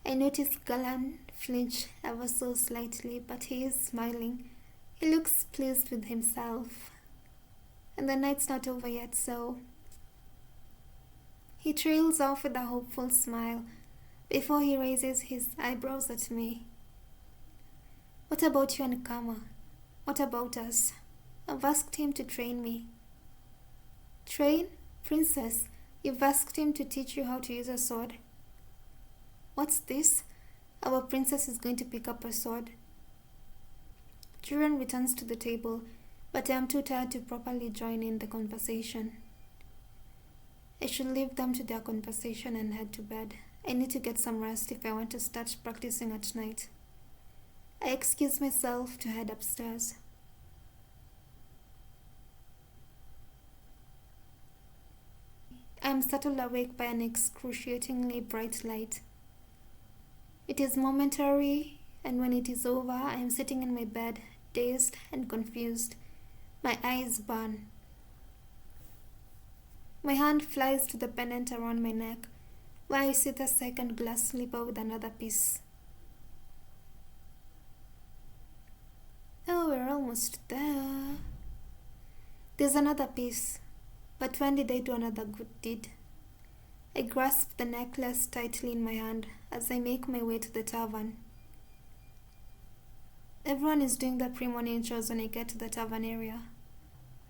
I noticed Galan flinch ever so slightly, but he is smiling. He looks pleased with himself. And the night's not over yet, so... He trails off with a hopeful smile before he raises his eyebrows at me. What about you and Kama? What about us? I've asked him to train me. Train? Princess, you've asked him to teach you how to use a sword. What's this? Our princess is going to pick up a sword. Julian returns to the table, but I am too tired to properly join in the conversation. I should leave them to their conversation and head to bed. I need to get some rest if I want to start practicing at night. I excuse myself to head upstairs. I am startled awake by an excruciatingly bright light. It is momentary, and when it is over, I am sitting in my bed, dazed and confused. My eyes burn. My hand flies to the pendant around my neck, where I see the second glass slipper with another piece. Oh, we're almost there. There's another piece. But when did I do another good deed? I grasp the necklace tightly in my hand as I make my way to the tavern. Everyone is doing their pre-morning chores when I get to the tavern area.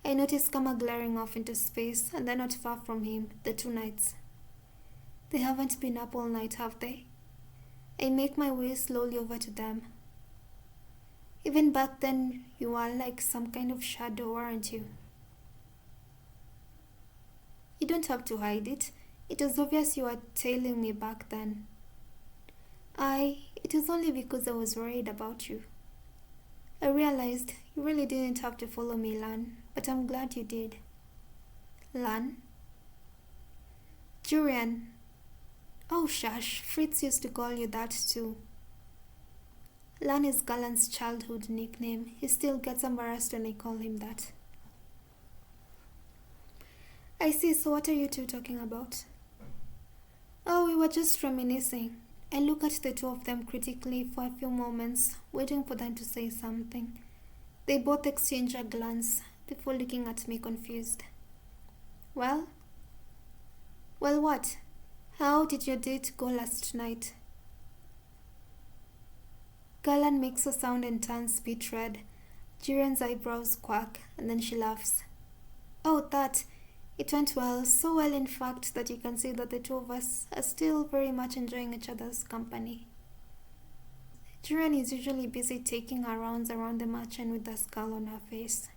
I notice Kama glaring off into space, and they're not far from him, the two knights. They haven't been up all night, have they? I make my way slowly over to them. Even back then, you are like some kind of shadow, aren't you? You don't have to hide it. It was obvious you were tailing me back then. It was only because I was worried about you. I realized you really didn't have to follow me, Lan, but I'm glad you did. Lan? Julian. Oh, shush, Fritz used to call you that too. Lan is Galan's childhood nickname. He still gets embarrassed when I call him that. I see, so what are you two talking about? Oh, we were just reminiscing. I look at the two of them critically for a few moments, waiting for them to say something. They both exchange a glance, before looking at me confused. Well? Well, what? How did your date go last night? Galan makes a sound and turns beet red. Jiren's eyebrows quack, and then she laughs. Oh, that! It went well, so well in fact that you can see that the two of us are still very much enjoying each other's company. Jiren is usually busy taking her rounds around the mansion with a scowl on her face.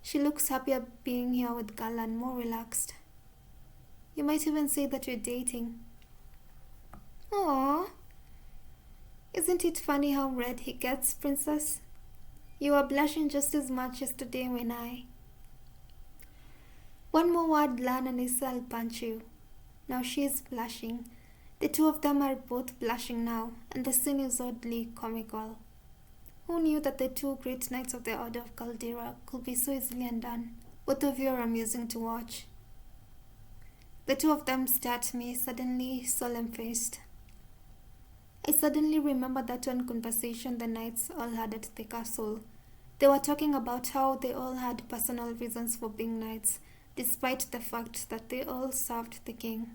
She looks happier being here with Galan, more relaxed. You might even say that you're dating. Aww. Isn't it funny how red he gets, Princess? You were blushing just as much yesterday when I... One more word, Lan, and I say I'll punch you. Now she's blushing. The two of them are both blushing now, and the scene is oddly comical. Who knew that the two great knights of the Order of Caldera could be so easily undone? Both of you are amusing to watch. The two of them stare at me, suddenly solemn-faced. I suddenly remember that one conversation the knights all had at the castle. They were talking about how they all had personal reasons for being knights, despite the fact that they all served the king.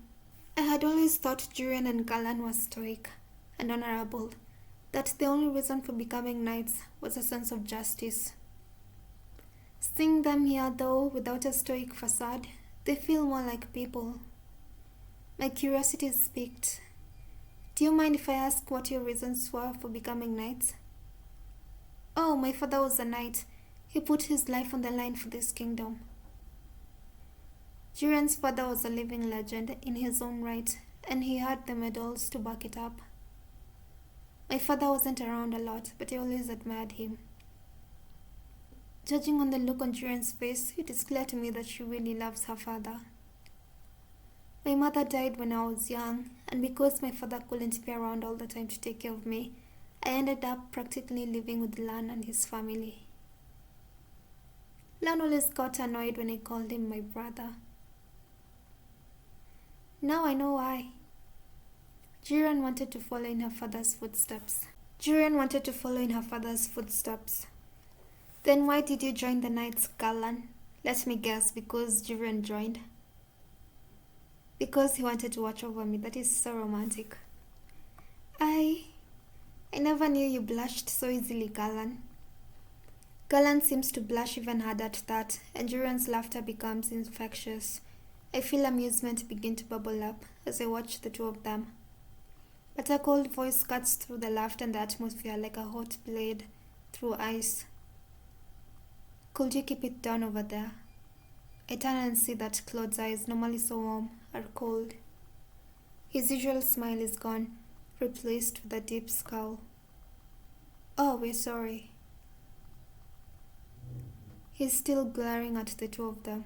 I had always thought Julian and Galan were stoic and honorable, that the only reason for becoming knights was a sense of justice. Seeing them here, though, without a stoic facade, they feel more like people. My curiosity is piqued. Do you mind if I ask what your reasons were for becoming knights? Oh, my father was a knight. He put his life on the line for this kingdom. Jiren's father was a living legend in his own right, and he had the medals to back it up. My father wasn't around a lot, but I always admired him. Judging on the look on Jiren's face, it is clear to me that she really loves her father. My mother died when I was young, and because my father couldn't be around all the time to take care of me, I ended up practically living with Lan and his family. Lan always got annoyed when I called him my brother. Now I know why. Jiren wanted to follow in her father's footsteps. Then why did you join the Knights, Galan? Let me guess, because Jiren joined? Because he wanted to watch over me. That is so romantic. I never knew you blushed so easily, Galan. Galan seems to blush even harder at that, and Jiren's laughter becomes infectious. I feel amusement begin to bubble up as I watch the two of them. But a cold voice cuts through the laughter and the atmosphere like a hot blade through ice. Could you keep it down over there? I turn and see that Claude's eyes, normally so warm, are cold. His usual smile is gone, replaced with a deep scowl. Oh, we're sorry. He's still glaring at the two of them.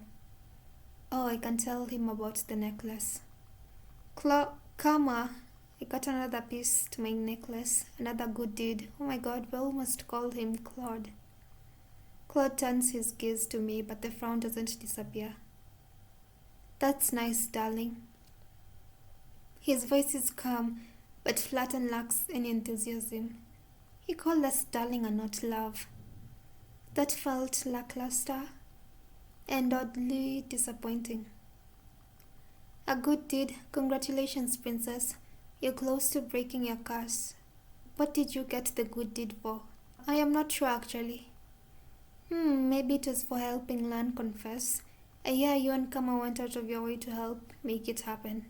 Oh, I can tell him about the necklace. Karma. I got another piece to my necklace, another good deed. Oh my god, we almost called him Claude. Claude turns his gaze to me, but the frown doesn't disappear. That's nice, darling. His voice is calm, but flat and lacks any enthusiasm. He called us darling and not love. That felt lackluster and oddly disappointing. A good deed. Congratulations, princess. You're close to breaking your curse. What did you get the good deed for? I am not sure actually. Maybe it was for helping Lan confess. I hear you and Kama went out of your way to help make it happen.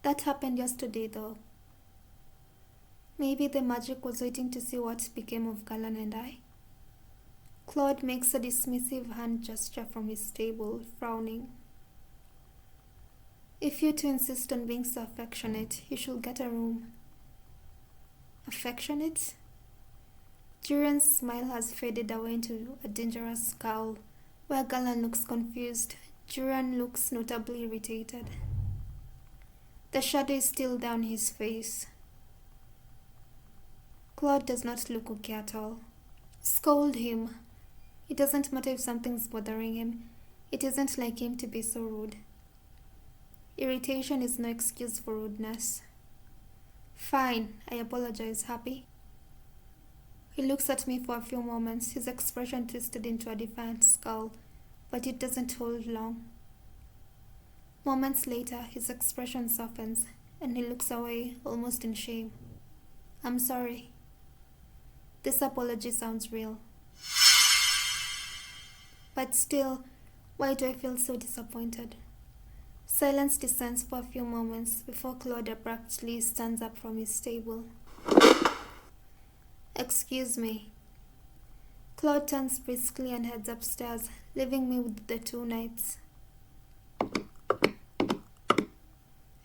That happened yesterday though. Maybe the magic was waiting to see what became of Galan and I. Claude makes a dismissive hand gesture from his table, frowning. If you two insist on being so affectionate, you should get a room. Affectionate? Jiren's smile has faded away into a dangerous scowl, where Galan looks confused. Jiren looks notably irritated. The shadow is still down his face. Claude does not look okay at all. Scold him. It doesn't matter if something's bothering him. It isn't like him to be so rude. Irritation is no excuse for rudeness. Fine, I apologize, Happy. He looks at me for a few moments, his expression twisted into a defiant scowl, but it doesn't hold long. Moments later, his expression softens, and he looks away, almost in shame. I'm sorry. This apology sounds real. But still, why do I feel so disappointed? Silence descends for a few moments before Claude abruptly stands up from his table. Excuse me. Claude turns briskly and heads upstairs, leaving me with the two knights.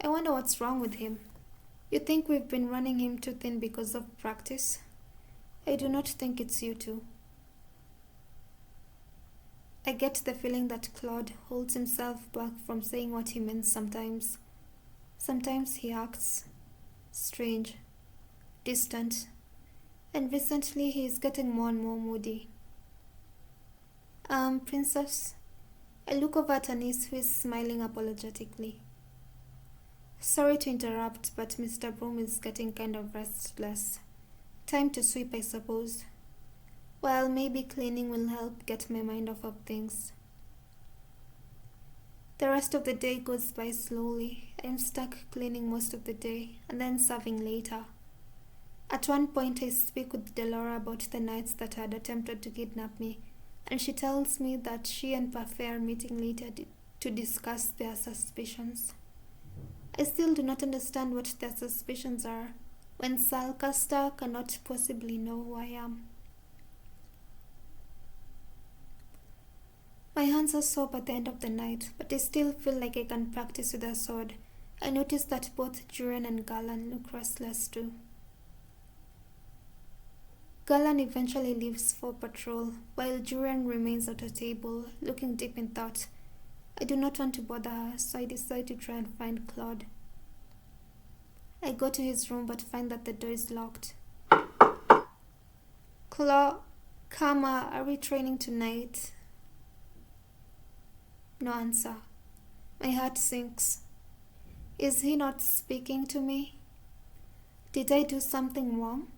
I wonder what's wrong with him. You think we've been running him too thin because of practice? I do not think it's you two. I get the feeling that Claude holds himself back from saying what he means sometimes. Sometimes he acts strange, distant, and recently he is getting more and more moody. Princess? I look over at Anis, who is smiling apologetically. Sorry to interrupt, but Mr. Broom is getting kind of restless. Time to sweep, I suppose. Well, maybe cleaning will help get my mind off of things. The rest of the day goes by slowly. I am stuck cleaning most of the day, and then serving later. At one point I speak with Delora about the knights that had attempted to kidnap me, and she tells me that she and Parfait are meeting later to discuss their suspicions. I still do not understand what their suspicions are, when Salcaster cannot possibly know who I am. My hands are sore by the end of the night, but I still feel like I can practice with a sword. I notice that both Juran and Galan look restless too. Galan eventually leaves for patrol, while Juran remains at a table, looking deep in thought. I do not want to bother her, so I decide to try and find Claude. I go to his room but find that the door is locked. Claude, Kama, are we training tonight? No answer. My heart sinks. Is he not speaking to me? Did I do something wrong?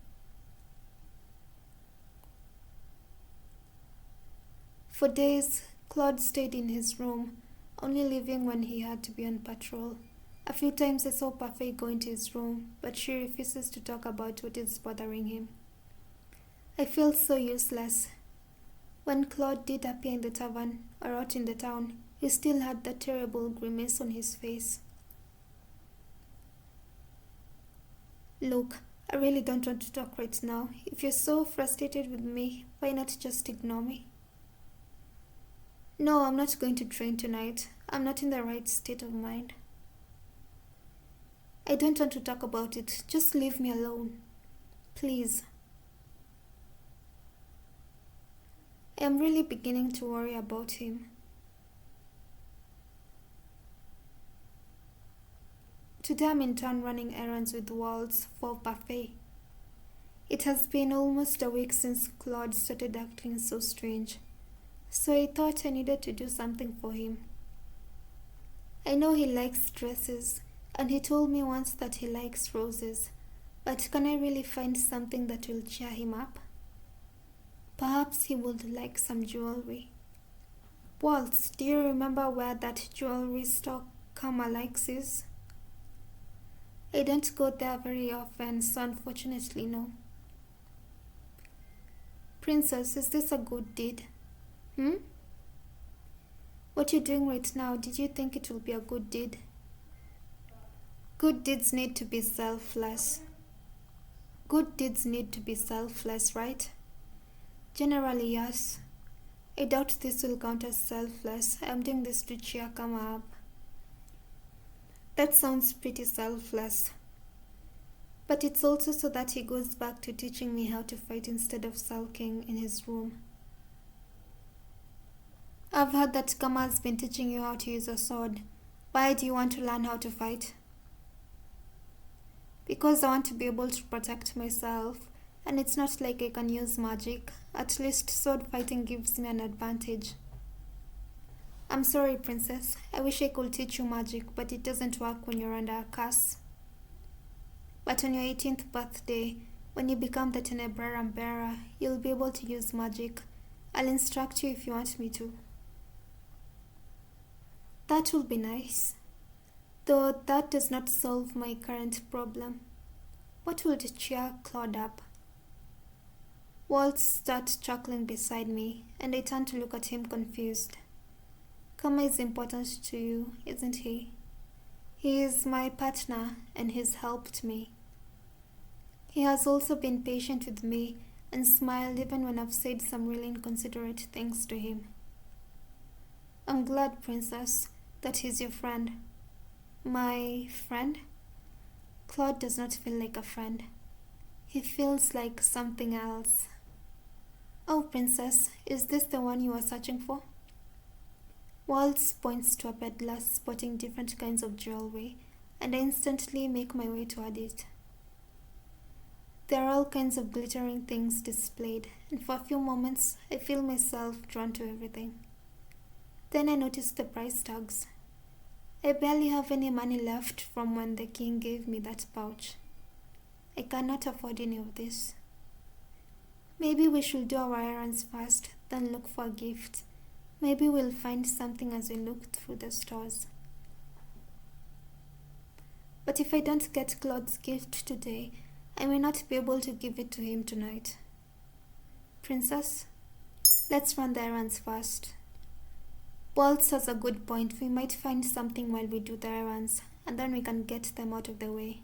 For days, Claude stayed in his room, only leaving when he had to be on patrol. A few times I saw Parfait go into his room, but she refuses to talk about what is bothering him. I feel so useless. When Claude did appear in the tavern or out in the town, he still had that terrible grimace on his face. Look, I really don't want to talk right now. If you're so frustrated with me, why not just ignore me? No, I'm not going to train tonight. I'm not in the right state of mind. I don't want to talk about it. Just leave me alone. Please. I am really beginning to worry about him. Today I'm in town running errands with Waltz for Parfait. It has been almost a week since Claude started acting so strange, so I thought I needed to do something for him. I know he likes dresses, and he told me once that he likes roses, but can I really find something that will cheer him up? Perhaps he would like some jewelry. Waltz, do you remember where that jewelry store Kama likes is? I don't go there very often, so unfortunately no. Princess, is this a good deed? What you're doing right now, did you think it will be a good deed? Good deeds need to be selfless. Good deeds need to be selfless, right? Generally, yes. I doubt this will count as selfless. I'm doing this to cheer Kama up. That sounds pretty selfless. But it's also so that he goes back to teaching me how to fight instead of sulking in his room. I've heard that Kama has been teaching you how to use a sword. Why do you want to learn how to fight? Because I want to be able to protect myself, and it's not like I can use magic. At least sword fighting gives me an advantage. I'm sorry, Princess. I wish I could teach you magic, but it doesn't work when you're under a curse. But on your 18th birthday, when you become the Tenebrarum bearer, you'll be able to use magic. I'll instruct you if you want me to. That will be nice. Though that does not solve my current problem. What will cheer Claude up? Waltz starts chuckling beside me, and I turn to look at him confused. Kama is important to you, isn't he? He is my partner, and he's helped me. He has also been patient with me and smiled even when I've said some really inconsiderate things to him. I'm glad, Princess, that he's your friend. My friend? Claude does not feel like a friend. He feels like something else. Oh, Princess, is this the one you are searching for? Waltz points to a peddler spotting different kinds of jewelry, and I instantly make my way toward it. There are all kinds of glittering things displayed, and for a few moments I feel myself drawn to everything. Then I notice the price tags. I barely have any money left from when the king gave me that pouch. I cannot afford any of this. Maybe we should do our errands first, then look for a gift. Maybe we'll find something as we look through the stores. But if I don't get Claude's gift today, I may not be able to give it to him tonight. Princess, let's run the errands first. Waltz has a good point. We might find something while we do the errands, and then we can get them out of the way.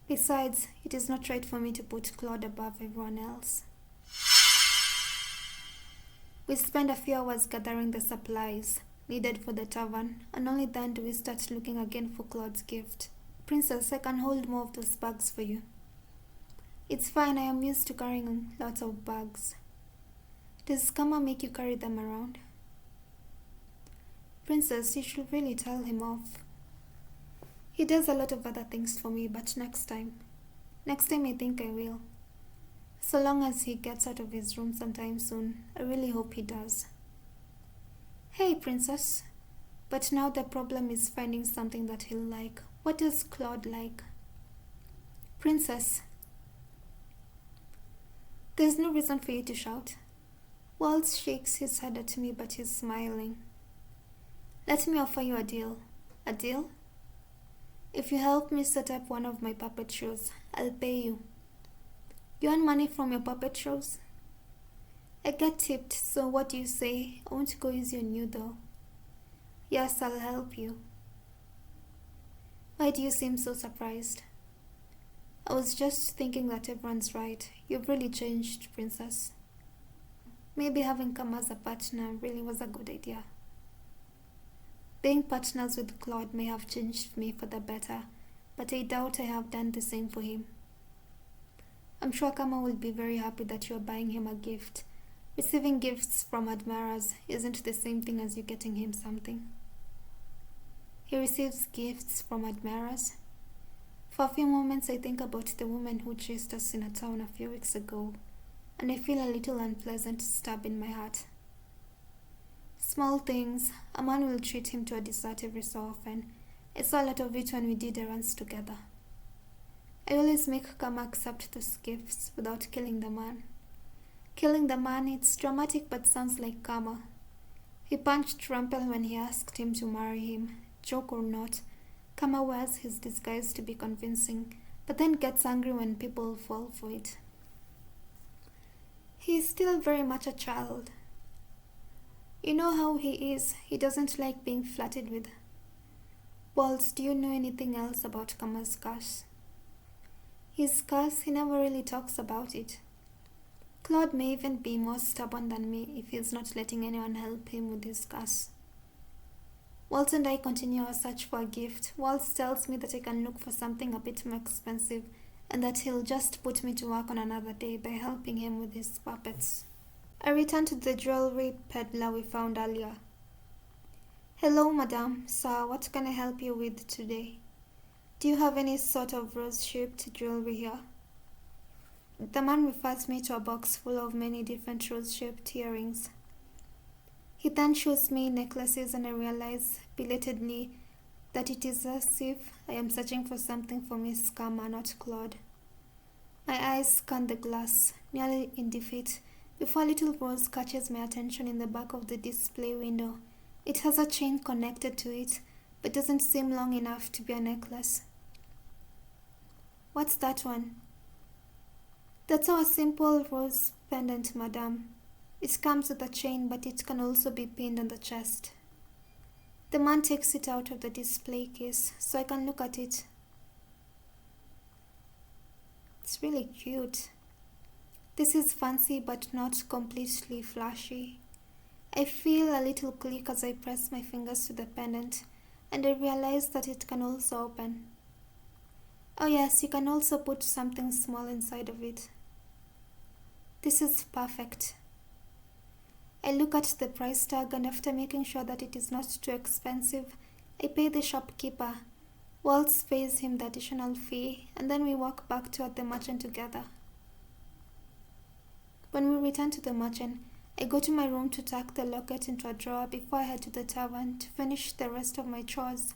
Besides, it is not right for me to put Claude above everyone else. We spend a few hours gathering the supplies needed for the tavern, and only then do we start looking again for Claude's gift. Princess, I can hold more of those bags for you. It's fine, I am used to carrying lots of bags. Does Kama make you carry them around? Princess, you should really tell him off. He does a lot of other things for me, but next time I think I will. So long as he gets out of his room sometime soon, I really hope he does. Hey, Princess. But now the problem is finding something that he'll like. What does Claude like? Princess. There's no reason for you to shout. Waltz shakes his head at me, but he's smiling. Let me offer you a deal. A deal? If you help me set up one of my puppet shows, I'll pay you. You earn money from your puppet shows? I get tipped, so what do you say? I won't go easy on you though. Yes, I'll help you. Why do you seem so surprised? I was just thinking that everyone's right. You've really changed, Princess. Maybe having come as a partner really was a good idea. Being partners with Claude may have changed me for the better, but I doubt I have done the same for him. I'm sure Kama will be very happy that you're buying him a gift. Receiving gifts from admirers isn't the same thing as you getting him something. He receives gifts from admirers. For a few moments I think about the woman who chased us in a town a few weeks ago, and I feel a little unpleasant stab in my heart. Small things, a man will treat him to a dessert every so often. I saw a lot of it when we did errands together. I always make Kama accept those gifts without killing the man. Killing the man, it's dramatic but sounds like Kama. He punched Rumpel when he asked him to marry him. Joke or not, Kama wears his disguise to be convincing, but then gets angry when people fall for it. He is still very much a child. You know how he is. He doesn't like being flirted with. Waltz, do you know anything else about Kama's curse? His curse, he never really talks about it. Claude may even be more stubborn than me if he's not letting anyone help him with his curse. Waltz and I continue our search for a gift. Waltz tells me that I can look for something a bit more expensive and that he'll just put me to work on another day by helping him with his puppets. I return to the jewelry peddler we found earlier. Hello, madam. Sir, what can I help you with today? Do you have any sort of rose-shaped jewelry here? The man refers me to a box full of many different rose-shaped earrings. He then shows me necklaces and I realize, belatedly, that it is as if I am searching for something for Miss Kama, not Claude. My eyes scan the glass, nearly in defeat, before a little rose catches my attention in the back of the display window. It has a chain connected to it, but doesn't seem long enough to be a necklace. What's that one? That's our simple rose pendant, madame. It comes with a chain, but it can also be pinned on the chest. The man takes it out of the display case, so I can look at it. It's really cute. This is fancy but not completely flashy. I feel a little click as I press my fingers to the pendant, and I realize that it can also open. Oh yes, you can also put something small inside of it. This is perfect. I look at the price tag, and after making sure that it is not too expensive, I pay the shopkeeper. Waltz pays him the additional fee, and then we walk back toward the merchant together. When we return to the merchant, I go to my room to tuck the locket into a drawer before I head to the tavern to finish the rest of my chores.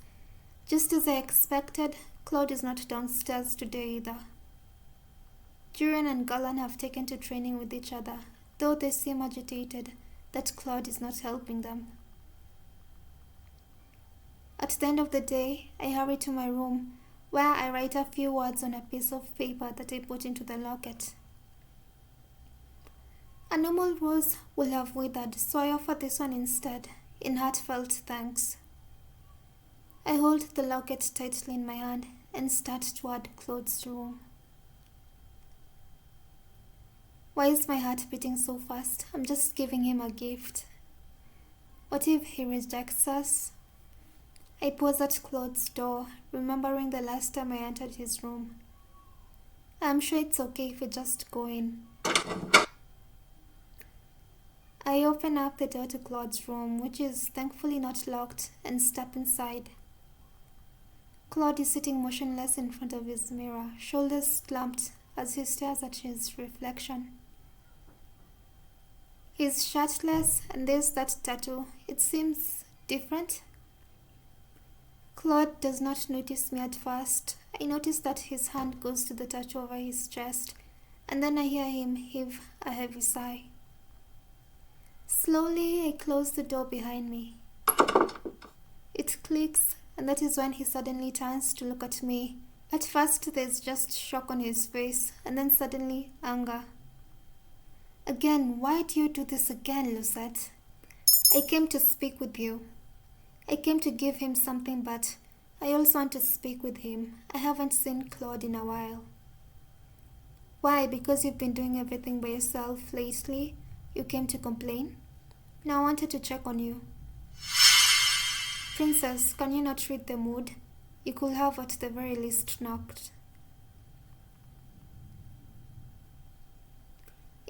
Just as I expected, Claude is not downstairs today either. Durian and Galan have taken to training with each other, though they seem agitated that Claude is not helping them. At the end of the day, I hurry to my room, where I write a few words on a piece of paper that I put into the locket. A normal rose will have withered, so I offer this one instead, in heartfelt thanks. I hold the locket tightly in my hand and start toward Claude's room. Why is my heart beating so fast? I'm just giving him a gift. What if he rejects us? I pause at Claude's door, remembering the last time I entered his room. I'm sure it's okay if we just go in. I open up the door to Claude's room, which is thankfully not locked, and step inside. Claude is sitting motionless in front of his mirror, shoulders slumped as he stares at his reflection. He's shirtless, and there's that tattoo. It seems different. Claude does not notice me at first. I notice that his hand goes to the tattoo over his chest, and then I hear him heave a heavy sigh. Slowly, I close the door behind me. It clicks, and that is when he suddenly turns to look at me. At first, there's just shock on his face, and then suddenly anger. Again, why do you do this again, Lucette? I came to speak with you. I came to give him something, but I also want to speak with him. I haven't seen Claude in a while. Why? Because you've been doing everything by yourself lately? You came to complain? Now I wanted to check on you. Princess, can you not read the mood? You could have at the very least knocked.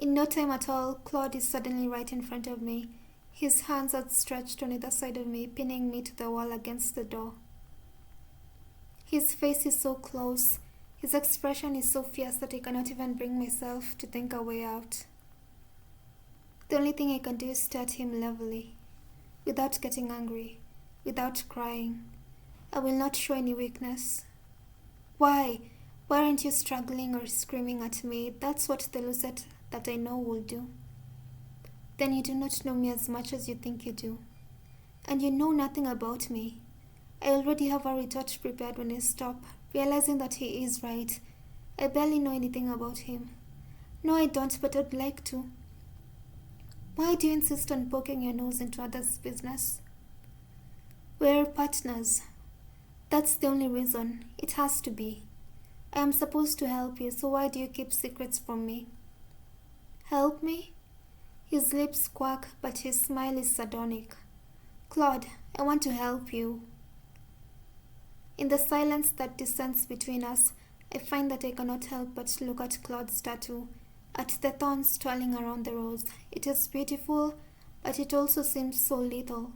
In no time at all, Claude is suddenly right in front of me. His hands outstretched on either side of me, pinning me to the wall against the door. His face is so close. His expression is so fierce that I cannot even bring myself to think a way out. The only thing I can do is stare at him levelly, without getting angry, without crying. I will not show any weakness. Why? Why aren't you struggling or screaming at me? That's what the Lucette that I know will do. Then you do not know me as much as you think you do. And you know nothing about me. I already have a retort prepared when I stop, realizing that he is right. I barely know anything about him. No, I don't, but I'd like to. Why do you insist on poking your nose into others' business? We're partners. That's the only reason. It has to be. I am supposed to help you, so why do you keep secrets from me? Help me? His lips quack, but his smile is sardonic. Claude, I want to help you. In the silence that descends between us, I find that I cannot help but look at Claude's tattoo, at the thorns twirling around the rose. It is beautiful, but it also seems so little.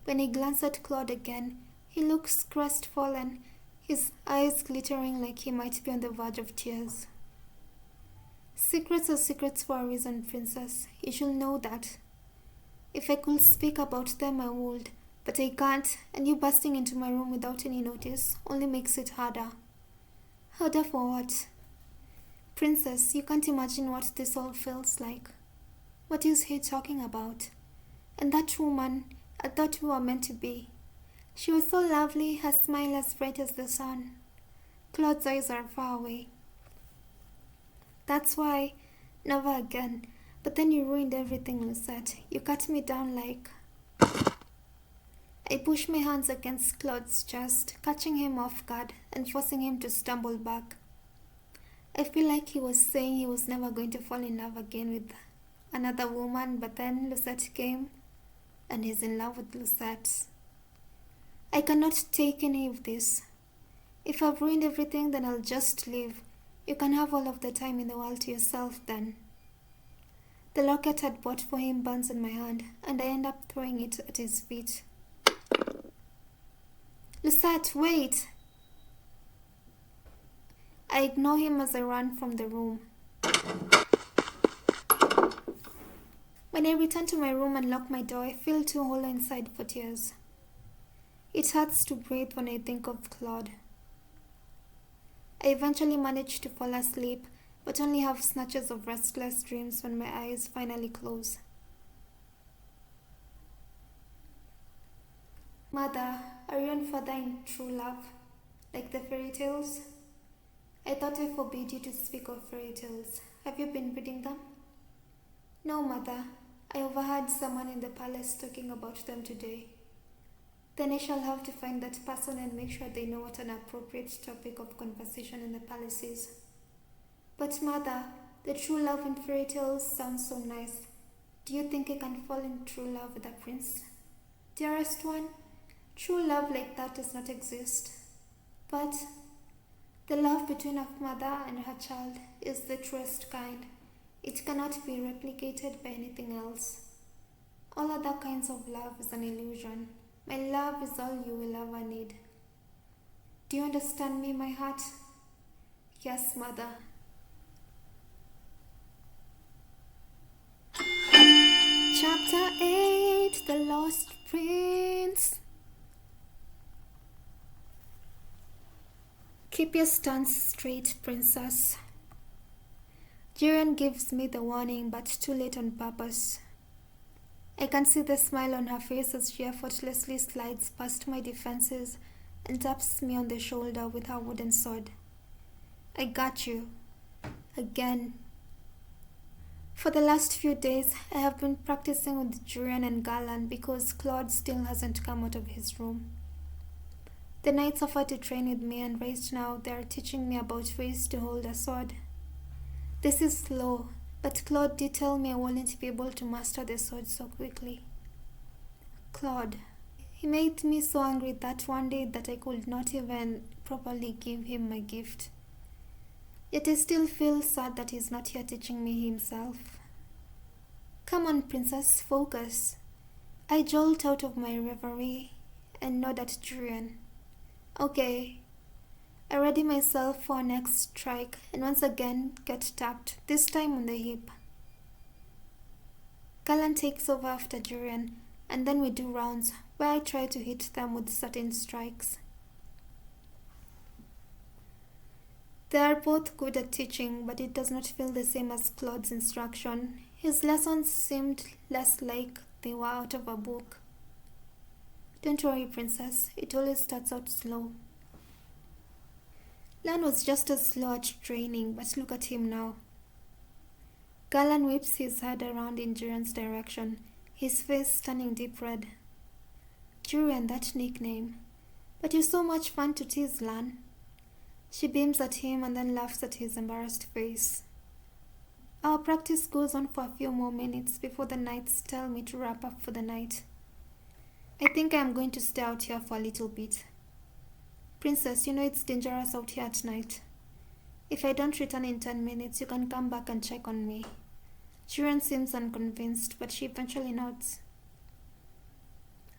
When I glance at Claude again, he looks crestfallen, his eyes glittering like he might be on the verge of tears. Secrets are secrets for a reason, Princess. You should know that. If I could speak about them, I would, but I can't, and you busting into my room without any notice only makes it harder. Harder for what? Princess, you can't imagine what this all feels like. What is he talking about? And that woman, I thought we were meant to be. She was so lovely, her smile as bright as the sun. Claude's eyes are far away. That's why, never again. But then you ruined everything, Lucette. You cut me down like... I push my hands against Claude's chest, catching him off guard and forcing him to stumble back. I feel like he was saying he was never going to fall in love again with another woman, but then Lucette came, and he's in love with Lucette. I cannot take any of this. If I've ruined everything, then I'll just leave. You can have all of the time in the world to yourself then. The locket I'd bought for him burns in my hand, and I end up throwing it at his feet. Lucette, wait! I ignore him as I run from the room. When I return to my room and lock my door, I feel too hollow inside for tears. It hurts to breathe when I think of Claude. I eventually manage to fall asleep, but only have snatches of restless dreams when my eyes finally close. Mother, are you and Father in true love, like the fairy tales? I thought I forbade you to speak of fairy tales. Have you been reading them? No, Mother. I overheard someone in the palace talking about them today. Then I shall have to find that person and make sure they know what an appropriate topic of conversation in the palace is. But Mother, The true love in fairy tales sounds so nice. Do you think I can fall in true love with a prince? Dearest one, true love like that does not exist. But the love between a mother and her child is the truest kind. It cannot be replicated by anything else. All other kinds of love is an illusion. My love is all you will ever need. Do you understand me, my heart? Yes, mother. Chapter 8, The Lost Prince. Keep your stance straight, princess. Jiren gives me the warning, but too late on purpose. I can see the smile on her face as she effortlessly slides past my defenses and taps me on the shoulder with her wooden sword. I got you. Again. For the last few days, I have been practicing with Jiren and Galan because Claude still hasn't come out of his room. The knights offered to train with me, and right now they are teaching me about ways to hold a sword. This is slow, but Claude did tell me I wouldn't be able to master the sword so quickly. Claude. He made me so angry that one day that I could not even properly give him my gift. Yet I still feel sad that he's not here teaching me himself. Come on, princess, focus. I jolt out of my reverie and nod at Jiren. Okay. I ready myself for our next strike and once again get tapped, this time on the hip. Galan takes over after Jiren, and then we do rounds where I try to hit them with certain strikes. They are both good at teaching, but it does not feel the same as Claude's instruction. His lessons seemed less like they were out of a book. Don't worry, princess. It always starts out slow. Lan was just as slow at training, but look at him now. Galan whips his head around in Jiren's direction, his face turning deep red. Jiren, that nickname. But you're so much fun to tease, Lan. She beams at him and then laughs at his embarrassed face. Our practice goes on for a few more minutes before the knights tell me to wrap up for the night. I think I am going to stay out here for a little bit. Princess, you know it's dangerous out here at night. If I don't return in 10 minutes, you can come back and check on me. Jiren seems unconvinced, but she eventually nods.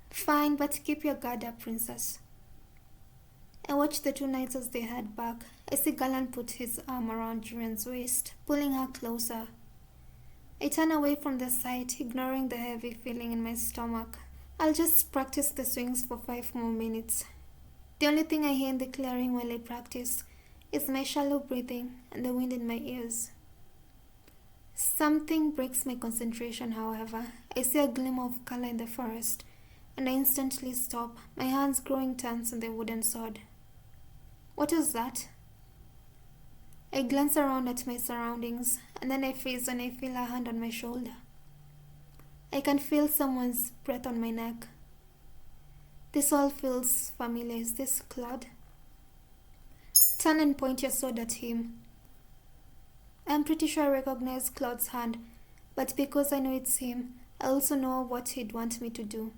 Fine, but keep your guard up, princess. I watch the two knights as they head back. I see Galan put his arm around Jiren's waist, pulling her closer. I turn away from the sight, ignoring the heavy feeling in my stomach. I'll just practice the swings for 5 more minutes. The only thing I hear in the clearing while I practice is my shallow breathing and the wind in my ears. Something breaks my concentration, however. I see a glimmer of color in the forest, and I instantly stop, my hands growing tense on the wooden sword. What is that? I glance around at my surroundings, and then I freeze when I feel a hand on my shoulder. I can feel someone's breath on my neck. This all feels familiar. Is this Claude? Turn and point your sword at him. I'm pretty sure I recognize Claude's hand, but because I know it's him, I also know what he'd want me to do.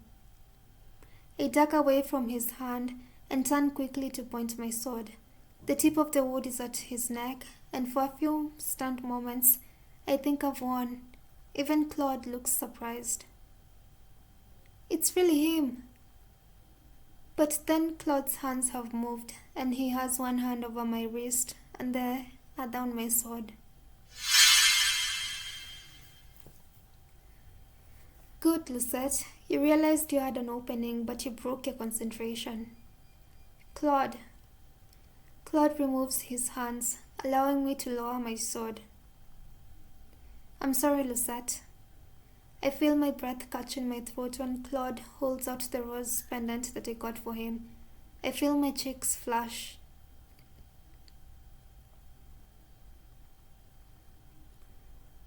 I duck away from his hand and turn quickly to point my sword. The tip of the wood is at his neck, and for a few stunned moments, I think I've won. Even Claude looks surprised. It's really him. But then Claude's hands have moved, and he has one hand over my wrist and the other on my sword. Good, Lucette. You realized you had an opening, but you broke your concentration. Claude. Claude removes his hands, allowing me to lower my sword. I'm sorry, Lucette. I feel my breath catch in my throat when Claude holds out the rose pendant that I got for him. I feel my cheeks flush.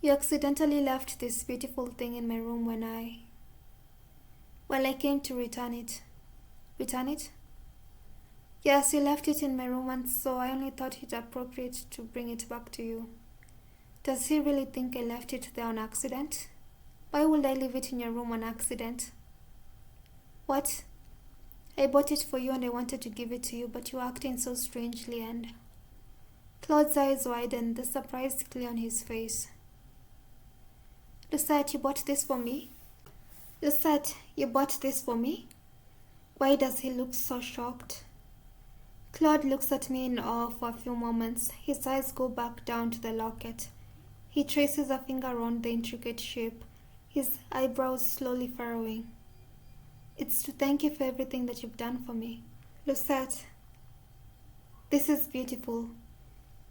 You accidentally left this beautiful thing in my room when I came to return it. Return it? Yes, you left it in my room, and so I only thought it appropriate to bring it back to you. Does he really think I left it there on accident? Why would I leave it in your room on accident? What? I bought it for you and I wanted to give it to you, but you were acting so strangely and... Claude's eyes widened, the surprise clear on his face. Lucette, you bought this for me? Lucette, you bought this for me? Why does he look so shocked? Claude looks at me in awe for a few moments. His eyes go back down to the locket. He traces a finger around the intricate shape, his eyebrows slowly furrowing. It's to thank you for everything that you've done for me. Lucette, this is beautiful.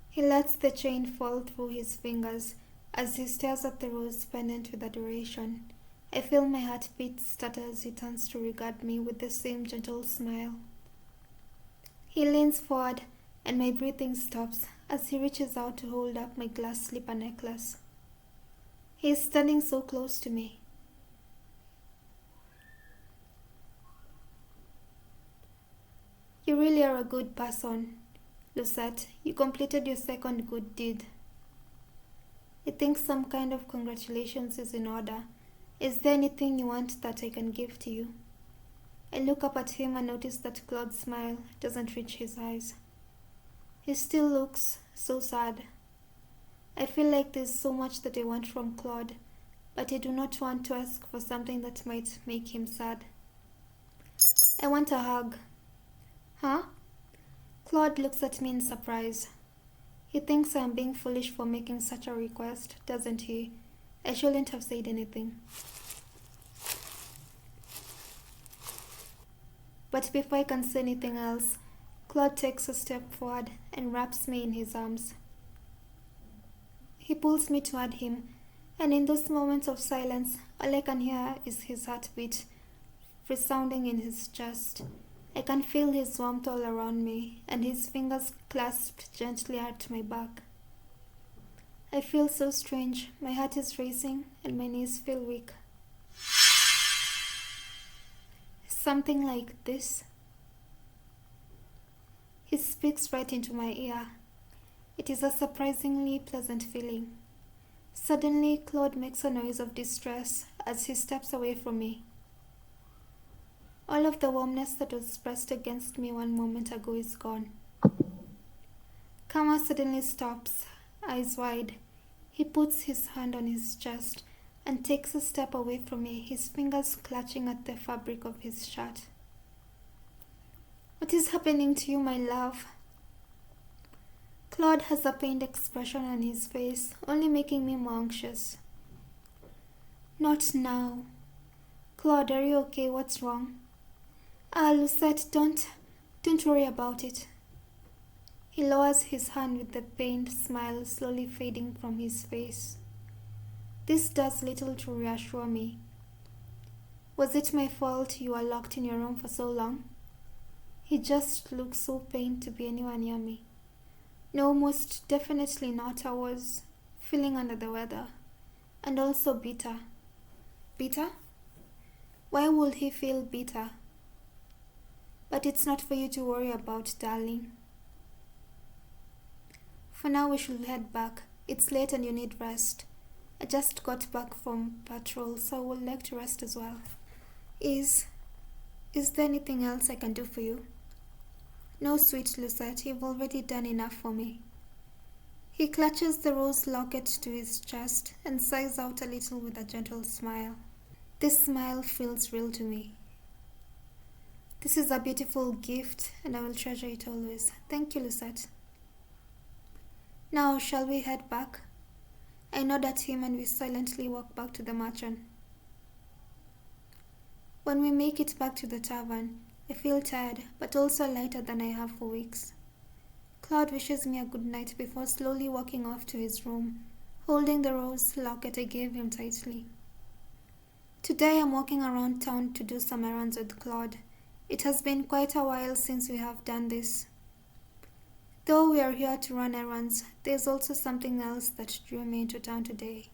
He lets the chain fall through his fingers as he stares at the rose pendant with adoration. I feel my heartbeat stutter as he turns to regard me with the same gentle smile. He leans forward and my breathing stops as he reaches out to hold up my glass slipper necklace. He is standing so close to me. You really are a good person, Lucette. You completed your second good deed. I think some kind of congratulations is in order. Is there anything you want that I can give to you? I look up at him and notice that Claude's smile doesn't reach his eyes. He still looks so sad. I feel like there's so much that I want from Claude, but I do not want to ask for something that might make him sad. I want a hug. Huh? Claude looks at me in surprise. He thinks I am being foolish for making such a request, doesn't he? I shouldn't have said anything. But before I can say anything else, Claude takes a step forward and wraps me in his arms. He pulls me toward him, and in those moments of silence, all I can hear is his heartbeat resounding in his chest. I can feel his warmth all around me, and his fingers clasped gently at my back. I feel so strange. My heart is racing, and my knees feel weak. Something like this. He speaks right into my ear. It is a surprisingly pleasant feeling. Suddenly, Claude makes a noise of distress as he steps away from me. All of the warmness that was pressed against me 1 moment ago is gone. Kama suddenly stops, eyes wide. He puts his hand on his chest and takes a step away from me, his fingers clutching at the fabric of his shirt. What is happening to you, my love? Claude has a pained expression on his face, only making me more anxious. Not now. Claude, are you okay? What's wrong? Lucette, don't worry about it. He lowers his hand with the pained smile slowly fading from his face. This does little to reassure me. Was it my fault you were locked in your room for so long? He just looks so pained to be anywhere near me. No, most definitely not. I was feeling under the weather. And also bitter. Bitter? Why would he feel bitter? But it's not for you to worry about, darling. For now, we should head back. It's late and you need rest. I just got back from patrol, so I would like to rest as well. Is there anything else I can do for you? No, sweet Lucette, you've already done enough for me. He clutches the rose locket to his chest and sighs out a little with a gentle smile. This smile feels real to me. This is a beautiful gift, and I will treasure it always. Thank you, Lucette. Now, shall we head back? I nod at him and we silently walk back to the mansion. When we make it back to the tavern, I feel tired, but also lighter than I have for weeks. Claude wishes me a good night before slowly walking off to his room, holding the rose locket I gave him tightly. Today I'm walking around town to do some errands with Claude. It has been quite a while since we have done this. Though we are here to run errands, there is also something else that drew me into town today.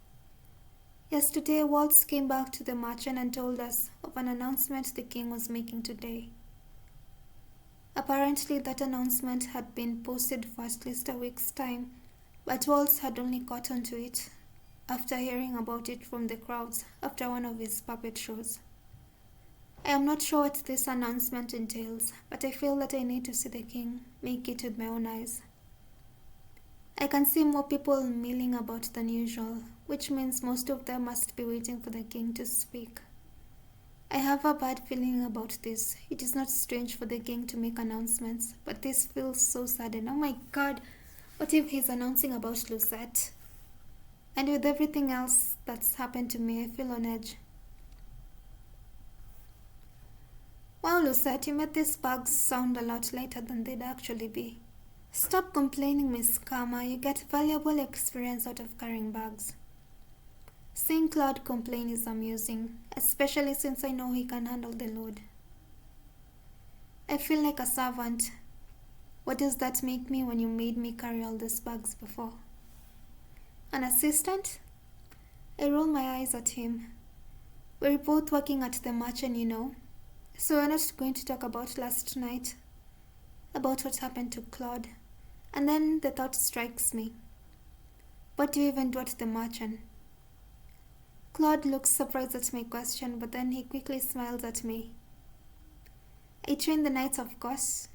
Yesterday, Waltz came back to the merchant and told us of an announcement the king was making today. Apparently, that announcement had been posted for at least a week's time, But Waltz had only caught on to it after hearing about it from the crowds after one of his puppet shows. I am not sure what this announcement entails, but I feel that I need to see the king make it with my own eyes. I can see more people milling about than usual, which means most of them must be waiting for the king to speak. I have a bad feeling about this. It is not strange for the king to make announcements, but this feels so sudden. Oh my god, what if he's announcing about Lucette? And with everything else that's happened to me, I feel on edge. Wow, Lucette, you made these bags sound a lot lighter than they'd actually be. Stop complaining, Miss Karma. You get valuable experience out of carrying bags. Seeing Claude complain is amusing, especially since I know he can handle the load. I feel like a servant. What does that make me when you made me carry all these bags before? An assistant? I roll my eyes at him. We're both working at the merchant, you know. So we're not going to talk about last night, about what happened to Claude. And then the thought strikes me. What do you even do at the merchant? Claude looks surprised at my question, but then he quickly smiles at me. I train the knights, of course.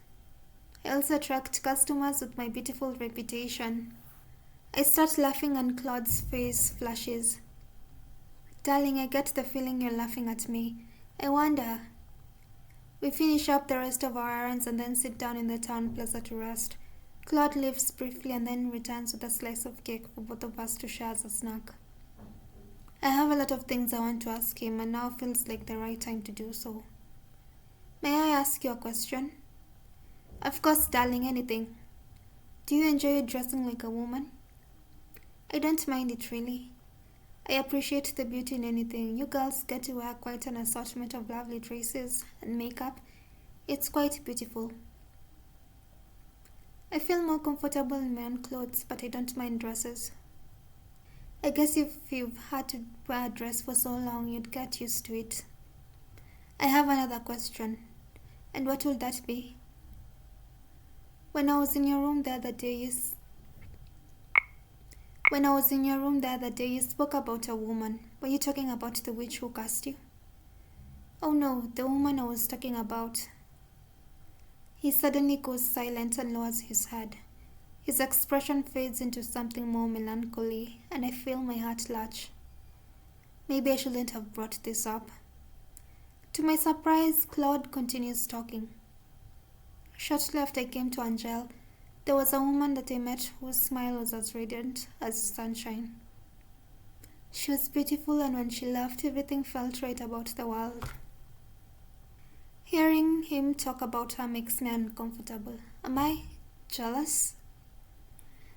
I also attract customers with my beautiful reputation. I start laughing and Claude's face flashes. Darling, I get the feeling you're laughing at me. I wonder. We finish up the rest of our errands and then sit down in the town plaza to rest. Claude leaves briefly and then returns with a slice of cake for both of us to share as a snack. I have a lot of things I want to ask him, and now feels like the right time to do so. May I ask you a question? Of course, darling, anything. Do you enjoy dressing like a woman? I don't mind it really. I appreciate the beauty in anything. You girls get to wear quite an assortment of lovely dresses and makeup. It's quite beautiful. I feel more comfortable in my own clothes, but I don't mind dresses. I guess if you've had to wear a dress for so long, you'd get used to it. I have another question. And what will that be? When I was in your room the other day, you spoke about a woman. Were you talking about the witch who cast you? Oh no, the woman I was talking about. He suddenly goes silent and lowers his head. His expression fades into something more melancholy, and I feel my heart latch. Maybe I shouldn't have brought this up. To my surprise, Claude continues talking. Shortly after I came to Angielle, there was a woman that I met whose smile was as radiant as sunshine. She was beautiful, and when she laughed, everything felt right about the world. Hearing him talk about her makes me uncomfortable. Am I jealous?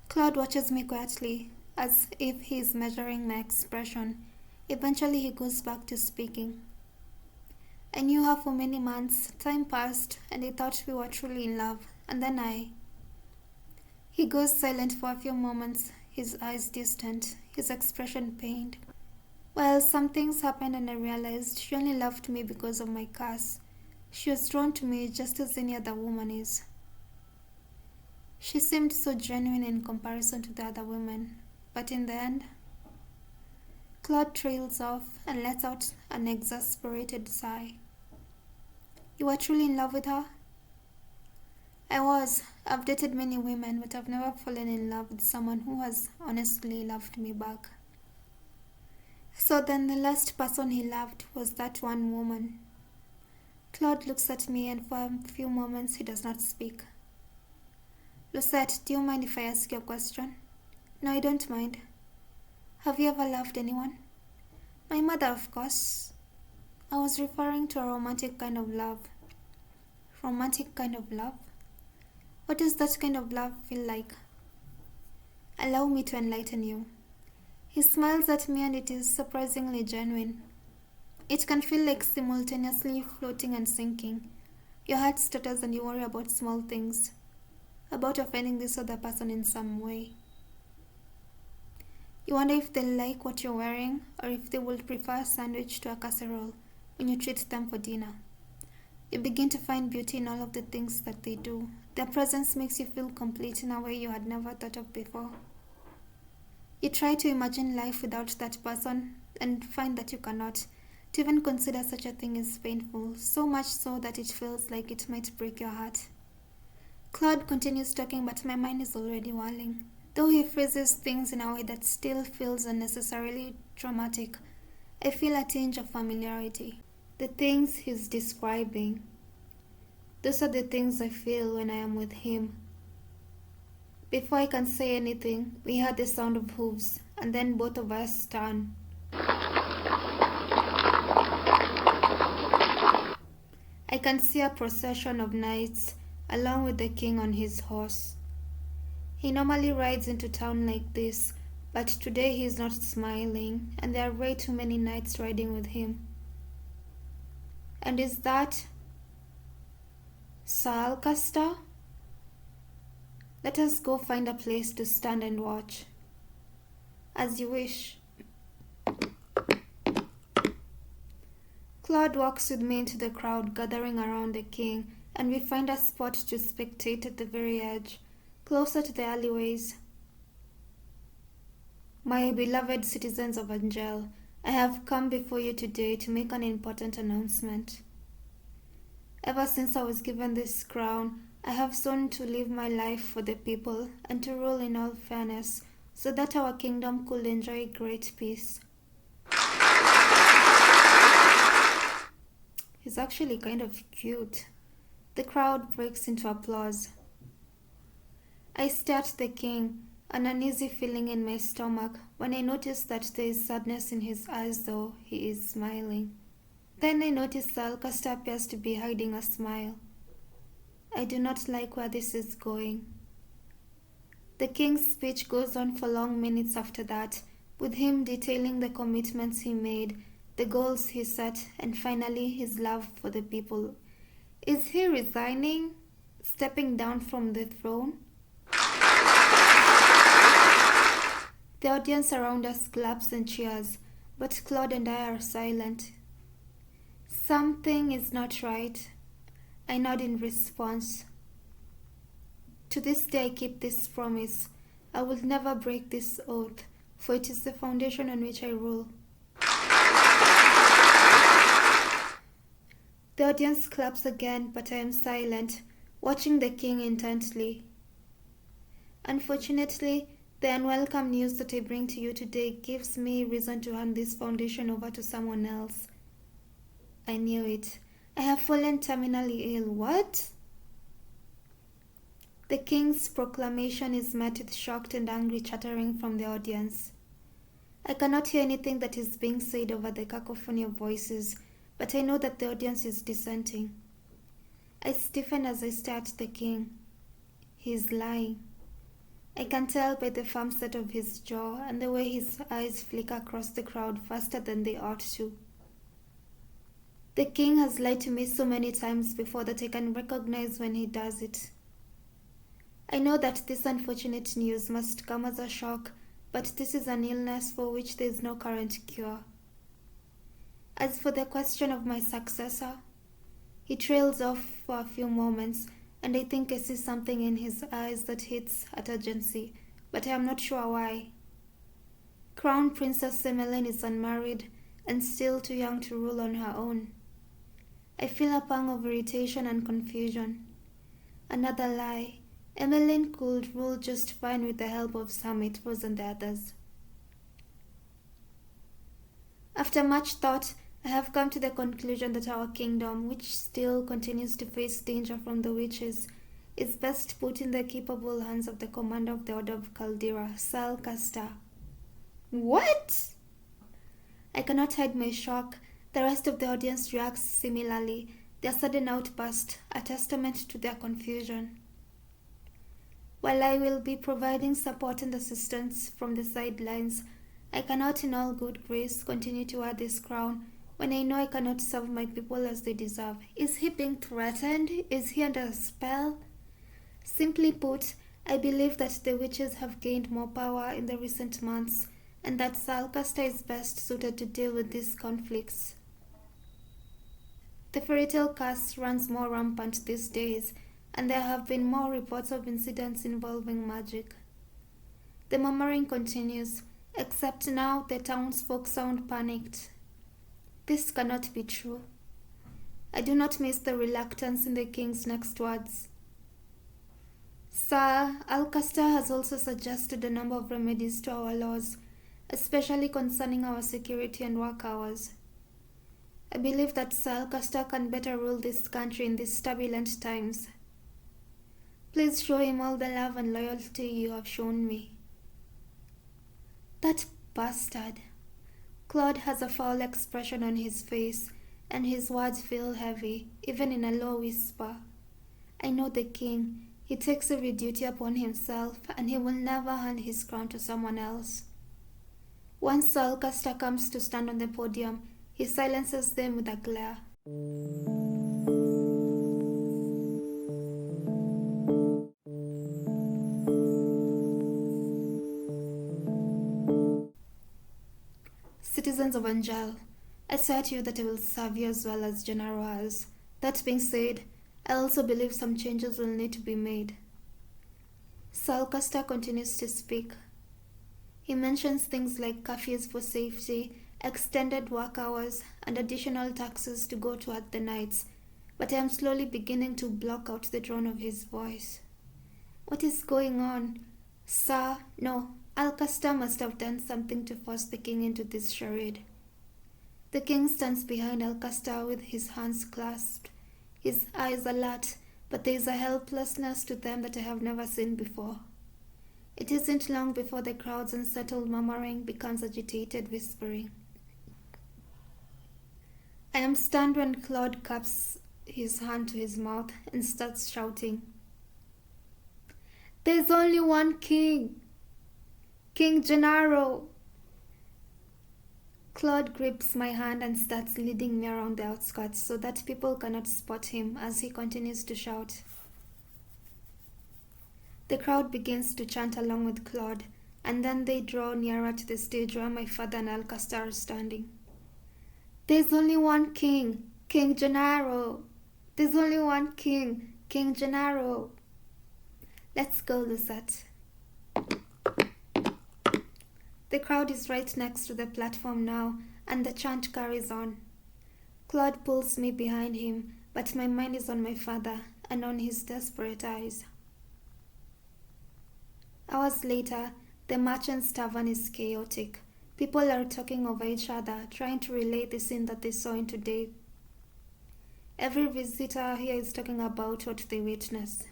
Claude watches me quietly, as if he is measuring my expression. Eventually he goes back to speaking. I knew her for many months. Time passed, and I thought we were truly in love. And then He goes silent for a few moments, his eyes distant, his expression pained. Well, some things happened and I realized she only loved me because of my curse. She was drawn to me just as any other woman is. She seemed so genuine in comparison to the other women, but in the end, Claude trails off and lets out an exasperated sigh. You were truly in love with her? I was. I've dated many women, but I've never fallen in love with someone who has honestly loved me back. So then the last person he loved was that one woman. Claude looks at me and for a few moments he does not speak. Lucette, do you mind if I ask you a question? No, I don't mind. Have you ever loved anyone? My mother, of course. I was referring to a romantic kind of love. Romantic kind of love? What does that kind of love feel like? Allow me to enlighten you. He smiles at me and it is surprisingly genuine. It can feel like simultaneously floating and sinking. Your heart stutters and you worry about small things, about offending this other person in some way. You wonder if they like what you're wearing or if they would prefer a sandwich to a casserole when you treat them for dinner. You begin to find beauty in all of the things that they do. Their presence makes you feel complete in a way you had never thought of before. You try to imagine life without that person and find that you cannot. To even consider such a thing is painful, so much so that it feels like it might break your heart. Claude continues talking, but my mind is already whirling. Though he phrases things in a way that still feels unnecessarily dramatic, I feel a tinge of familiarity. The things he's describing, those are the things I feel when I am with him. Before I can say anything, we heard the sound of hooves, and then both of us turn. I can see a procession of knights, along with the king on his horse. He normally rides into town like this, but today he is not smiling, and there are way too many knights riding with him. And is that Sir Alcester? Let us go find a place to stand and watch. As you wish. Claude walks with me into the crowd gathering around the king, and we find a spot to spectate at the very edge, closer to the alleyways. My beloved citizens of Angielle, I have come before you today to make an important announcement. Ever since I was given this crown, I have sworn to live my life for the people and to rule in all fairness, so that our kingdom could enjoy great peace. He's actually kind of cute. The crowd breaks into applause. I stare at the king, an uneasy feeling in my stomach, when I notice that there is sadness in his eyes, though he is smiling. Then I notice Sir Alcester appears to be hiding a smile. I do not like where this is going. The king's speech goes on for long minutes after that, with him detailing the commitments he made, the goals he set, and finally his love for the people. Is he resigning? Stepping down from the throne? The audience around us claps and cheers, but Claude and I are silent. Something is not right. I nod in response. To this day I keep this promise. I will never break this oath, for it is the foundation on which I rule. The audience claps again, but I am silent, watching the king intently. Unfortunately, the unwelcome news that I bring to you today gives me reason to hand this foundation over to someone else. I knew it. I have fallen terminally ill. What? The king's proclamation is met with shocked and angry chattering from the audience. I cannot hear anything that is being said over the cacophony of voices, but I know that the audience is dissenting. I stiffen as I stare at the king. He is lying. I can tell by the firm set of his jaw and the way his eyes flicker across the crowd faster than they ought to. The king has lied to me so many times before that I can recognize when he does it. I know that this unfortunate news must come as a shock, but this is an illness for which there is no current cure. As for the question of my successor, he trails off for a few moments, and I think I see something in his eyes that hits at urgency, but I am not sure why. Crown Princess Emmeline is unmarried and still too young to rule on her own. I feel a pang of irritation and confusion. Another lie. Emmeline could rule just fine with the help of Sir Maitros and the others. After much thought, I have come to the conclusion that our kingdom, which still continues to face danger from the witches, is best put in the capable hands of the commander of the Order of Caldera, Sir Alcester. What? I cannot hide my shock. The rest of the audience reacts similarly, their sudden outburst a testament to their confusion. While I will be providing support and assistance from the sidelines, I cannot in all good grace continue to wear this crown when I know I cannot serve my people as they deserve. Is he being threatened? Is he under a spell? Simply put, I believe that the witches have gained more power in the recent months, and that Sir Alcester is best suited to deal with these conflicts. The Fairytale Curse runs more rampant these days, and there have been more reports of incidents involving magic. The murmuring continues, Except now the townsfolk sound panicked. This cannot be true. I do not miss the reluctance in the king's next words. Sir, Alcester has also suggested a number of remedies to our laws, especially concerning our security and work hours. I believe that Sir Alcester can better rule this country in these turbulent times. Please show him all the love and loyalty you have shown me. That bastard. Claude has a foul expression on his face, and his words feel heavy, even in a low whisper. I know the king. He takes every duty upon himself, and he will never hand his crown to someone else. Once Sir Alcester comes to stand on the podium, he silences them with a glare. Citizens of Angielle, I swear to you that I will serve you as well as Gennaro has. That being said, I also believe some changes will need to be made. Sir Alcester continues to speak. He mentions things like curfews for safety, extended work hours, and additional taxes to go toward the nights, but I am slowly beginning to block out the drone of his voice. What is going on? Sir, no, Alcester must have done something to force the king into this charade. The king stands behind Alcester with his hands clasped, his eyes alert, but there is a helplessness to them that I have never seen before. It isn't long before the crowd's unsettled murmuring becomes agitated whispering. I am stunned when Claude cups his hand to his mouth and starts shouting. There's only one king! King Gennaro! Claude grips my hand and starts leading me around the outskirts so that people cannot spot him as he continues to shout. The crowd begins to chant along with Claude, and then they draw nearer to the stage where my father and Alcester are standing. There's only one king, King Gennaro! There's only one king, King Gennaro! Let's go, Lucette. The crowd is right next to the platform now, and the chant carries on. Claude pulls me behind him, but my mind is on my father and on his desperate eyes. Hours later, the merchant's tavern is chaotic. People are talking over each other, trying to relay the scene that they saw in today. Every visitor here is talking about what they witnessed.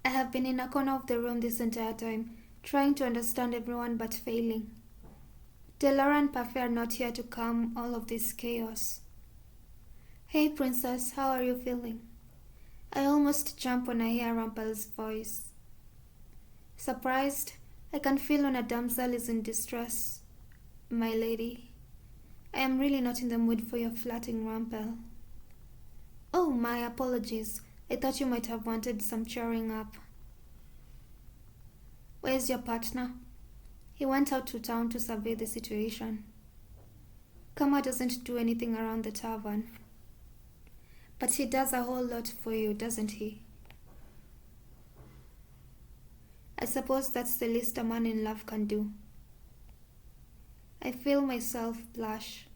I have been in a corner of the room this entire time, trying to understand everyone but failing. Delora and Parfait are not here to calm all of this chaos. Hey princess, how are you feeling? I almost jump when I hear Rumpel's voice. Surprised, I can feel when a damsel is in distress. My lady, I am really not in the mood for your flirting, Rumpel. Oh, my apologies. I thought you might have wanted some cheering up. Where's your partner? He went out to town to survey the situation. Kama doesn't do anything around the tavern. But he does a whole lot for you, doesn't he? I suppose that's the least a man in love can do. I feel myself blush.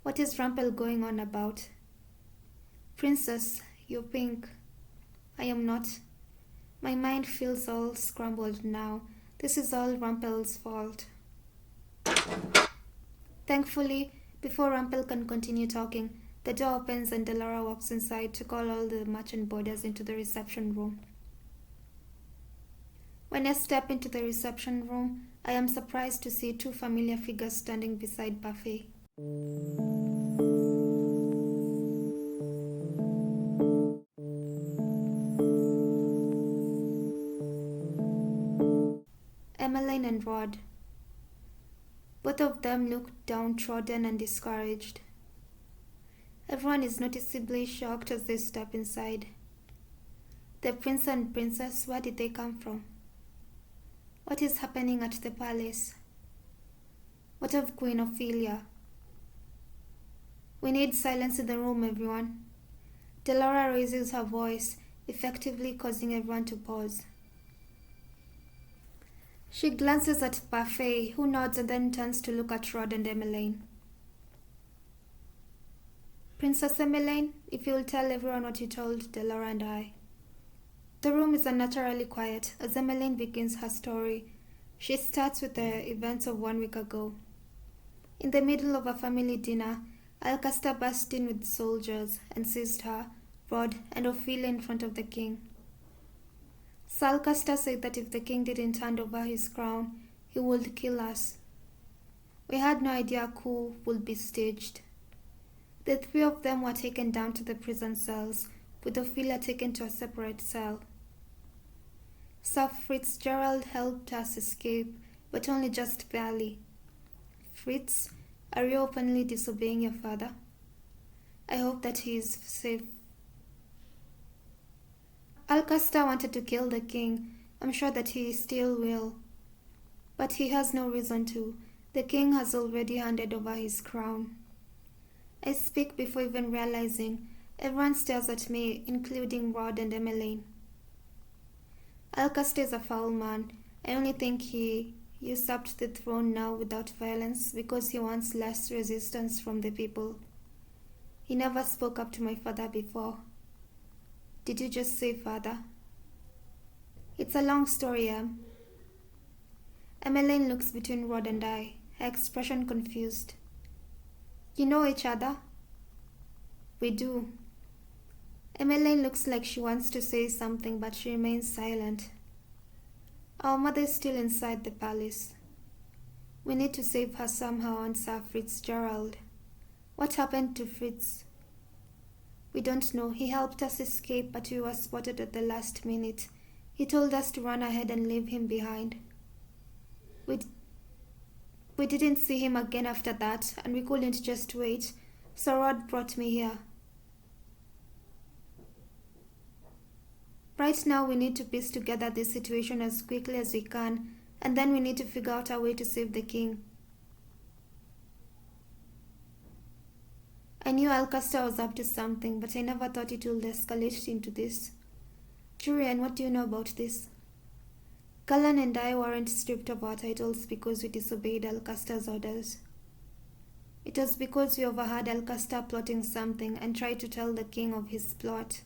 What is Rumpel going on about? Princess, you're pink. I am not. My mind feels all scrambled now. This is all Rumpel's fault. Thankfully, before Rumpel can continue talking, the door opens and Delora walks inside to call all the merchant boarders into the reception room. When I step into the reception room, I am surprised to see two familiar figures standing beside Parfait. Emmeline and Rod. Both of them look downtrodden and discouraged. Everyone is noticeably shocked as they step inside. The prince and princess, where did they come from? What is happening at the palace? What of Queen Ophelia? We need silence in the room, everyone. Delora raises her voice, effectively causing everyone to pause. She glances at Parfait, who nods and then turns to look at Rod and Emmeline. Princess Emmeline, if you'll tell everyone what you told Delora and I. The room is unnaturally quiet as Emmeline begins her story. She starts with the events of 1 week ago. In the middle of a family dinner, Alcester burst in with soldiers and seized her, Rod, and Ophelia in front of the king. Sir Alcester said that if the king didn't hand over his crown, he would kill us. We had no idea a coup would be staged. The 3 of them were taken down to the prison cells, with Ophelia taken to a separate cell. Sir Fitzgerald helped us escape, but only just barely. Fritz, are you openly disobeying your father? I hope that he is safe. Alcester wanted to kill the king. I'm sure that he still will. But he has no reason to. The king has already handed over his crown. I speak before even realizing. Everyone stares at me, including Rod and Emmeline. Alcester is a foul man. I only think he usurped the throne now without violence because he wants less resistance from the people. He never spoke up to my father before. Did you just say father? It's a long story, Em. Emmeline looks between Rod and I, her expression confused. You know each other? We do. Emmeline looks like she wants to say something, but she remains silent. Our mother is still inside the palace. We need to save her somehow and Sir Fitzgerald. What happened to Fritz? We don't know. He helped us escape, but we were spotted at the last minute. He told us to run ahead and leave him behind. We didn't see him again after that, and we couldn't just wait, so Rod brought me here. Right now we need to piece together this situation as quickly as we can, and then we need to figure out a way to save the king. I knew Alcester was up to something, but I never thought it would escalate into this. Julian, what do you know about this? Cullen and I weren't stripped of our titles because we disobeyed Alcester's orders. It was because we overheard Alcester plotting something and tried to tell the king of his plot.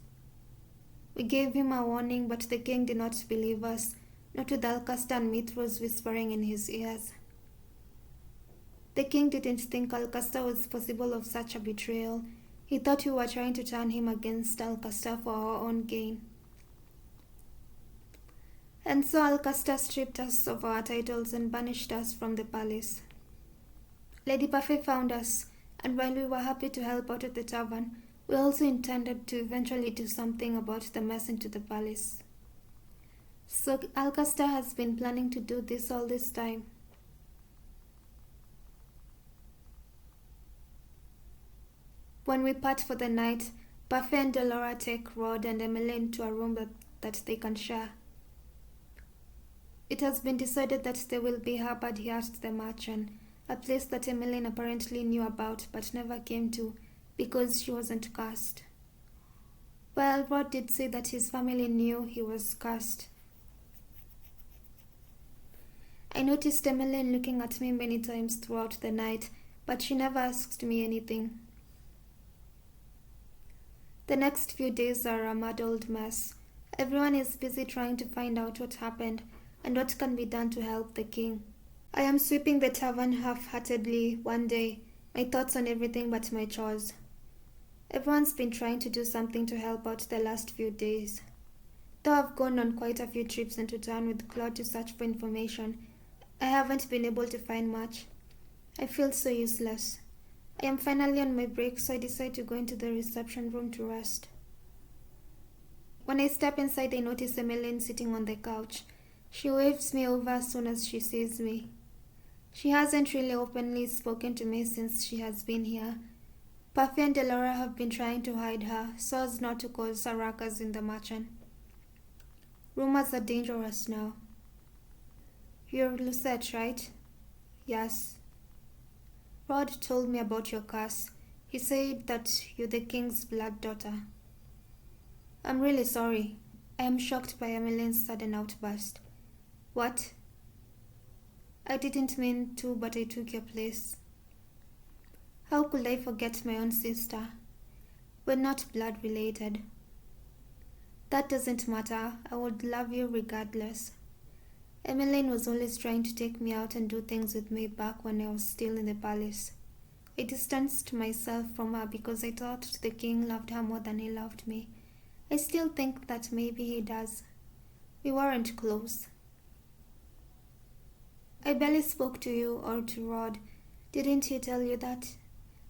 We gave him a warning, but the king did not believe us, not with Alcester and Mithras whispering in his ears. The king didn't think Alcester was possible of such a betrayal. He thought we were trying to turn him against Alcester for our own gain. And so Alcester stripped us of our titles and banished us from the palace. Lady Parfait found us, and while we were happy to help out at the tavern, we also intended to eventually do something about the mess into the palace. So Alcester has been planning to do this all this time. When we part for the night, Parfait and Delora take Rod and Emmeline to a room that they can share. It has been decided that they will be harbored here at the Merchant, a place that Emmeline apparently knew about but never came to because she wasn't cursed. Well, Rod did say that his family knew he was cursed. I noticed Emmeline looking at me many times throughout the night, but she never asked me anything. The next few days are a muddled mess. Everyone is busy trying to find out what happened and what can be done to help the king. I am sweeping the tavern half-heartedly one day, my thoughts on everything but my chores. Everyone's been trying to do something to help out the last few days. Though I've gone on quite a few trips into town with Claude to search for information, I haven't been able to find much. I feel so useless. I am finally on my break, so I decide to go into the reception room to rest. When I step inside, I notice Emmeline sitting on the couch. She waves me over as soon as she sees me. She hasn't really openly spoken to me since she has been here. Parfait and Delora have been trying to hide her, so as not to cause a ruckus in the Merchant. Rumors are dangerous now. You're Lucette, right? Yes. Rod told me about your curse. He said that you're the king's blood daughter. I'm really sorry. I am shocked by Emmeline's sudden outburst. What? I didn't mean to, but I took your place. How could I forget my own sister? We're not blood related. That doesn't matter. I would love you regardless. Emmeline was always trying to take me out and do things with me back when I was still in the palace. I distanced myself from her because I thought the king loved her more than he loved me. I still think that maybe he does. We weren't close. I barely spoke to you or to Rod. Didn't he tell you that?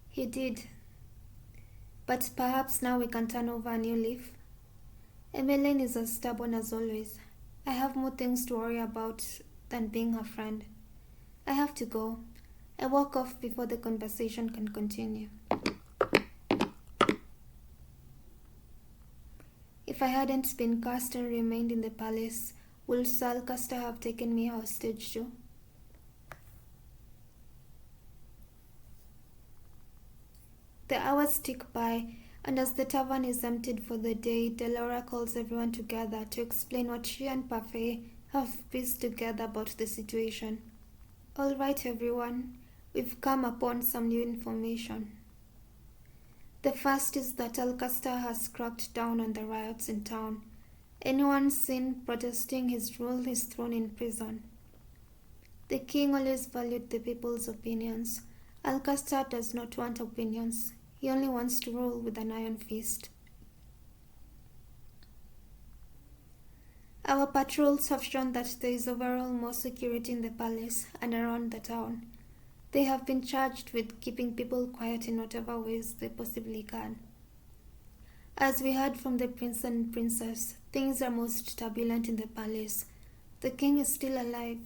He did. But perhaps now we can turn over a new leaf. Emmeline is as stubborn as always. I have more things to worry about than being her friend. I have to go. I walk off before the conversation can continue. If I hadn't been cast and remained in the palace, would Sir Alcaster have taken me hostage too? The hours tick by, and as the tavern is emptied for the day, Delora calls everyone together to explain what she and Parfait have pieced together about the situation. All right, everyone, we've come upon some new information. The first is that Alcaster has cracked down on the riots in town. Anyone seen protesting his rule is thrown in prison. The king always valued the people's opinions. Alcaster does not want opinions. He only wants to rule with an iron fist. Our patrols have shown that there is overall more security in the palace and around the town. They have been charged with keeping people quiet in whatever ways they possibly can. As we heard from the prince and princess, things are most turbulent in the palace. The king is still alive,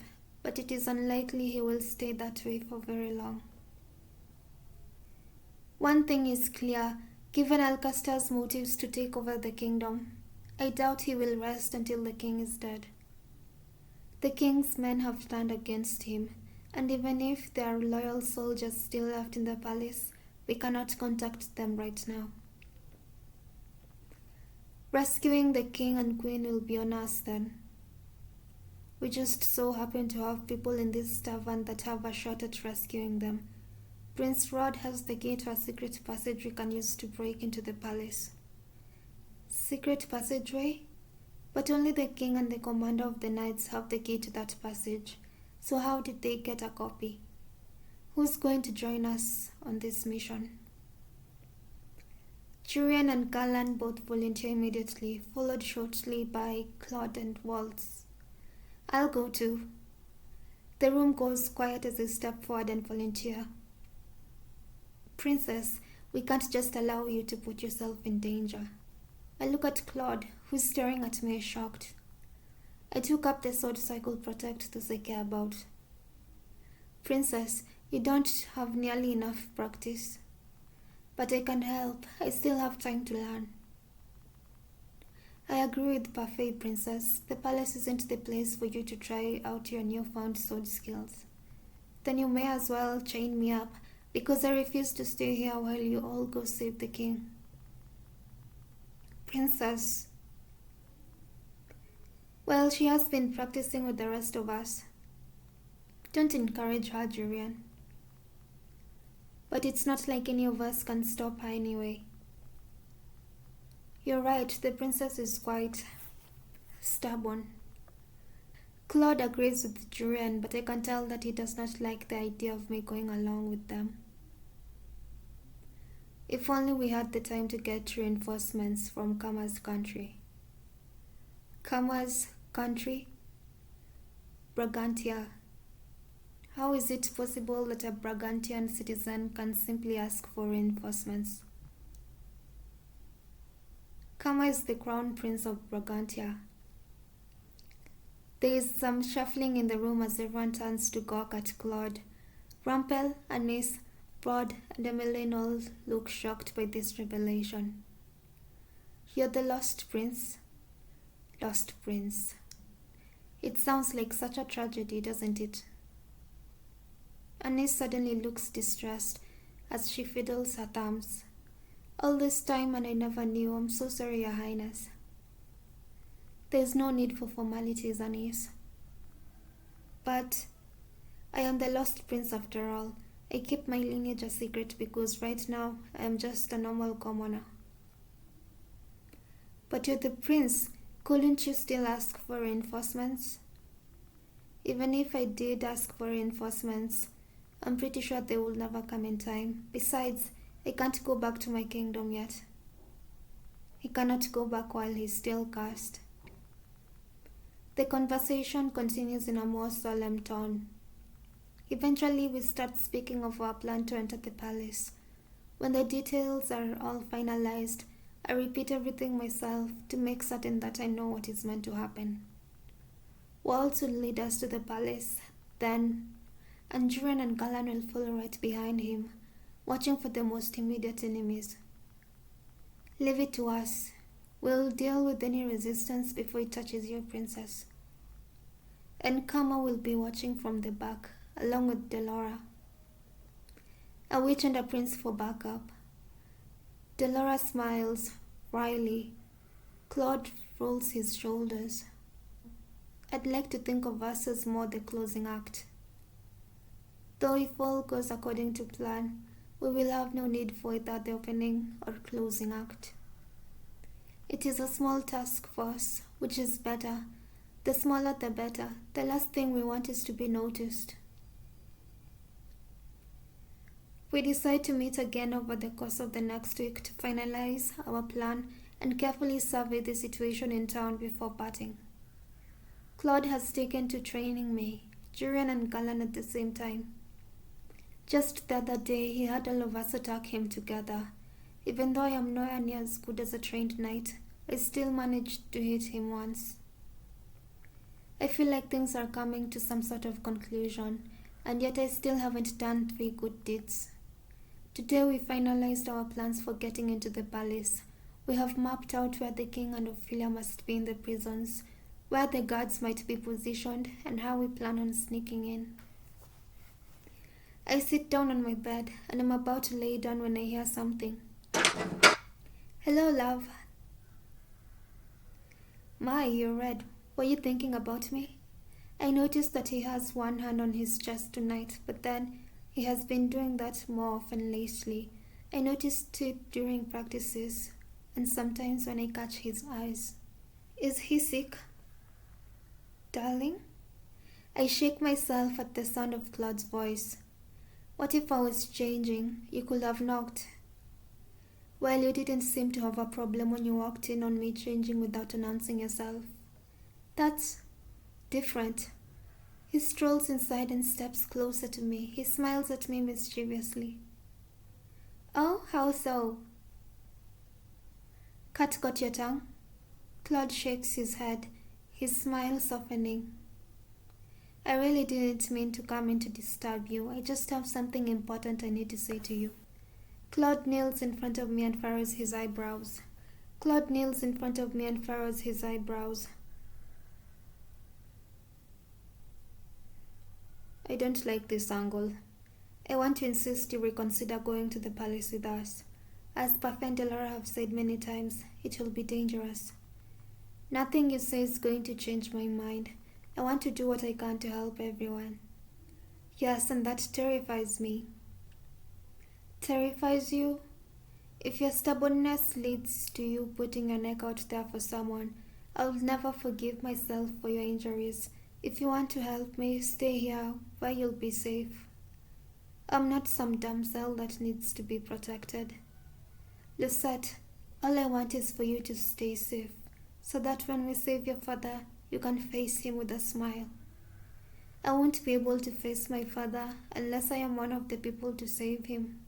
but it is unlikely he will stay that way for very long. One thing is clear, given Alcaster's motives to take over the kingdom, I doubt he will rest until the king is dead. The king's men have turned against him, and even if there are loyal soldiers still left in the palace, we cannot contact them right now. Rescuing the king and queen will be on us then. We just so happen to have people in this tavern that have a shot at rescuing them. Prince Rod has the key to a secret passage we can use to break into the palace. Secret passageway? But only the king and the commander of the knights have the key to that passage. So how did they get a copy? Who's going to join us on this mission? Julian and Callan both volunteer immediately, followed shortly by Claude and Waltz. I'll go too. The room goes quiet as I step forward and volunteer. Princess, we can't just allow you to put yourself in danger. I look at Claude, who's staring at me shocked. I took up the sword so I could protect those I care about. Princess, you don't have nearly enough practice. But I can help. I still have time to learn. I agree with Parfait, Princess. The palace isn't the place for you to try out your newfound sword skills. Then you may as well chain me up, because I refuse to stay here while you all go save the king. Princess. Well, she has been practicing with the rest of us. Don't encourage her, Julian. But it's not like any of us can stop her anyway. You're right, the princess is quite stubborn. Claude agrees with Julian, but I can tell that he does not like the idea of me going along with them. If only we had the time to get reinforcements from Kama's country. Kama's country? Bragantia. How is it possible that a Bragantian citizen can simply ask for reinforcements? Kama is the crown prince of Bragantia. There is some shuffling in the room as everyone turns to gawk at Claude. Rumpel, Anise, Rod, and Emmeline all look shocked by this revelation. You're the lost prince? Lost prince. It sounds like such a tragedy, doesn't it? Anise suddenly looks distressed as she fiddles her thumbs. All this time and I never knew. I'm so sorry, Your Highness. There's no need for formalities, Anise. But I am the lost prince after all. I keep my lineage a secret because right now I am just a normal commoner. But you're the prince. Couldn't you still ask for reinforcements? Even if I did ask for reinforcements, I'm pretty sure they will never come in time. Besides, I can't go back to my kingdom yet. He cannot go back while he's still cursed. The conversation continues in a more solemn tone. Eventually, we start speaking of our plan to enter the palace. When the details are all finalized, I repeat everything myself to make certain that I know what is meant to happen. Waltz will lead us to the palace, then Anjuran and Galan will follow right behind him, watching for the most immediate enemies. Leave it to us. We'll deal with any resistance before it touches your princess. And Kama will be watching from the back, along with Delora. A witch and a prince for backup. Delora smiles wryly. Claude rolls his shoulders. I'd like to think of us as more the closing act. Though if all goes according to plan, we will have no need for either the opening or closing act. It is a small task force, which is better. The smaller the better. The last thing we want is to be noticed. We decide to meet again over the course of the next week to finalize our plan and carefully survey the situation in town before parting. Claude has taken to training me, Julian and Galan at the same time. Just the other day, he had all of us attack him together. Even though I am nowhere near as good as a trained knight, I still managed to hit him once. I feel like things are coming to some sort of conclusion, and yet I still haven't done 3 good deeds. Today we finalized our plans for getting into the palace. We have mapped out where the king and Ophelia must be in the prisons, where the guards might be positioned, and how we plan on sneaking in. I sit down on my bed, and I'm about to lay down when I hear something. Hello, love. My, you're red. Were you thinking about me? I noticed that he has one hand on his chest tonight, but then he has been doing that more often lately. I noticed it during practices, and sometimes when I catch his eyes. Is he sick? Darling? I shake myself at the sound of Claude's voice. What if I was changing? You could have knocked. Well, you didn't seem to have a problem when you walked in on me changing without announcing yourself. That's different. He strolls inside and steps closer to me. He smiles at me mischievously. Oh, how so? Cat got your tongue? Claude shakes his head, his smile softening. I really didn't mean to come in to disturb you. I just have something important I need to say to you. Claude kneels in front of me and furrows his eyebrows. I don't like this angle. I want to insist you reconsider going to the palace with us. As Puff and Delora have said many times, it will be dangerous. Nothing you say is going to change my mind. I want to do what I can to help everyone. Yes, and that terrifies me. Terrifies you? If your stubbornness leads to you putting your neck out there for someone, I'll never forgive myself for your injuries. If you want to help me, stay here where you'll be safe. I'm not some damsel that needs to be protected. Lucette, all I want is for you to stay safe, so that when we save your father, you can face him with a smile. I won't be able to face my father unless I am one of the people to save him.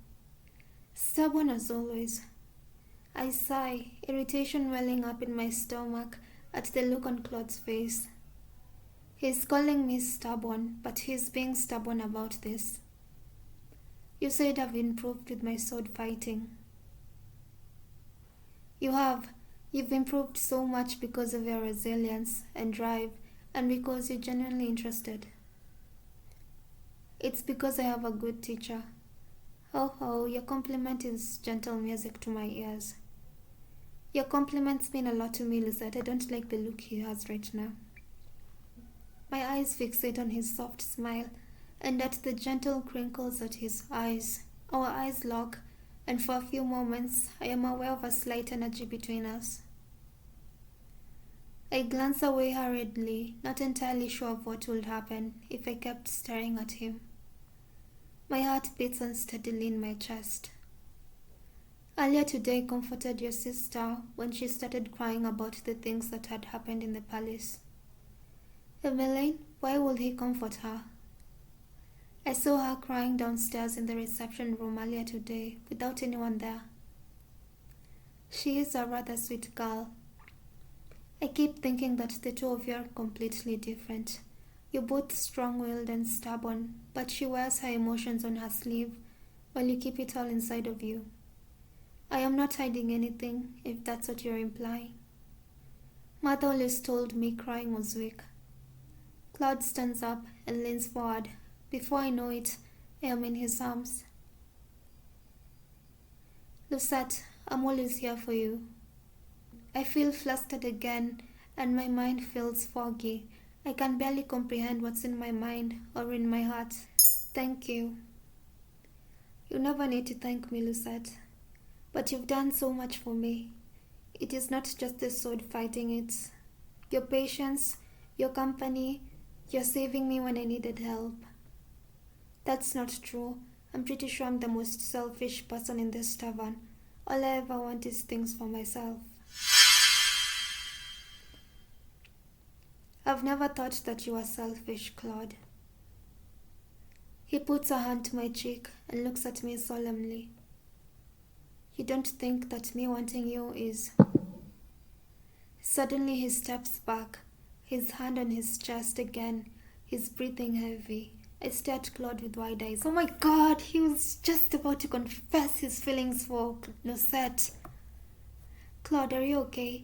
Stubborn as always. I sigh, irritation welling up in my stomach at the look on Claude's face. He's calling me stubborn, but he's being stubborn about this. You said I've improved with my sword fighting. You have. You've improved so much because of your resilience and drive, and because you're genuinely interested. It's because I have a good teacher. Oh, your compliment is gentle music to my ears. Your compliments mean a lot to me, Lucette. I don't like the look he has right now. My eyes fixate on his soft smile, and at the gentle crinkles at his eyes. Our eyes lock, and for a few moments I am aware of a slight energy between us. I glance away hurriedly, not entirely sure of what would happen if I kept staring at him. My heart beats unsteadily in my chest. Earlier today I comforted your sister when she started crying about the things that had happened in the palace. Emeline, why would he comfort her? I saw her crying downstairs in the reception room earlier today without anyone there. She is a rather sweet girl. I keep thinking that the two of you are completely different. You're both strong-willed and stubborn, but she wears her emotions on her sleeve while you keep it all inside of you. I am not hiding anything, if that's what you're implying. Mother always told me crying was weak. Claude stands up and leans forward. Before I know it, I am in his arms. Lucette, I'm always here for you. I feel flustered again, and my mind feels foggy. I can barely comprehend what's in my mind or in my heart. Thank you. You never need to thank me, Lucette. But you've done so much for me. It is not just the sword fighting, it's your patience, your company, your saving me when I needed help. That's not true. I'm pretty sure I'm the most selfish person in this tavern. All I ever want is things for myself. I've never thought that you were selfish, Claude. He puts a hand to my cheek and looks at me solemnly. You don't think that me wanting you is... Suddenly he steps back, his hand on his chest again, his breathing heavy. I stare at Claude with wide eyes. Oh my God, he was just about to confess his feelings for Lucette. Claude, are you okay?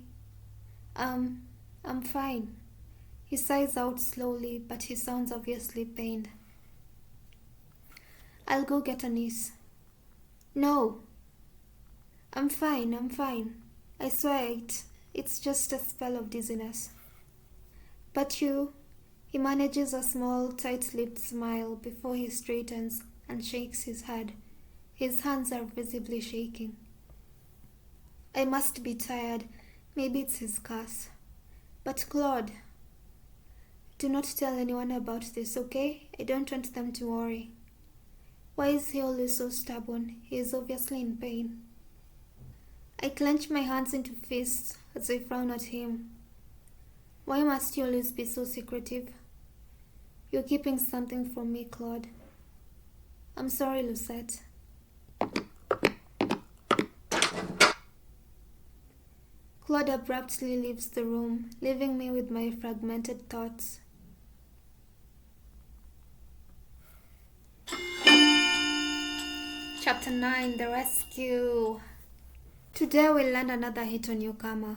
I'm fine. He sighs out slowly, but he sounds obviously pained. I'll go get a niece. No. I'm fine. I swear it's just a spell of dizziness. But you... He manages a small, tight-lipped smile before he straightens and shakes his head. His hands are visibly shaking. I must be tired. Maybe it's his curse. But Claude, do not tell anyone about this, okay? I don't want them to worry. Why is he always so stubborn? He is obviously in pain. I clench my hands into fists as I frown at him. Why must you always be so secretive? You're keeping something from me, Claude. I'm sorry, Lucette. Claude abruptly leaves the room, leaving me with my fragmented thoughts. Chapter 9, The Rescue. Today we'll land another hit on newcomer.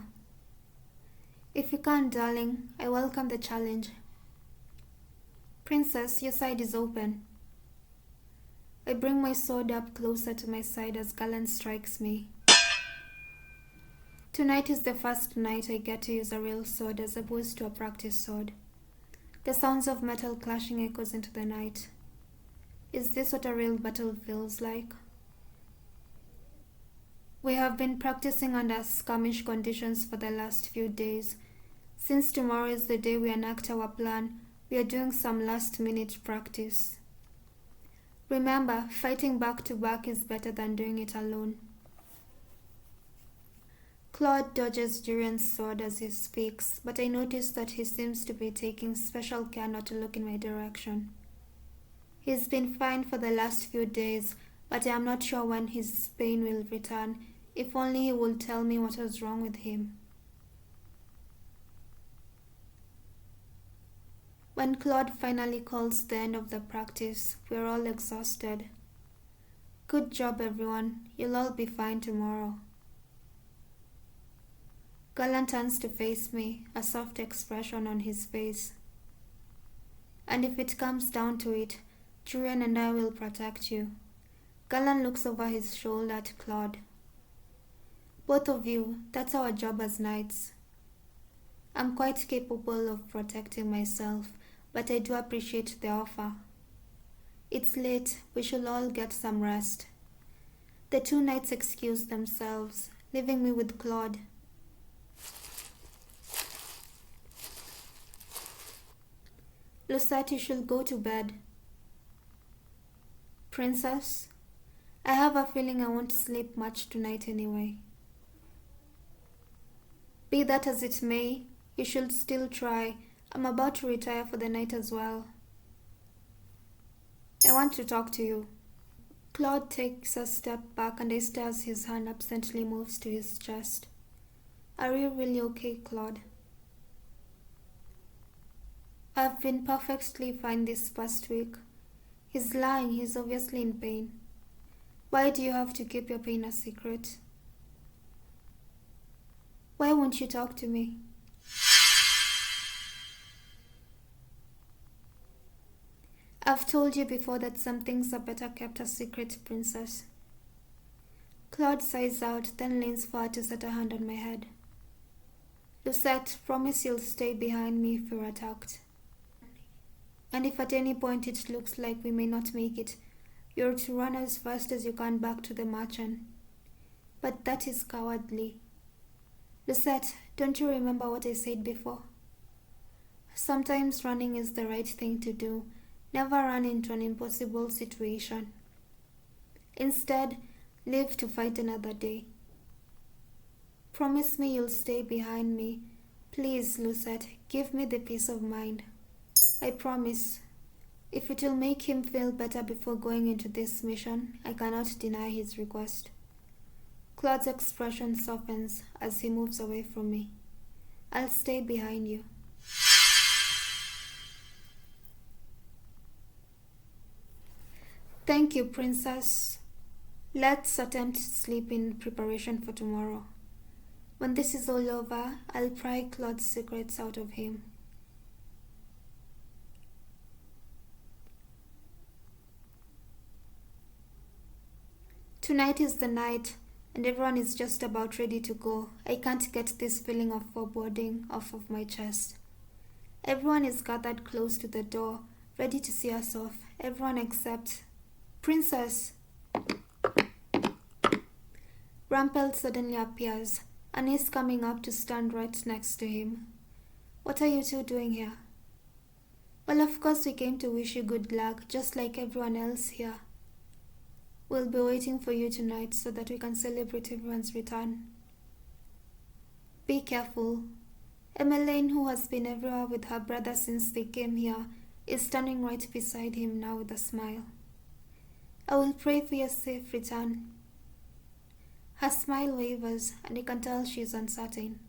If you can't, darling, I welcome the challenge. Princess, your side is open. I bring my sword up closer to my side as Galan strikes me. Tonight is the first night I get to use a real sword as opposed to a practice sword. The sounds of metal clashing echoes into the night. Is this what a real battle feels like? We have been practicing under skirmish conditions for the last few days. Since tomorrow is the day we enact our plan, we are doing some last-minute practice. Remember, fighting back to back is better than doing it alone. Claude dodges Durian's sword as he speaks, but I notice that he seems to be taking special care not to look in my direction. He's been fine for the last few days, but I am not sure when his pain will return. If only he would tell me what was wrong with him. When Claude finally calls the end of the practice, we're all exhausted. Good job, everyone. You'll all be fine tomorrow. Galan turns to face me, a soft expression on his face. And if it comes down to it, Durian and I will protect you. Galan looks over his shoulder at Claude. Both of you, that's our job as knights. I'm quite capable of protecting myself, but I do appreciate the offer. It's late, we should all get some rest. The two knights excused themselves, leaving me with Claude. Lucette, you should go to bed. Princess, I have a feeling I won't sleep much tonight anyway. Be that as it may, you should still try. I'm about to retire for the night as well. I want to talk to you. Claude takes a step back and I stare as his hand absently moves to his chest. Are you really okay, Claude? I've been perfectly fine this past week. He's lying, he's obviously in pain. Why do you have to keep your pain a secret? Why won't you talk to me? I've told you before that some things are better kept a secret, Princess. Claude sighs out, then leans forward to set a hand on my head. Lucette, promise you'll stay behind me if you're attacked. And if at any point it looks like we may not make it, you're to run as fast as you can back to the merchant. But that is cowardly. Lucette, don't you remember what I said before? Sometimes running is the right thing to do. Never run into an impossible situation. Instead, live to fight another day. Promise me you'll stay behind me. Please, Lucette, give me the peace of mind. I promise. If it will make him feel better before going into this mission, I cannot deny his request. Claude's expression softens as he moves away from me. I'll stay behind you. Thank you, Princess. Let's attempt sleep in preparation for tomorrow. When this is all over, I'll pry Claude's secrets out of him. Tonight is the night, and everyone is just about ready to go. I can't get this feeling of foreboding off of my chest. Everyone is gathered close to the door, ready to see us off. Everyone except Princess. Rumpel suddenly appears, and is coming up to stand right next to him. What are you two doing here? Well, of course we came to wish you good luck, just like everyone else here. We'll be waiting for you tonight so that we can celebrate everyone's return. Be careful. Emmeline, who has been everywhere with her brother since they came here, is standing right beside him now with a smile. I will pray for your safe return. Her smile wavers, and I can tell she is uncertain.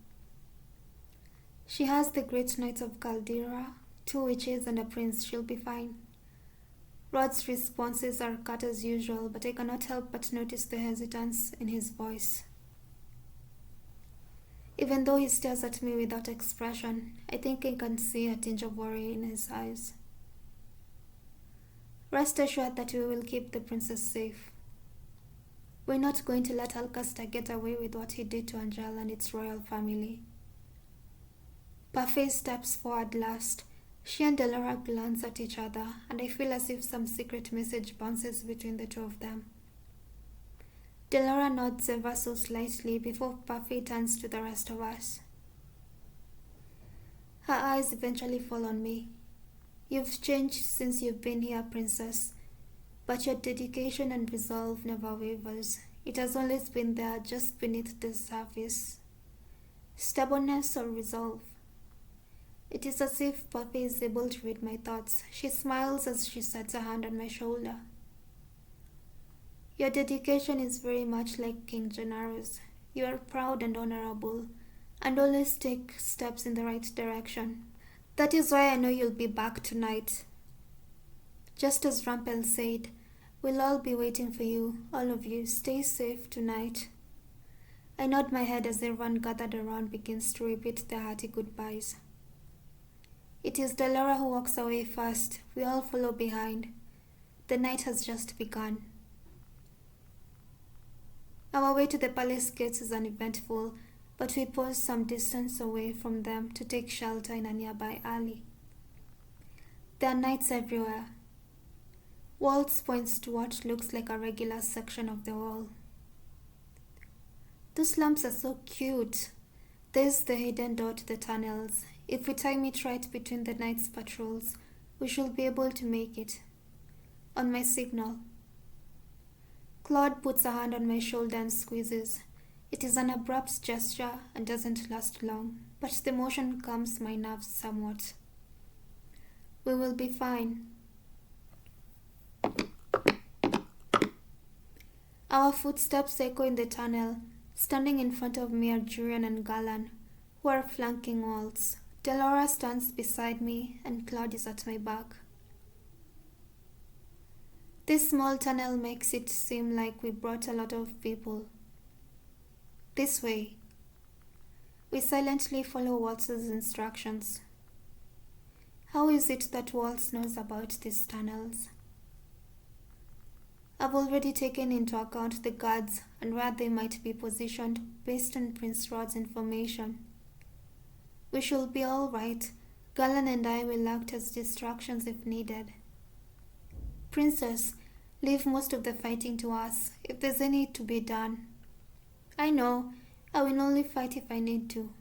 She has the great Knights of Caldera, 2 witches and a prince. She'll be fine. Rod's responses are cut as usual, but I cannot help but notice the hesitance in his voice. Even though he stares at me without expression, I think I can see a tinge of worry in his eyes. Rest assured that we will keep the princess safe. We're not going to let Alcaster get away with what he did to Angielle and its royal family. Parfait steps forward last. She and Delora glance at each other, and I feel as if some secret message bounces between the two of them. Delora nods ever so slightly before Parfait turns to the rest of us. Her eyes eventually fall on me. You've changed since you've been here, Princess, but your dedication and resolve never wavers. It has always been there, just beneath the surface. Stubbornness or resolve? It is as if Parfait is able to read my thoughts. She smiles as she sets her hand on my shoulder. Your dedication is very much like King Gennaro's. You are proud and honorable, and always take steps in the right direction. That is why I know you'll be back tonight. Just as Rumpel said, we'll all be waiting for you, all of you. Stay safe tonight. I nod my head as everyone gathered around begins to repeat their hearty goodbyes. It is Delora who walks away first. We all follow behind. The night has just begun. Our way to the palace gates is uneventful, but we pause some distance away from them to take shelter in a nearby alley. There are knights everywhere. Waltz points to what looks like a regular section of the wall. Those lamps are so cute. There's the hidden door to the tunnels. If we time it right between the night's patrols, we should be able to make it. On my signal. Claude puts a hand on my shoulder and squeezes. It is an abrupt gesture and doesn't last long, but the motion calms my nerves somewhat. We will be fine. Our footsteps echo in the tunnel. Standing in front of me are Julian and Galan, who are flanking Waltz. Delora stands beside me and Claude is at my back. This small tunnel makes it seem like we brought a lot of people. This way. We silently follow Waltz's instructions. How is it that Waltz knows about these tunnels? I've already taken into account the guards and where they might be positioned based on Prince Rod's information. We should be all right. Galan and I will act as distractions if needed. Princess, leave most of the fighting to us, if there's any to be done. I know, I will only fight if I need to.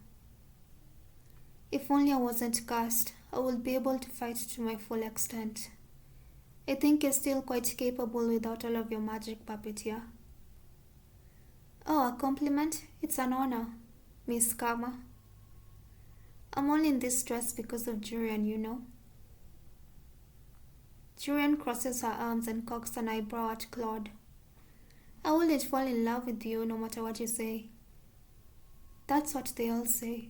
If only I wasn't cursed, I would be able to fight to my full extent. I think you're still quite capable without all of your magic, puppeteer. Oh, a compliment? It's an honor, Miss Karma. I'm only in this dress because of Julian, you know. Julian crosses her arms and cocks an eyebrow at Claude. I wouldn't fall in love with you no matter what you say. That's what they all say.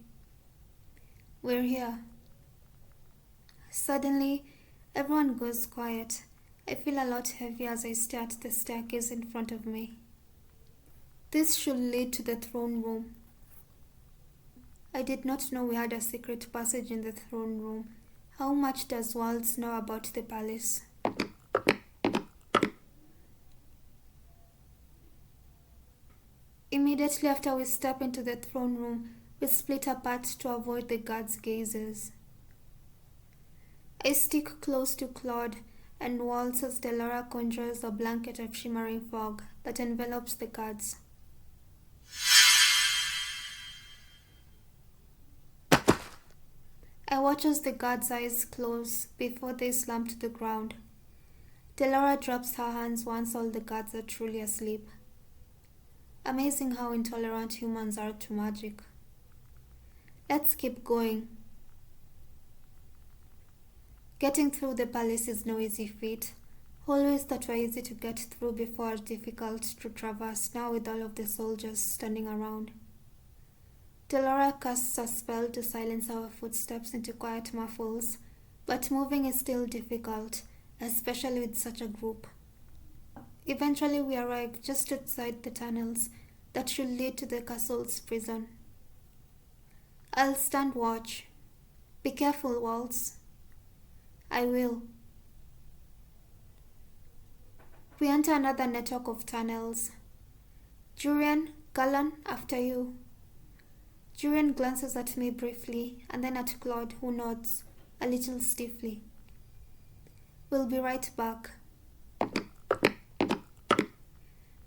We're here. Suddenly, everyone goes quiet. I feel a lot heavier as I stare at the staircase in front of me. This should lead to the throne room. I did not know we had a secret passage in the throne room. How much does Waltz know about the palace? Immediately after we step into the throne room, we split apart to avoid the guards' gazes. I stick close to Claude, and Waltz as Delora conjures a blanket of shimmering fog that envelops the guards. I watch as the guards' eyes close before they slam to the ground. Delora drops her hands once all the guards are truly asleep. Amazing how intolerant humans are to magic. Let's keep going. Getting through the palace is no easy feat. Hallways that were easy to get through before are difficult to traverse now with all of the soldiers standing around. Delora casts a spell to silence our footsteps into quiet muffles, but moving is still difficult, especially with such a group. Eventually we arrive just outside the tunnels that should lead to the castle's prison. I'll stand watch. Be careful, Waltz. I will. We enter another network of tunnels. Julian, Galan, after you. Julian glances at me briefly and then at Claude, who nods, a little stiffly. We'll be right back.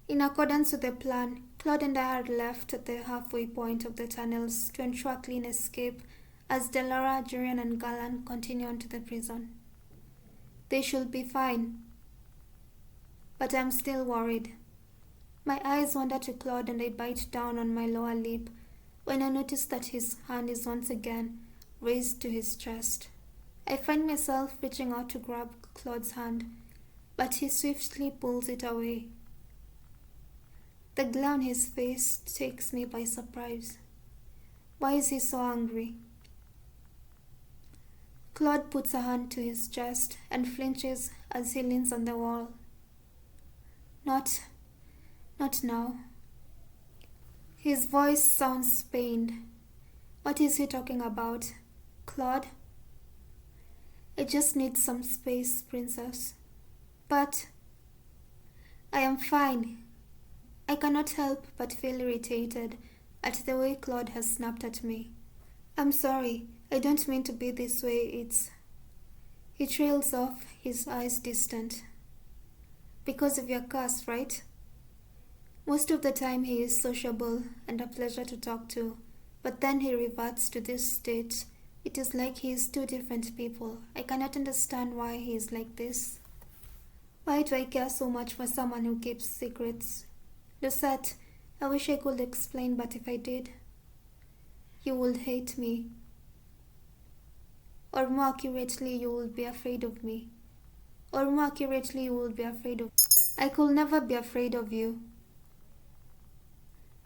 In accordance with the plan, Claude and I had left at the halfway point of the tunnels to ensure a clean escape as Delora, Julian and Galan continue on to the prison. They should be fine. But I'm still worried. My eyes wander to Claude and I bite down on my lower lip when I notice that his hand is once again raised to his chest. I find myself reaching out to grab Claude's hand, but he swiftly pulls it away. The glare on his face takes me by surprise. Why is he so angry? Claude puts a hand to his chest and flinches as he leans on the wall. Not now. His voice sounds pained. What is he talking about? Claude? I just need some space, Princess. But I am fine. I cannot help but feel irritated at the way Claude has snapped at me. I'm sorry, I don't mean to be this way, He trails off, his eyes distant. Because of your curse, right? Most of the time he is sociable and a pleasure to talk to, but then he reverts to this state. It is like he is two different people. I cannot understand why he is like this. Why do I care so much for someone who keeps secrets? Lucette, I wish I could explain, but if I did, you would hate me. Or more accurately, you would be afraid of me. Or more accurately, you would be afraid of... I could never be afraid of you.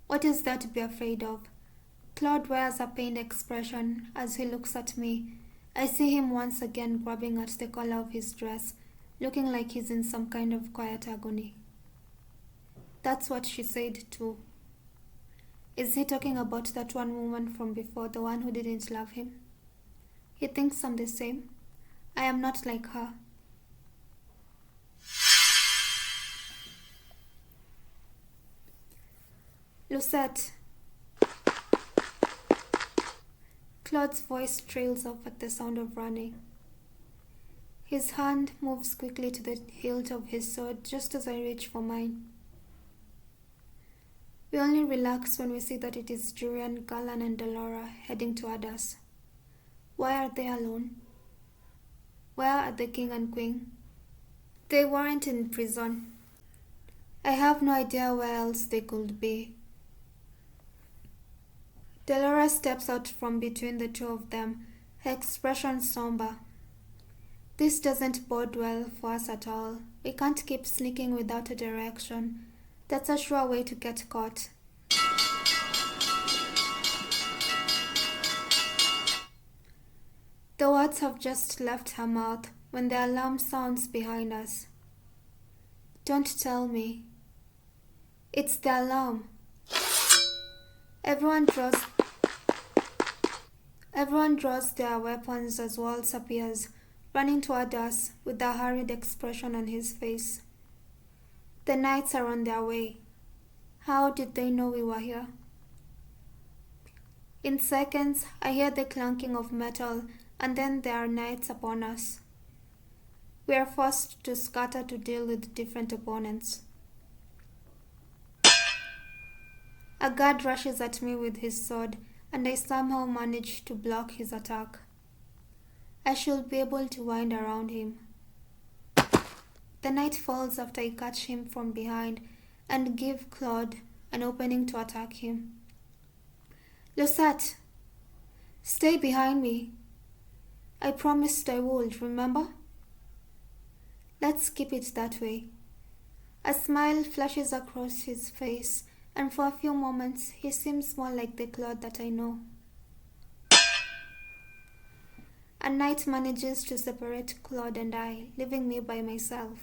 What is there to be afraid of? Claude wears a pained expression as he looks at me. I see him once again grabbing at the collar of his dress, looking like he's in some kind of quiet agony. That's what she said too. Is he talking about that one woman from before, the one who didn't love him? He thinks I'm the same. I am not like her. Lucette. Claude's voice trails off at the sound of running. His hand moves quickly to the hilt of his sword just as I reach for mine. We only relax when we see that it is Julian, Garland, and Delora heading toward us. Why are they alone? Where are the king and queen? They weren't in prison. I have no idea where else they could be. Delora steps out from between the two of them, her expression somber. This doesn't bode well for us at all. We can't keep sneaking without a direction. That's a sure way to get caught. The words have just left her mouth when the alarm sounds behind us. Don't tell me. It's the alarm. Everyone draws their weapons as Waltz appears, running toward us with a hurried expression on his face. The knights are on their way. How did they know we were here? In seconds, I hear the clanking of metal, and then there are knights upon us. We are forced to scatter to deal with different opponents. A guard rushes at me with his sword, and I somehow manage to block his attack. I should be able to wind around him. The knight falls after I catch him from behind and give Claude an opening to attack him. Lucette, stay behind me. I promised I would, remember? Let's keep it that way. A smile flashes across his face, and for a few moments he seems more like the Claude that I know. A knight manages to separate Claude and I, leaving me by myself.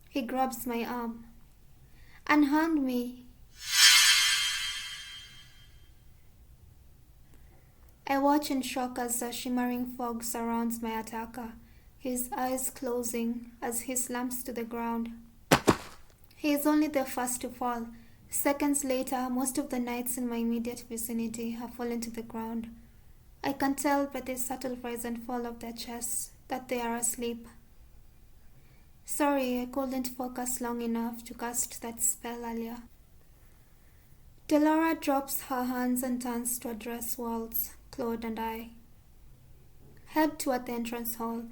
He grabs my arm. Unhand me. I watch in shock as a shimmering fog surrounds my attacker, his eyes closing as he slumps to the ground. He is only the first to fall. Seconds later, most of the knights in my immediate vicinity have fallen to the ground. I can tell by the subtle rise and fall of their chests that they are asleep. Sorry, I couldn't focus long enough to cast that spell earlier. Delora drops her hands and turns to address Waltz, Claude, and I. Head toward the entrance hall.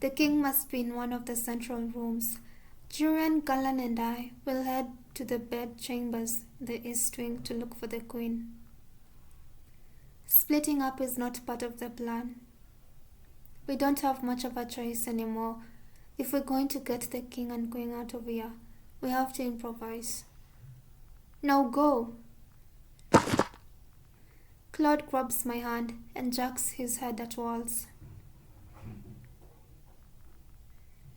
The king must be in one of the central rooms. Julian, Garland, and I will head to the bed chambers in the east wing to look for the queen. Splitting up is not part of the plan. We don't have much of a choice anymore. If we're going to get the king and queen out of here, we have to improvise. Now go! Claude grabs my hand and jerks his head at Waltz.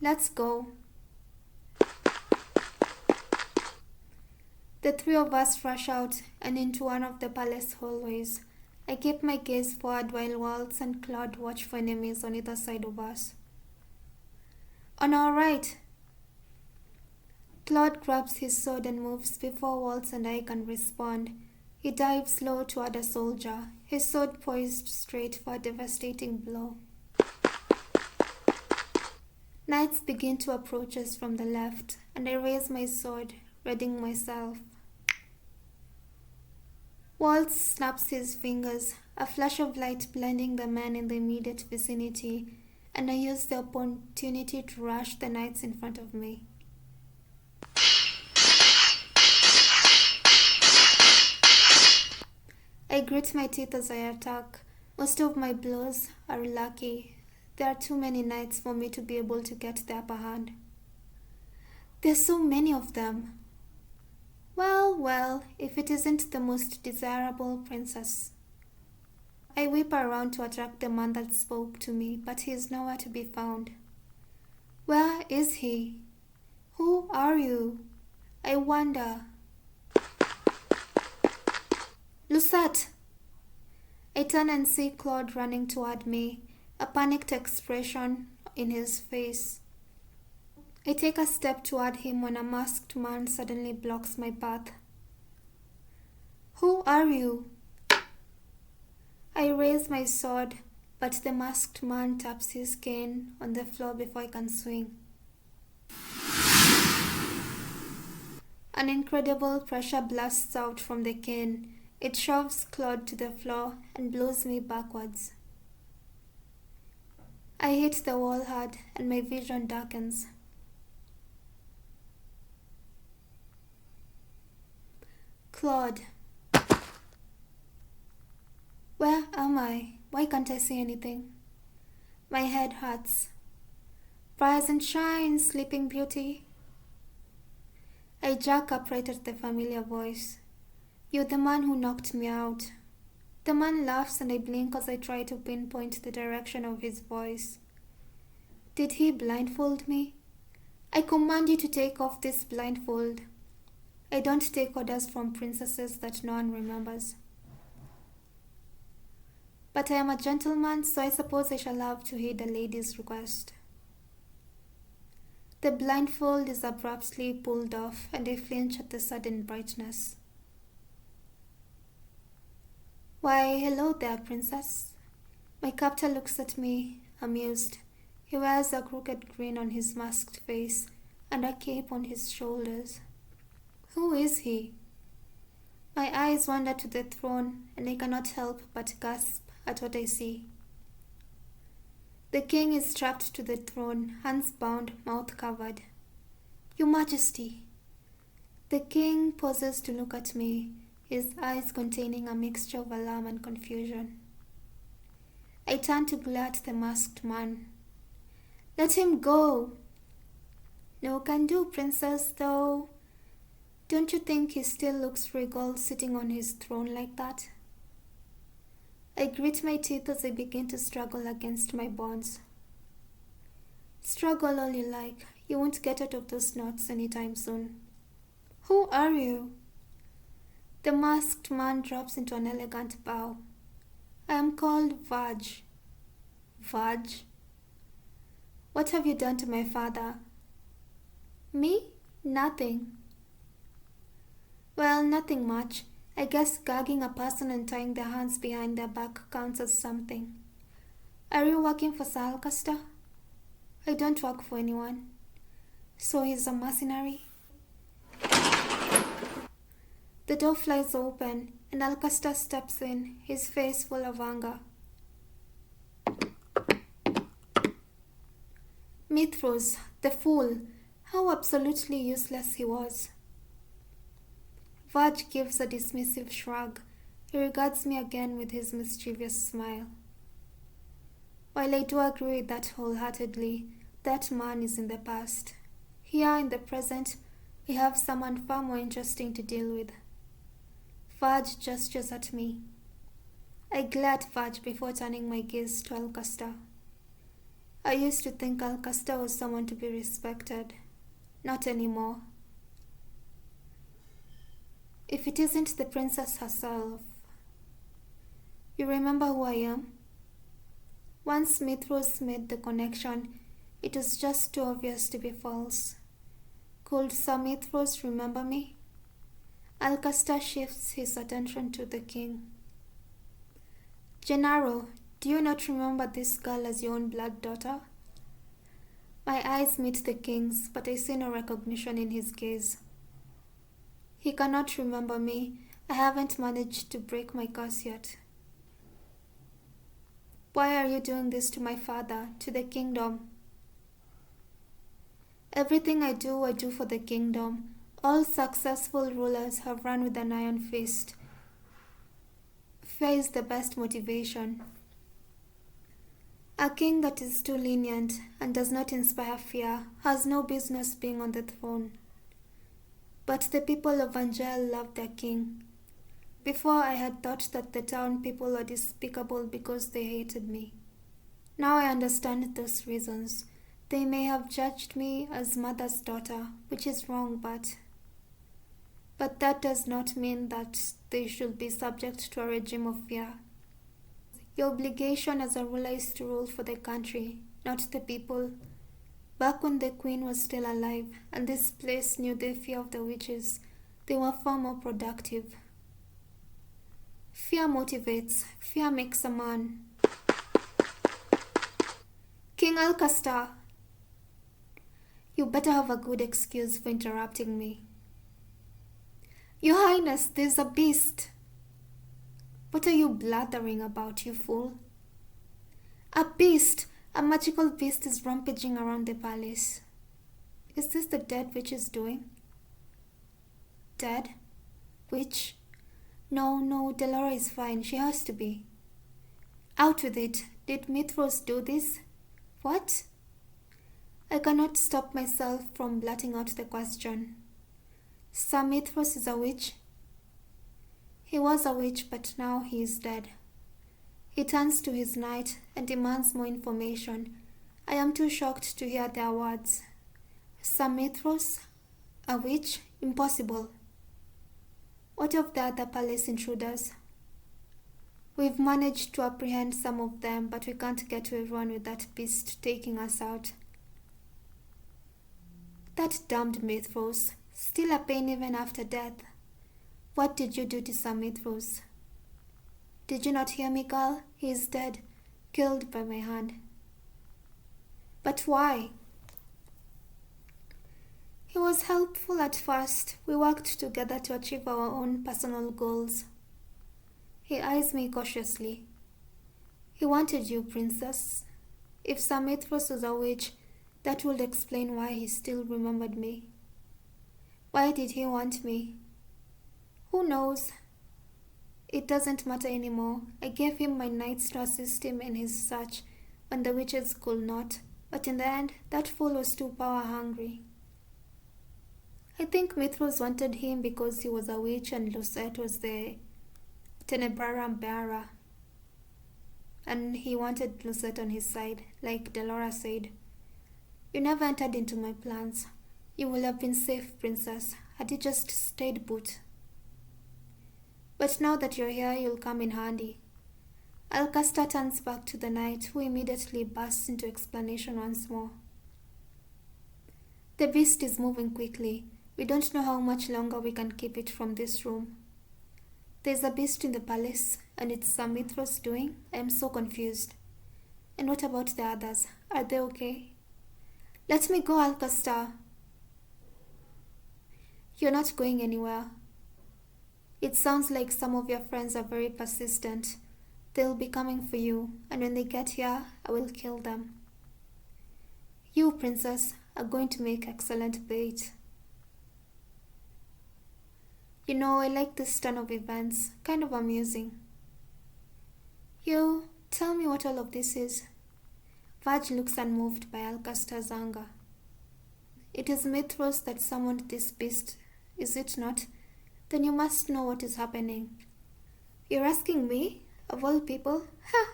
Let's go. The three of us rush out and into one of the palace hallways. I keep my gaze forward while Waltz and Claude watch for enemies on either side of us. On our right! Claude grabs his sword and moves before Waltz and I can respond. He dives low toward a soldier, his sword poised straight for a devastating blow. Knights begin to approach us from the left, and I raise my sword, readying myself. Walt snaps his fingers, a flash of light blinding the men in the immediate vicinity, and I use the opportunity to rush the knights in front of me. I grit my teeth as I attack. Most of my blows are lucky. There are too many knights for me to be able to get the upper hand. There's so many of them. Well, if it isn't the most desirable princess. I whip around to attract the man that spoke to me, but he is nowhere to be found. Where is he? Who are you? I wonder. Lucette! I turn and see Claude running toward me, a panicked expression in his face. I take a step toward him when a masked man suddenly blocks my path. Who are you? I raise my sword, but the masked man taps his cane on the floor before I can swing. An incredible pressure blasts out from the cane. It shoves Claude to the floor and blows me backwards. I hit the wall hard and my vision darkens. Claude. Where am I? Why can't I see anything? My head hurts. Rise and shine, sleeping beauty. I jerk upright at the familiar voice. You're the man who knocked me out. The man laughs and I blink as I try to pinpoint the direction of his voice. Did he blindfold me? I command you to take off this blindfold. I don't take orders from princesses that no one remembers. But I am a gentleman, so I suppose I shall have to heed a lady's request. The blindfold is abruptly pulled off and I flinch at the sudden brightness. Why, hello there, princess. My captor looks at me, amused. He wears a crooked grin on his masked face and a cape on his shoulders. Who is he? My eyes wander to the throne and I cannot help but gasp at what I see. The king is strapped to the throne, hands bound, mouth covered. Your Majesty. The king pauses to look at me, his eyes containing a mixture of alarm and confusion. I turn to glare at the masked man. Let him go. No can do, princess, though. Don't you think he still looks regal sitting on his throne like that? I grit my teeth as I begin to struggle against my bonds. Struggle all you like. You won't get out of those knots anytime soon. Who are you? The masked man drops into an elegant bow. I am called Vaj. Vaj? What have you done to my father? Me? Nothing. Well, nothing much. I guess gagging a person and tying their hands behind their back counts as something. Are you working for Sir Alcester? I don't work for anyone. So he's a mercenary? The door flies open and Alcester steps in, his face full of anger. Mithros, the fool, how absolutely useless he was. Vaj gives a dismissive shrug. He regards me again with his mischievous smile. While I do agree with that wholeheartedly, that man is in the past. Here in the present, we have someone far more interesting to deal with. Vaj gestures at me. I glare at Vaj before turning my gaze to Alcester. I used to think Alcester was someone to be respected. Not anymore. If it isn't the princess herself. You remember who I am? Once Mithros made the connection, it was just too obvious to be false. Could Sir Mithros remember me? Alcester shifts his attention to the king. Gennaro, do you not remember this girl as your own blood daughter? My eyes meet the king's, but I see no recognition in his gaze. He cannot remember me. I haven't managed to break my curse yet. Why are you doing this to my father, to the kingdom? Everything I do for the kingdom. All successful rulers have run with an iron fist. Fear is the best motivation. A king that is too lenient and does not inspire fear has no business being on the throne. But the people of Angielle loved their king. Before I had thought that the town people were despicable because they hated me. Now I understand those reasons. They may have judged me as mother's daughter, which is wrong, but that does not mean that they should be subject to a regime of fear. Your obligation as a ruler is to rule for the country, not the people. Back when the queen was still alive and this place knew the fear of the witches, they were far more productive. Fear motivates. Fear makes a man. King Alcastar, you better have a good excuse for interrupting me. Your Highness, there's a beast. What are you blathering about, you fool? A beast! A magical beast is rampaging around the palace. Is this the dead witch's doing? Dead? Witch? No, Delora is fine. She has to be. Out with it. Did Mithros do this? What? I cannot stop myself from blurting out the question. Sir Mithros is a witch? He was a witch, but now he is dead. He turns to his knight and demands more information. I am too shocked to hear their words. Sir Mithros? A witch? Impossible. What of the other palace intruders? We've managed to apprehend some of them, but we can't get to everyone with that beast taking us out. That damned Mithros. Still a pain even after death. What did you do to Sir Mithros? Did you not hear me, girl? He is dead, killed by my hand. But why? He was helpful at first. We worked together to achieve our own personal goals. He eyes me cautiously. He wanted you, princess. If Sir Mithros was a witch, that would explain why he still remembered me. Why did he want me? Who knows? It doesn't matter anymore. I gave him my knights to assist him in his search when the witches could not, but in the end, that fool was too power-hungry. I think Mithros wanted him because he was a witch and Lucette was the Tenebrarum bearer. And he wanted Lucette on his side, like Delora said. You never entered into my plans. You will have been safe, princess, had you just stayed put. But now that you're here, you'll come in handy. Alcastar turns back to the knight, who immediately bursts into explanation once more. The beast is moving quickly. We don't know how much longer we can keep it from this room. There's a beast in the palace, and it's Sir Mithros doing. I am so confused. And what about the others? Are they okay? Let me go, Alcastar. You're not going anywhere. It sounds like some of your friends are very persistent. They'll be coming for you, and when they get here, I will kill them. You, princess, are going to make excellent bait. You know, I like this turn of events. Kind of amusing. You, tell me what all of this is. Vaj looks unmoved by Alcastar's anger. It is Mithros that summoned this beast, is it not? Then you must know what is happening. You're asking me, of all people? Ha!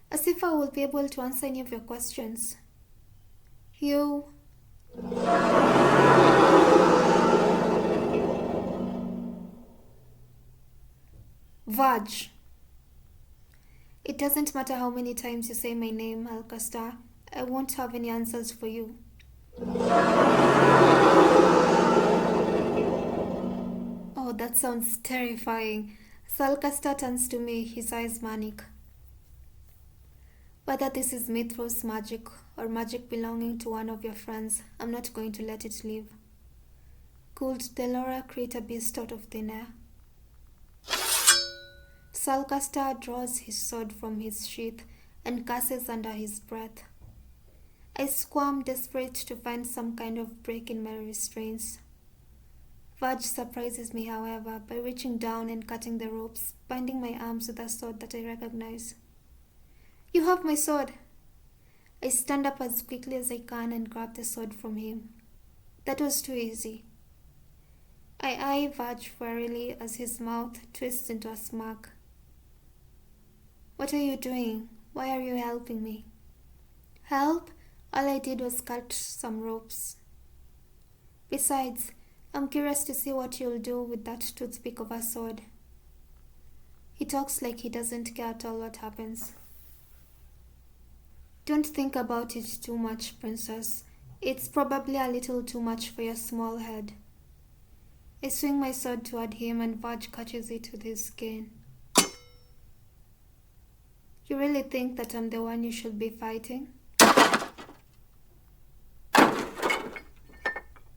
As if I will be able to answer any of your questions. You... Vaj. It doesn't matter how many times you say my name, Alcastar. I won't have any answers for you. Oh, that sounds terrifying. So Alcastar turns to me, his eyes manic. Whether this is Mithros magic or magic belonging to one of your friends, I'm not going to let it live. Could Delora create a beast out of thin air? Salcastar draws his sword from his sheath and curses under his breath. I squirm, desperate to find some kind of break in my restraints. Fudge surprises me, however, by reaching down and cutting the ropes, binding my arms with a sword that I recognize. You have my sword! I stand up as quickly as I can and grab the sword from him. That was too easy. I eye Fudge warily as his mouth twists into a smirk. What are you doing? Why are you helping me? Help? All I did was cut some ropes. Besides, I'm curious to see what you'll do with that toothpick of a sword. He talks like he doesn't care at all what happens. Don't think about it too much, Princess. It's probably a little too much for your small head. I swing my sword toward him and Fudge catches it with his skin. You really think that I'm the one you should be fighting?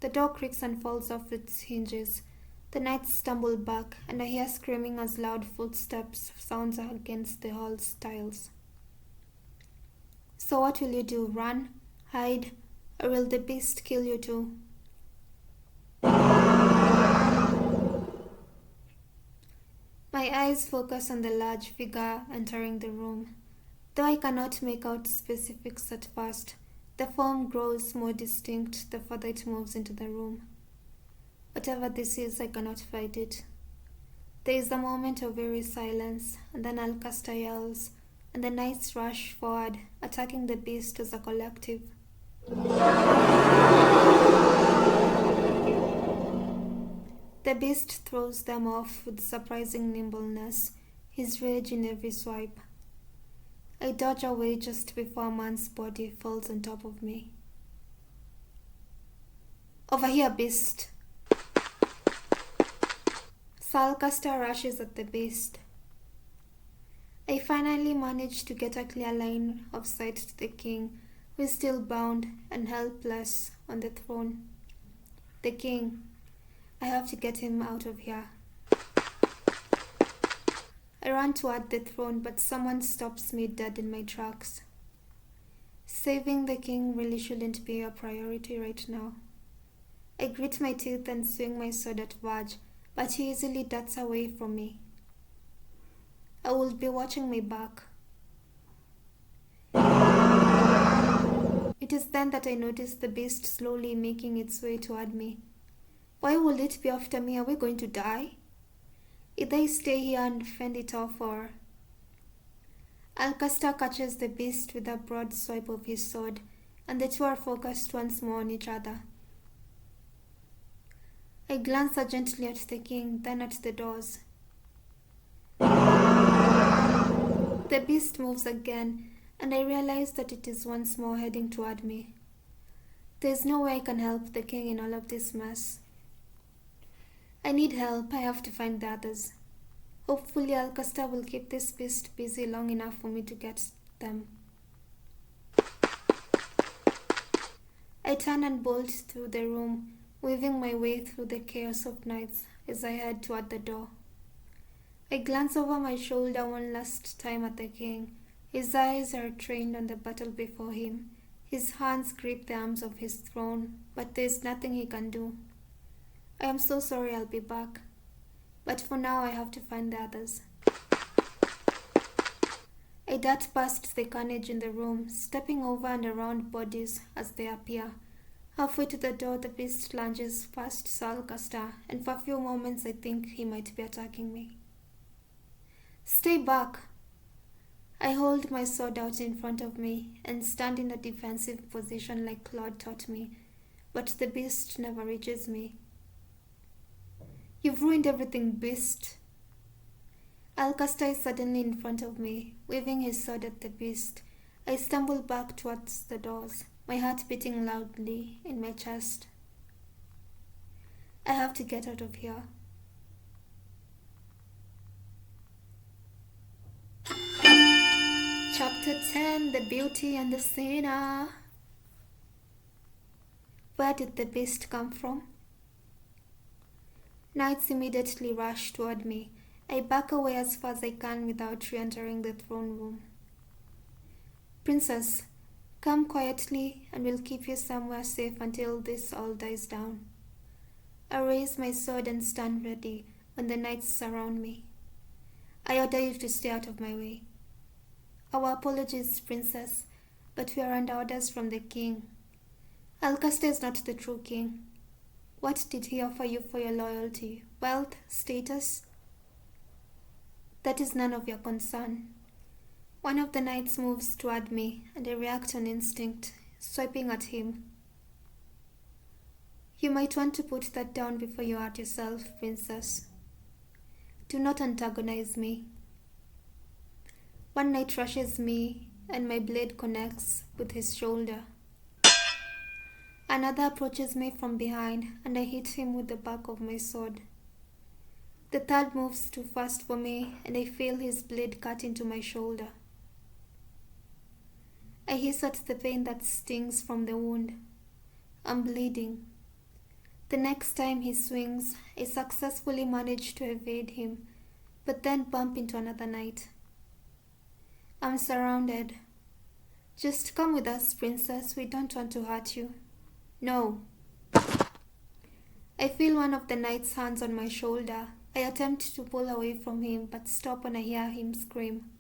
The door creaks and falls off its hinges. The knights stumble back, and I hear screaming as loud footsteps sounds against the hall's tiles. So what will you do? Run? Hide? Or will the beast kill you too? My eyes focus on the large figure entering the room. Though I cannot make out specifics at first, the form grows more distinct the further it moves into the room. Whatever this is, I cannot fight it. There is a moment of eerie silence, and then Alcasta yells, and the knights rush forward, attacking the beast as a collective. The beast throws them off with surprising nimbleness, his rage in every swipe. I dodge away just before a man's body falls on top of me. Over here, beast! Salcastar rushes at the beast. I finally manage to get a clear line of sight to the king, who is still bound and helpless on the throne. The king. I have to get him out of here. I run toward the throne, but someone stops me dead in my tracks. Saving the king really shouldn't be a priority right now. I grit my teeth and swing my sword at Fudge, but he easily darts away from me. I will be watching my back. It is then that I notice the beast slowly making its way toward me. Why will it be after me? Are we going to die? Either I stay here and fend it off, or... Alcasta catches the beast with a broad swipe of his sword, and the two are focused once more on each other. I glance urgently at the king, then at the doors. The beast moves again, and I realize that it is once more heading toward me. There is no way I can help the king in all of this mess. I need help. I have to find the others. Hopefully Alcasta will keep this beast busy long enough for me to get them. I turn and bolt through the room, weaving my way through the chaos of knights as I head toward the door. I glance over my shoulder one last time at the king. His eyes are trained on the battle before him. His hands grip the arms of his throne, but there is nothing he can do. I am so sorry. I'll be back. But for now, I have to find the others. I dart past the carnage in the room, stepping over and around bodies as they appear. Halfway to the door, the beast lunges past Salcasta, and for a few moments I think he might be attacking me. Stay back! I hold my sword out in front of me and stand in a defensive position like Claude taught me, but the beast never reaches me. You've ruined everything, beast. Alcasta is suddenly in front of me, waving his sword at the beast. I stumble back towards the doors, my heart beating loudly in my chest. I have to get out of here. Chapter Chapter 10, The Beauty and the Sinner. Where did the beast come from? Knights immediately rush toward me. I back away as far as I can without re-entering the throne room. Princess, come quietly and we'll keep you somewhere safe until this all dies down. I raise my sword and stand ready when the knights surround me. I order you to stay out of my way. Our apologies, Princess, but we are under orders from the king. Alcester is not the true king. What did he offer you for your loyalty? Wealth? Status? That is none of your concern. One of the knights moves toward me, and I react on instinct, swiping at him. You might want to put that down before you hurt yourself, Princess. Do not antagonize me. One knight rushes me, and my blade connects with his shoulder. Another approaches me from behind, and I hit him with the back of my sword. The third moves too fast for me, and I feel his blade cut into my shoulder. I hiss at the pain that stings from the wound. I'm bleeding. The next time he swings, I successfully manage to evade him, but then bump into another knight. I'm surrounded. Just come with us, Princess. We don't want to hurt you. No. I feel one of the knight's hands on my shoulder. I attempt to pull away from him, but stop when I hear him scream.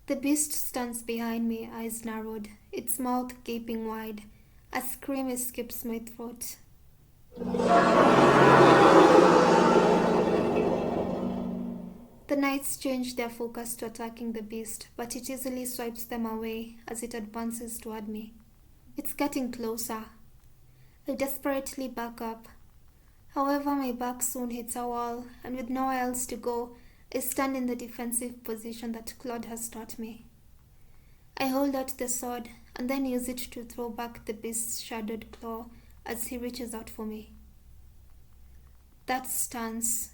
The beast stands behind me, eyes narrowed, its mouth gaping wide. A scream escapes my throat. The knights change their focus to attacking the beast, but it easily swipes them away as it advances toward me. It's getting closer. I desperately back up. However, my back soon hits a wall, and with nowhere else to go, I stand in the defensive position that Claude has taught me. I hold out the sword, and then use it to throw back the beast's shadowed claw as he reaches out for me. That stance.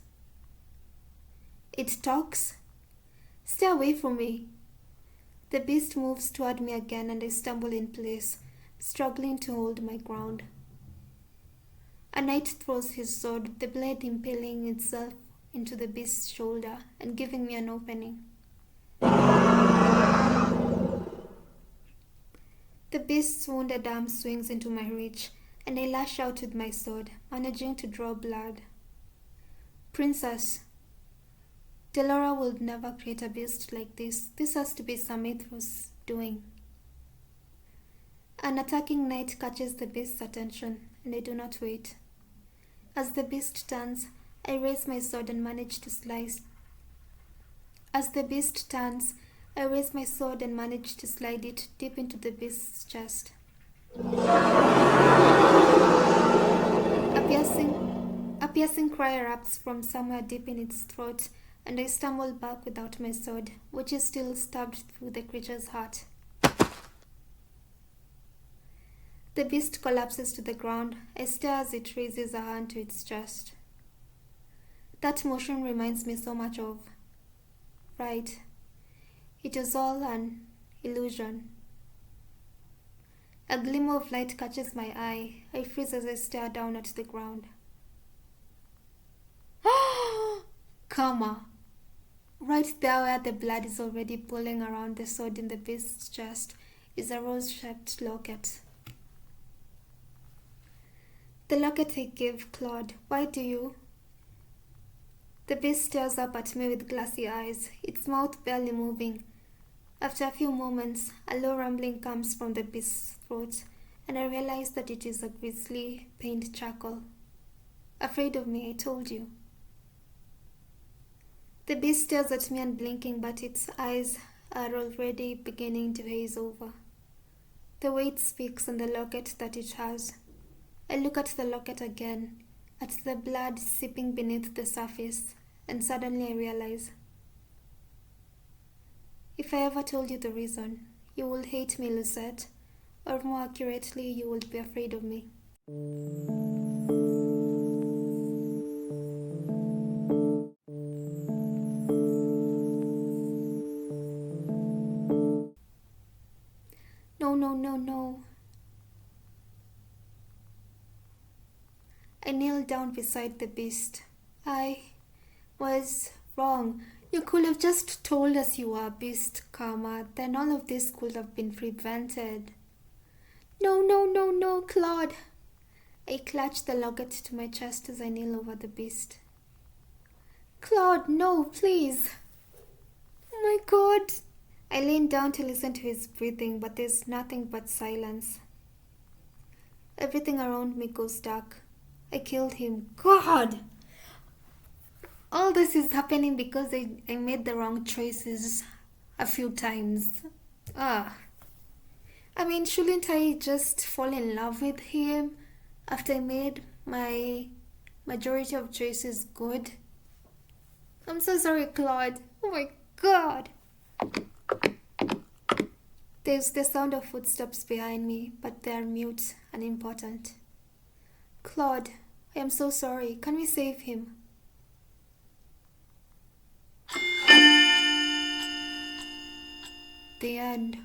It talks. Stay away from me. The beast moves toward me again and I stumble in place, struggling to hold my ground. A knight throws his sword, the blade impaling itself into the beast's shoulder and giving me an opening. The beast's wounded arm swings into my reach, and I lash out with my sword, managing to draw blood. Princess, Delora would never create a beast like this. This has to be Samithro's doing. An attacking knight catches the beast's attention, and I do not wait. As the beast turns, I raise my sword and manage to slide it deep into the beast's chest. A piercing cry erupts from somewhere deep in its throat, and I stumble back without my sword, which is still stabbed through the creature's heart. The beast collapses to the ground. I stare as it raises a hand to its chest. That motion reminds me so much of... Right. It was all an illusion. A glimmer of light catches my eye. I freeze as I stare down at the ground. Karma! Right there where the blood is already pooling around the sword in the beast's chest is a rose-shaped locket. The locket I gave Claude. Why do you? The beast stares up at me with glassy eyes, its mouth barely moving. After a few moments, a low rumbling comes from the beast's throat, and I realize that it is a grisly, pained chuckle. Afraid of me, I told you. The beast stares at me unblinking, but its eyes are already beginning to haze over. The weight speaks on the locket that it has. I look at the locket again, at the blood seeping beneath the surface, and suddenly I realize. If I ever told you the reason, you will hate me, Lucette, or more accurately, you will be afraid of me. knelt down beside the beast. I was wrong. You could have just told us you were a beast, Karma. Then all of this could have been prevented. No, no, no, no, Claude. I clutched the locket to my chest as I knelt over the beast. Claude, no, please. Oh my God. I leaned down to listen to his breathing, but there's nothing but silence. Everything around me goes dark. I killed him. God! All this is happening because I made the wrong choices a few times. Ah. I mean, shouldn't I just fall in love with him after I made my majority of choices good? I'm so sorry, Claude. Oh my God. There's the sound of footsteps behind me, but they are mute and important. Claude, I am so sorry. Can we save him? The end.